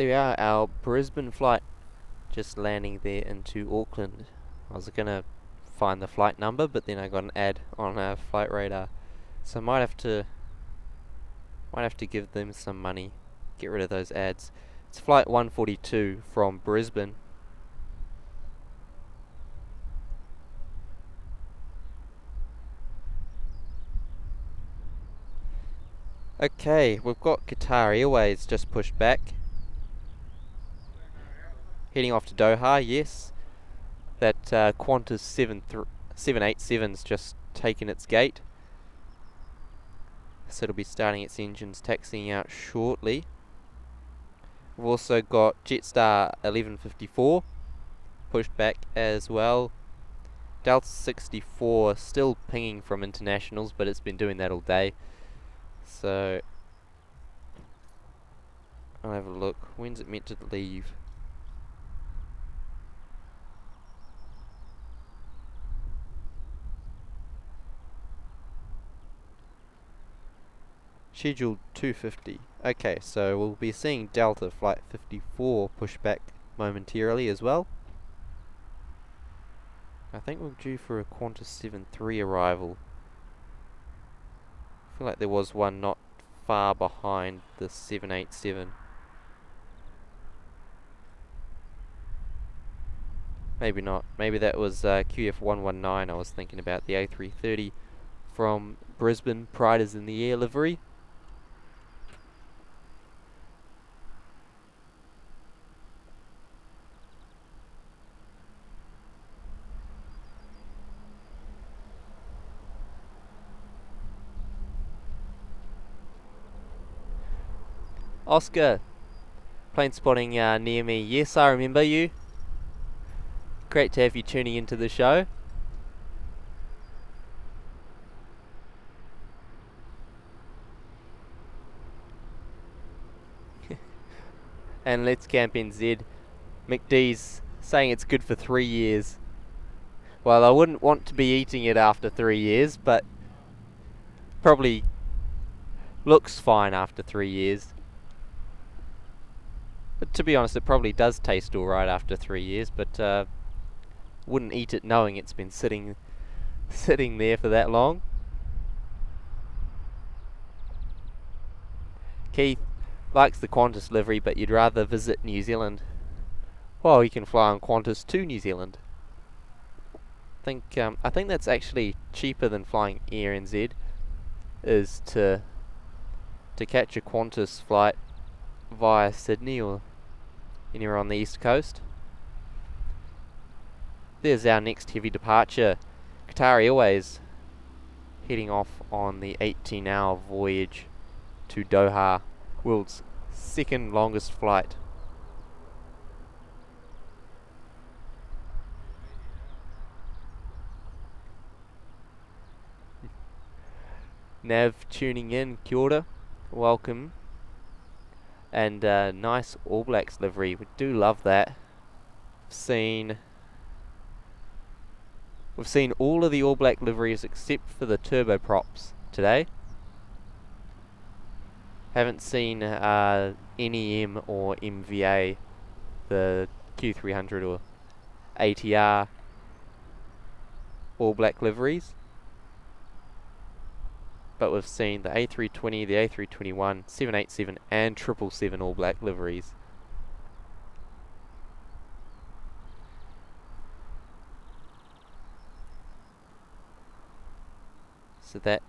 There we are, our Brisbane flight just landing there into Auckland. I was gonna find the flight number, but then I got an ad on Flight Radar, so I might have to give them some money, get rid of those ads. It's flight 142 from Brisbane. Okay, we've got Qatar Airways just pushed back, heading off to Doha. Yes, that Qantas 787's just taken its gate, so it'll be starting its engines, taxiing out shortly. We've also got Jetstar 1154 pushed back as well. Delta 64 still pinging from internationals, but it's been doing that all day. So I'll have a look. When's it meant to leave? Scheduled 250. Okay, so we'll be seeing Delta Flight 54 push back momentarily as well. I think we're due for a Qantas 73 arrival. I feel like there was one not far behind the 787. Maybe not. Maybe that was QF119 I was thinking about, the A330 from Brisbane, Pride is in the air livery. Oscar, plane spotting near me. Yes, I remember you. Great to have you tuning into the show. And Let's Camp NZ. McD's saying it's good for 3 years. Well, I wouldn't want to be eating it after 3 years, but probably looks fine after 3 years. But to be honest, it probably does taste alright after 3 years, but wouldn't eat it knowing it's been sitting there for that long. Keith likes the Qantas livery, but you'd rather visit New Zealand. Well, you can fly on Qantas to New Zealand. I think that's actually cheaper than flying Air NZ, is to catch a Qantas flight via Sydney or anywhere on the east coast. There's our next heavy departure. Qatar Airways heading off on the 18-hour voyage to Doha, world's second longest flight. Nav tuning in, kia ora, welcome. And nice All Blacks livery, we do love that. We've seen all of the All Black liveries except for the turboprops today. Haven't seen NEM or MVA, the Q300 or ATR All Black liveries. But we've seen the A320, the A321, 787 and 777 All Black liveries. So that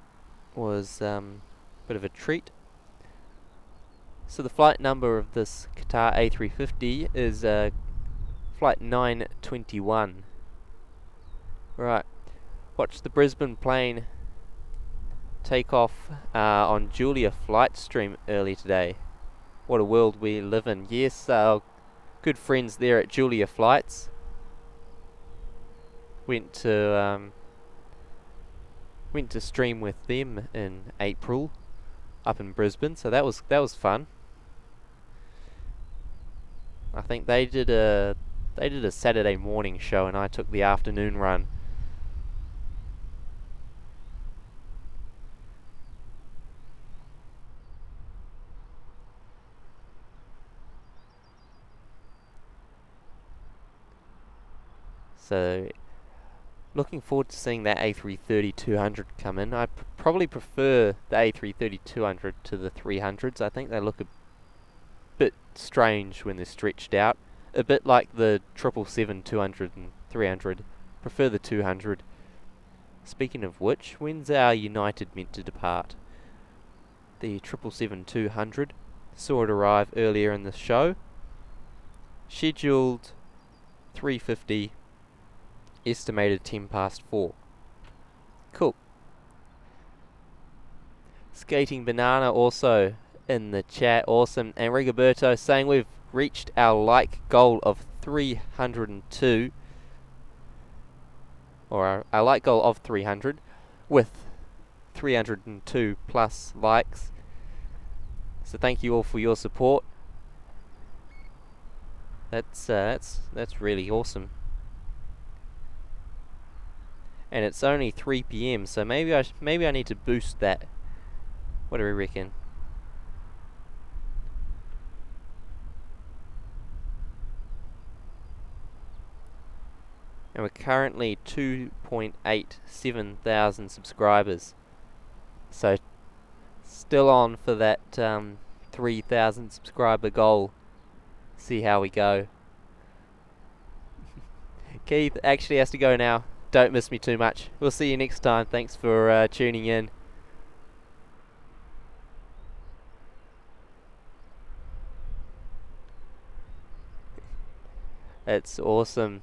was a bit of a treat. So the flight number of this Qatar A350 is flight 921. Right, watch the Brisbane plane take off on Julia flight stream early today. What a world we live in. Yes, our good friends there at Julia Flights went to stream with them in April up in Brisbane, so that was fun. I think they did a Saturday morning show and I took the afternoon run. So looking forward to seeing that A330-200 come in. I probably prefer the A330-200 to the 300s. I think they look a bit strange when they're stretched out. A bit like the 777-200 and 300. Prefer the 200. Speaking of which, when's our United meant to depart? The 777-200. Saw it arrive earlier in the show. Scheduled 3:50. Estimated 4:10. Cool. Skating Banana also in the chat. Awesome. And Rigoberto saying we've reached our like goal of 302. Or our like goal of 300 with 302 plus likes. So thank you all for your support. That's really awesome. And it's only 3 PM, so maybe I need to boost that. What do we reckon? And we're currently 2.87 thousand subscribers. So still on for that 3,000 subscriber goal. See how we go. Keith actually has to go now. Don't miss me too much. We'll see you next time. Thanks for tuning in. It's awesome.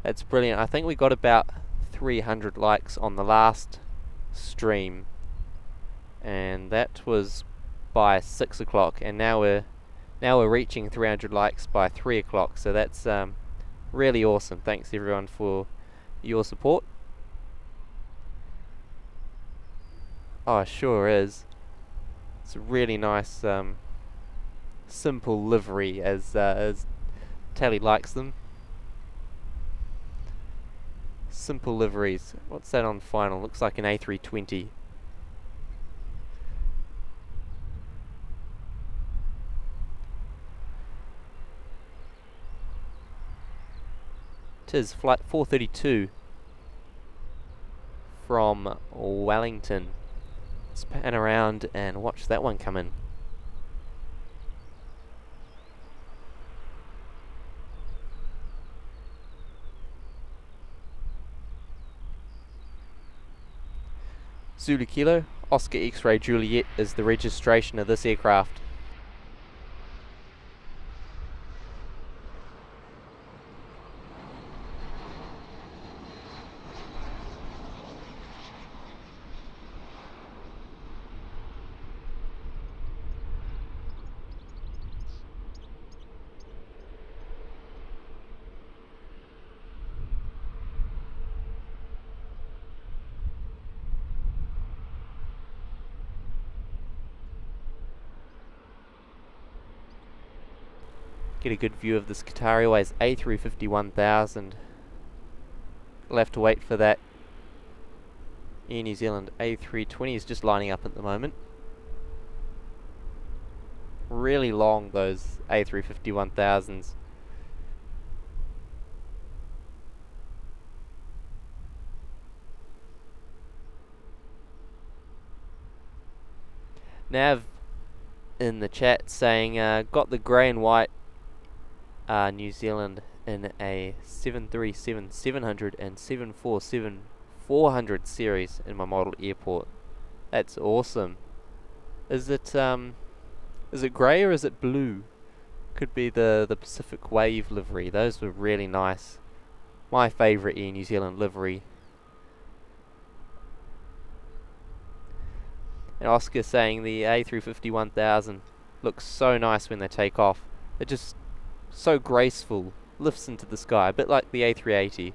That's brilliant. I think we got about 300 likes on the last stream, and that was by 6 o'clock, and now we're reaching 300 likes by 3 o'clock. So that's really awesome. Thanks everyone for your support. Oh, it sure is. It's a really nice simple livery, as Tally likes them. Simple liveries. What's that on final? Looks like an A320. Tis flight 432 from Wellington. Let's pan around and watch that one come in. Zulu Kilo, Oscar X-Ray Juliet is the registration of this aircraft. Get a good view of this Qatar Airways A350-1000. We'll have to wait for that. Air New Zealand A320 is just lining up at the moment. Really long, those A350-1000s. Nav in the chat saying got the grey and white New Zealand in a 737-700 and 747-400 series in my model airport. That's awesome. Is it grey or is it blue? Could be the Pacific Wave livery. Those were really nice. My favourite Air New Zealand livery. And Oscar saying the A350-1000 looks so nice when they take off. They're just so graceful, lifts into the sky, a bit like the A380.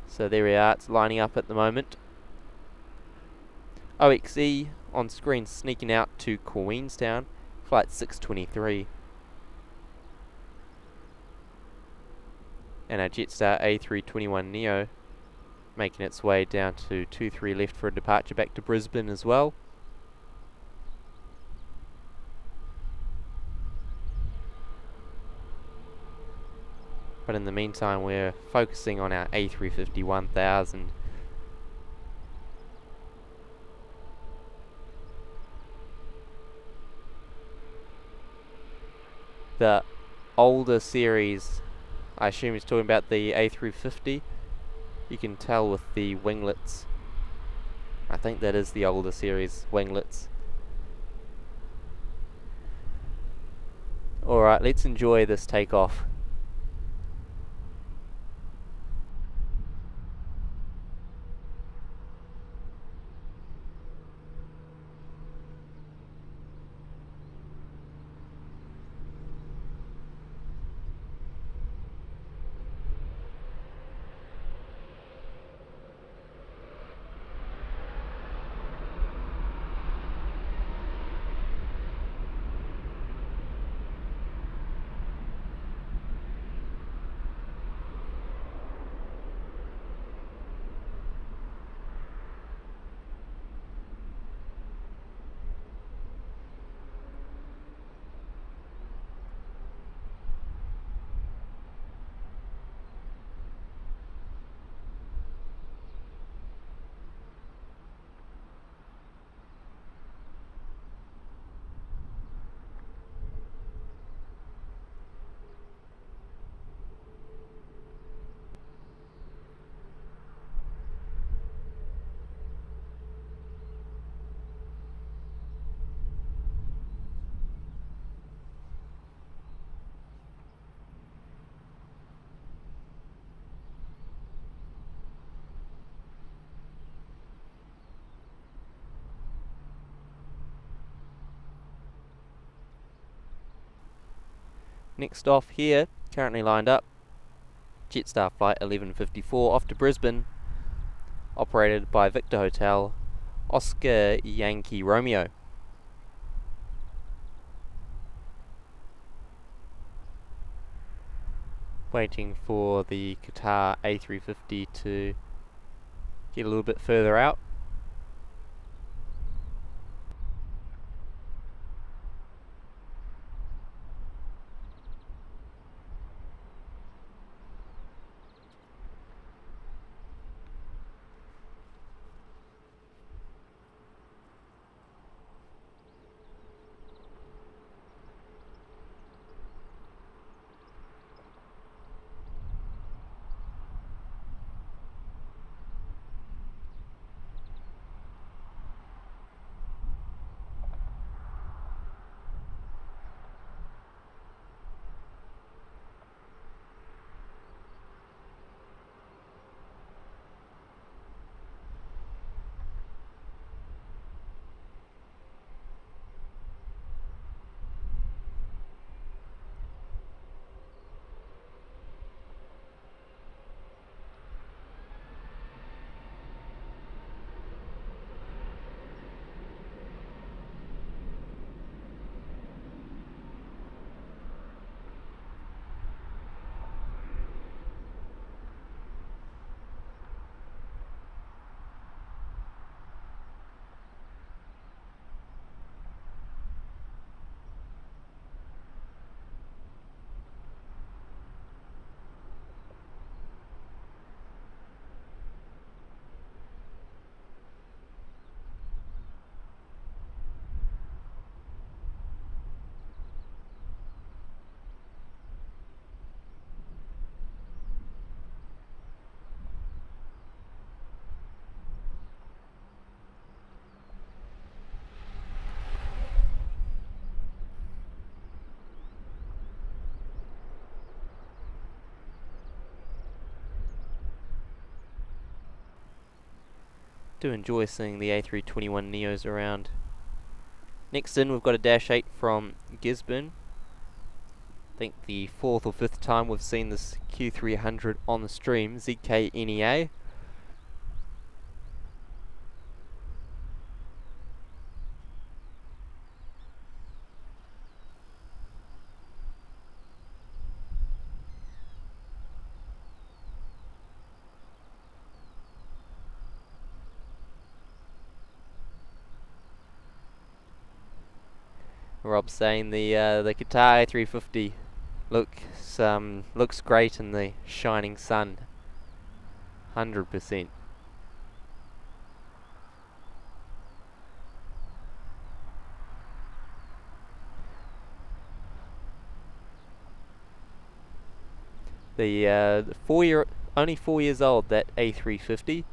So there we are, it's lining up at the moment. OXE on screen sneaking out to Queenstown, flight 623. And our Jetstar A321neo making its way down to 23 left for a departure back to Brisbane as well. But in the meantime, we're focusing on our A350-1000. The older series, I assume he's talking about the A350. You can tell with the winglets. I think that is the older series winglets. Alright, let's enjoy this takeoff. Next off here, currently lined up, Jetstar Flight 1154 off to Brisbane, operated by Victor Hotel, Oscar Yankee Romeo. Waiting for the Qatar A350 to get a little bit further out. Do enjoy seeing the A321 Neos around. Next in, we've got a Dash 8 from Gisborne. I think the 4th or 5th time we've seen this Q300 on the stream, ZKNEA. Rob saying the Qatar A350 Looks great in the shining sun. 100%. The only 4 years old, that A350.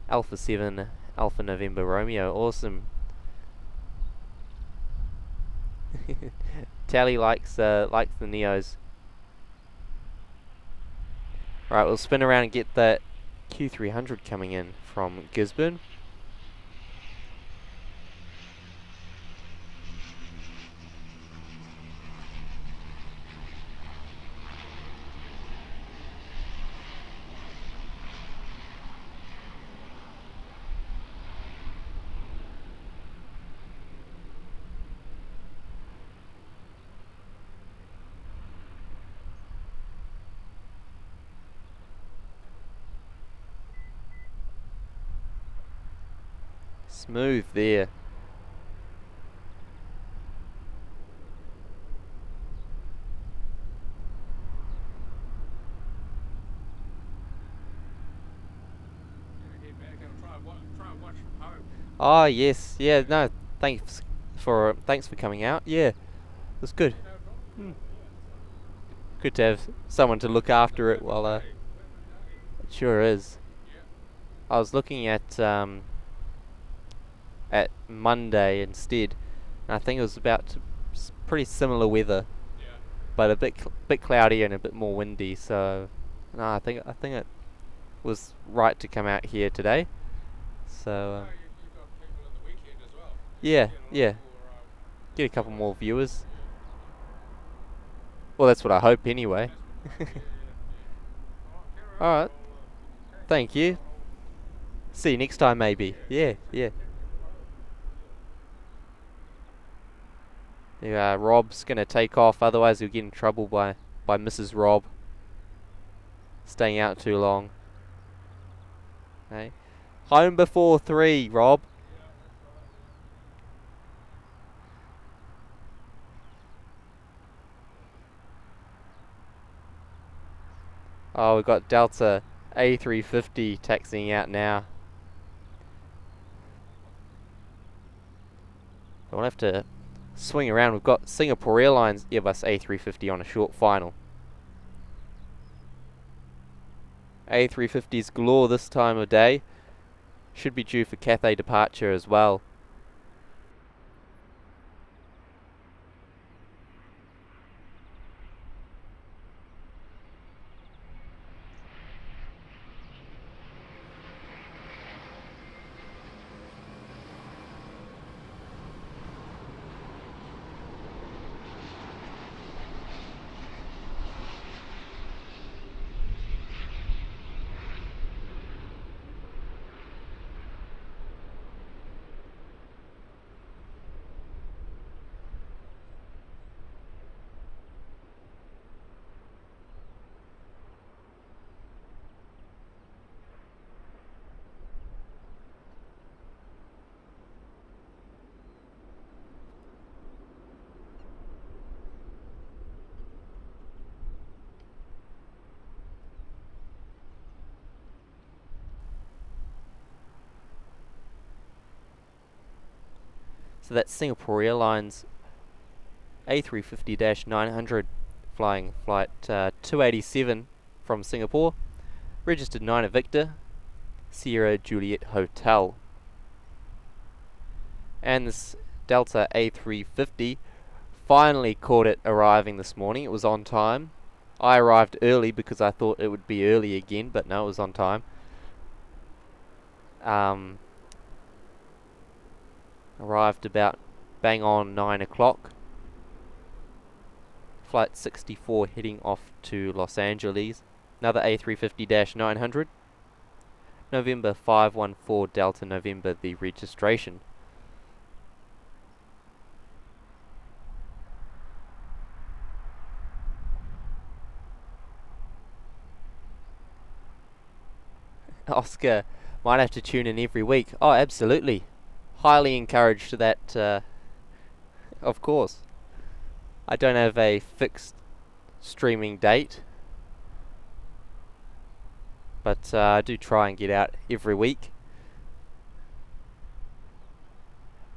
Alpha 7 Alpha November Romeo, awesome. Tally likes the Neos. Right, we'll spin around and get the Q300 coming in from Gisborne. Smooth there. Head back and try and watch from home. Oh yes, yeah. No, thanks for coming out. Yeah, that's good. Good to have someone to look after it while it sure is. I was looking at Monday instead, and I think it was about pretty similar weather, but a bit cloudy and a bit more windy. So, no, I think it was right to come out here today. So, You've got people in the weekend as well. yeah, Get a lot yeah, more, get a couple more viewers. Well, that's what I hope anyway. All right, thank you. See you next time, maybe. Yeah, yeah. Yeah, Rob's gonna take off, otherwise he'll get in trouble by Mrs. Rob. Staying out too long. Hey, home before 3, Rob. Oh, we've got Delta A350 taxiing out now. We'll have to swing around. We've got Singapore Airlines Airbus A350 on a short final. A350s galore this time of day. Should be due for Cathay departure as well. So that's Singapore Airlines A350-900 flying flight 287 from Singapore, registered 9 Victor, Sierra Juliet Hotel. And this Delta A350 finally caught it arriving this morning. It was on time. I arrived early because I thought it would be early again, but no, it was on time. Arrived about bang on 9 o'clock. Flight 64 heading off to Los Angeles. Another A350-900. November 514 Delta November, the registration. Oscar might have to tune in every week. Oh, absolutely. Highly encouraged that, of course. I don't have a fixed streaming date, but I do try and get out every week.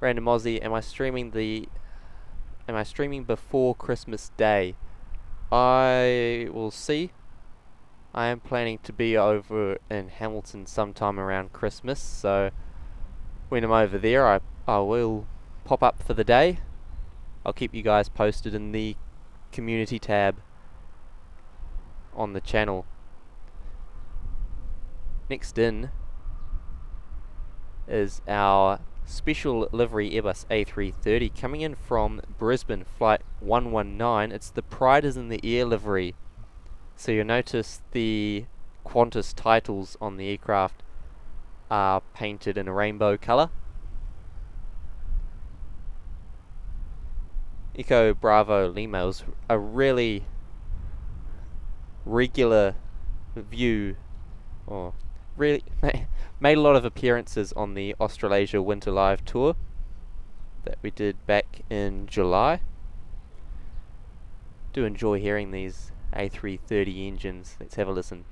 Random Aussie, am I streaming before Christmas Day? I will see. I am planning to be over in Hamilton sometime around Christmas, so when I'm over there I will pop up for the day. I'll keep you guys posted in the community tab on the channel. Next in is our special livery Airbus A330 coming in from Brisbane, flight 119. It's the Pride is in the Air livery. So you'll notice the Qantas titles on the aircraft are painted in a rainbow colour. Echo Bravo Lima is a really regular view, or really made a lot of appearances on the Australasia Winter Live tour that we did back in July. Do enjoy hearing these A330 engines. Let's have a listen.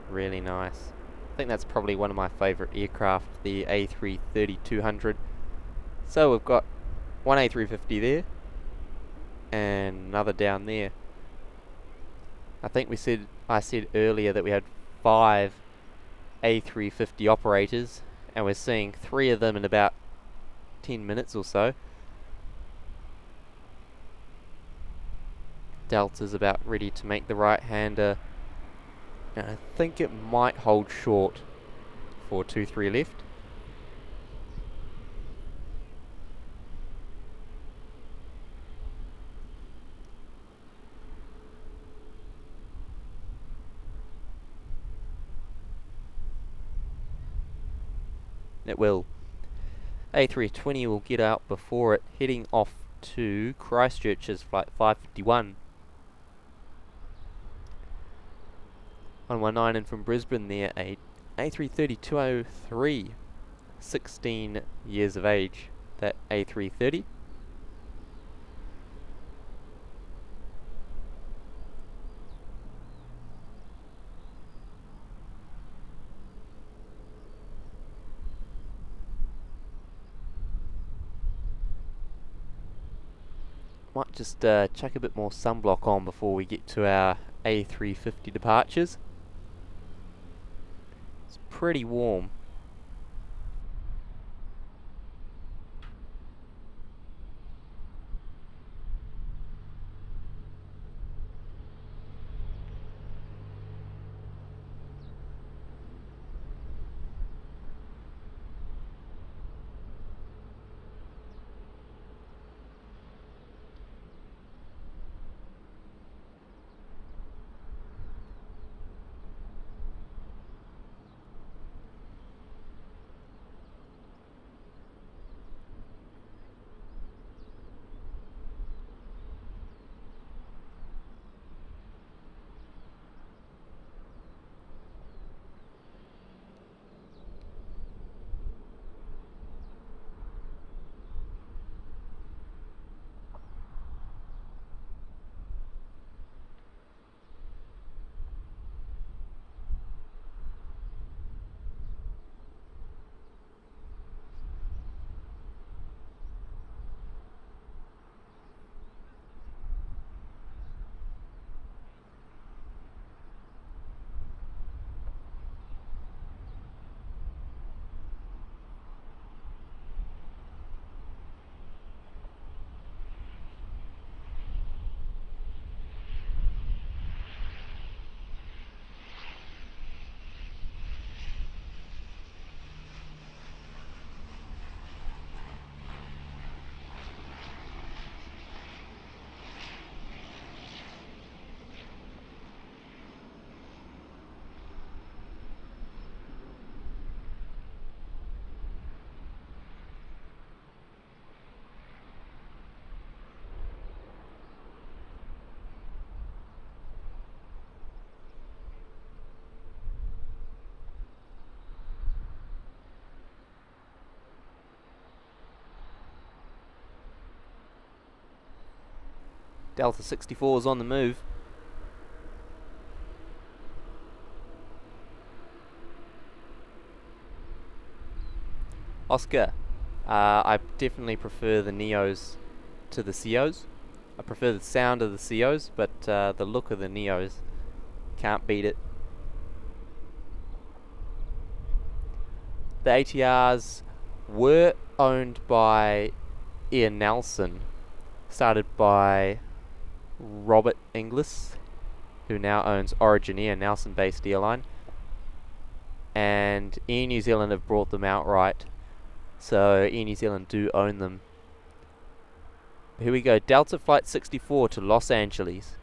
Really nice. I think that's probably one of my favourite aircraft, the A330-200. So we've got one A350 there and another down there. I said earlier that we had 5 A350 operators, and we're seeing 3 of them in about 10 minutes or so. Delta's about ready to make the right-hander, and I think it might hold short for 2-3 left. It will. A320 will get out before it, heading off to Christchurch's flight 551. 119 in from Brisbane there, a A330-203, 16 years of age, that A330. Might just chuck a bit more sunblock on before we get to our A350 departures. It's pretty warm. Delta 64 is on the move. Oscar, I definitely prefer the Neos to the COs. I prefer the sound of the COs, but the look of the Neos, can't beat it. The ATRs were owned by Ian Nelson, started by Robert Inglis, who now owns Origin Air, Nelson-based airline, and Air New Zealand have brought them outright, so Air New Zealand do own them. Here we go, Delta Flight 64 to Los Angeles.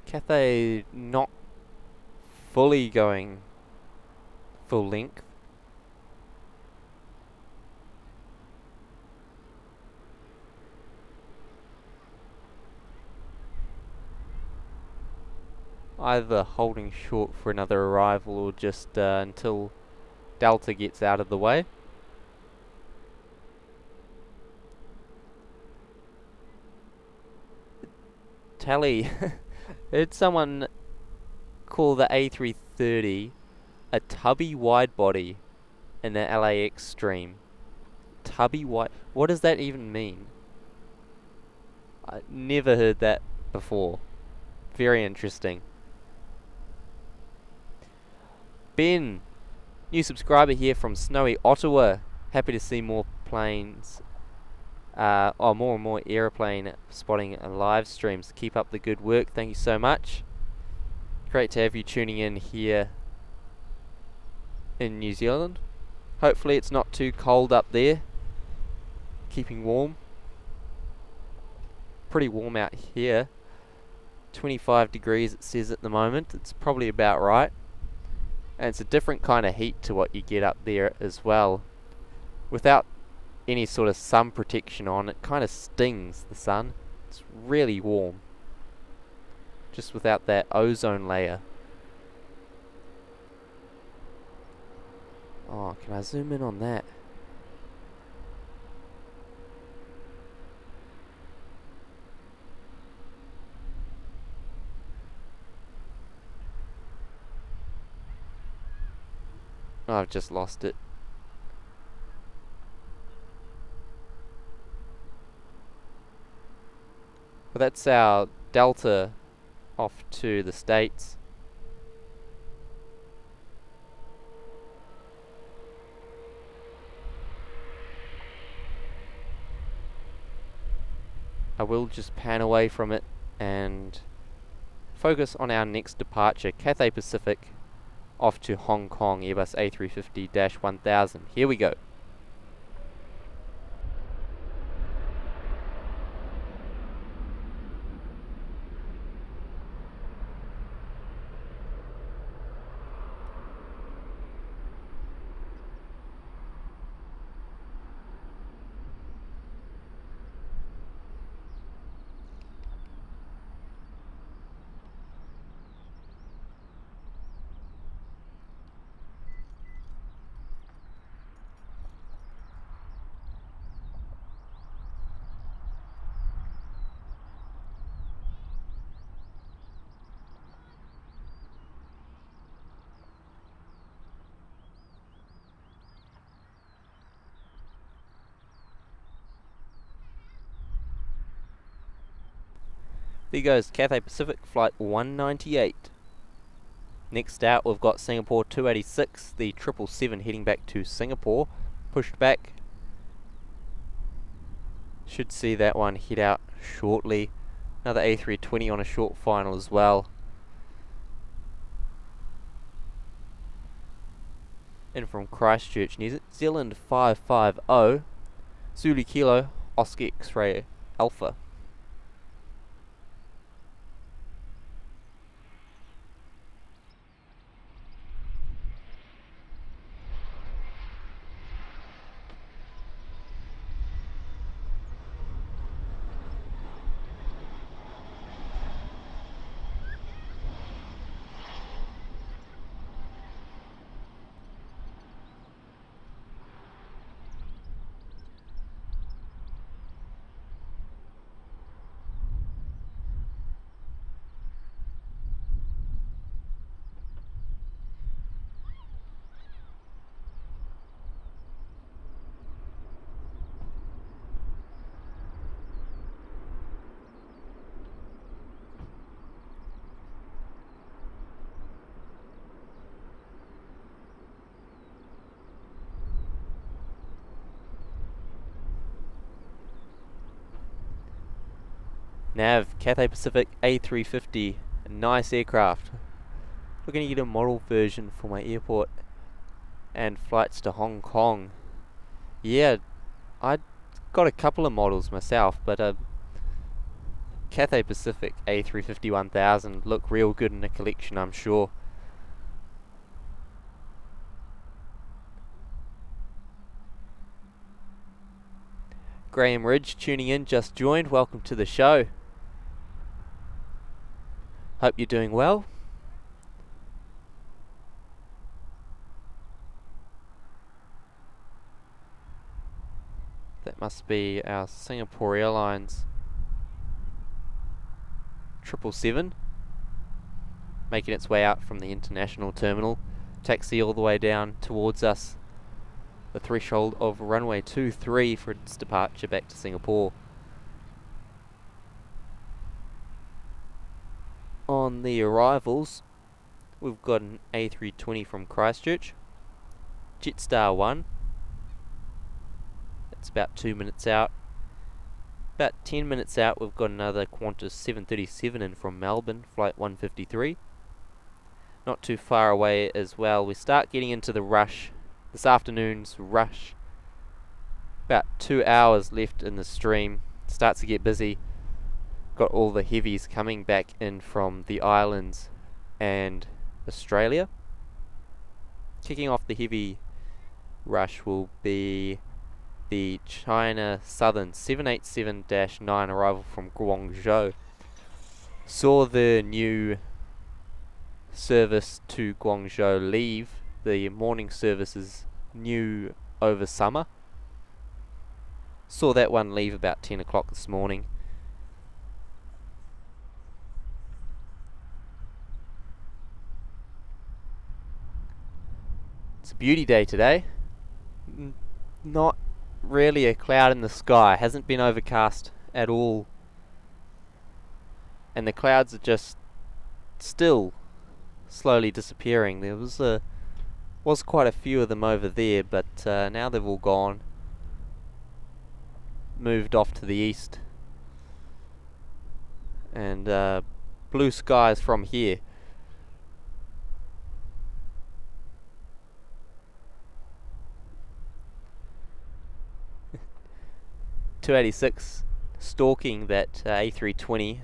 Cathay not fully going full length. Either holding short for another arrival or just until Delta gets out of the way. Tally, heard someone call the A330 a tubby wide body in the LAX stream. Tubby wide, what does that even mean? I never heard that before. Very interesting. Ben, new subscriber here from snowy Ottawa. Happy to see more planes, more and more aeroplane spotting and live streams. Keep up the good work. Thank you so much. Great to have you tuning in here in New Zealand. Hopefully it's not too cold up there. Keeping warm. Pretty warm out here. 25 degrees it says at the moment. It's probably about right. And it's a different kind of heat to what you get up there as well. Without any sort of sun protection on, it kind of stings, the sun. It's really warm. Just without that ozone layer. Oh, can I zoom in on that? Oh, I've just lost it. Well, that's our Delta off to the States. I will just pan away from it and focus on our next departure, Cathay Pacific, off to Hong Kong, Airbus A350-1000. Here we go. There goes Cathay Pacific Flight 198. Next out we've got Singapore 286, the 777 heading back to Singapore. Pushed back. Should see that one head out shortly. Another A320 on a short final as well. In from Christchurch, New Zealand 550, Zulu Kilo, Oscar X-Ray Alpha. Nav, Cathay Pacific A350, a nice aircraft. Looking to get a model version for my airport and flights to Hong Kong. Yeah, I got a couple of models myself, but Cathay Pacific A350 1000 look real good in the collection, I'm sure. Graham Ridge tuning in, just joined. Welcome to the show. Hope you're doing well. That must be our Singapore Airlines 777 making its way out from the international terminal. Taxi all the way down towards us. The threshold of runway 23 for its departure back to Singapore. On the arrivals, we've got an A320 from Christchurch, Jetstar 1, that's about 2 minutes out. About 10 minutes out we've got another Qantas 737 in from Melbourne, flight 153. Not too far away as well. We start getting into the rush, this afternoon's rush. About 2 hours left in the stream, starts to get busy. Got all the heavies coming back in from the islands and Australia. Kicking off the heavy rush will be the China Southern 787-9 arrival from Guangzhou. Saw the new service to Guangzhou leave. The morning service is new over summer. Saw that one leave about 10 o'clock this morning. It's a beauty day today. Not really a cloud in the sky. Hasn't been overcast at all. And the clouds are just still slowly disappearing. There was quite a few of them over there, but now they've all gone. Moved off to the east. And blue skies from here. 286 stalking that A320,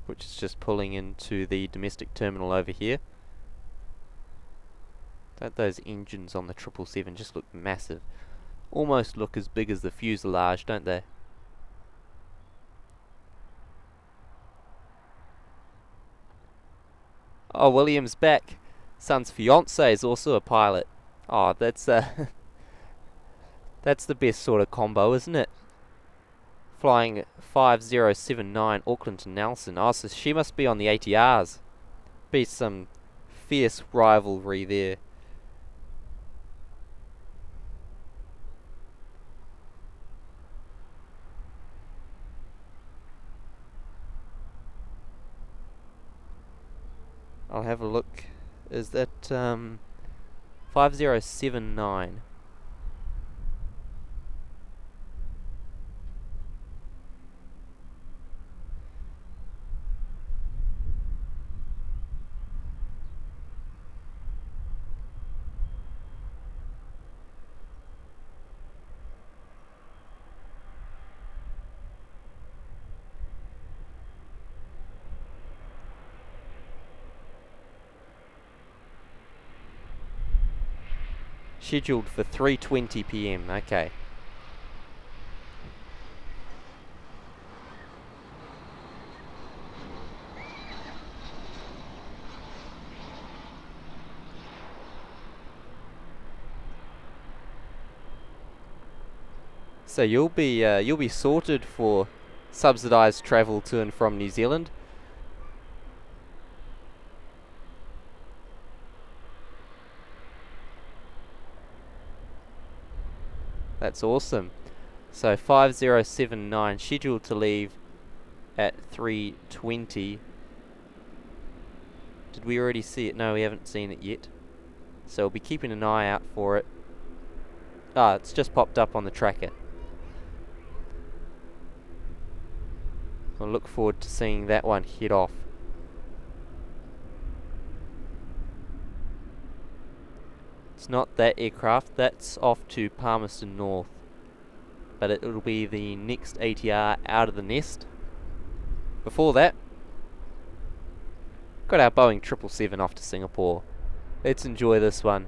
which is just pulling into the domestic terminal over here. Don't those engines on the 777 just look massive? Almost look as big as the fuselage, don't they? Oh, William's back. Son's fiance is also a pilot. Oh, that's that's the best sort of combo, isn't it? Flying 5079 Auckland to Nelson. Oh, so she must be on the ATRs. Be some fierce rivalry there. I'll have a look. Is that 5079? Scheduled for 3:20 p.m. Okay. So you'll be sorted for subsidised travel to and from New Zealand. That's awesome. So 5079 scheduled to leave at 3:20. Did we already see it? No, we haven't seen it yet. So we'll be keeping an eye out for it. Ah, it's just popped up on the tracker. I'll look forward to seeing that one head off. It's not that aircraft, that's off to Palmerston North. But it'll be the next ATR out of the nest. Before that, got our Boeing 777 off to Singapore. Let's enjoy this one.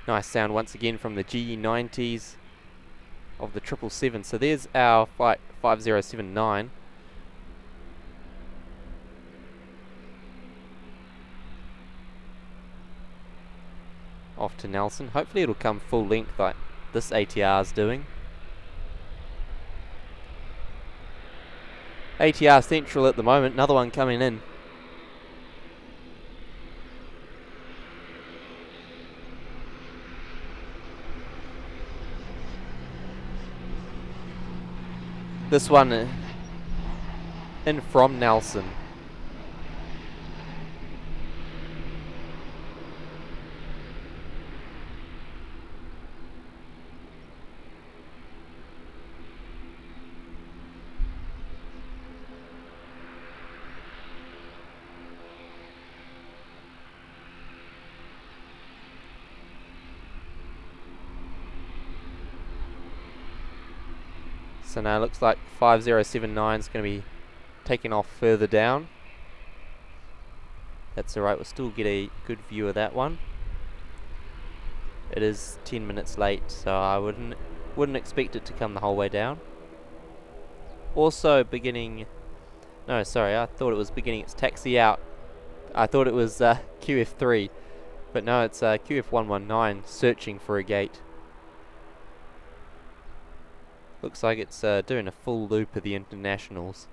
Nice sound once again from the GE90s of the 777. So there's our flight 5079. Off to Nelson. Hopefully it'll come full length like this ATR is doing. ATR Central at the moment, another one coming in. This one in from Nelson. So now it looks like 5079 is going to be taking off further down. That's alright, we'll still get a good view of that one. It is 10 minutes late, so I wouldn't expect it to come the whole way down. Also beginning... No, sorry, I thought it was beginning its taxi out. I thought it was QF3, but no, it's QF119 searching for a gate. Looks like it's doing a full loop of the internationals.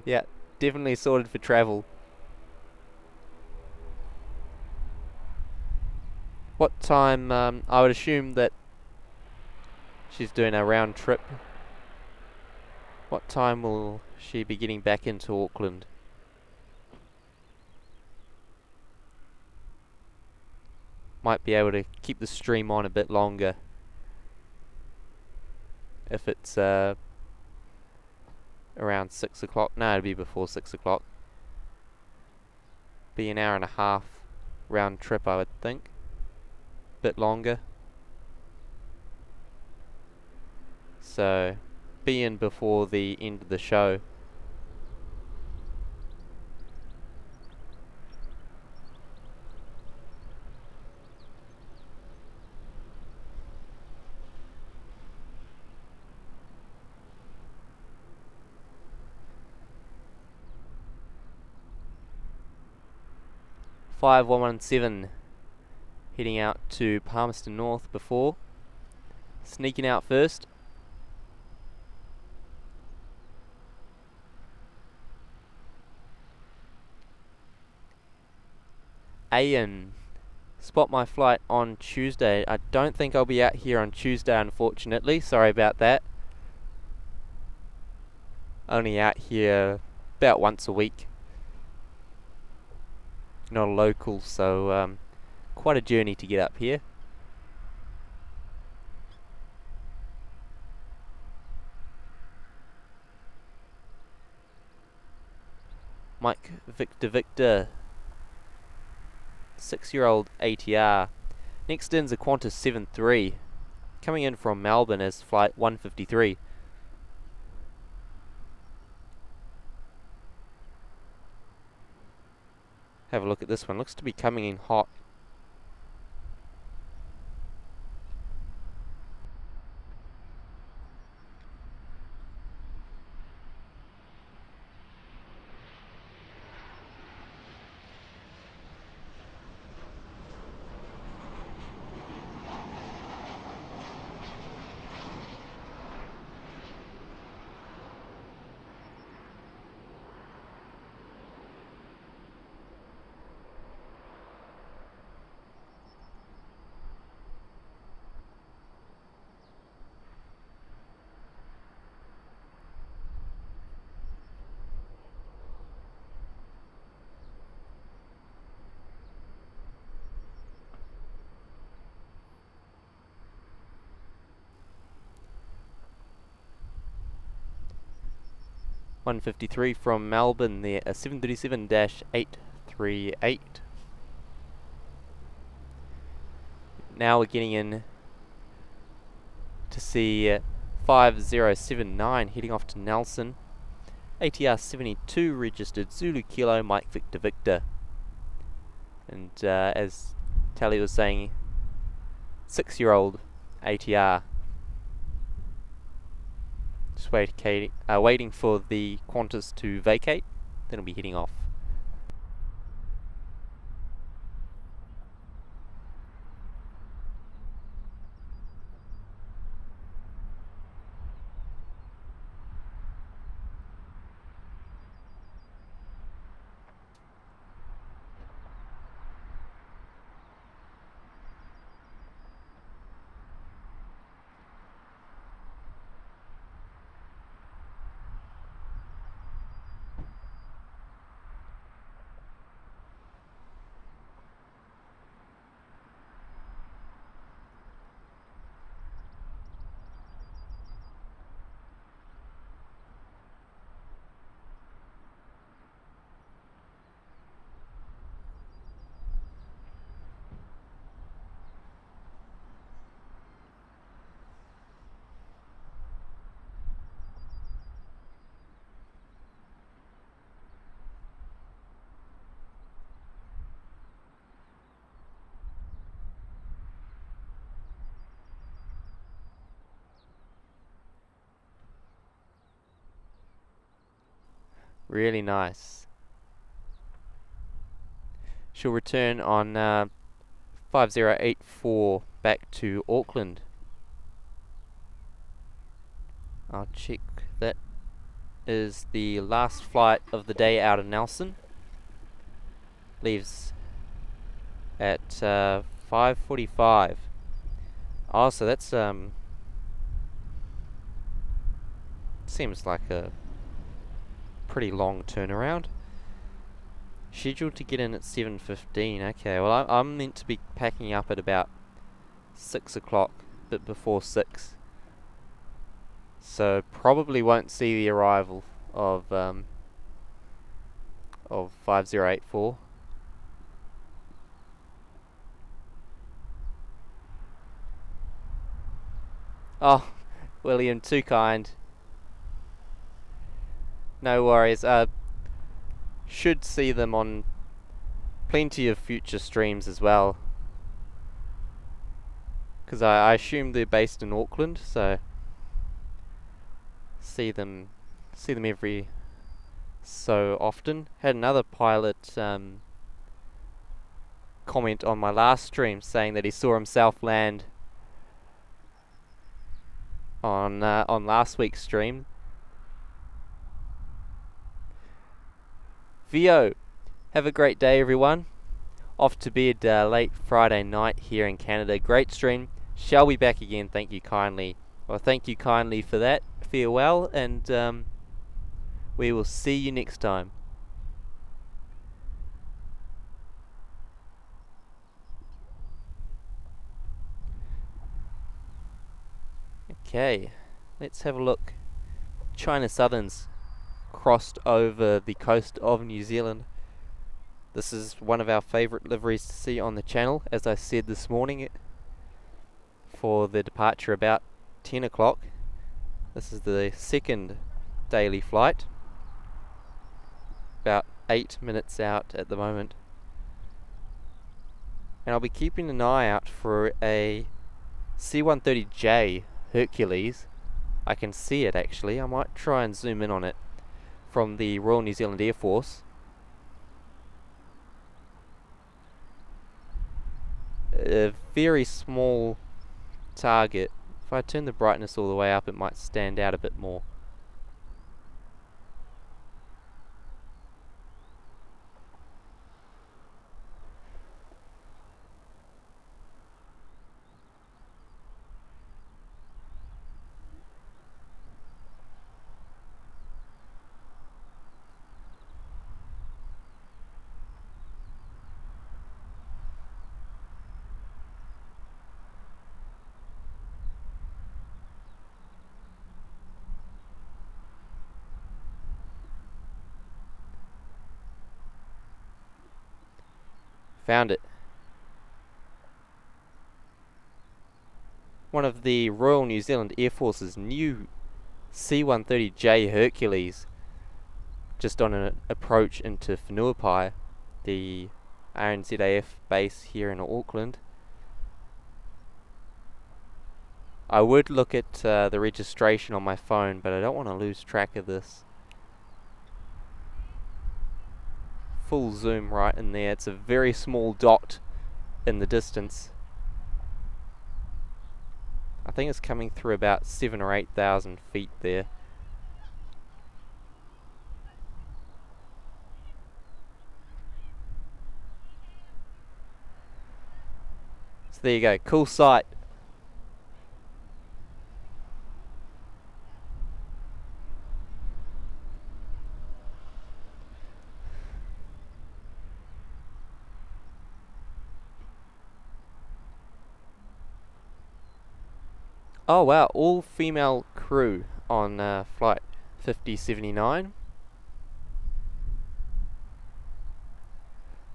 Yeah, definitely sorted for travel. What time? I would assume that she's doing a round trip. What time will she be getting back into Auckland? Might be able to keep the stream on a bit longer if it's around 6 o'clock. No, it'll be before 6 o'clock. Be an hour and a half round trip, I would think. Bit longer. So, be in before the end of the show. Five 117 heading out to Palmerston North before. Sneaking out first. Ayan. Spot my flight on Tuesday. I don't think I'll be out here on Tuesday, unfortunately. Sorry about that. Only out here about once a week. Not a local, so quite a journey to get up here. Mike Victor 6-year-old ATR. Next in's a Qantas 7-3, coming in from Melbourne as flight 153. Have a look at this one. Looks to be coming in hot. $153 from Melbourne there, a 737-838. Now we're getting in to see 5079 heading off to Nelson. ATR 72 registered Zulu Kilo Mike Victor Victor. And as Tally was saying, 6-year-old ATR. Just waiting for the Qantas to vacate, then we'll be heading off. Really nice. She'll return on 5084 back to Auckland. I'll check. That is the last flight of the day out of Nelson. Leaves at 5:45. Oh, so that's Seems like a pretty long turnaround. Scheduled to get in at 7:15. Okay, well I'm meant to be packing up at about 6 o'clock, a bit before 6. So probably won't see the arrival of 5084. Oh, William, too kind. No worries. Should see them on plenty of future streams as well. Because I assume they're based in Auckland, so see them every so often. Had another pilot comment on my last stream saying that he saw himself land on last week's stream. Vio, have a great day, everyone. Off to bed late Friday night here in Canada. Great stream. Shall be back again. Thank you kindly. Well, thank you kindly for that. Farewell, and we will see you next time. Okay, let's have a look. China Southerns crossed over the coast of New Zealand. This is one of our favourite liveries to see on the channel, as I said this morning, for the departure about 10 o'clock. This is the second daily flight, about 8 minutes out at the moment. And I'll be keeping an eye out for a C-130J Hercules. I can see it actually. I might try and zoom in on it from the Royal New Zealand Air Force. A very small target. If I turn the brightness all the way up, it might stand out a bit more. Found it. One of the Royal New Zealand Air Force's new C-130J Hercules, just on an approach into Whenuapai, the NZAA base here in Auckland. I would look at the registration on my phone, but I don't want to lose track of this. Full zoom right in there. It's a very small dot in the distance. I think it's coming through about 7,000 or 8,000 feet there. So there you go, cool sight. Oh wow, all female crew on flight 5079.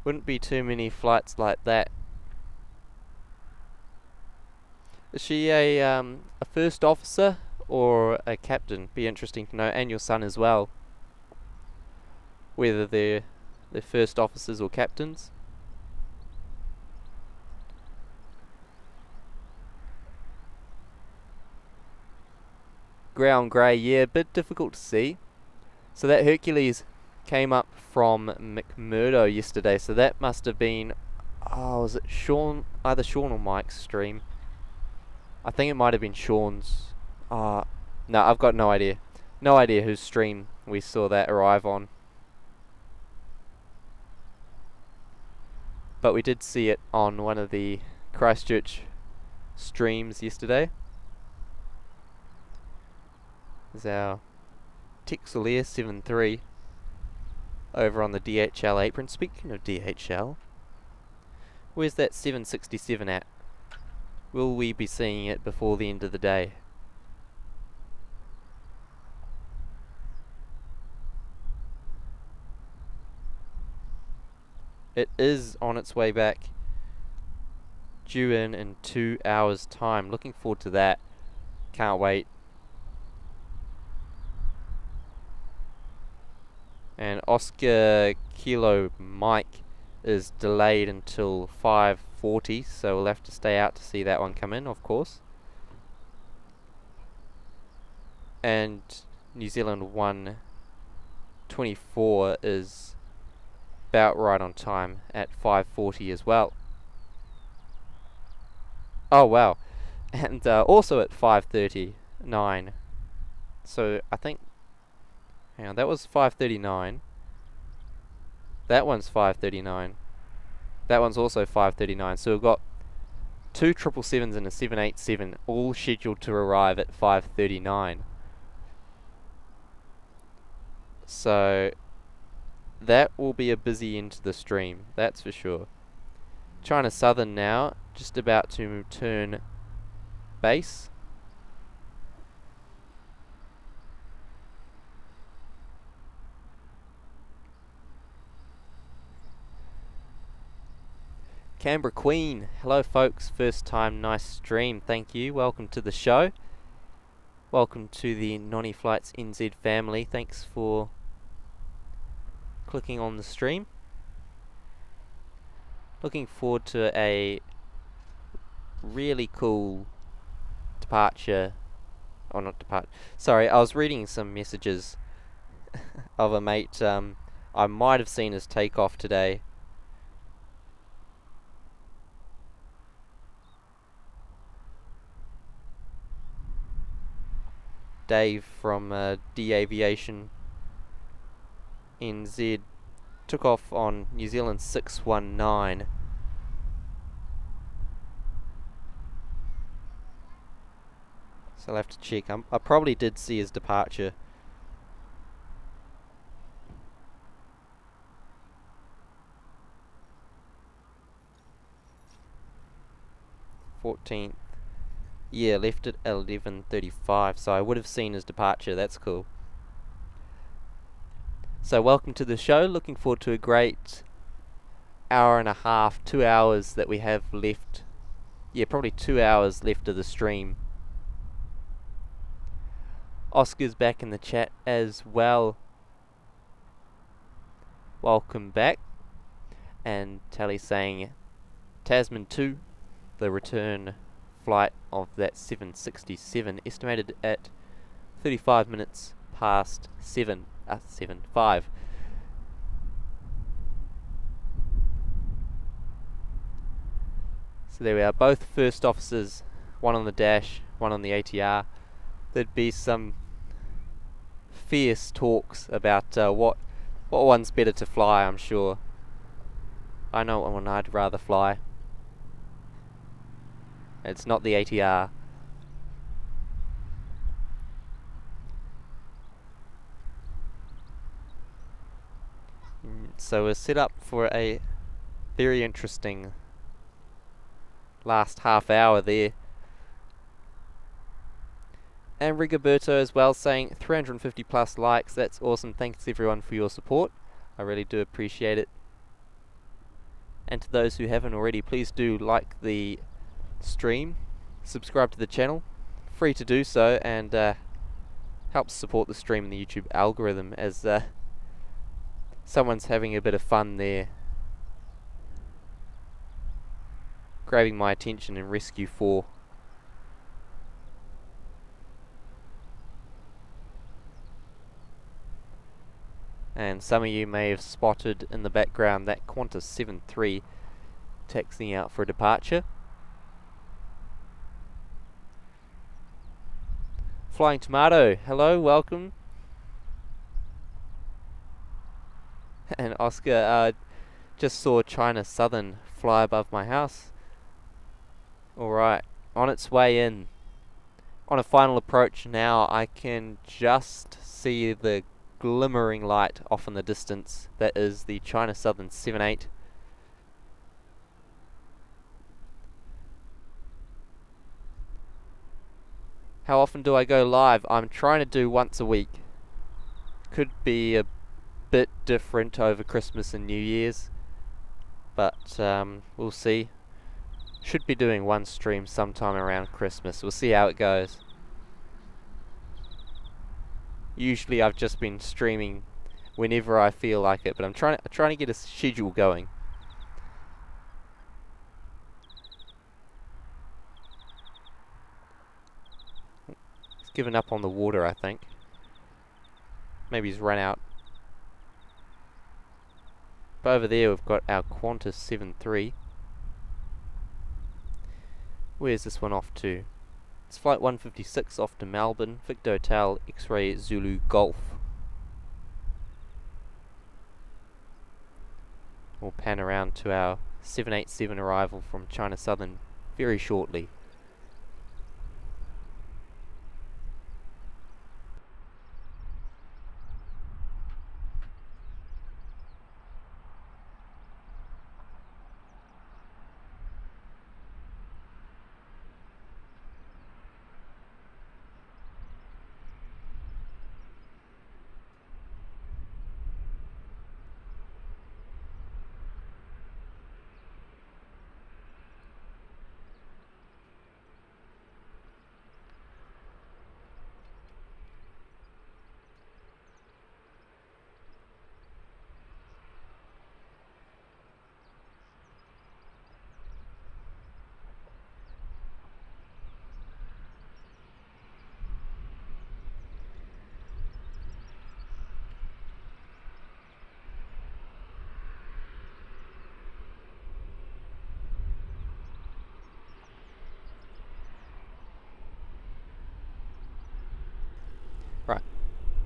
Wouldn't be too many flights like that. Is she a first officer or a captain? Be interesting to know, and your son as well. Whether they're first officers or captains. Ground grey, yeah, a bit difficult to see. So that Hercules came up from McMurdo yesterday, so that must have been, was it Sean, either Sean or Mike's stream? I think it might have been Sean's. No, I've got no idea. No idea whose stream we saw that arrive on. But we did see it on one of the Christchurch streams yesterday. There's our Texel 73 over on the DHL apron. Speaking of DHL, where's that 767 at? Will we be seeing it before the end of the day? It is on its way back, due in 2 hours time. Looking forward to that. Can't wait. And Oscar Kilo Mike is delayed until 5:40, so we'll have to stay out to see that one come in, of course. And New Zealand 124 is about right on time at 5:40 as well. Oh wow. And also at 5:39. So I think, hang on, that was 5:39. That one's 5:39. That one's also 5:39. So we've got two 777s and a 787 all scheduled to arrive at 5:39. So that will be a busy end to the stream, that's for sure. China Southern now, just about to turn base. Canberra Queen, hello folks, first time, nice stream, thank you, welcome to the show. Welcome to the Nony Flights NZ family, thanks for clicking on the stream. Looking forward to a really cool departure, or not depart, sorry, I was reading some messages of a mate I might have seen his takeoff today. Dave from Aviation NZ took off on New Zealand 619. So I'll have to check. I probably did see his departure. (14th). Yeah, left at 11:35, so I would have seen his departure. That's cool. So welcome to the show. Looking forward to a great hour and a half, 2 hours that we have left. Yeah, probably 2 hours left of the stream. Oscar's back in the chat as well. Welcome back. And Tally saying Tasman 2, the return flight of that 767, estimated at 35 minutes past 7:05. So there we are, both first officers, one on the dash, one on the ATR. There'd be some fierce talks about what one's better to fly, I'm sure. I know what one I'd rather fly. It's not the ATR. So we're set up for a very interesting last half hour there. And Rigoberto as well saying 350 plus likes. That's awesome. Thanks everyone for your support. I really do appreciate it. And to those who haven't already, please do like the stream, subscribe to the channel, free to do so, and helps support the stream and the YouTube algorithm as someone's having a bit of fun there, grabbing my attention in Rescue 4. And some of you may have spotted in the background that Qantas 73 taxiing out for departure. Flying Tomato, hello, welcome. And Oscar, just saw China Southern fly above my house. Alright, on its way in. On a final approach now, I can just see the glimmering light off in the distance. That is the China Southern 78. How often do I go live? I'm trying to do once a week. Could be a bit different over Christmas and New Year's, but we'll see. Should be doing one stream sometime around Christmas. We'll see how it goes. Usually I've just been streaming whenever I feel like it, but I'm trying to get a schedule going. He's given up on the water, I think. Maybe he's run out. But over there we've got our Qantas 73. Where's this one off to? It's flight 156 off to Melbourne, Victor Hotel, X-Ray Zulu Golf. We'll pan around to our 787 arrival from China Southern very shortly. Right,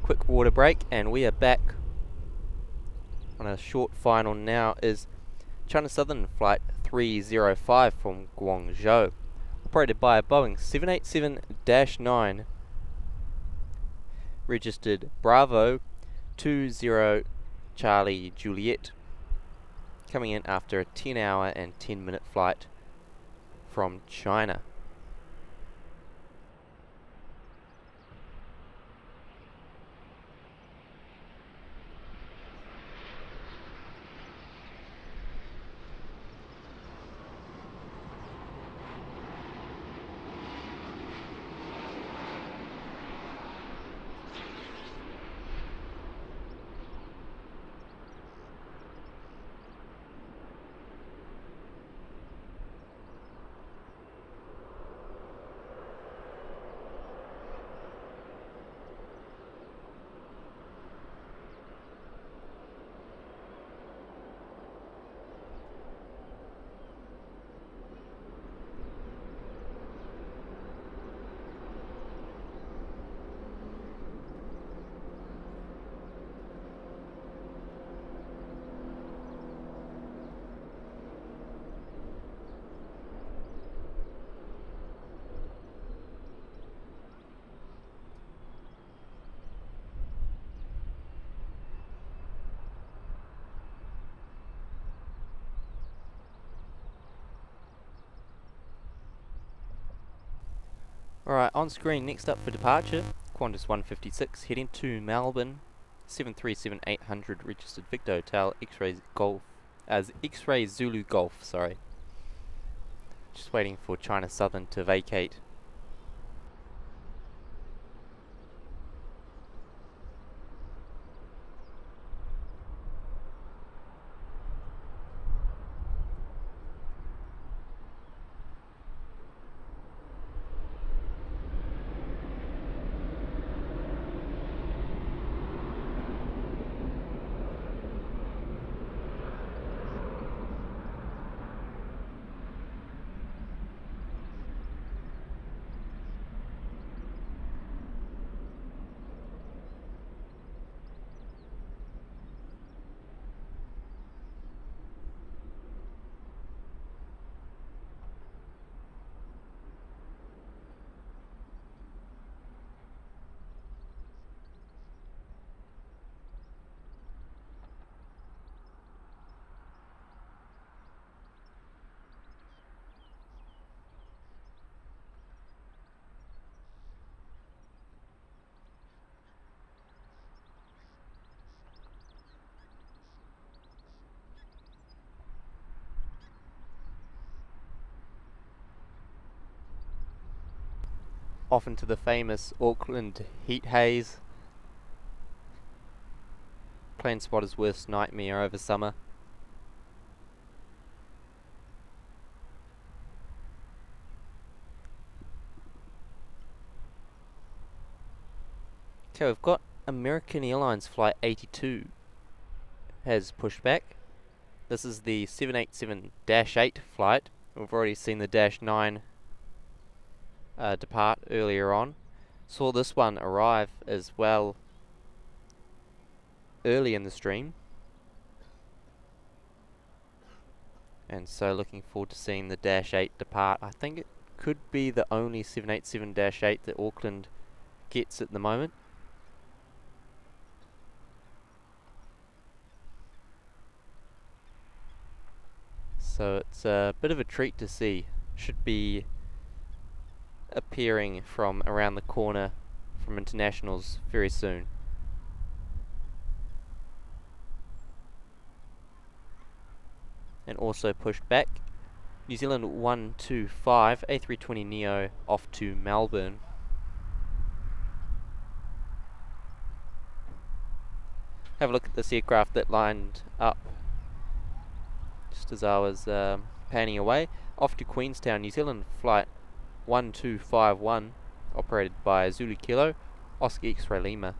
quick water break and we are back on a short final. Now is China Southern flight 305 from Guangzhou, operated by a Boeing 787-9, registered Bravo 20 Charlie Juliet, coming in after a 10-hour and 10-minute flight from China. Alright, on screen next up for departure, Qantas 156 heading to Melbourne, 737-800 registered Victor Hotel, X-Ray Golf, as X-Ray Zulu Golf, sorry. Just waiting for China Southern to vacate. off into the famous Auckland heat haze. Plane spotter's worst nightmare over summer. Okay, we've got American Airlines Flight 82 has pushed back. This is the 787-8 flight. We've already seen the -9 depart earlier on. Saw this one arrive as well early in the stream. And so looking forward to seeing the -8 depart. I think it could be the only 787-8 that Auckland gets at the moment. So it's a bit of a treat to see. Should be appearing from around the corner from internationals very soon. And also pushed back, New Zealand 125 A320neo off to Melbourne. Have a look at this aircraft that lined up just as I was panning away. Off to Queenstown, New Zealand flight 1251, operated by Zulu Kilo, Oscar X-Ray Lima.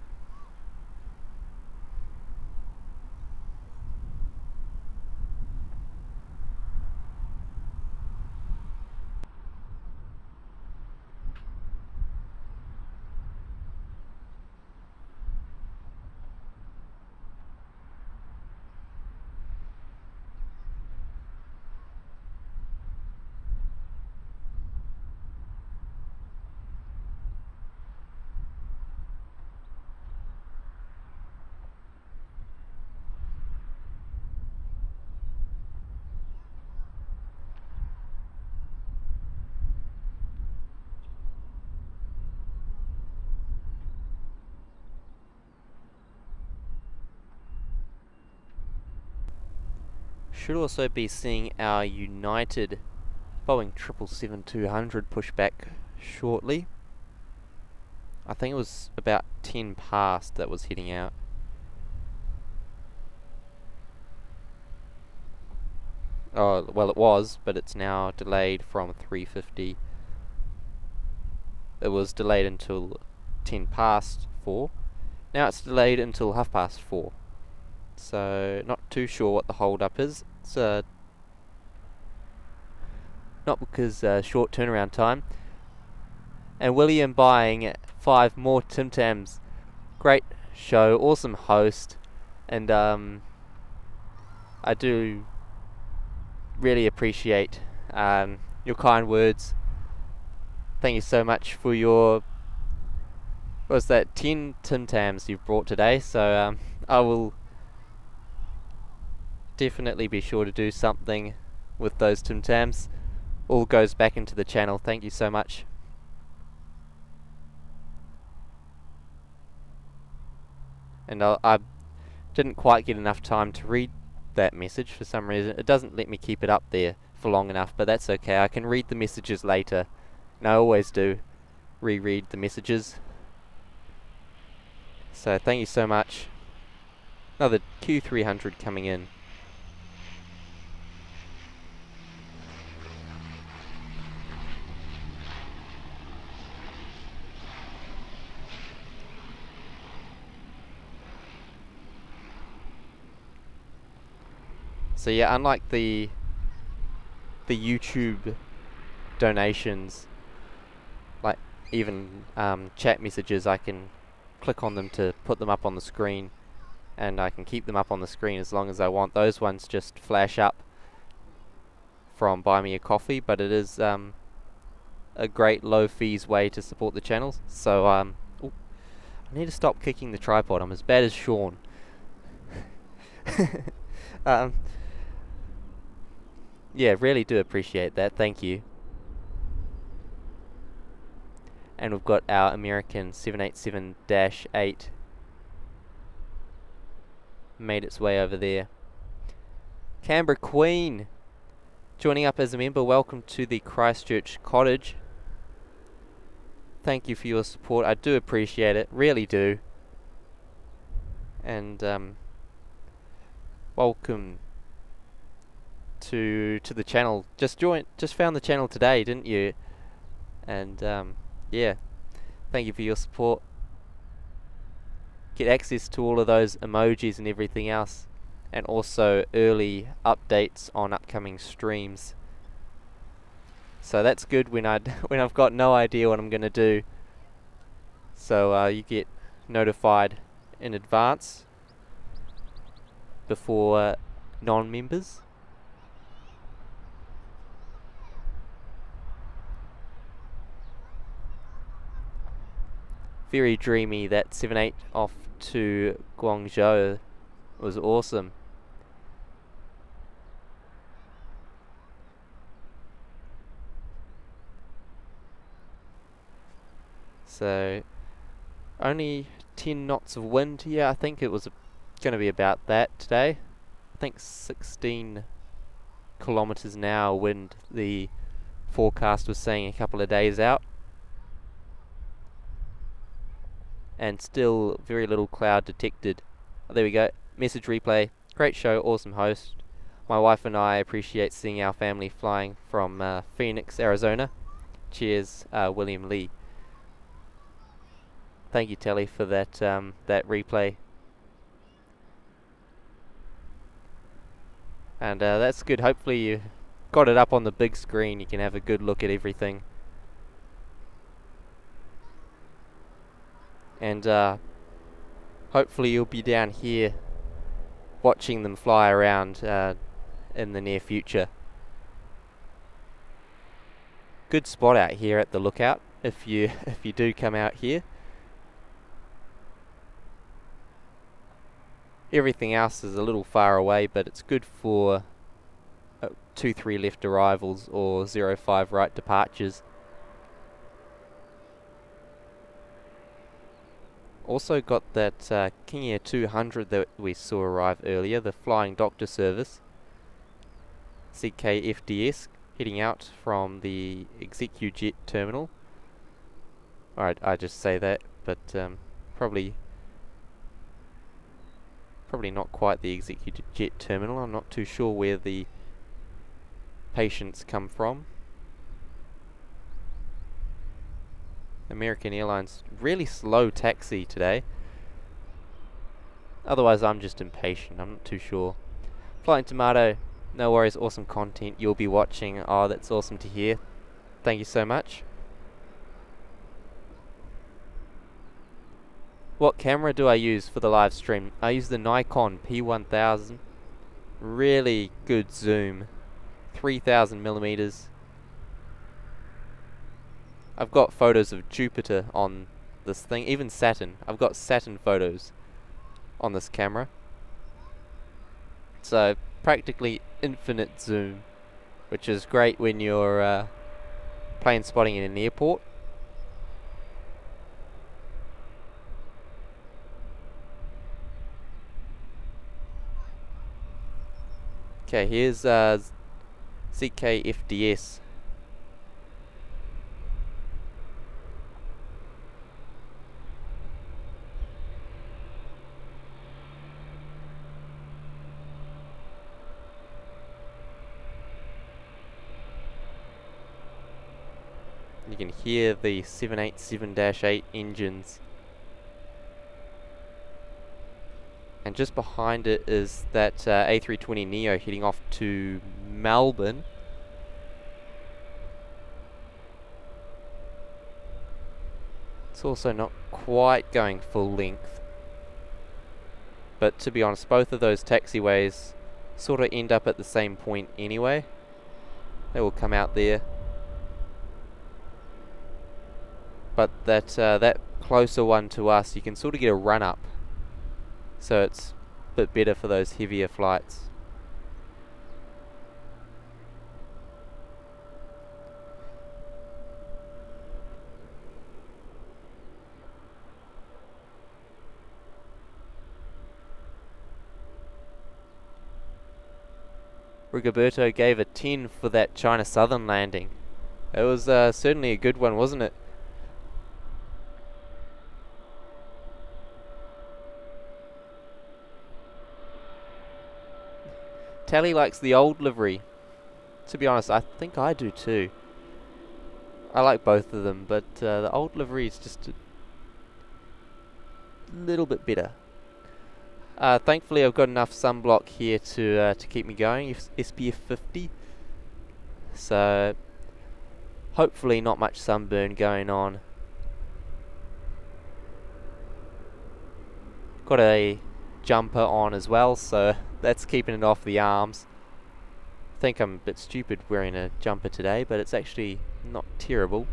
Should also be seeing our United Boeing 777-200 push back shortly. I think it was about 10 past that was heading out. Oh, well it was, but it's now delayed from 3:50. It was delayed until 10 past 4. Now it's delayed until 4:30. So not too sure what the hold up is. It's not because short turnaround time. And William buying 5 more Tim Tams. Great show, awesome host, and I do really appreciate your kind words. Thank you so much for your, what was that, 10 Tim Tams you've brought today. So I will definitely be sure to do something with those Tim Tams. All goes back into the channel. Thank you so much. And I didn't quite get enough time to read that message for some reason. It doesn't let me keep it up there for long enough, but that's okay. I can read the messages later, and I always do reread the messages. So thank you so much. Another Q300 coming in. So yeah, unlike the YouTube donations, like even chat messages, I can click on them to put them up on the screen, and I can keep them up on the screen as long as I want. Those ones just flash up from Buy Me a Coffee, but it is a great low fees way to support the channels. So I need to stop kicking the tripod. I'm as bad as Sean. Yeah, really do appreciate that. Thank you. And we've got our American 787-8 made its way over there. Canberra Queen joining up as a member. Welcome to the Christchurch Cottage. thank you for your support. I do appreciate it, really do. And welcome to the channel. Just found the channel today, didn't you? And yeah, thank you for your support. Get access to all of those emojis and everything else, and also early updates on upcoming streams. So that's good when I've got no idea what I'm gonna do. So you get notified in advance before non-members. Very dreamy. That 7-8 off to Guangzhou was awesome. So only 10 knots of wind. Yeah, I think it was going to be about that today. I think 16 kilometers an hour wind the forecast was saying a couple of days out. And still very little cloud detected. Oh, there we go. Message replay. Great show, awesome host. My wife and I appreciate seeing our family flying from Phoenix, Arizona. Cheers, William Lee. Thank you, Telly, for that that replay. And that's good. Hopefully you got it up on the big screen. You can have a good look at everything. And hopefully you'll be down here watching them fly around in the near future. Good spot out here at the lookout if you do come out here. Everything else is a little far away, but it's good for 2-3 left arrivals or 0-5 right departures. Also got that King Air 200 that we saw arrive earlier, the Flying Doctor Service, CKFDS, heading out from the ExecuJet terminal. Alright, I just say that, but probably not quite the ExecuJet terminal. I'm not too sure where the patients come from. American Airlines, really slow taxi today. Otherwise I'm just impatient, I'm not too sure. Flying Tomato, no worries, awesome content you'll be watching. Oh, that's awesome to hear. Thank you so much. What camera do I use for the live stream? I use the Nikon P1000. Really good zoom. 3000 millimeters. I've got photos of Jupiter on this thing, even Saturn. I've got Saturn photos on this camera. So practically infinite zoom, which is great when you're plane spotting in an airport. Okay, here's CKFDS. You can hear the 787-8 engines. And just behind it is that A320neo heading off to Melbourne. It's also not quite going full length. But to be honest, both of those taxiways sort of end up at the same point anyway. They will come out there. But that closer one to us, you can sort of get a run up. So it's a bit better for those heavier flights. Rigoberto gave a 10 for that China Southern landing. It was certainly a good one, wasn't it? Tally likes the old livery. To be honest, I think I do too. I like both of them, but the old livery is just a little bit better. Thankfully, I've got enough sunblock here to keep me going. SPF 50, so hopefully not much sunburn going on. Got a jumper on as well, so that's keeping it off the arms. I think I'm a bit stupid wearing a jumper today, but it's actually not terrible.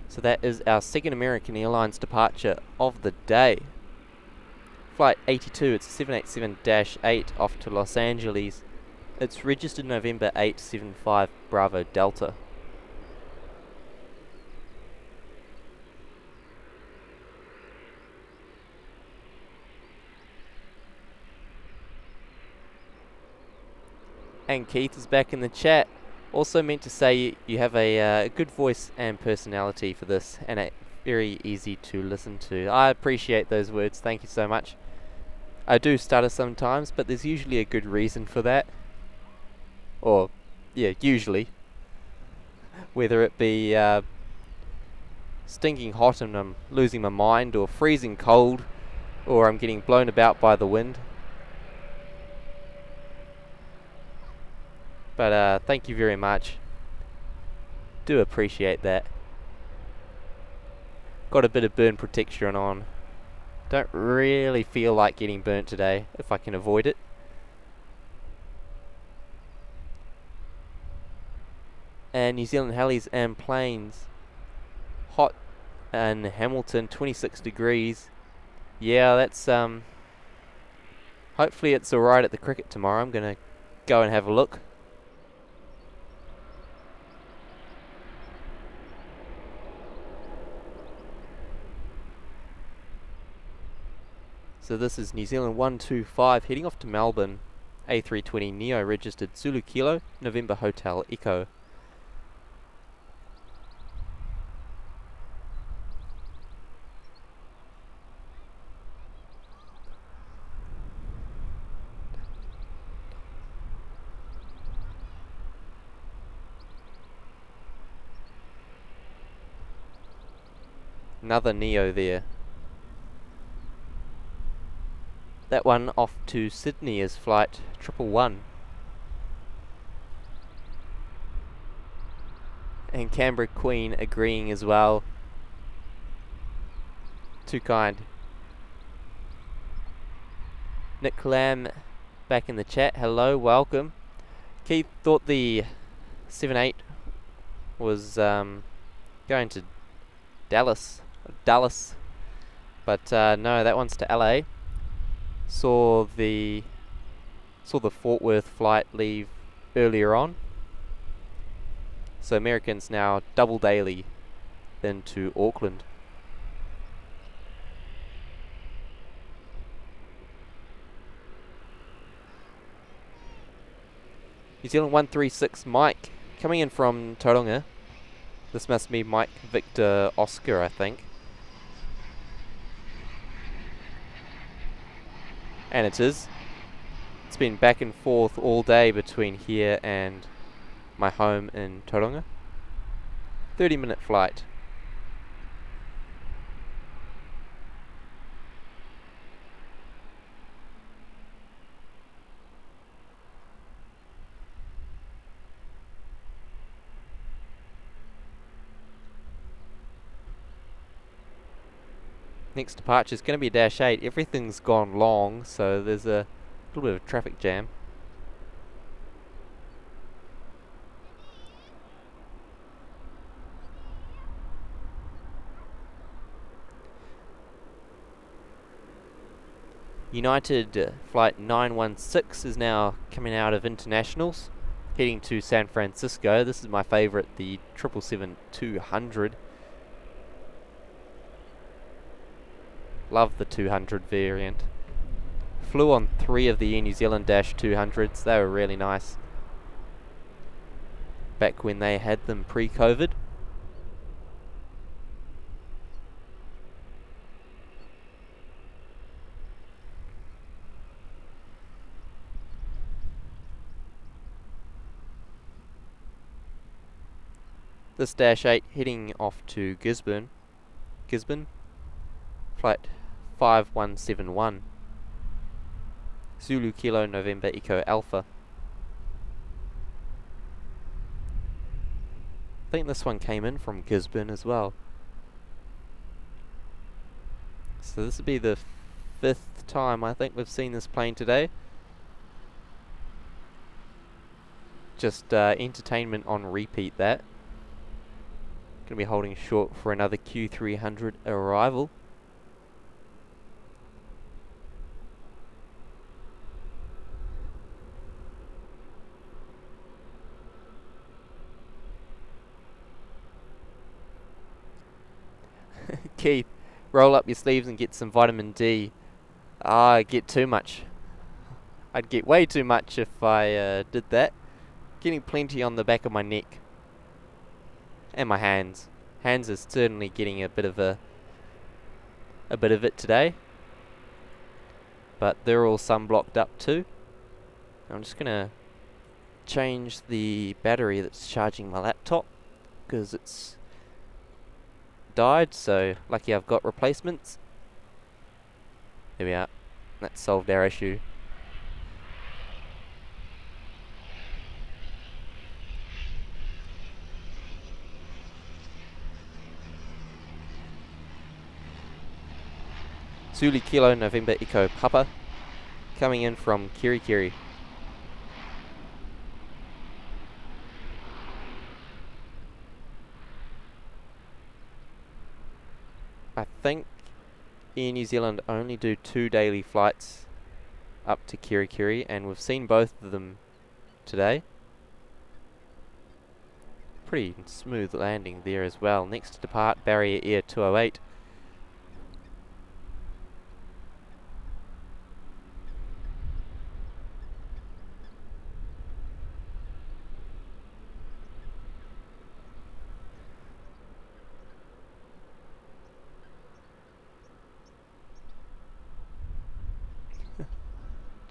So that is our second American Airlines departure of the day. Flight 82, it's a 787-8 off to Los Angeles. It's registered November 875 Bravo Delta. And Keith is back in the chat. Also meant to say you have a good voice and personality for this, and it's very easy to listen to. I appreciate those words, thank you so much. I do stutter sometimes, but there's usually a good reason for that. Or, yeah, usually. Whether it be stinking hot and I'm losing my mind, or freezing cold, or I'm getting blown about by the wind. But thank you very much. Do appreciate that. Got a bit of burn protection on. Don't really feel like getting burnt today, if I can avoid it. And New Zealand helis and planes. Hot in Hamilton, 26 degrees. Yeah, that's hopefully it's alright at the cricket tomorrow. I'm gonna go and have a look. So this is New Zealand 125 heading off to Melbourne. A320 Neo registered Zulu Kilo, November Hotel Echo. Another Neo there. That one off to Sydney is flight 111. And Canberra Queen agreeing as well. Too kind. Nick Lamb back in the chat. Hello, welcome. Keith thought the 78 was going to Dallas, but no, that one's to LA. Saw the Fort Worth flight leave earlier on. So Americans now double daily into Auckland. New Zealand 136 Mike coming in from Tauranga. This must be Mike Victor Oscar, I think. And it is. It's been back and forth all day between here and my home in Tauranga. 30-minute flight. Next departure is going to be a Dash 8. Everything's gone long, so there's a little bit of a traffic jam. United flight 916 is now coming out of internationals, heading to San Francisco. This is my favourite, the 777-200. Love the 200 variant. Flew on 3 of the Air New Zealand Dash 200s. They were really nice back when they had them pre-COVID. This Dash 8 heading off to Gisborne, flight 5171, Zulu Kilo November Echo Alpha. I think this one came in from Gisborne as well. So this will be the 5th time I think we've seen this plane today. Just entertainment on repeat that. Going to be holding short for another Q300 arrival. Keith, roll up your sleeves and get some vitamin D. I get too much. I'd get way too much if I did that. Getting plenty on the back of my neck. And my hands. Hands is certainly getting a bit of it today. But they're all sunblocked up too. I'm just gonna change the battery that's charging my laptop, because it's died, so lucky I've got replacements. There we are. That solved our issue. Zulu Kilo November Echo Papa coming in from Kirikiri. I think Air New Zealand only do 2 daily flights up to Kirikiri, and we've seen both of them today. Pretty smooth landing there as well. Next to depart, Barrier Air 208.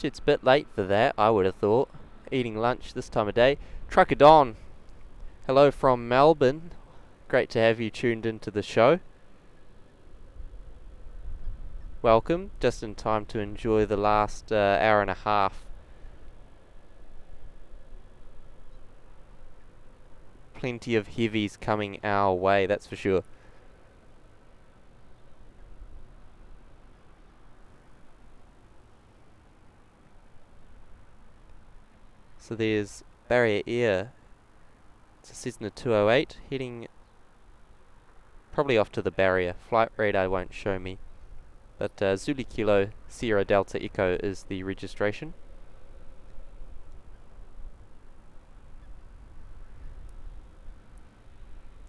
It's a bit late for that, I would have thought. Eating lunch this time of day. Trucker Don, hello from Melbourne. Great to have you tuned into the show. Welcome, just in time to enjoy the last hour and a half. Plenty of heavies coming our way, that's for sure. So there's Barrier Air. It's a Cessna 208 heading probably off to the barrier. Flight radar won't show me. But Zulu Kilo Sierra Delta Echo is the registration.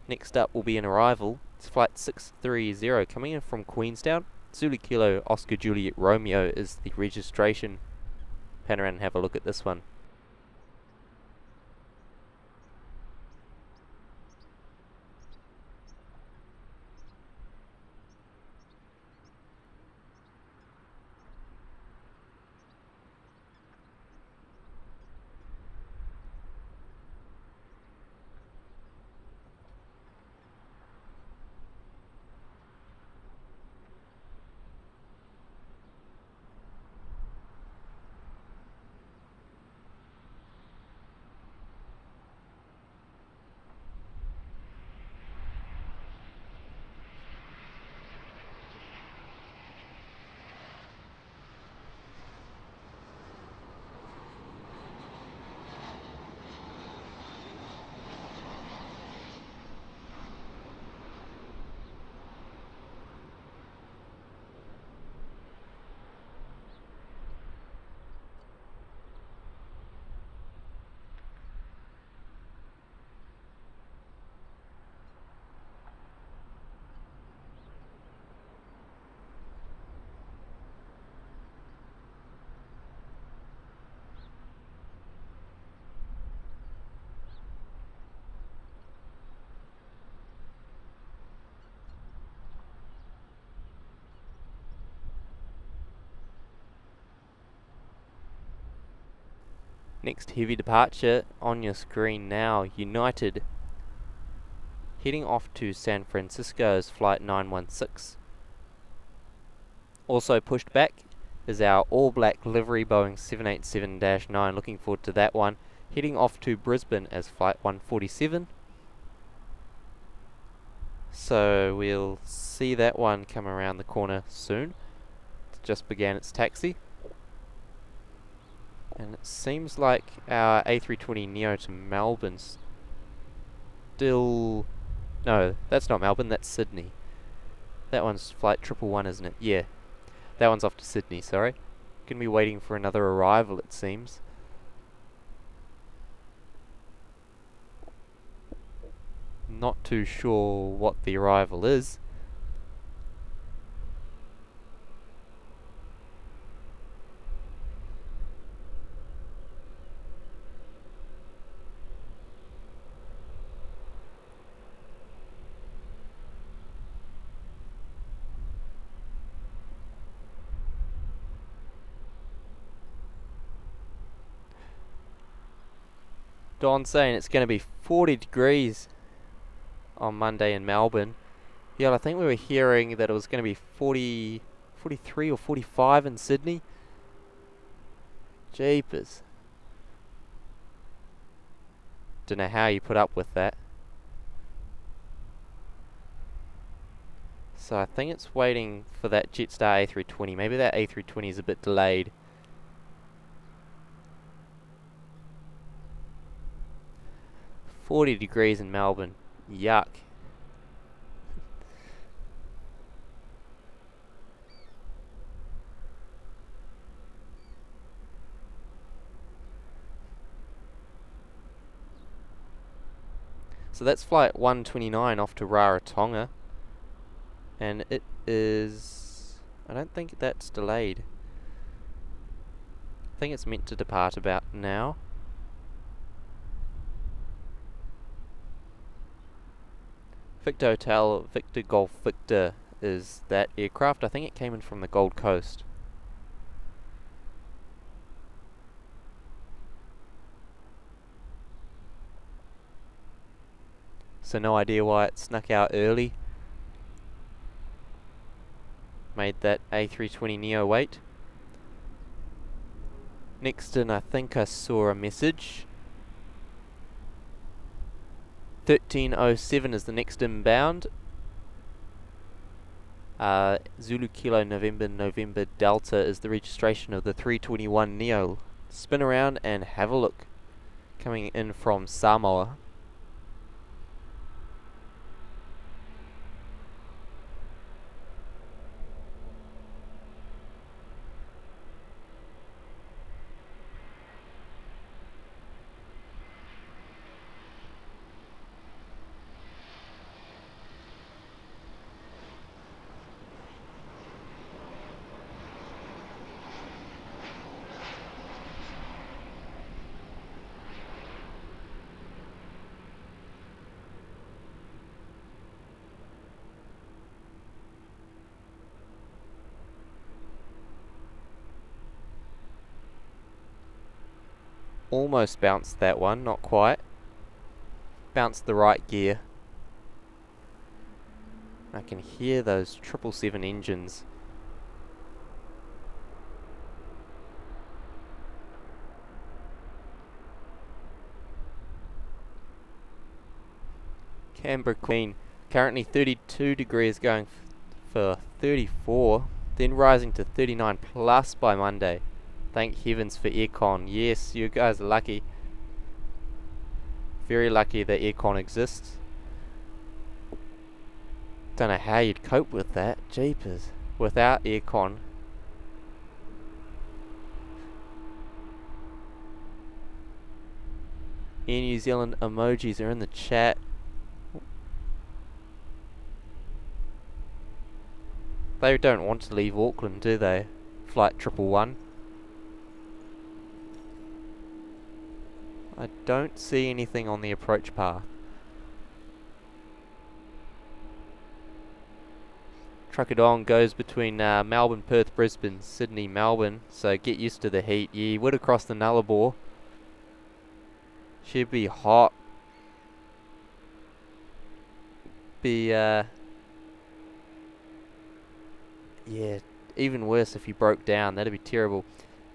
Next up will be an arrival. It's flight 630 coming in from Queenstown. Zulu Kilo Oscar Juliet Romeo is the registration. Pan around and have a look at this one. Next heavy departure on your screen now, United heading off to San Francisco's flight 916. Also pushed back is our all-black livery Boeing 787-9, looking forward to that one, heading off to Brisbane as flight 147. So we'll see that one come around the corner soon. It just began its taxi. And it seems like our A320neo to Melbourne's still... No, that's not Melbourne, that's Sydney. That one's flight 111, isn't it? Yeah. That one's off to Sydney, sorry. Gonna be waiting for another arrival, it seems. Not too sure what the arrival is. Don saying it's going to be 40 degrees on Monday in Melbourne. Yeah, I think we were hearing that it was going to be 43 or 45 in Sydney. Jeepers. Don't know how you put up with that. So I think it's waiting for that Jetstar A320. Maybe that A320 is a bit delayed. $40 in Melbourne. Yuck. So that's flight 129 off to Rarotonga. And it is... I don't think that's delayed. I think it's meant to depart about now. Victor Hotel, Victor Golf Victor is that aircraft. I think it came in from the Gold Coast. So no idea why it snuck out early. Made that A320neo wait. Next in, I think I saw a message. 1307 is the next inbound. Zulu Kilo November Delta is the registration of the 321neo. Spin around and have a look. Coming in from Samoa. Almost bounced that one, not quite. Bounced the right gear. I can hear those 777 engines. Canberra Queen, currently 32 degrees, going for 34, then rising to 39 plus by Monday. Thank heavens for aircon. Yes, you guys are lucky. Very lucky that aircon exists. Don't know how you'd cope with that. Jeepers. Without aircon. Air New Zealand emojis are in the chat. They don't want to leave Auckland, do they? Flight 111. I don't see anything on the approach path. Truckadong goes between Melbourne, Perth, Brisbane, Sydney, Melbourne. So get used to the heat. You would have crossed the Nullarbor. Should be hot. Yeah, even worse if you broke down. That'd be terrible.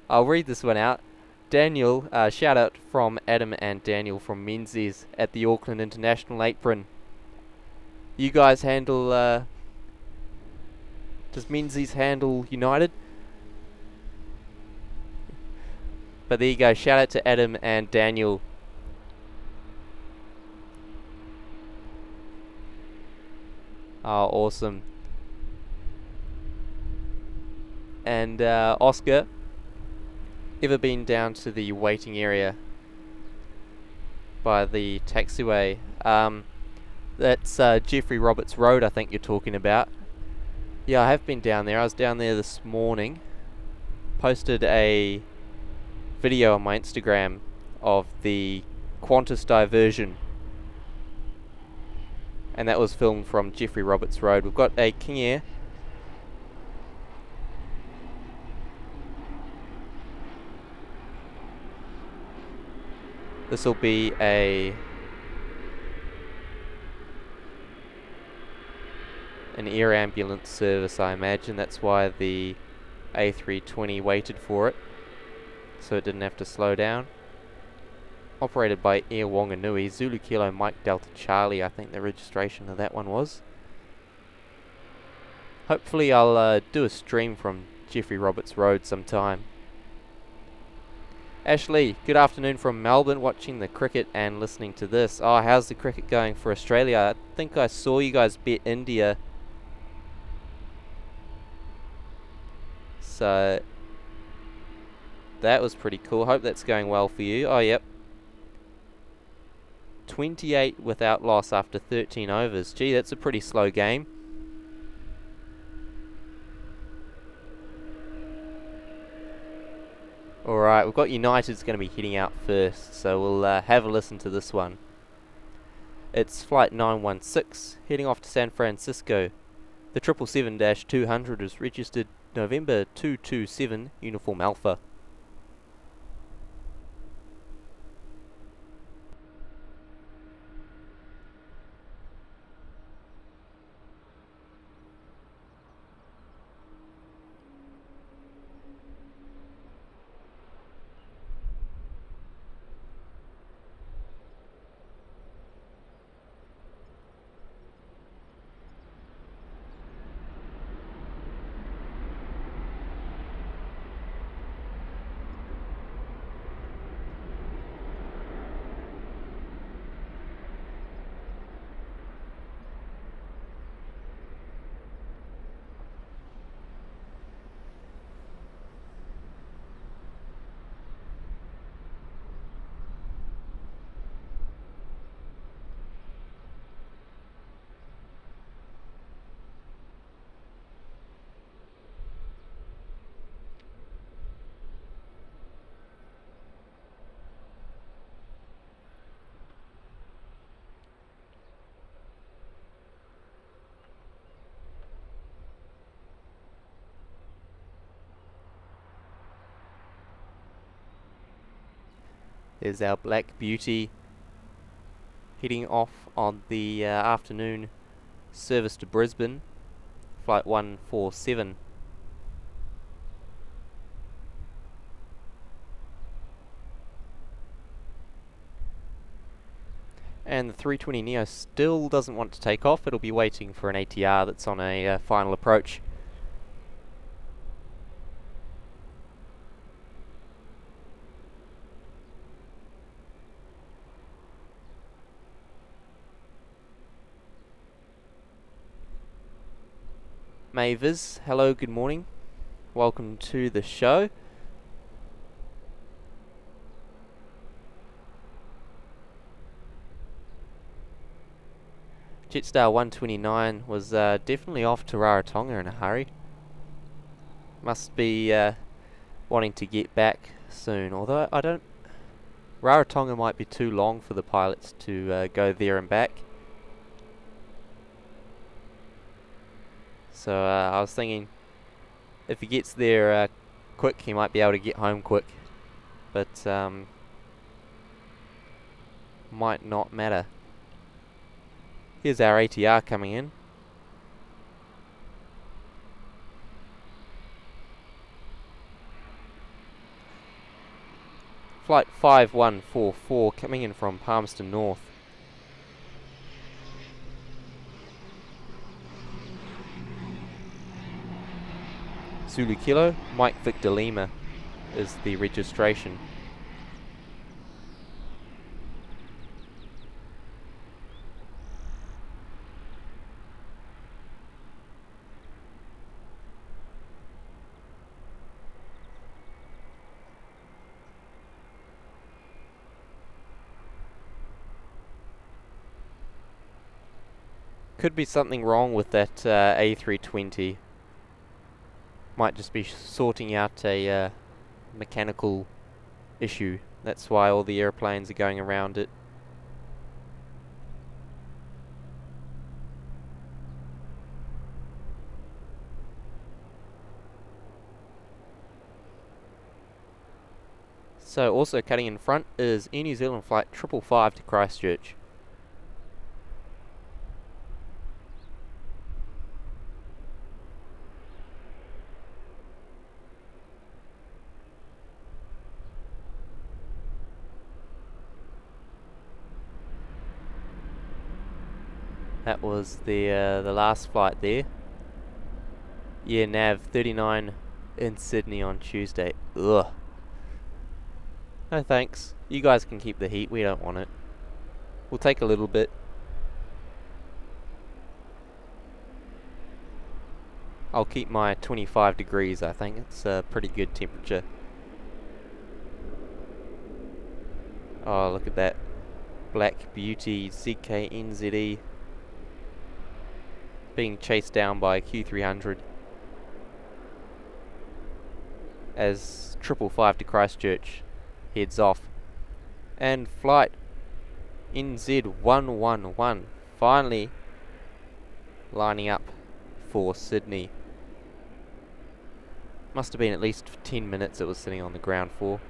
I'll read this one out. Daniel, shout out from Adam and Daniel from Menzies at the Auckland International Apron. You guys handle, does Menzies handle United? But there you go, shout out to Adam and Daniel. Oh, awesome. And Oscar, ever been down to the waiting area by the taxiway? That's Jeffrey Roberts Road, I think you're talking about. Yeah, I have been down there. I was down there this morning. Posted a video on my Instagram of the Qantas diversion. And that was filmed from Jeffrey Roberts Road. We've got a King Air. This will be an air ambulance service, I imagine. That's why the A320 waited for it, so it didn't have to slow down. Operated by Air Wanganui, Zulu Kilo Mike Delta Charlie, I think the registration of that one was. Hopefully I'll do a stream from Jeffrey Roberts Road sometime. Ashley, good afternoon from Melbourne, watching the cricket and listening to this. Oh, how's the cricket going for Australia? I think I saw you guys bet India. So that was pretty cool. Hope that's going well for you. Oh, yep. 28 without loss after 13 overs. Gee, that's a pretty slow game. Alright, we've got United's going to be heading out first, so we'll have a listen to this one. It's flight 916, heading off to San Francisco. The 777-200 is registered November 227, Uniform Alpha. There's our Black Beauty heading off on the afternoon service to Brisbane, flight 147. And the 320neo still doesn't want to take off. It'll be waiting for an ATR that's on a final approach. Mavis, hello, good morning. Welcome to the show. Jetstar 129 was definitely off to Rarotonga in a hurry. Must be wanting to get back soon, although I don't... Rarotonga might be too long for the pilots to go there and back. So I was thinking, if he gets there quick, he might be able to get home quick. But might not matter. Here's our ATR coming in. Flight 5144 coming in from Palmerston North. Zulu Kilo, Mike Victor Lima is the registration. Could be something wrong with that A320. Might just be sorting out a mechanical issue. That's why all the airplanes are going around it. So also cutting in front is Air New Zealand flight 555 to Christchurch. That was the last flight there. Yeah, nav 39 in Sydney on Tuesday. Ugh. No thanks. You guys can keep the heat. We don't want it. We'll take a little bit. I'll keep my 25 degrees. I think it's a pretty good temperature. Oh, look at that. Black Beauty ZK NZE being chased down by Q300 as 555 to Christchurch heads off. And flight NZ111 finally lining up for Sydney. Must have been at least 10 minutes it was sitting on the ground for.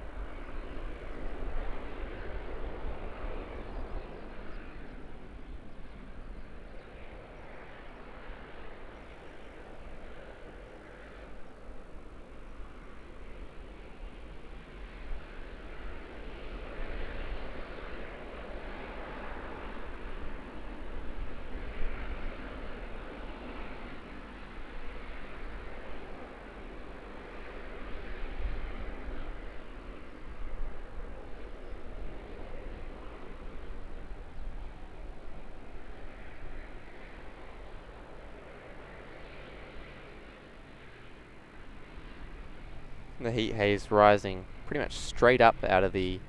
The heat haze rising pretty much straight up out of the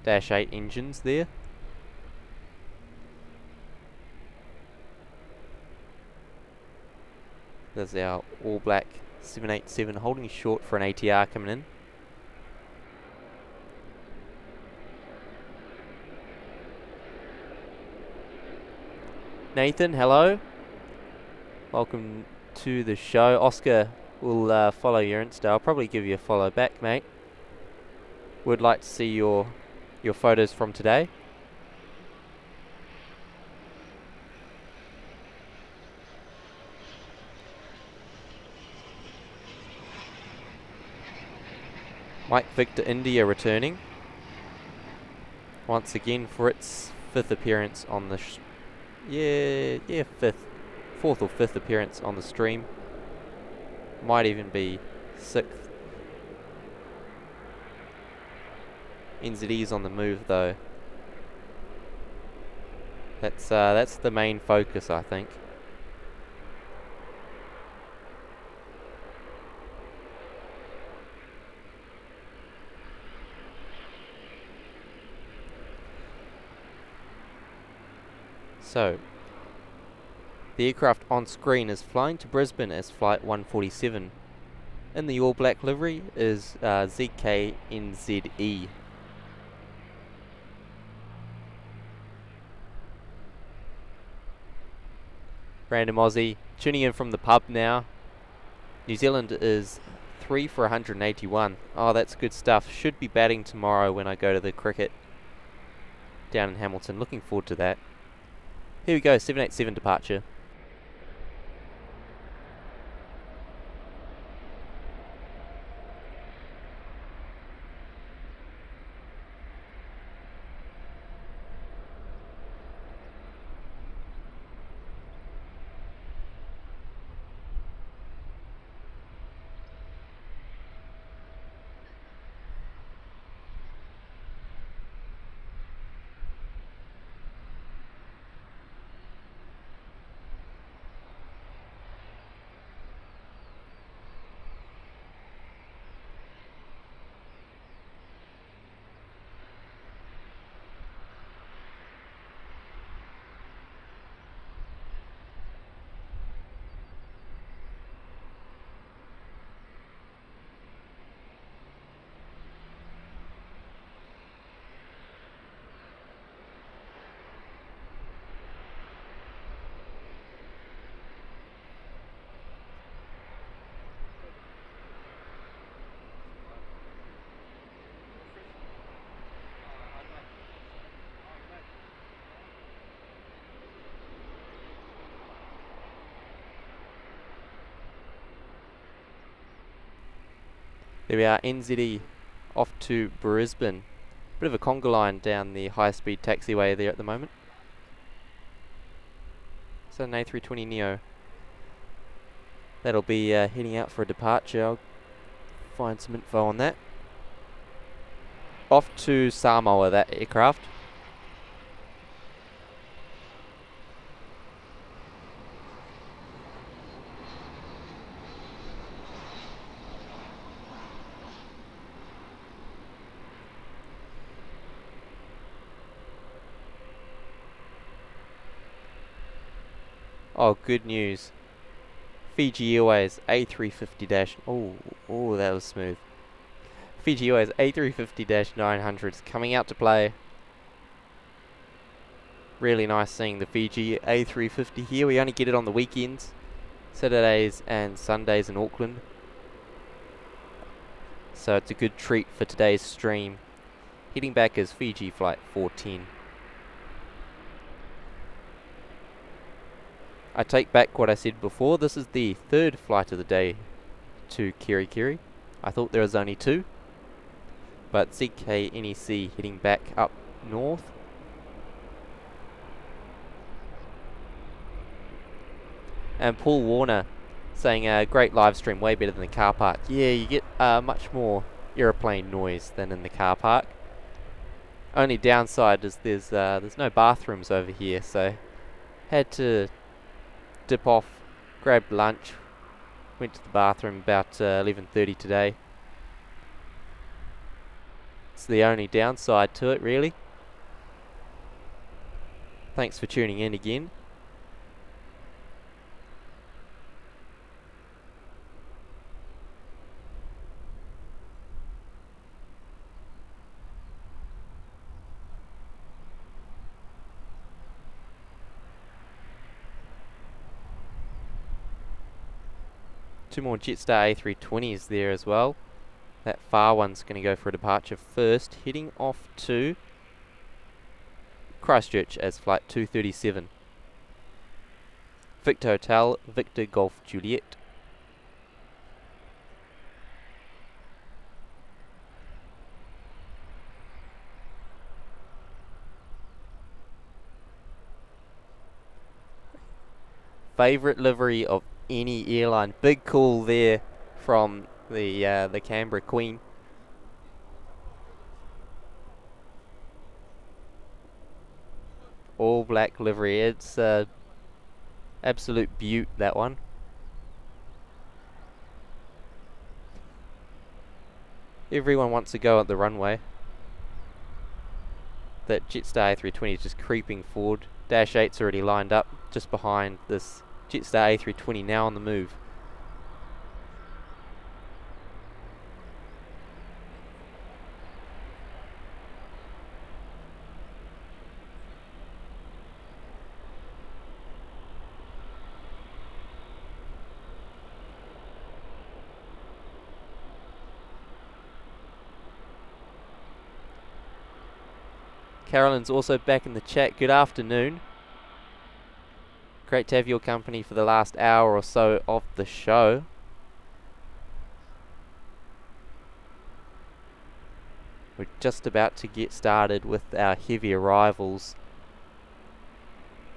Dash 8 engines there. There's our all black 787 holding short for an ATR coming in. Nathan, hello. Welcome to the show. Oscar will follow your Insta. I'll probably give you a follow back, mate. Would like to see your photos from today. Mike Victor India returning once again for its fifth appearance on the fourth or fifth appearance on the stream. Might even be sixth. NZE's on the move though. That's the main focus, I think. So, the aircraft on screen is flying to Brisbane as Flight 147. In the all black livery is ZK NZE. Random Aussie tuning in from the pub now. New Zealand is 3 for 181. Oh, that's good stuff. Should be batting tomorrow when I go to the cricket. down in Hamilton. Looking forward to that. Here we go, 787 departure. There we are, NZAA off to Brisbane. Bit of a conga line down the high-speed taxiway there at the moment. So an A320neo. That'll be heading out for a departure. I'll find some info on that. Off to Samoa, that aircraft. Oh, good news. Fiji Airways A350- oh, that was smooth. Fiji Airways A350-900s coming out to play. Really nice seeing the Fiji A350 here. We only get it on the weekends, Saturdays and Sundays in Auckland. So it's a good treat for today's stream. Heading back is Fiji Flight 410. I take back what I said before. This is the third flight of the day to Kerikeri. I thought there was only two. But ZKNEC heading back up north. And Paul Warner saying a great live stream, way better than the car park. Yeah, you get much more aeroplane noise than in the car park. Only downside is there's no bathrooms over here, so had to dip off, grabbed lunch, went to the bathroom about 11:30 today. It's the only downside to it, really. Thanks for tuning in again. Two more Jetstar A320s there as well. That far one's going to go for a departure first, heading off to Christchurch as flight 237. Victor Hotel, Victor Golf Juliet. Favourite livery of any airline. Big call there from the Canberra Queen. All black livery. It's absolute beaut, that one. Everyone wants to go at the runway. That Jetstar A320 is just creeping forward. Dash 8's already lined up just behind this Jetstar A320, now on the move. Carolyn's also back in the chat. Good afternoon. Great to have your company for the last hour or so of the show. We're just about to get started with our heavy arrivals.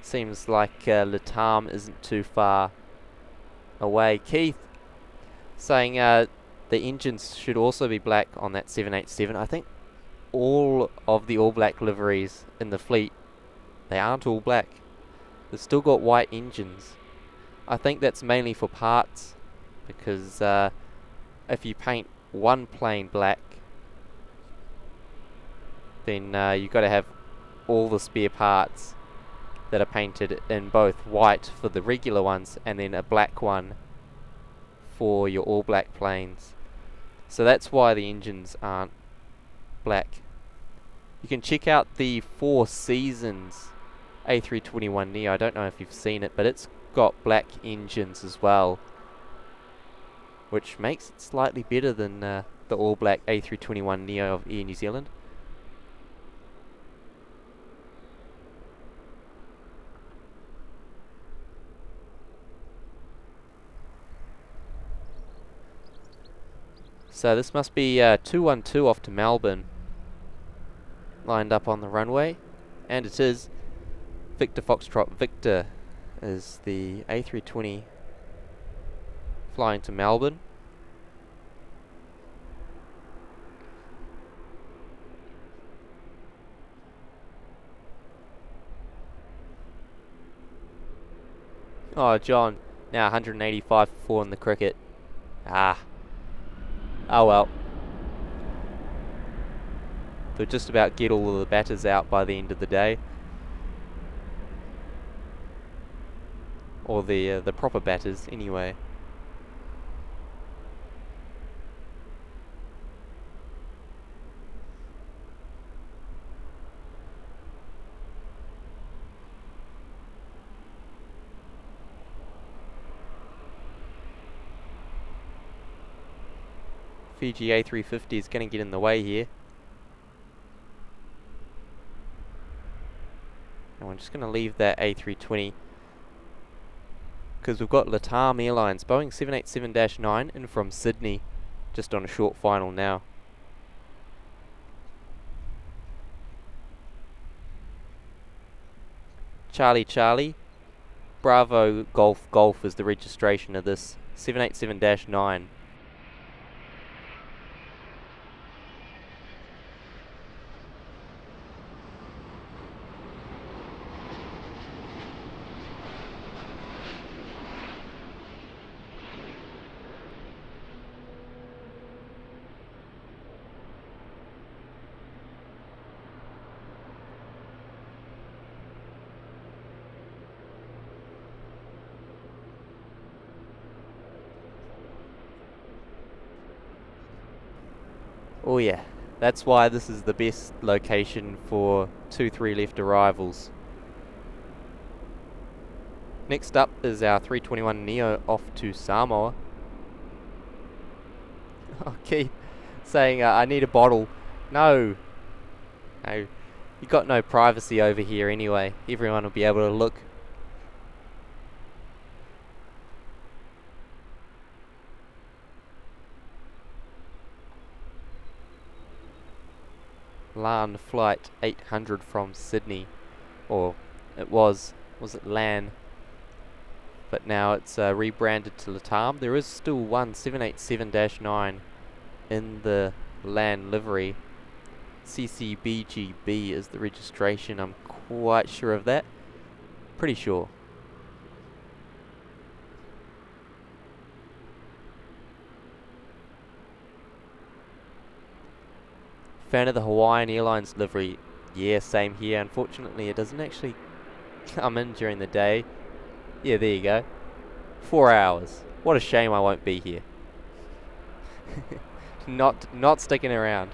Seems like Latam isn't too far away. Keith saying the engines should also be black on that 787. I think all of the all black liveries in the fleet, they aren't all black. They've still got white engines. I think that's mainly for parts, because if you paint one plane black, then you've got to have all the spare parts that are painted in both white for the regular ones and then a black one for your all black planes. So that's why the engines aren't black. You can check out the Four Seasons A321neo. I don't know if you've seen it, but it's got black engines as well, which makes it slightly better than the all black A321neo of Air New Zealand. So this must be 212 off to Melbourne, lined up on the runway, and it is. Victor Foxtrot Victor is the A320 flying to Melbourne. Oh, John, now 185 for 4 in the cricket. Oh well. They'll just about get all of the batters out by the end of the day. Or the proper batters, anyway. Fiji A350 is going to get in the way here. And we're just going to leave that A320 because we've got Latam Airlines, Boeing 787-9 in from Sydney, just on a short final now. Charlie Charlie, Bravo Golf Golf is the registration of this 787-9. Oh yeah, that's why this is the best location for 2-3 left arrivals. Next up is our 321neo off to Samoa. Oh, Keith saying, I need a bottle. No, you got no privacy over here anyway. Everyone will be able to look. LAN flight 800 from Sydney, or it was it LAN, but now it's rebranded to Latam. There is still one 787-9 in the LAN livery. CCBGB is the registration. I'm quite sure of that. Pretty sure. Fan of the Hawaiian Airlines livery? Yeah, same here. Unfortunately, it doesn't actually come in during the day. Yeah, there you go. 4 hours. What a shame I won't be here. Not sticking around.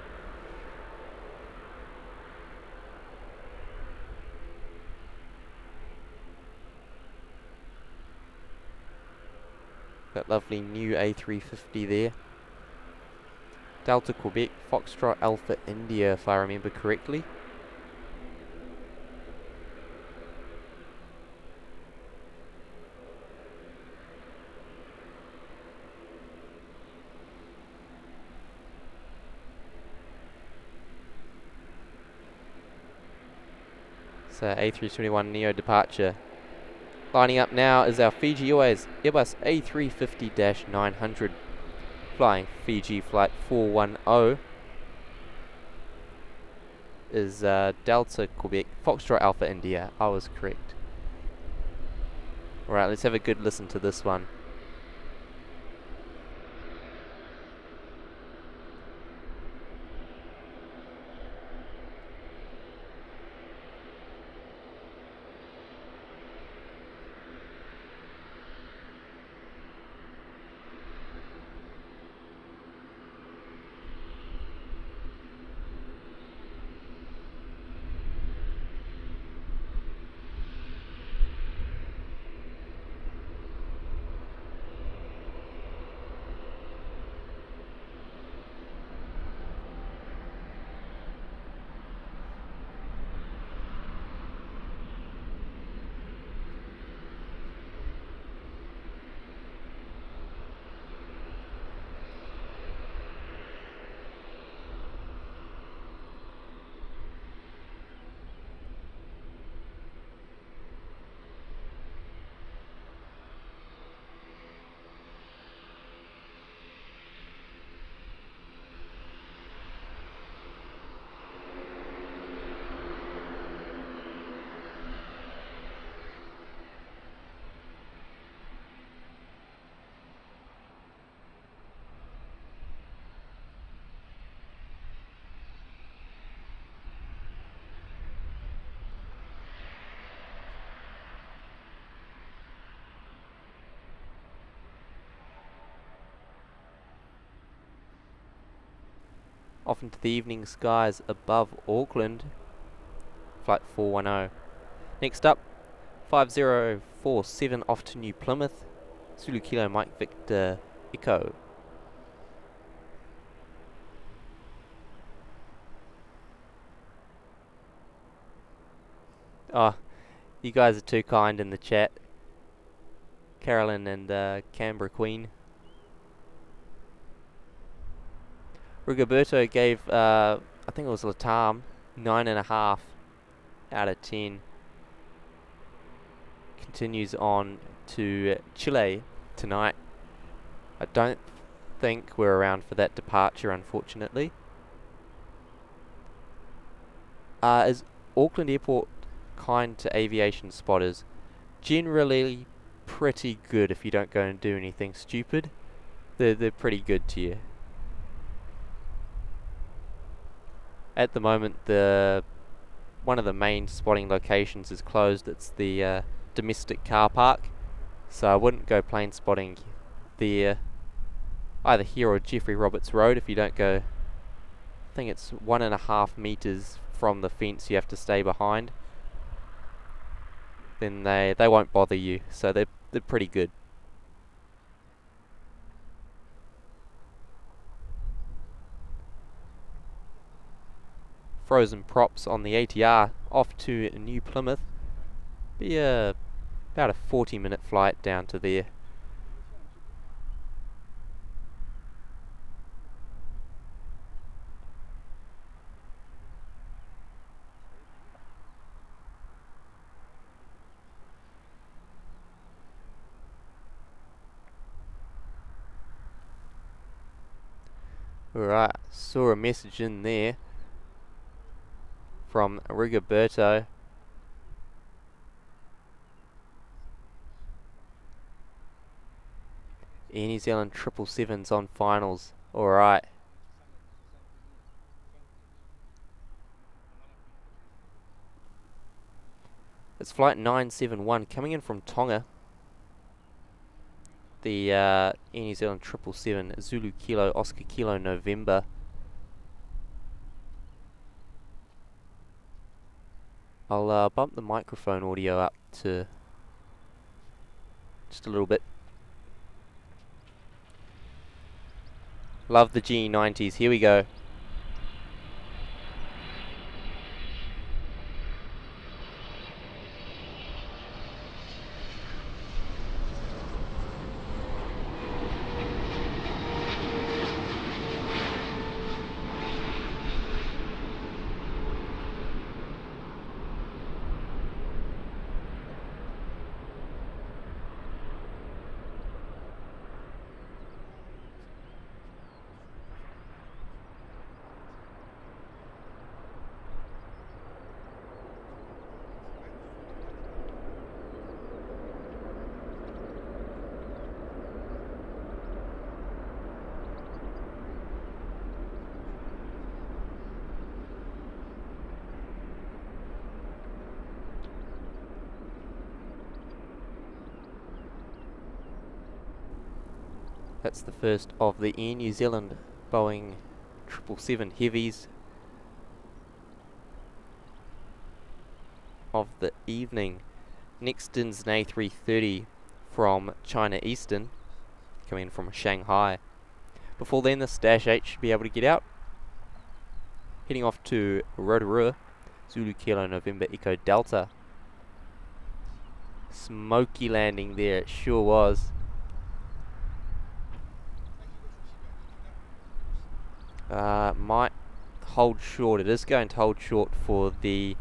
That lovely new A350 there. Delta Quebec, Foxtrot Alpha India, if I remember correctly. So A321 Neo departure. Lining up now is our Fiji Airways Airbus A350-900 flying Fiji flight 410 is Delta Quebec Foxtrot Alpha India. I was correct. Alright, let's have a good listen to this one. Off into the evening skies above Auckland, flight 410. Next up, 5047 off to New Plymouth, Zulu Kilo Mike Victor Echo. Oh, you guys are too kind in the chat. Carolyn and Canberra Queen. Rigoberto gave, I think it was Latam, 9.5 out of 10. Continues on to Chile tonight. I don't think we're around for that departure, unfortunately. Is Auckland Airport kind to aviation spotters? Generally pretty good if you don't go and do anything stupid. They're pretty good to you. At the moment, one of the main spotting locations is closed. It's the domestic car park, so I wouldn't go plane spotting there, either here or Jeffrey Roberts Road. If you don't go, I think it's 1.5 meters from the fence you have to stay behind, then they won't bother you, so they're pretty good. Frozen props on the ATR off to New Plymouth. Be about a 40-minute flight down to there. Alright, saw a message in there from Rigoberto. Air New Zealand 777s on finals. Alright. It's flight 971 coming in from Tonga. The Air New Zealand 777 Zulu Kilo Oscar Kilo November. I'll bump the microphone audio up to just a little bit. Love the G90s. Here we go. That's the first of the Air New Zealand Boeing 777 heavies of the evening. Next is an A330 from China Eastern, coming from Shanghai. Before then, this Dash 8 should be able to get out, heading off to Rotorua, Zulu Kilo November Echo Delta. Smoky landing there, it sure was. Might hold short. It is going to hold short for the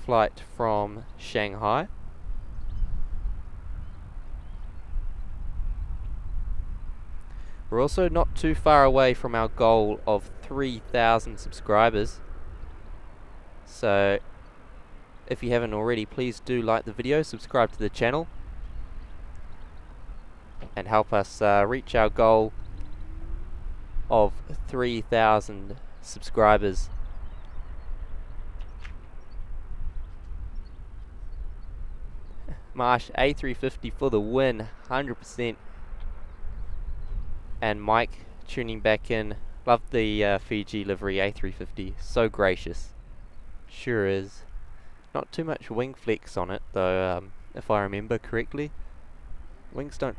flight from Shanghai. We're also not too far away from our goal of 3,000 subscribers. So if you haven't already, please do like the video, subscribe to the channel, and help us reach our goal of 3,000 subscribers. Marsh A350 for the win, 100%. And Mike tuning back in. Love the Fiji livery A350, so gracious. Sure is. Not too much wing flex on it though, if I remember correctly. Wings don't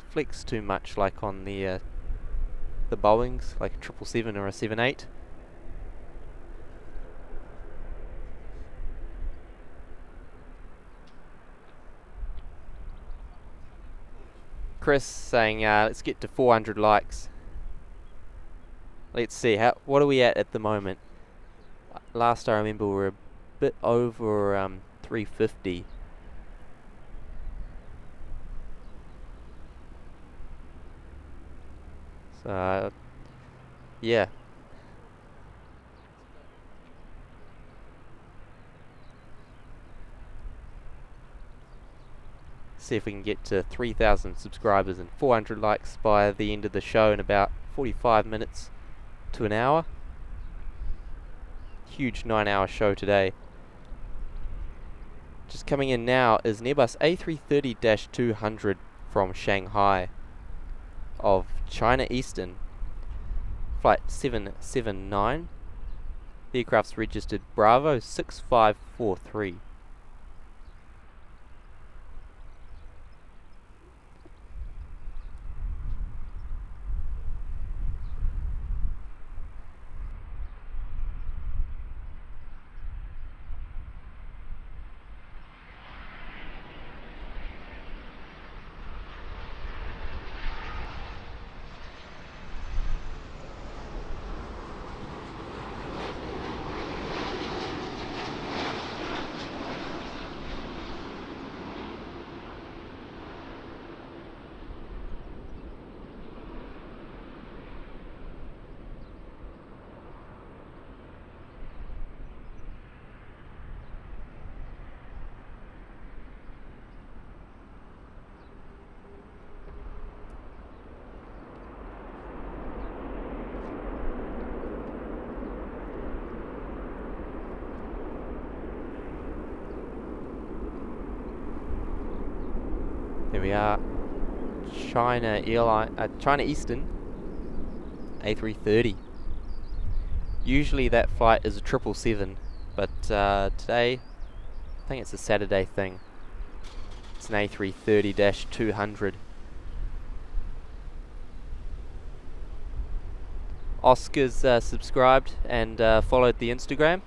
flex too much like on the Boeings, like a 777 or a 78. Chris saying, let's get to 400 likes. Let's see, what are we at the moment? Last I remember we were a bit over 350. So, yeah. See if we can get to 3,000 subscribers and 400 likes by the end of the show in about 45 minutes to an hour. Huge 9-hour show today. Just coming in now is an Airbus A330-200 from Shanghai of China Eastern, flight 779. The aircraft's registered Bravo 6543. There we are, China Eastern A330. Usually that flight is a 777, but today, I think it's a Saturday thing. It's an A330-200. Oscar's subscribed and followed the Instagram.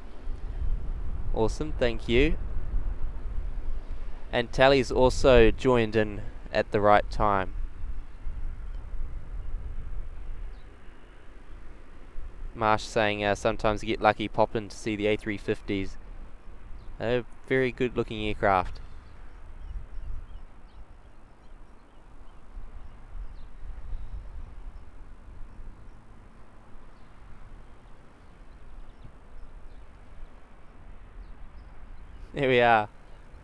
Awesome, thank you. And Tally's also joined in at the right time. Marsh saying sometimes you get lucky popping to see the A350s. A very good looking aircraft. There we are.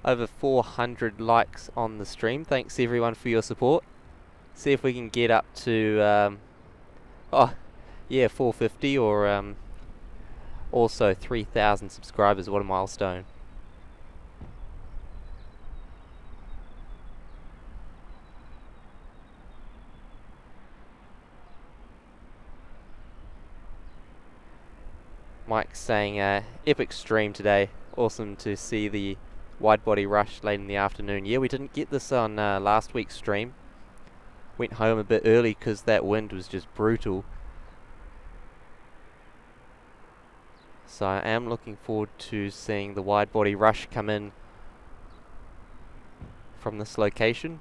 Over 400 likes on the stream. Thanks everyone for your support. See if we can get up to 450 or also 3,000 subscribers. What a milestone. Mike saying epic stream today. Awesome to see the wide body rush late in the afternoon. Yeah, we didn't get this on last week's stream. Went home a bit early because that wind was just brutal. So I am looking forward to seeing the wide body rush come in from this location.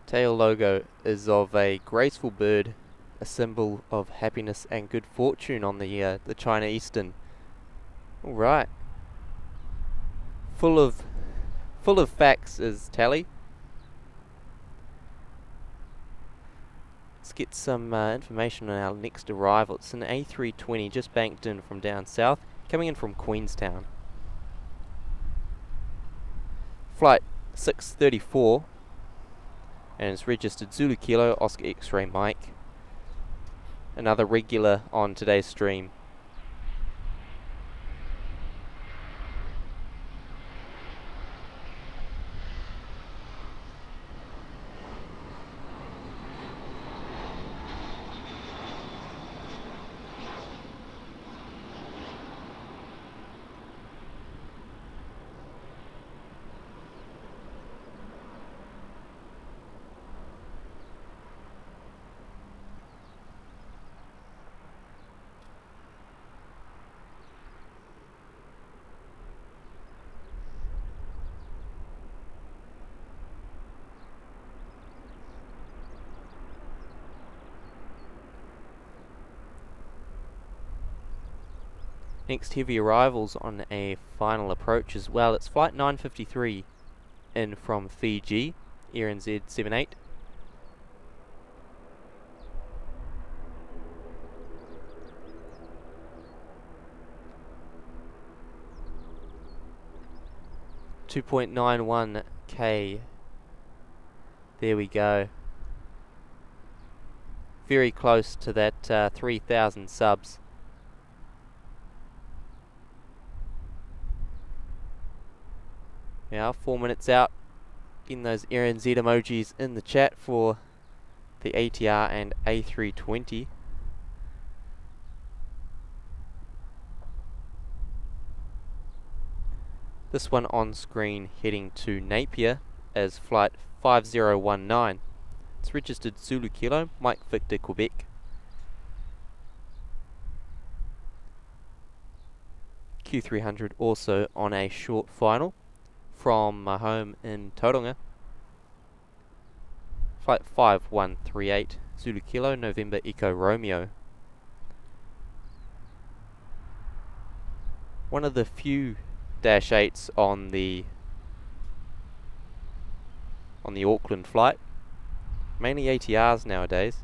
Tail logo is of a graceful bird, a symbol of happiness and good fortune on the China Eastern. All right. Full of facts is Tally. Let's get some information on our next arrival. It's an A320 just banked in from down south, coming in from Queenstown. Flight 634, and it's registered Zulu Kilo Oscar X-Ray Mike. Another regular on today's stream. Next heavy arrivals on a final approach as well. It's flight 953 in from Fiji, Air NZ78. .91 K. There we go. Very close to that 3,000 subs. Yeah, 4 minutes out. Getting those Air NZ emojis in the chat for the ATR and A320. This one on screen heading to Napier as flight 5019. It's registered Zulu Kilo, Mike Victor Quebec. Q300 also on a short final from my home in Tauranga. Flight 5138, Zulu Kilo, November Echo Romeo. One of the few Dash 8s on the Auckland flight. Mainly ATRs nowadays.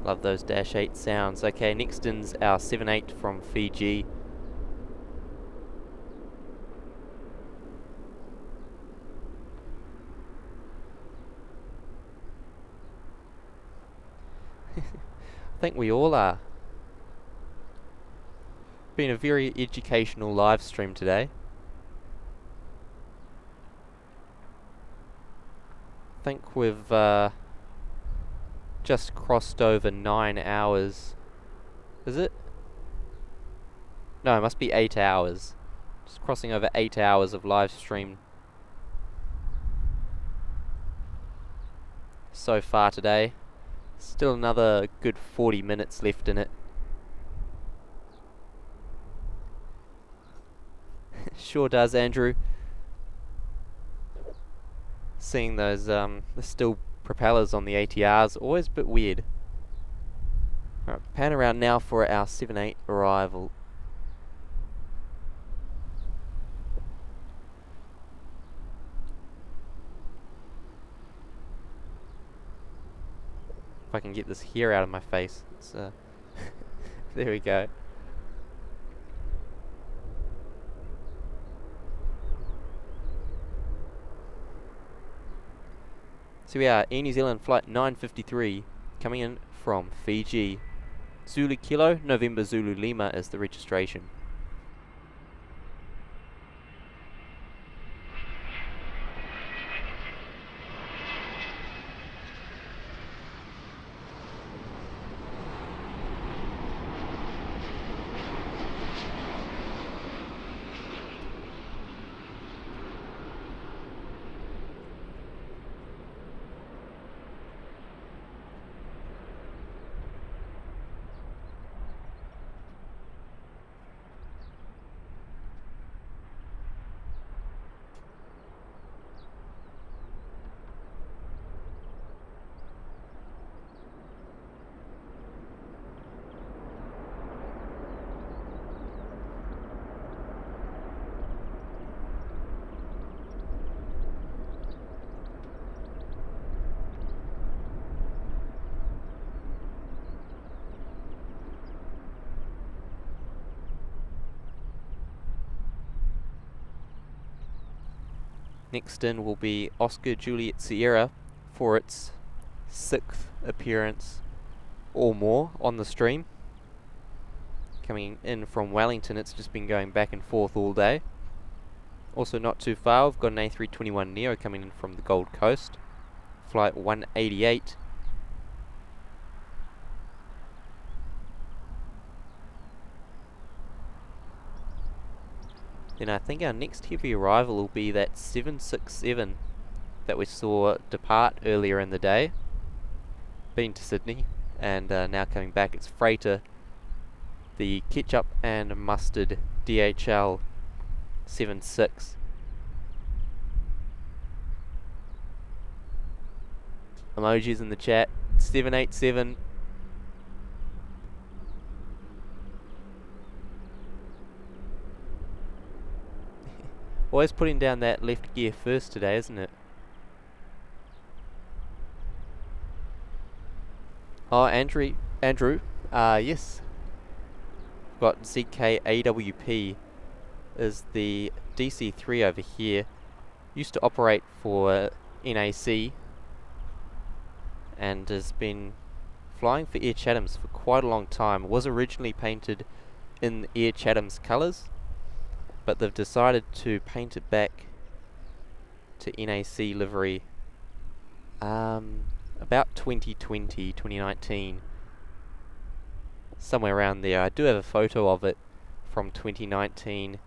Love those Dash 8 sounds. Okay, next in's our 78 from Fiji. I think we all are. Been a very educational live stream today. I think we've just crossed over 9 hours. Is it? No, it must be 8 hours. Just crossing over 8 hours of live stream so far today. Still another good 40 minutes left in it. Sure does, Andrew. Seeing those the still propellers on the ATRs, always a bit weird. Alright, pan around now for our 7-8 arrival. If I can get this hair out of my face. It's, there we go. So we are Air New Zealand flight 953 coming in from Fiji. Zulu Kilo, November Zulu Lima is the registration. Next in will be Oscar Juliet Sierra for its 6th appearance or more on the stream. Coming in from Wellington, it's just been going back and forth all day. Also not too far, we've got an A321neo coming in from the Gold Coast, flight 188. Then I think our next heavy arrival will be that 767 that we saw depart earlier in the day. Been to Sydney and now coming back. It's freighter, the ketchup and mustard DHL 76. Emojis in the chat. 787. Always putting down that left gear first today, isn't it? Oh, Andrew, yes. Got ZKAWP is the DC-3 over here. Used to operate for NAC and has been flying for Air Chatham's for quite a long time. Was originally painted in Air Chatham's colours, but they've decided to paint it back to NAC livery about 2020, 2019, somewhere around there. I do have a photo of it from 2019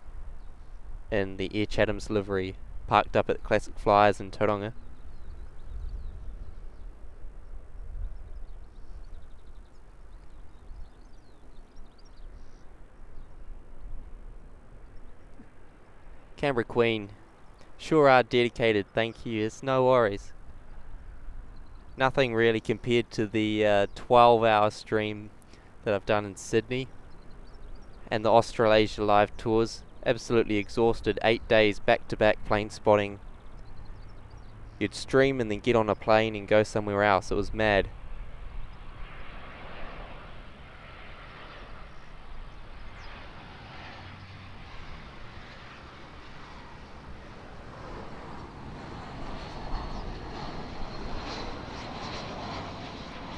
in the Air Chatham's livery, parked up at Classic Flyers in Tauranga. Canberra Queen, sure are dedicated, thank you. It's no worries. Nothing really compared to the 12-hour stream that I've done in Sydney and the Australasia live tours. Absolutely exhausted, 8 days back-to-back plane spotting. You'd stream and then get on a plane and go somewhere else. It was mad.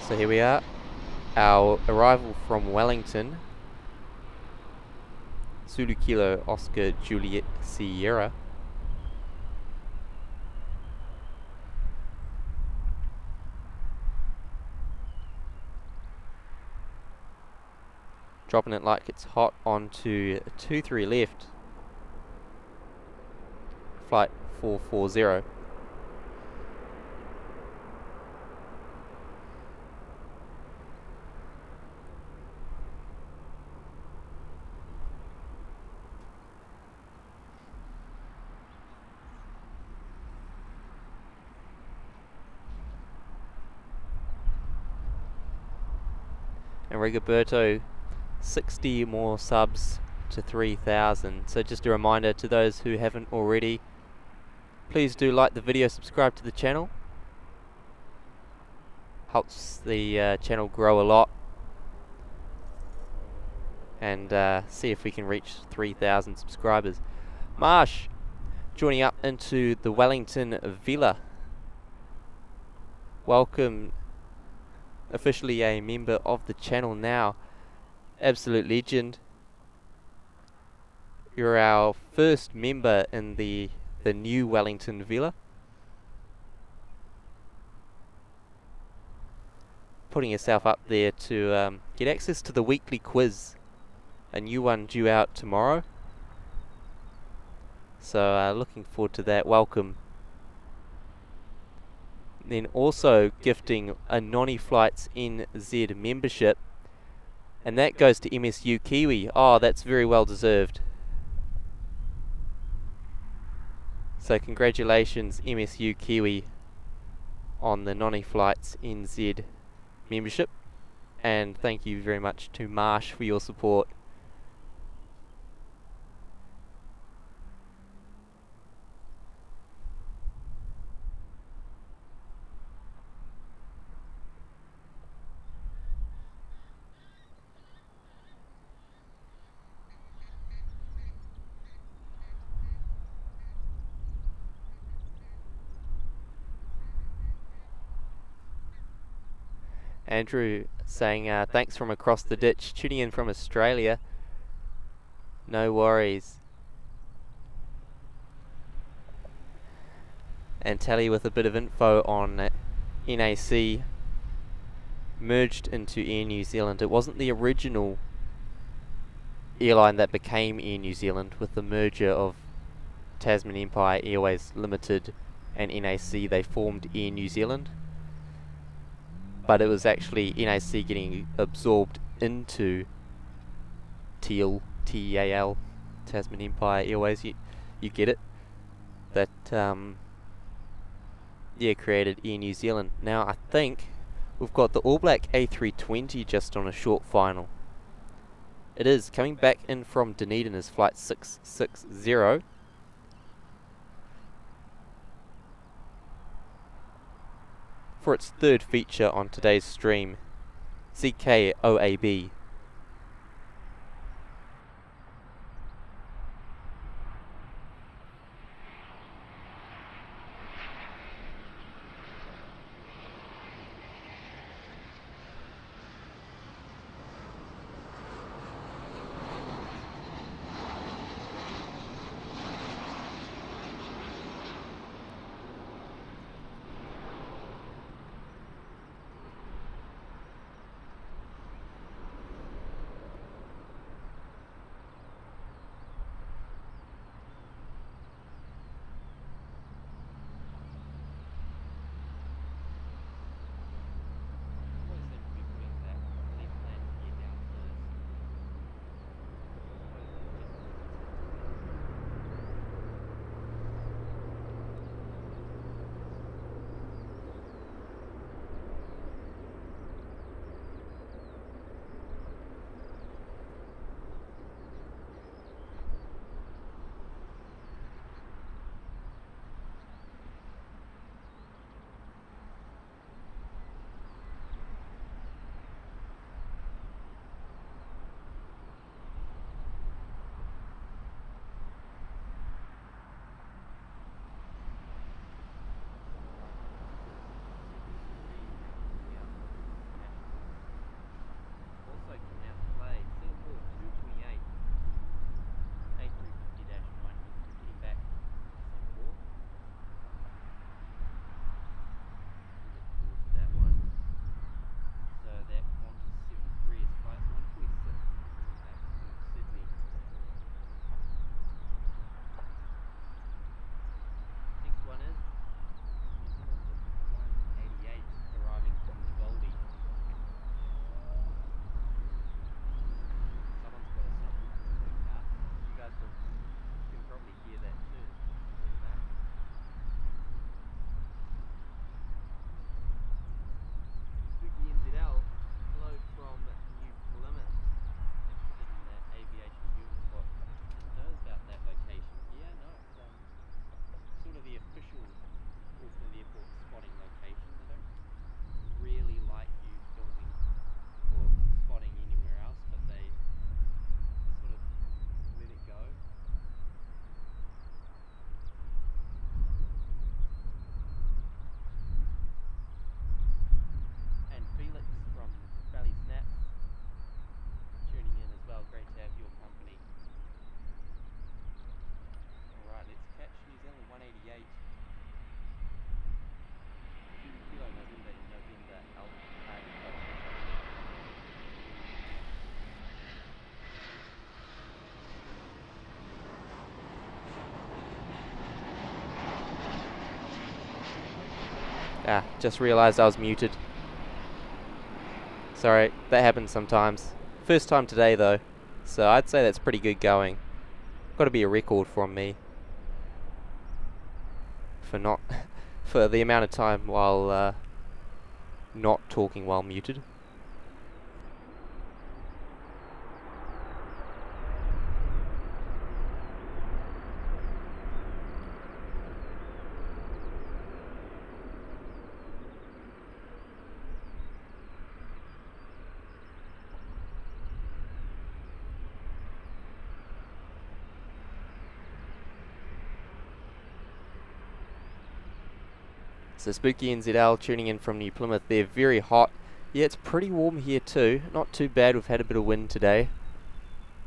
So here we are, our arrival from Wellington, Zulu Kilo Oscar Juliet Sierra. dropping it like it's hot onto 23 left. Flight 440. And Rigoberto, 60 more subs to 3,000. So just a reminder to those who haven't already, please do like the video, subscribe to the channel. Helps the channel grow a lot. And see if we can reach 3,000 subscribers. Marsh joining up into the Wellington Villa. Welcome, officially a member of the channel now. Absolute legend. You're our first member in the new Wellington Villa. Putting yourself up there to get access to the weekly quiz. A new one due out tomorrow. So looking forward to that. Welcome. Then also gifting a Nony Flights NZ membership. And that goes to MSU Kiwi. Oh, that's very well deserved. So congratulations MSU Kiwi on the Nony Flights NZ membership. And thank you very much to Marsh for your support. Andrew saying thanks from across the ditch, tuning in from Australia. No worries. And Tally with a bit of info on NAC merged into Air New Zealand. It wasn't the original airline that became Air New Zealand. With the merger of Tasman Empire Airways Limited and NAC, they formed Air New Zealand. But it was actually NAC getting absorbed into TEAL, T-E-A-L, Tasman Empire Airways. You get it? That created Air New Zealand. Now I think we've got the All Black A320 just on a short final. It is coming back in from Dunedin as flight 660. For its third feature on today's stream, ZKOAB. Just realised I was muted. Sorry, that happens sometimes. First time today though, so I'd say that's pretty good going. Got to be a record from me for not for the amount of time while not talking while muted. So Spooky NZL tuning in from New Plymouth. They're very hot. Yeah, it's pretty warm here too. Not too bad. We've had a bit of wind today,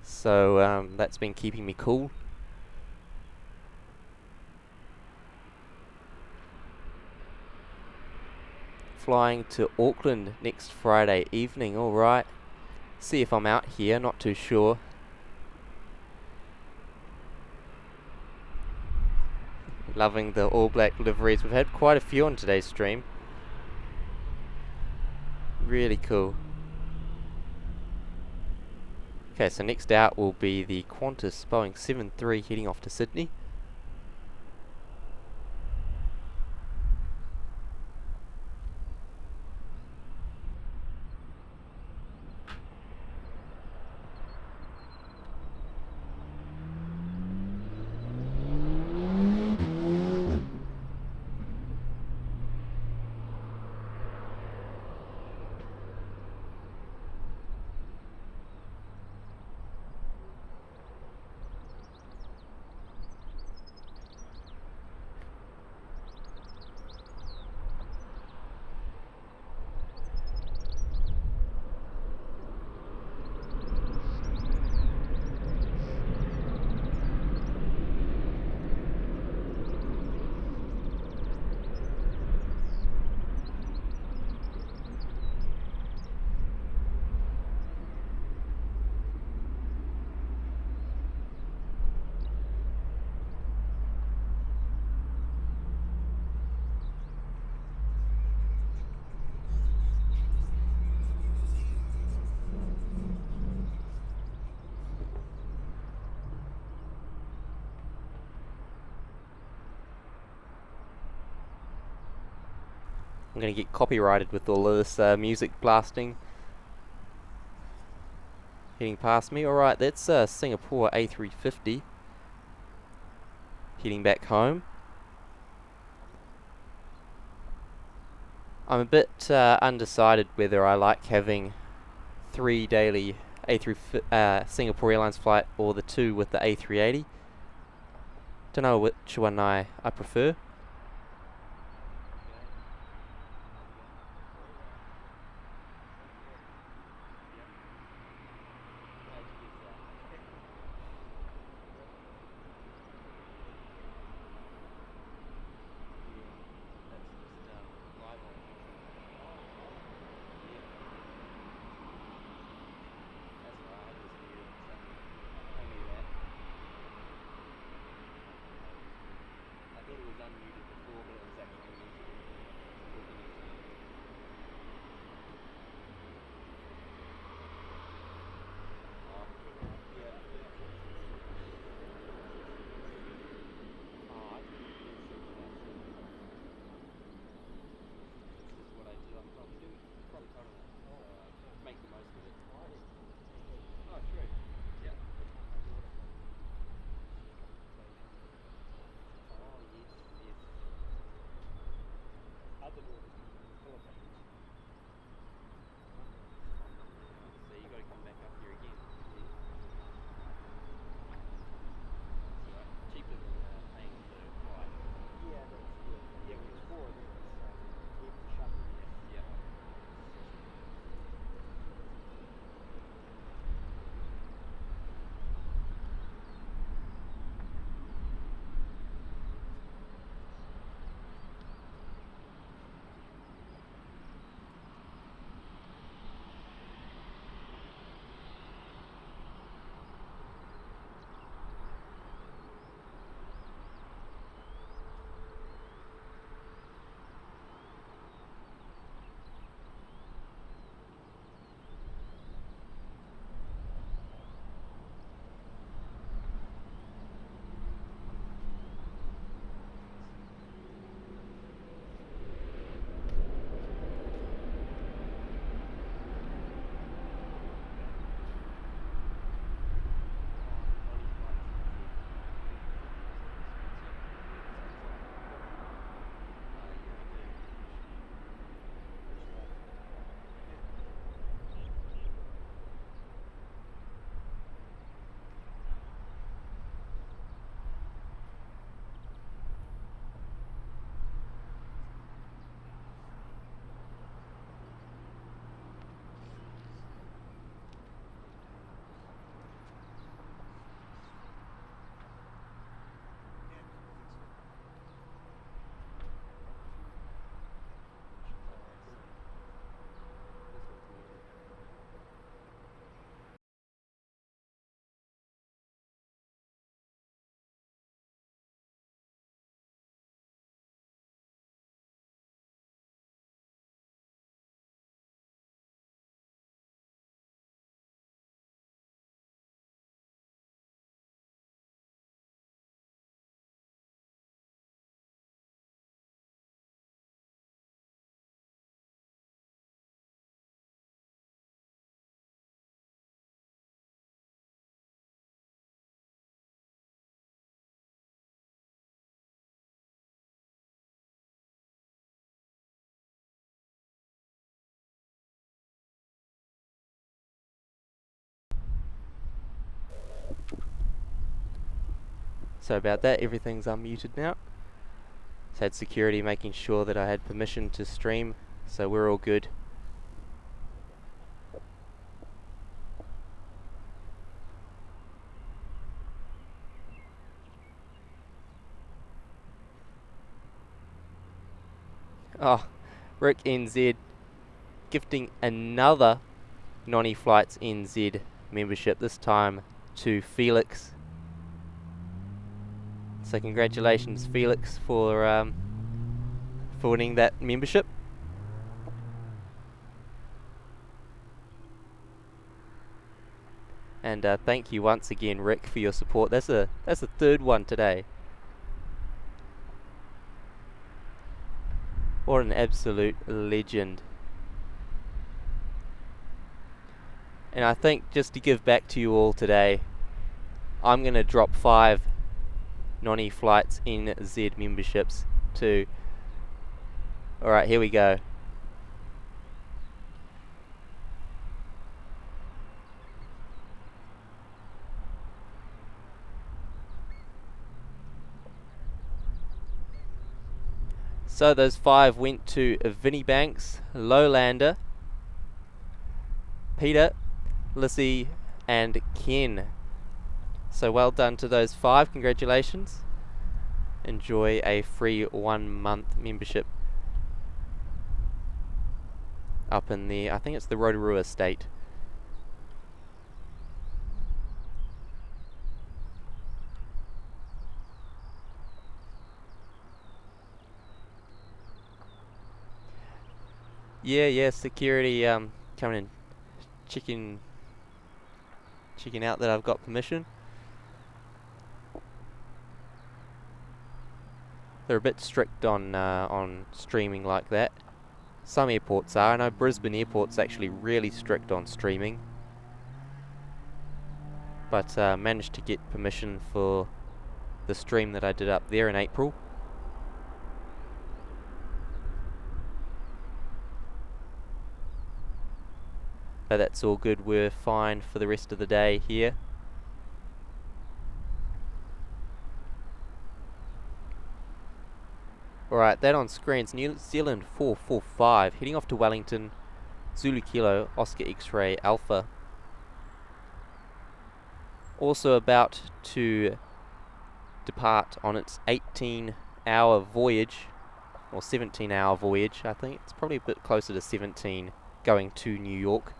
so that's been keeping me cool. Flying to Auckland next Friday evening. Alright. See if I'm out here. Not too sure. Loving the all black liveries. We've had quite a few on today's stream. Really cool. Okay, so next out will be the Qantas Boeing 737 heading off to Sydney. I'm going to get copyrighted with all of this music blasting heading past me. Alright, that's Singapore A350 heading back home. I'm a bit undecided whether I like having 3 daily Singapore Airlines flight or the 2 with the A380. Don't know which one I prefer. So about that, everything's unmuted now. Just had security making sure that I had permission to stream, so we're all good. Oh, Rick NZ gifting another Nony Flights NZ membership, this time to Felix. So congratulations, Felix, for winning that membership. And thank you once again, Rick, for your support. That's the third one today. What an absolute legend. And I think, just to give back to you all today, I'm going to drop 5 Nony Flights NZ memberships too. Alright, here we go. So those 5 went to Vinnie Banks, Lowlander, Peter, Lissy and Ken. So well done to those 5, congratulations. Enjoy a free 1-month membership up in the, I think it's the Rotorua estate. Yeah, security coming in, checking out that I've got permission. They're a bit strict on streaming like that. Some airports are. I know Brisbane Airport's actually really strict on streaming. But managed to get permission for the stream that I did up there in April. But that's all good, we're fine for the rest of the day here. Alright, that on screen's New Zealand 445, heading off to Wellington, Zulu Kilo, Oscar X-Ray Alpha. Also about to depart on its 18-hour voyage, or 17-hour voyage, I think. It's probably a bit closer to 17, going to New York.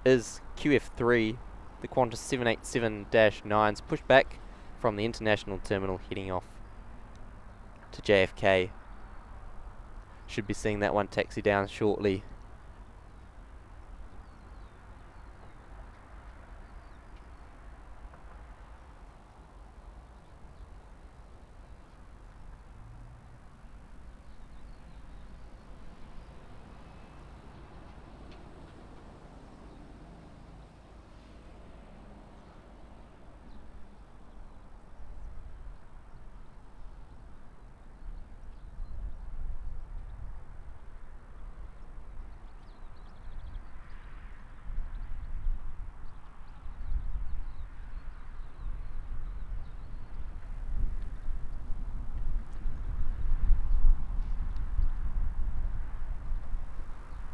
Is QF3, the Qantas 787-9's pushed back from the international terminal, heading off to JFK. Should be seeing that one taxi down shortly.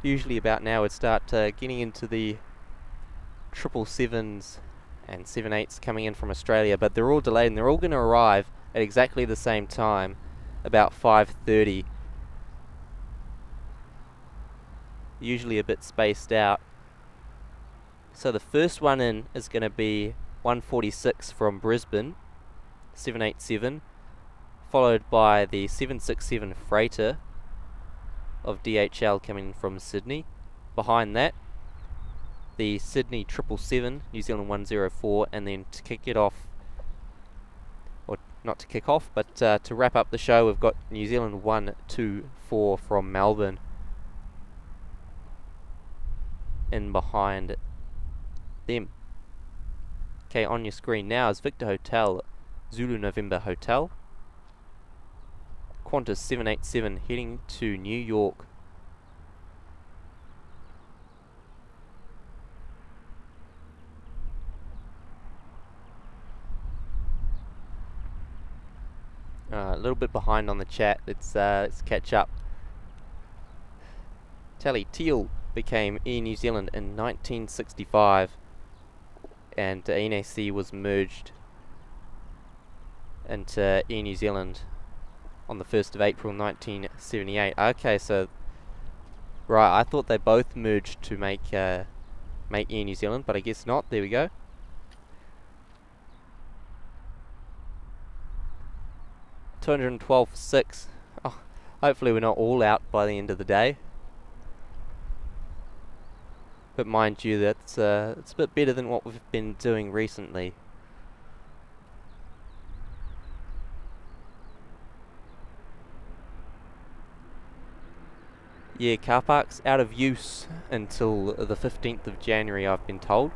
Usually about now would start getting into the 777s and 78s coming in from Australia, but they're all delayed and they're all going to arrive at exactly the same time, about 5:30. Usually a bit spaced out. So the first one in is going to be 146 from Brisbane, 787, followed by the 767 freighter of DHL coming from Sydney. Behind that, the Sydney 777, New Zealand 104, and then to kick it off, or not to kick off, but to wrap up the show, we've got New Zealand 124 from Melbourne in behind them. Okay, on your screen now is Victor Hotel, Zulu November Hotel, Qantas 787 heading to New York. A little bit behind on the chat. Let's catch up. Tally Teal became Air New Zealand in 1965, and NAC was merged into Air New Zealand on the 1st of April 1978. Okay, so right, I thought they both merged to make Air New Zealand, but I guess not. There we go. $212.6. Oh, hopefully we're not all out by the end of the day. But mind you, that's it's a bit better than what we've been doing recently. Yeah, car parks out of use until the 15th of January, I've been told,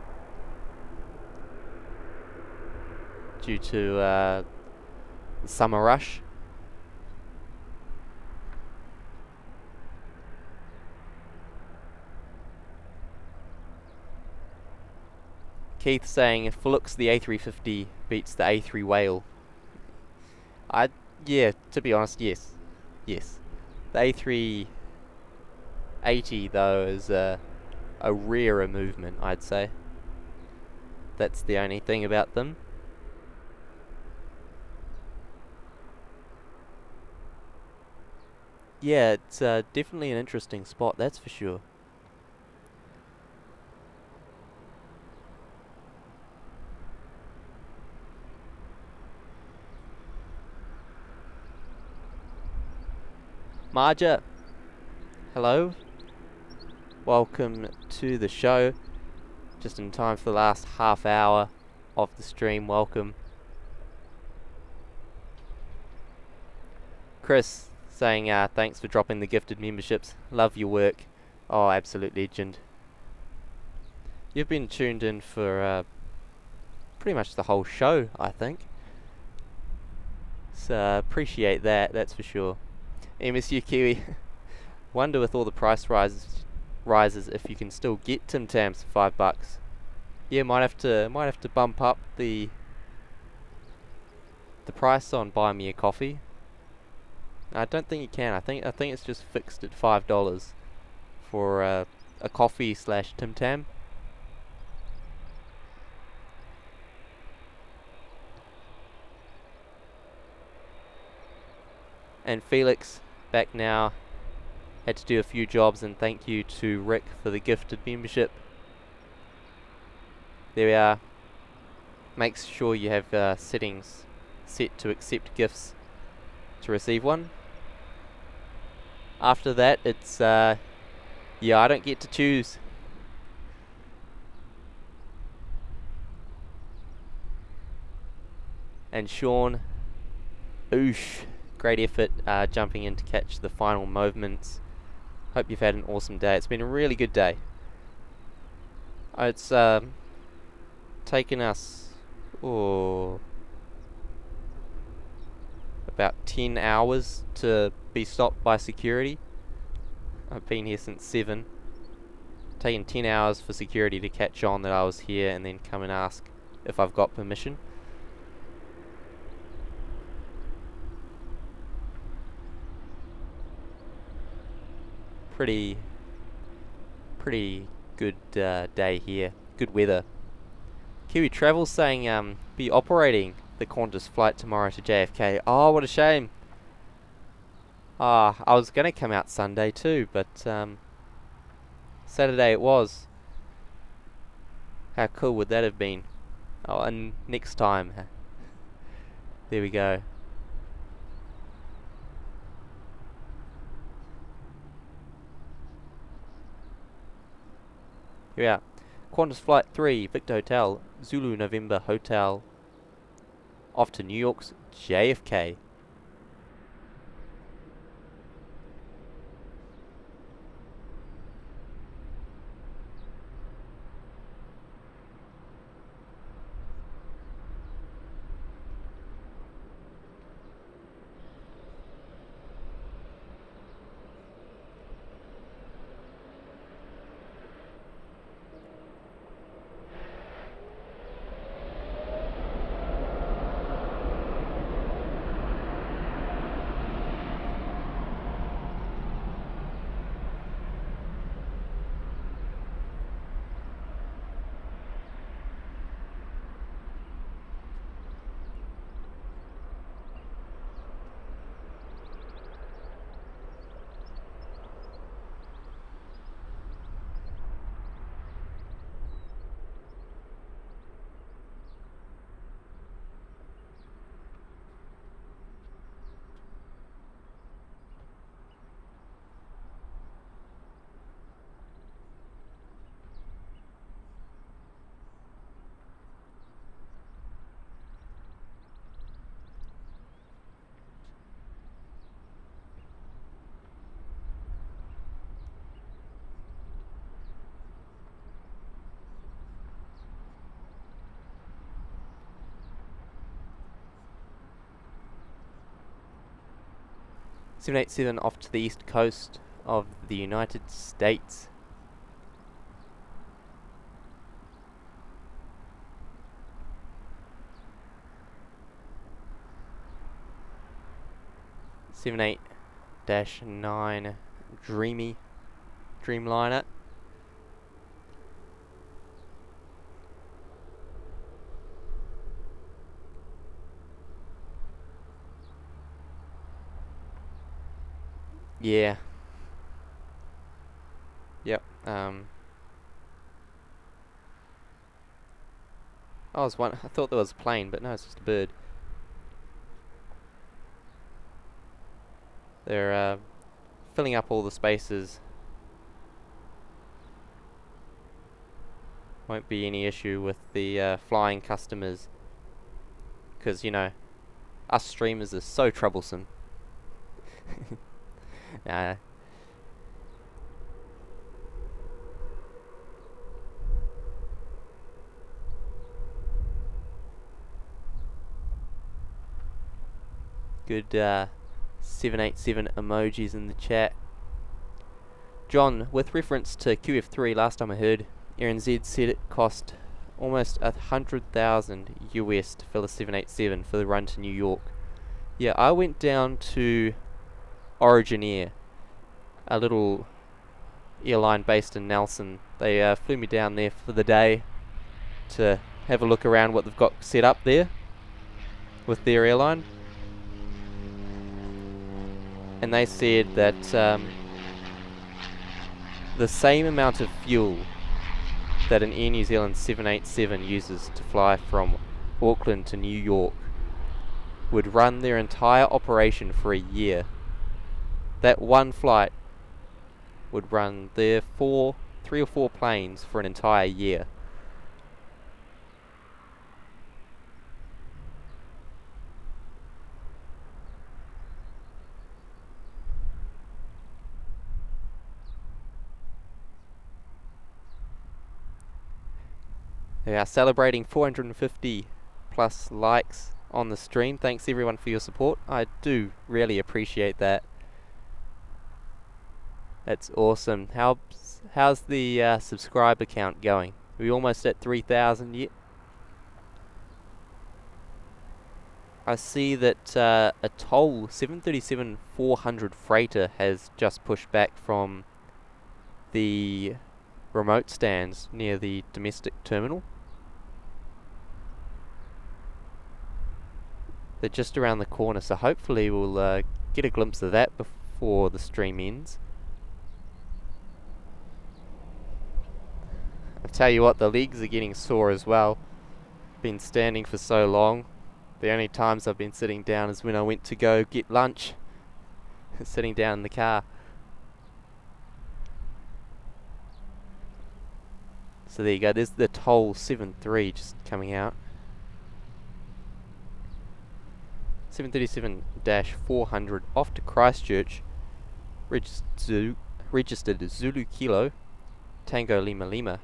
due to the summer rush. Keith saying, for looks, the A350 beats the A3 Whale. Yeah, to be honest, yes. Yes. The A380, though, is a rarer movement, I'd say. That's the only thing about them. Yeah, it's definitely an interesting spot, that's for sure. Marja, hello. Welcome to the show. Just in time for the last half hour of the stream. Welcome. Chris saying thanks for dropping the gifted memberships. Love your work. Oh, absolute legend. You've been tuned in for pretty much the whole show, I think. So appreciate that, that's for sure. MSU Kiwi. Wonder with all the price rises if you can still get Tim Tams for $5. Yeah, might have to bump up the price on Buy Me a Coffee. I don't think you can. I think it's just fixed at $5 for a coffee / Tim Tam. And Felix back now. Had to do a few jobs, and thank you to Rick for the gifted membership. There we are. Make sure you have settings set to accept gifts to receive one. After that, it's yeah, I don't get to choose. And Sean, oosh, great effort jumping in to catch the final movements. Hope you've had an awesome day. It's been a really good day. It's taken us about 10 hours to be stopped by security. I've been here since 7. Taken 10 hours for security to catch on that I was here and then come and ask if I've got permission. Pretty good day here. Good weather. Kiwi Travel saying be operating the Qantas flight tomorrow to JFK. Oh, what a shame. I was going to come out Sunday too, but Saturday it was. How cool would that have been? Oh, and next time. There we go. Here we are. Qantas Flight 3, Victor Hotel, Zulu November Hotel. Off to New York's JFK. 787 off to the east coast of the United States. Seven 8-9 Dreamliner. Yeah. Yep. I thought there was a plane, but no, it's just a bird. They're filling up all the spaces. Won't be any issue with the flying customers, because you know, us streamers are so troublesome. Nah. Good 787 emojis in the chat. John, with reference to QF3, last time I heard, AirNZ said it cost almost $100,000 US to fill a 787 for the run to New York. Yeah, I went down to Origin Air, a little airline based in Nelson. They flew me down there for the day to have a look around what they've got set up there with their airline. And they said that the same amount of fuel that an Air New Zealand 787 uses to fly from Auckland to New York would run their entire operation for a year. That one flight would run their 3 or 4 planes for an entire year. They are celebrating 450 plus likes on the stream. Thanks everyone for your support. I do really appreciate that. That's awesome. How's the subscriber count going? Are we almost at 3,000 yet? I see that a toll 737-400 freighter has just pushed back from the remote stands near the domestic terminal. They're just around the corner, so hopefully we'll get a glimpse of that before the stream ends. I tell you what, the legs are getting sore as well. Been standing for so long. The only times I've been sitting down is when I went to go get lunch. Sitting down in the car. So there you go, there's the toll 73 just coming out. 737-400 off to Christchurch, registered Zulu Kilo, Tango Lima Lima.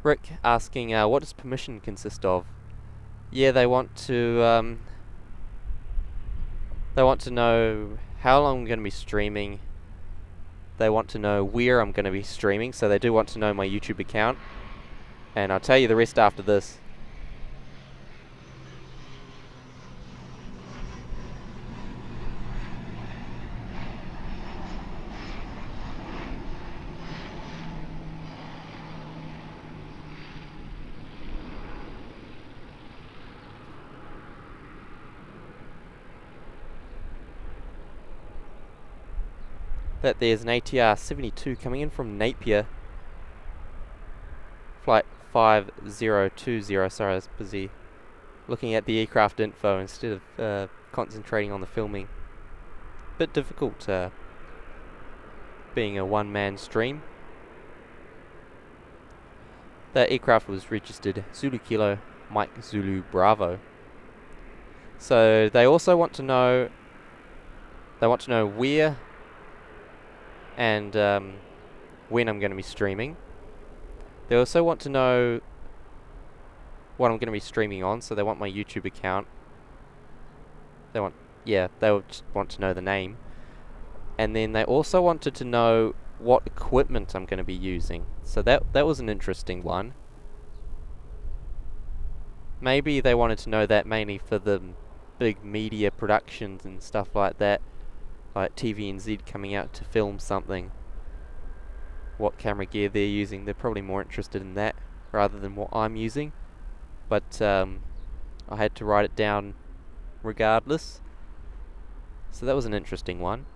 Rick asking, what does permission consist of? Yeah, they want to know how long I'm going to be streaming. They want to know where I'm going to be streaming, so they do want to know my YouTube account. And I'll tell you the rest after this. That there's an ATR 72 coming in from Napier, flight 5020. Sorry, I was busy looking at the aircraft info instead of concentrating on the filming. Bit difficult being a one-man stream. That aircraft was registered Zulu Kilo Mike Zulu Bravo. So they also want to know where and when I'm going to be streaming. They also want to know what I'm going to be streaming on, so they want my YouTube account. They'll just want to know the name. And then they also wanted to know what equipment I'm going to be using. So that was an interesting one. Maybe they wanted to know that mainly for the big media productions and stuff like that, like TVNZ coming out to film something. What camera gear they're using, they're probably more interested in that rather than what I'm using. But I had to write it down regardless. So that was an interesting one.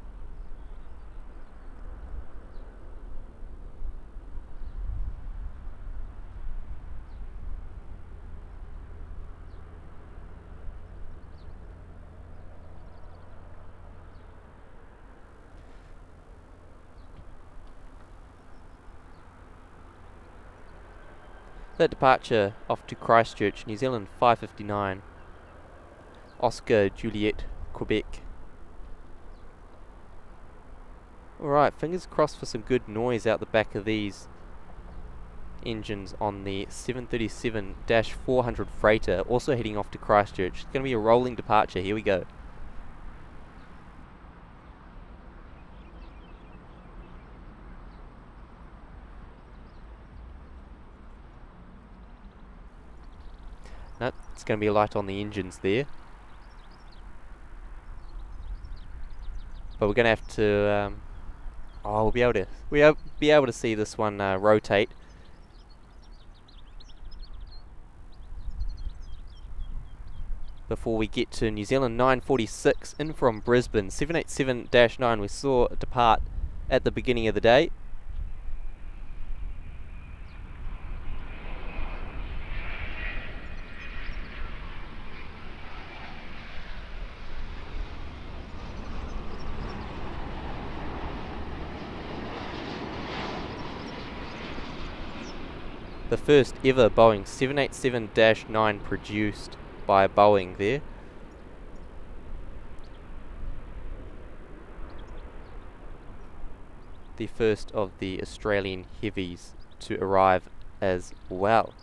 That departure off to Christchurch, New Zealand, 5:59. Oscar Juliet, Quebec. Alright, fingers crossed for some good noise out the back of these engines on the 737-400 freighter, also heading off to Christchurch. It's going to be a rolling departure. Here we go. Nope, it's going to be a light on the engines there. But we're going to have to... we'll be able to see this one rotate. Before we get to New Zealand 946 in from Brisbane, 787-9 we saw depart at the beginning of the day. The first ever Boeing 787-9 produced by Boeing there. The first of the Australian heavies to arrive as well.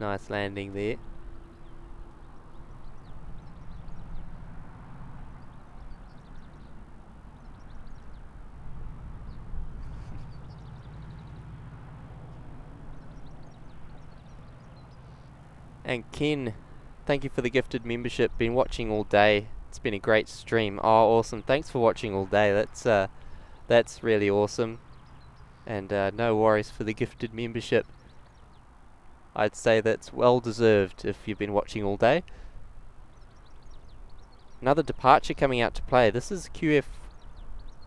Nice landing there. And Ken, thank you for the gifted membership. Been watching all day. It's been a great stream. Oh, awesome. Thanks for watching all day. That's really awesome. And no worries for the gifted membership. I'd say that's well deserved if you've been watching all day. Another departure coming out to play. This is QF,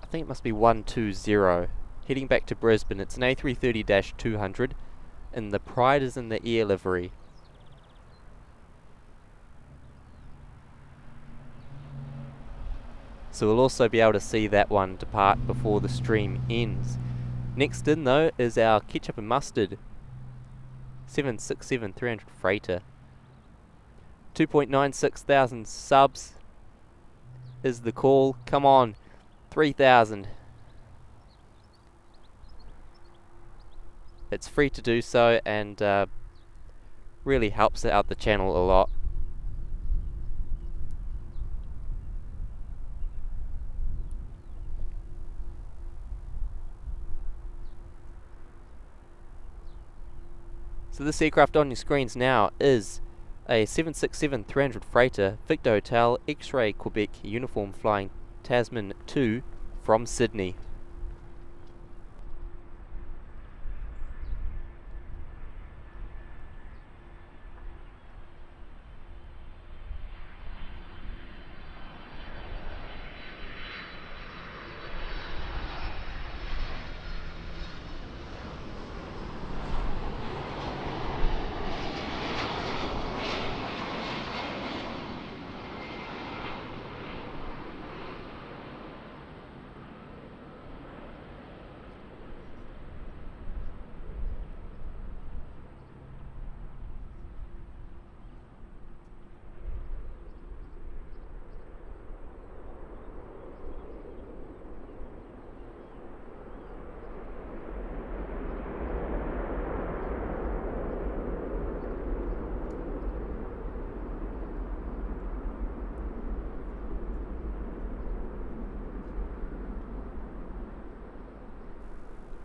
I think it must be 120. Heading back to Brisbane. It's an A330-200 and the Pride is in the air livery. So we'll also be able to see that one depart before the stream ends. Next in though is our ketchup and mustard 767-300 freighter. 2.96 thousand subs is the call. Come on, 3,000. It's free to do so and really helps out the channel a lot. So this aircraft on your screens now is a 767-300 freighter, Victor Hotel, X-Ray Quebec, uniform flying Tasman 2 from Sydney.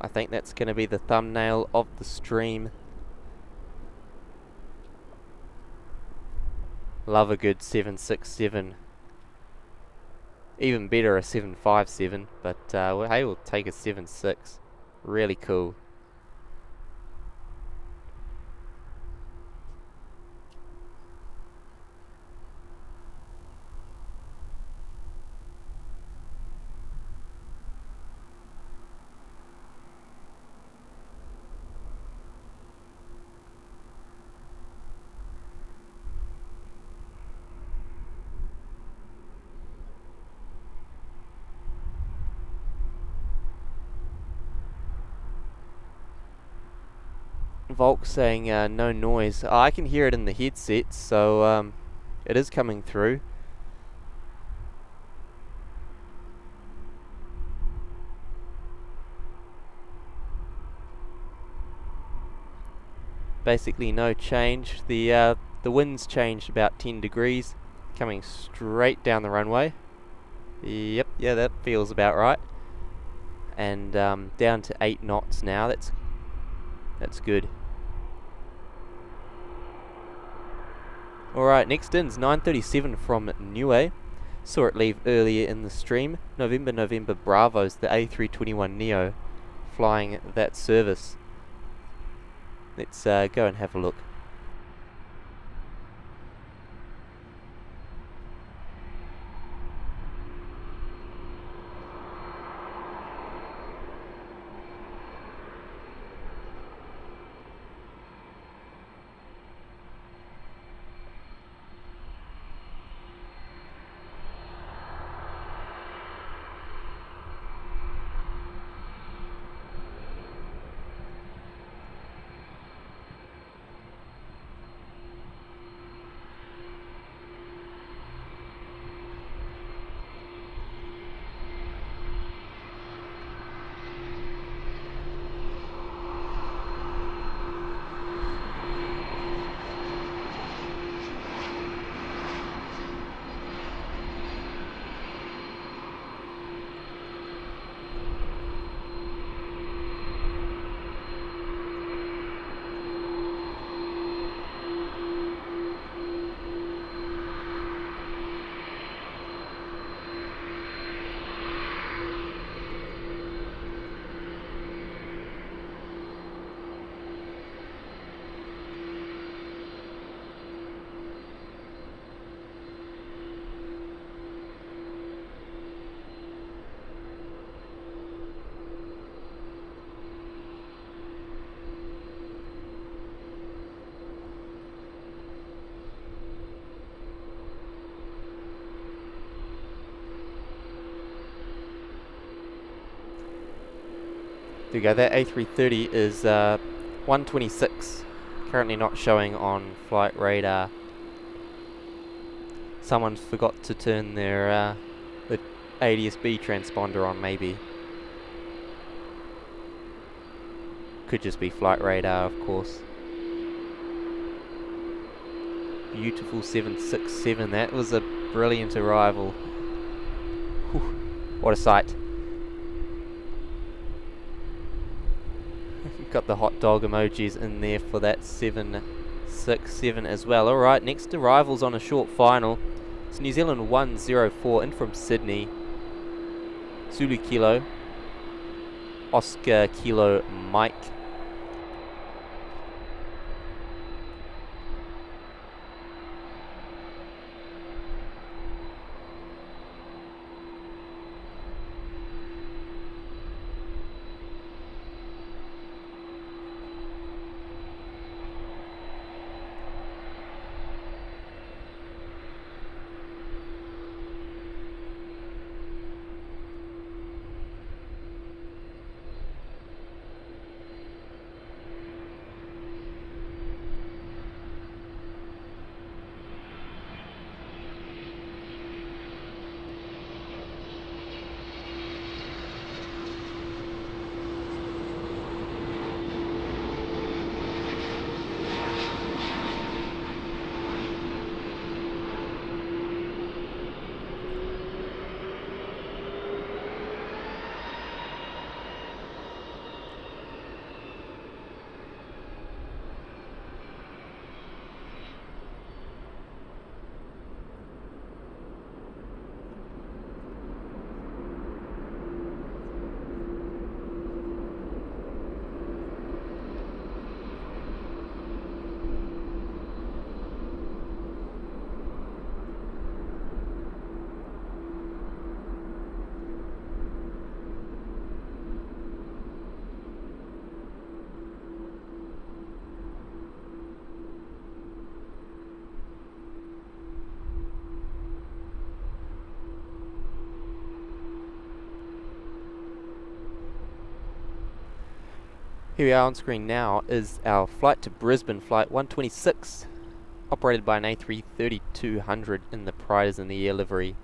I think that's going to be the thumbnail of the stream. Love a good 767. Even better a 757, but well, hey, we'll take a 76. Really cool. Volk saying no noise. Oh, I can hear it in the headset, so it is coming through. Basically no change. The wind's changed about 10 degrees, coming straight down the runway. Yep, yeah, that feels about right. And down to 8 knots now. That's good. Alright, next in's 9:37 from Niue. Saw it leave earlier in the stream. November Bravo's the A321neo flying that service. Let's go and have a look. There we go, that A330 is 126. Currently not showing on flight radar. Someone forgot to turn their the ADS-B transponder on, maybe. Could just be flight radar, of course. Beautiful 767, that was a brilliant arrival. Whew, what a sight. Got the hot dog emojis in there for that 767 as well. Alright, next arrivals on a short final. It's New Zealand 104 in from Sydney. Zulu Kilo, Oscar Kilo Mike. Here we are on screen now is our flight to Brisbane, flight 126, operated by an A330-200 in the Pride in the Air livery.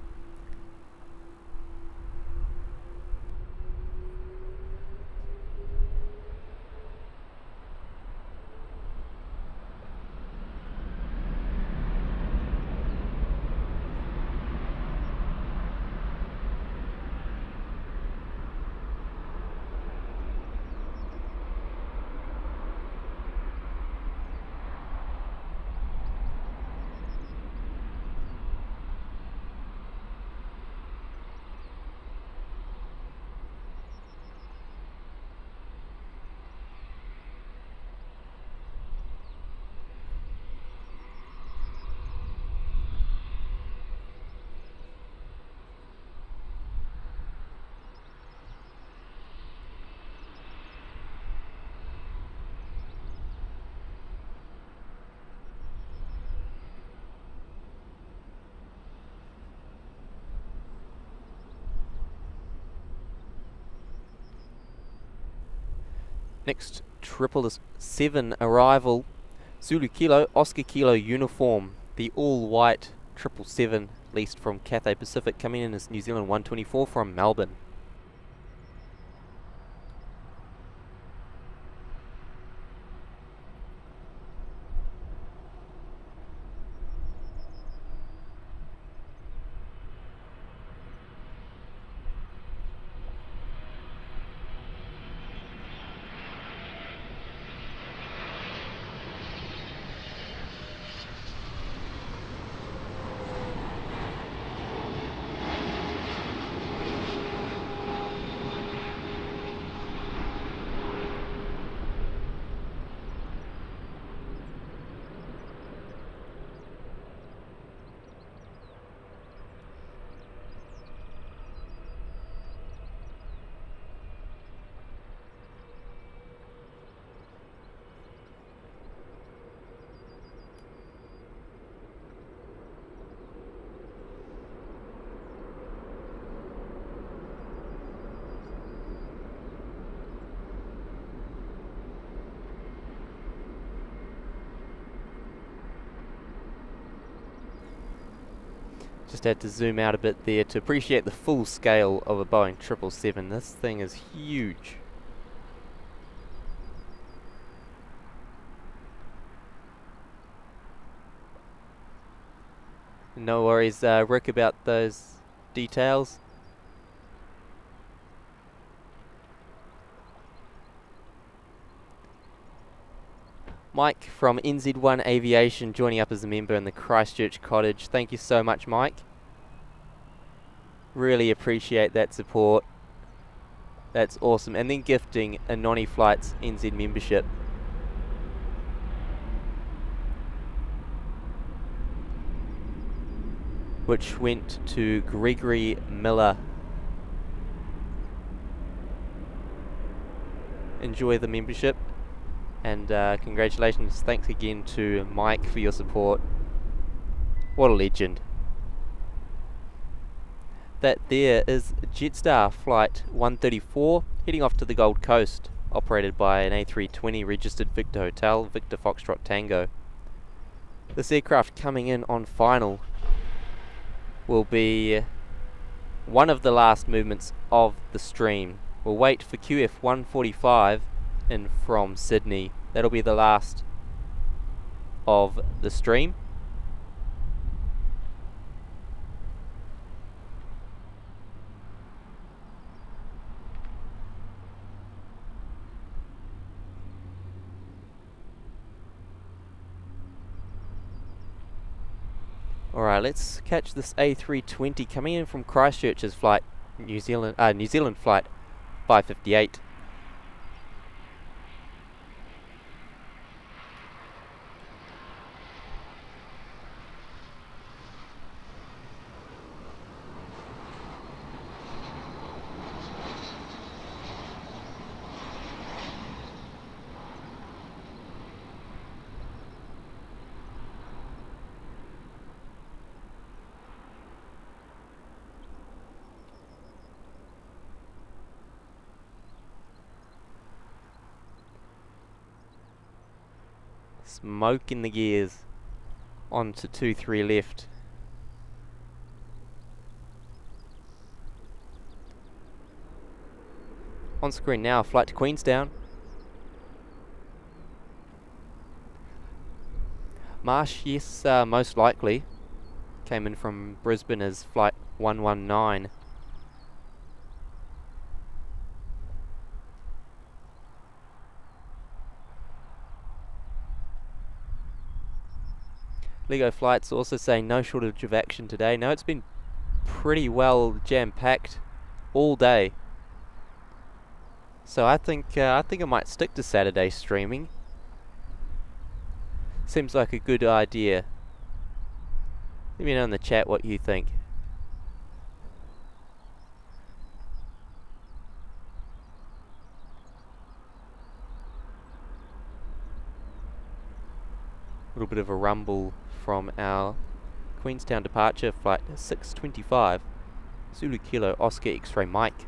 Next, 777 arrival, Zulu Kilo, Oscar Kilo uniform, the all-white 777 leased from Cathay Pacific, coming in as New Zealand 124 from Melbourne. Just had to zoom out a bit there to appreciate the full scale of a Boeing 777. This thing is huge. No worries, Rick, about those details. Mike from NZ1 Aviation joining up as a member in the Christchurch Cottage. Thank you so much, Mike. Really appreciate that support. That's awesome. And then gifting a Nony Flights NZ membership. Which went to Gregory Miller. Enjoy the membership. And congratulations, thanks again to Mike for your support. What a legend. That there is Jetstar flight 134 heading off to the Gold Coast, operated by an A320 registered Victor Hotel, Victor Foxtrot Tango. This aircraft coming in on final will be one of the last movements of the stream. We'll wait for QF 145 in from Sydney. That'll be the last of the stream. Alright, let's catch this A320 coming in from Christchurch's flight, New Zealand flight 558. Smoke in the gears. On to 2-3 left. On screen now, flight to Queenstown. Marsh, yes, most likely. Came in from Brisbane as flight 119. Lego Flights also saying no shortage of action today. No, it's been pretty well jam-packed all day. So I think I might stick to Saturday streaming. Seems like a good idea. Let me know in the chat what you think. A little bit of a rumble from our Queenstown departure, flight 625, Zulu Kilo Oscar X-Ray Mike.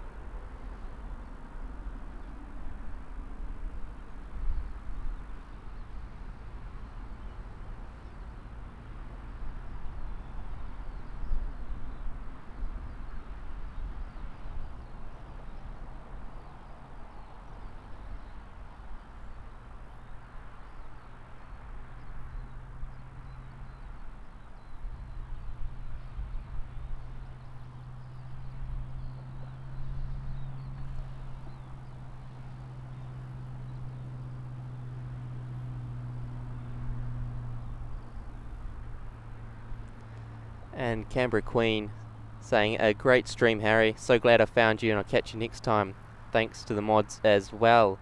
And Canberra Queen saying, a great stream, Harry. So glad I found you and I'll catch you next time. Thanks to the mods as well.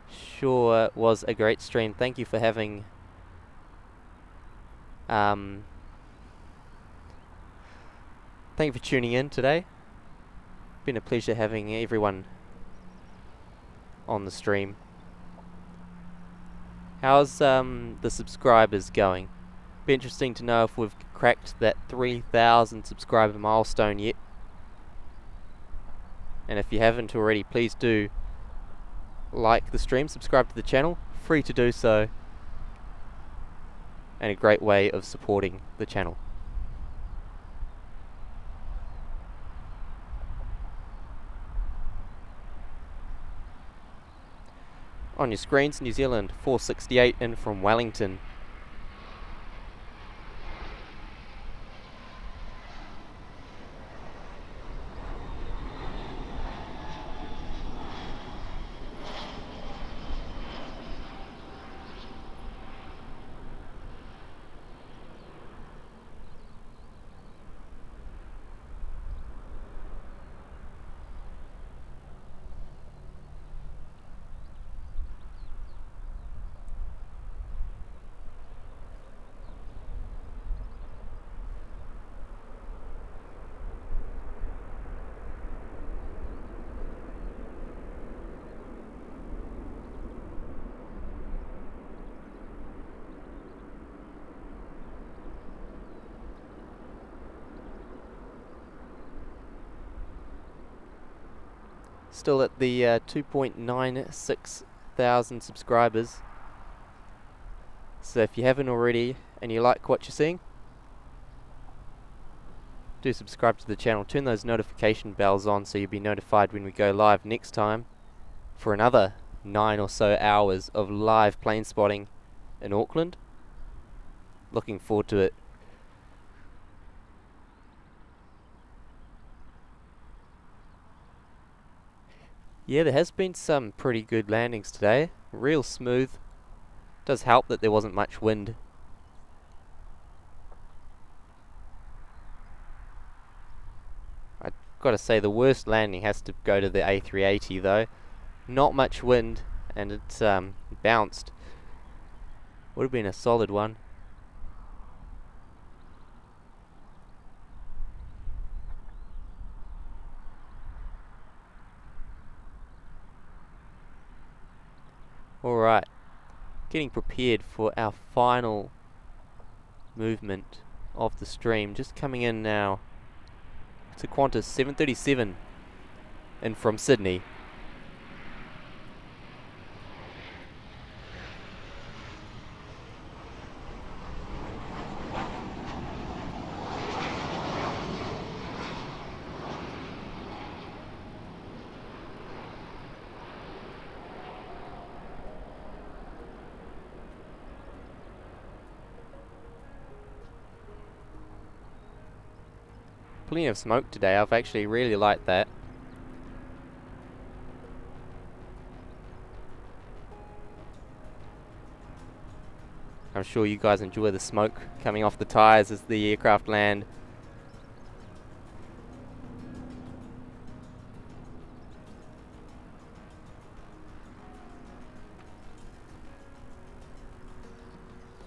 Sure was a great stream. Thank you for having thank you for tuning in today. Been a pleasure having everyone on the stream. How's the subscribers going? Be interesting to know if we've cracked that 3,000 subscriber milestone yet. And if you haven't already, please do like the stream, subscribe to the channel, free to do so, and a great way of supporting the channel. On your screens, New Zealand 468 in from Wellington. Still at the 2.96 thousand subscribers. So if you haven't already and you like what you're seeing, do subscribe to the channel. Turn those notification bells on so you'll be notified when we go live next time for another 9 or so hours of live plane spotting in Auckland. Looking forward to it. Yeah, there has been some pretty good landings today. Real smooth. Does help that there wasn't much wind. I've got to say the worst landing has to go to the A380 though. Not much wind and it's bounced. Would have been a solid one. Alright, getting prepared for our final movement of the stream. Just coming in now to Qantas 737 in from Sydney. Plenty of smoke today. I've actually really liked that. I'm sure you guys enjoy the smoke coming off the tyres as the aircraft land.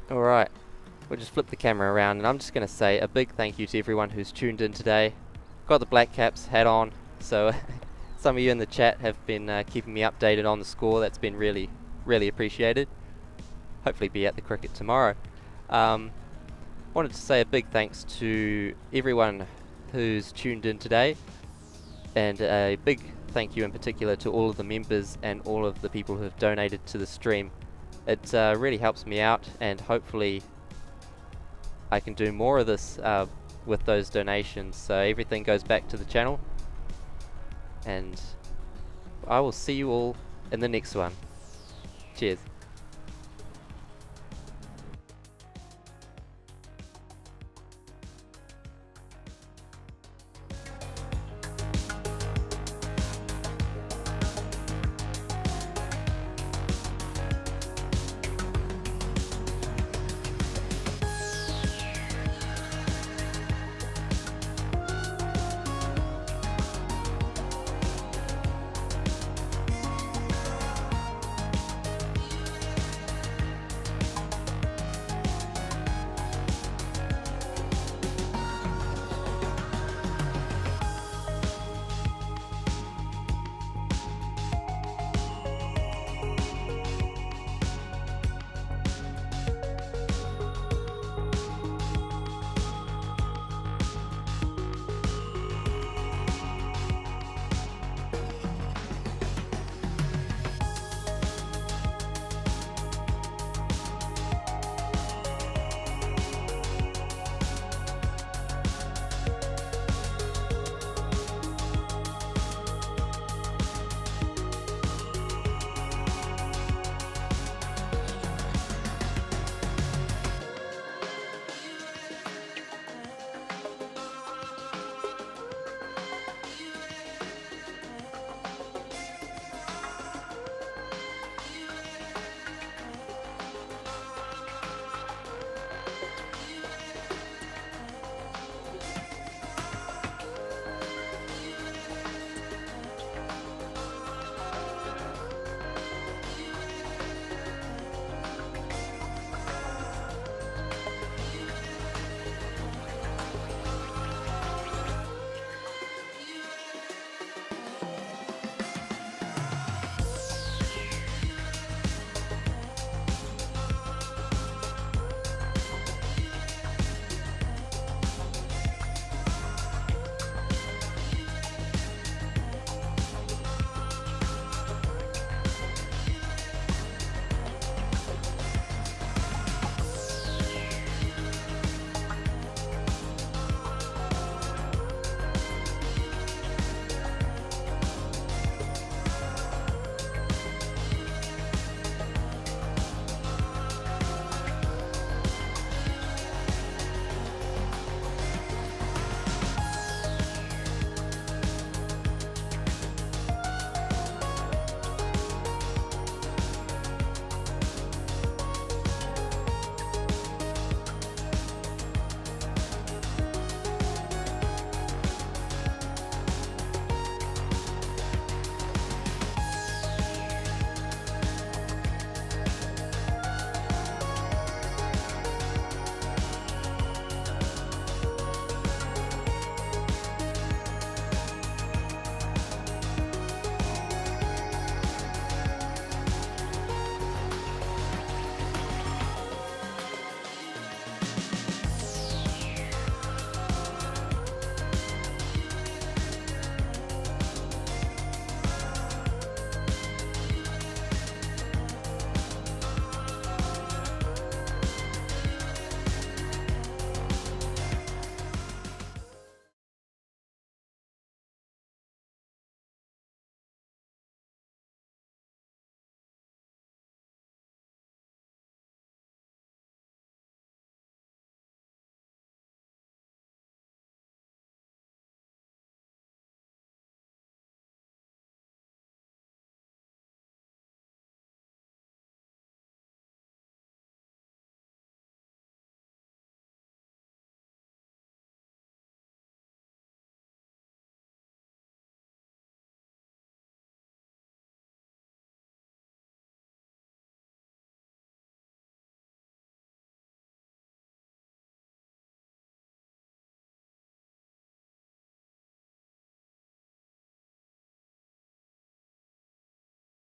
Alright, we'll just flip the camera around, and I'm just going to say a big thank you to everyone who's tuned in today. Got the Black Caps hat on, so some of you in the chat have been keeping me updated on the score. That's been really, really appreciated. Hopefully be at the cricket tomorrow. Wanted to say a big thanks to everyone who's tuned in today, and a big thank you in particular to all of the members and all of the people who have donated to the stream. It really helps me out, and hopefully I can do more of this with those donations, so everything goes back to the channel, and I will see you all in the next one. Cheers.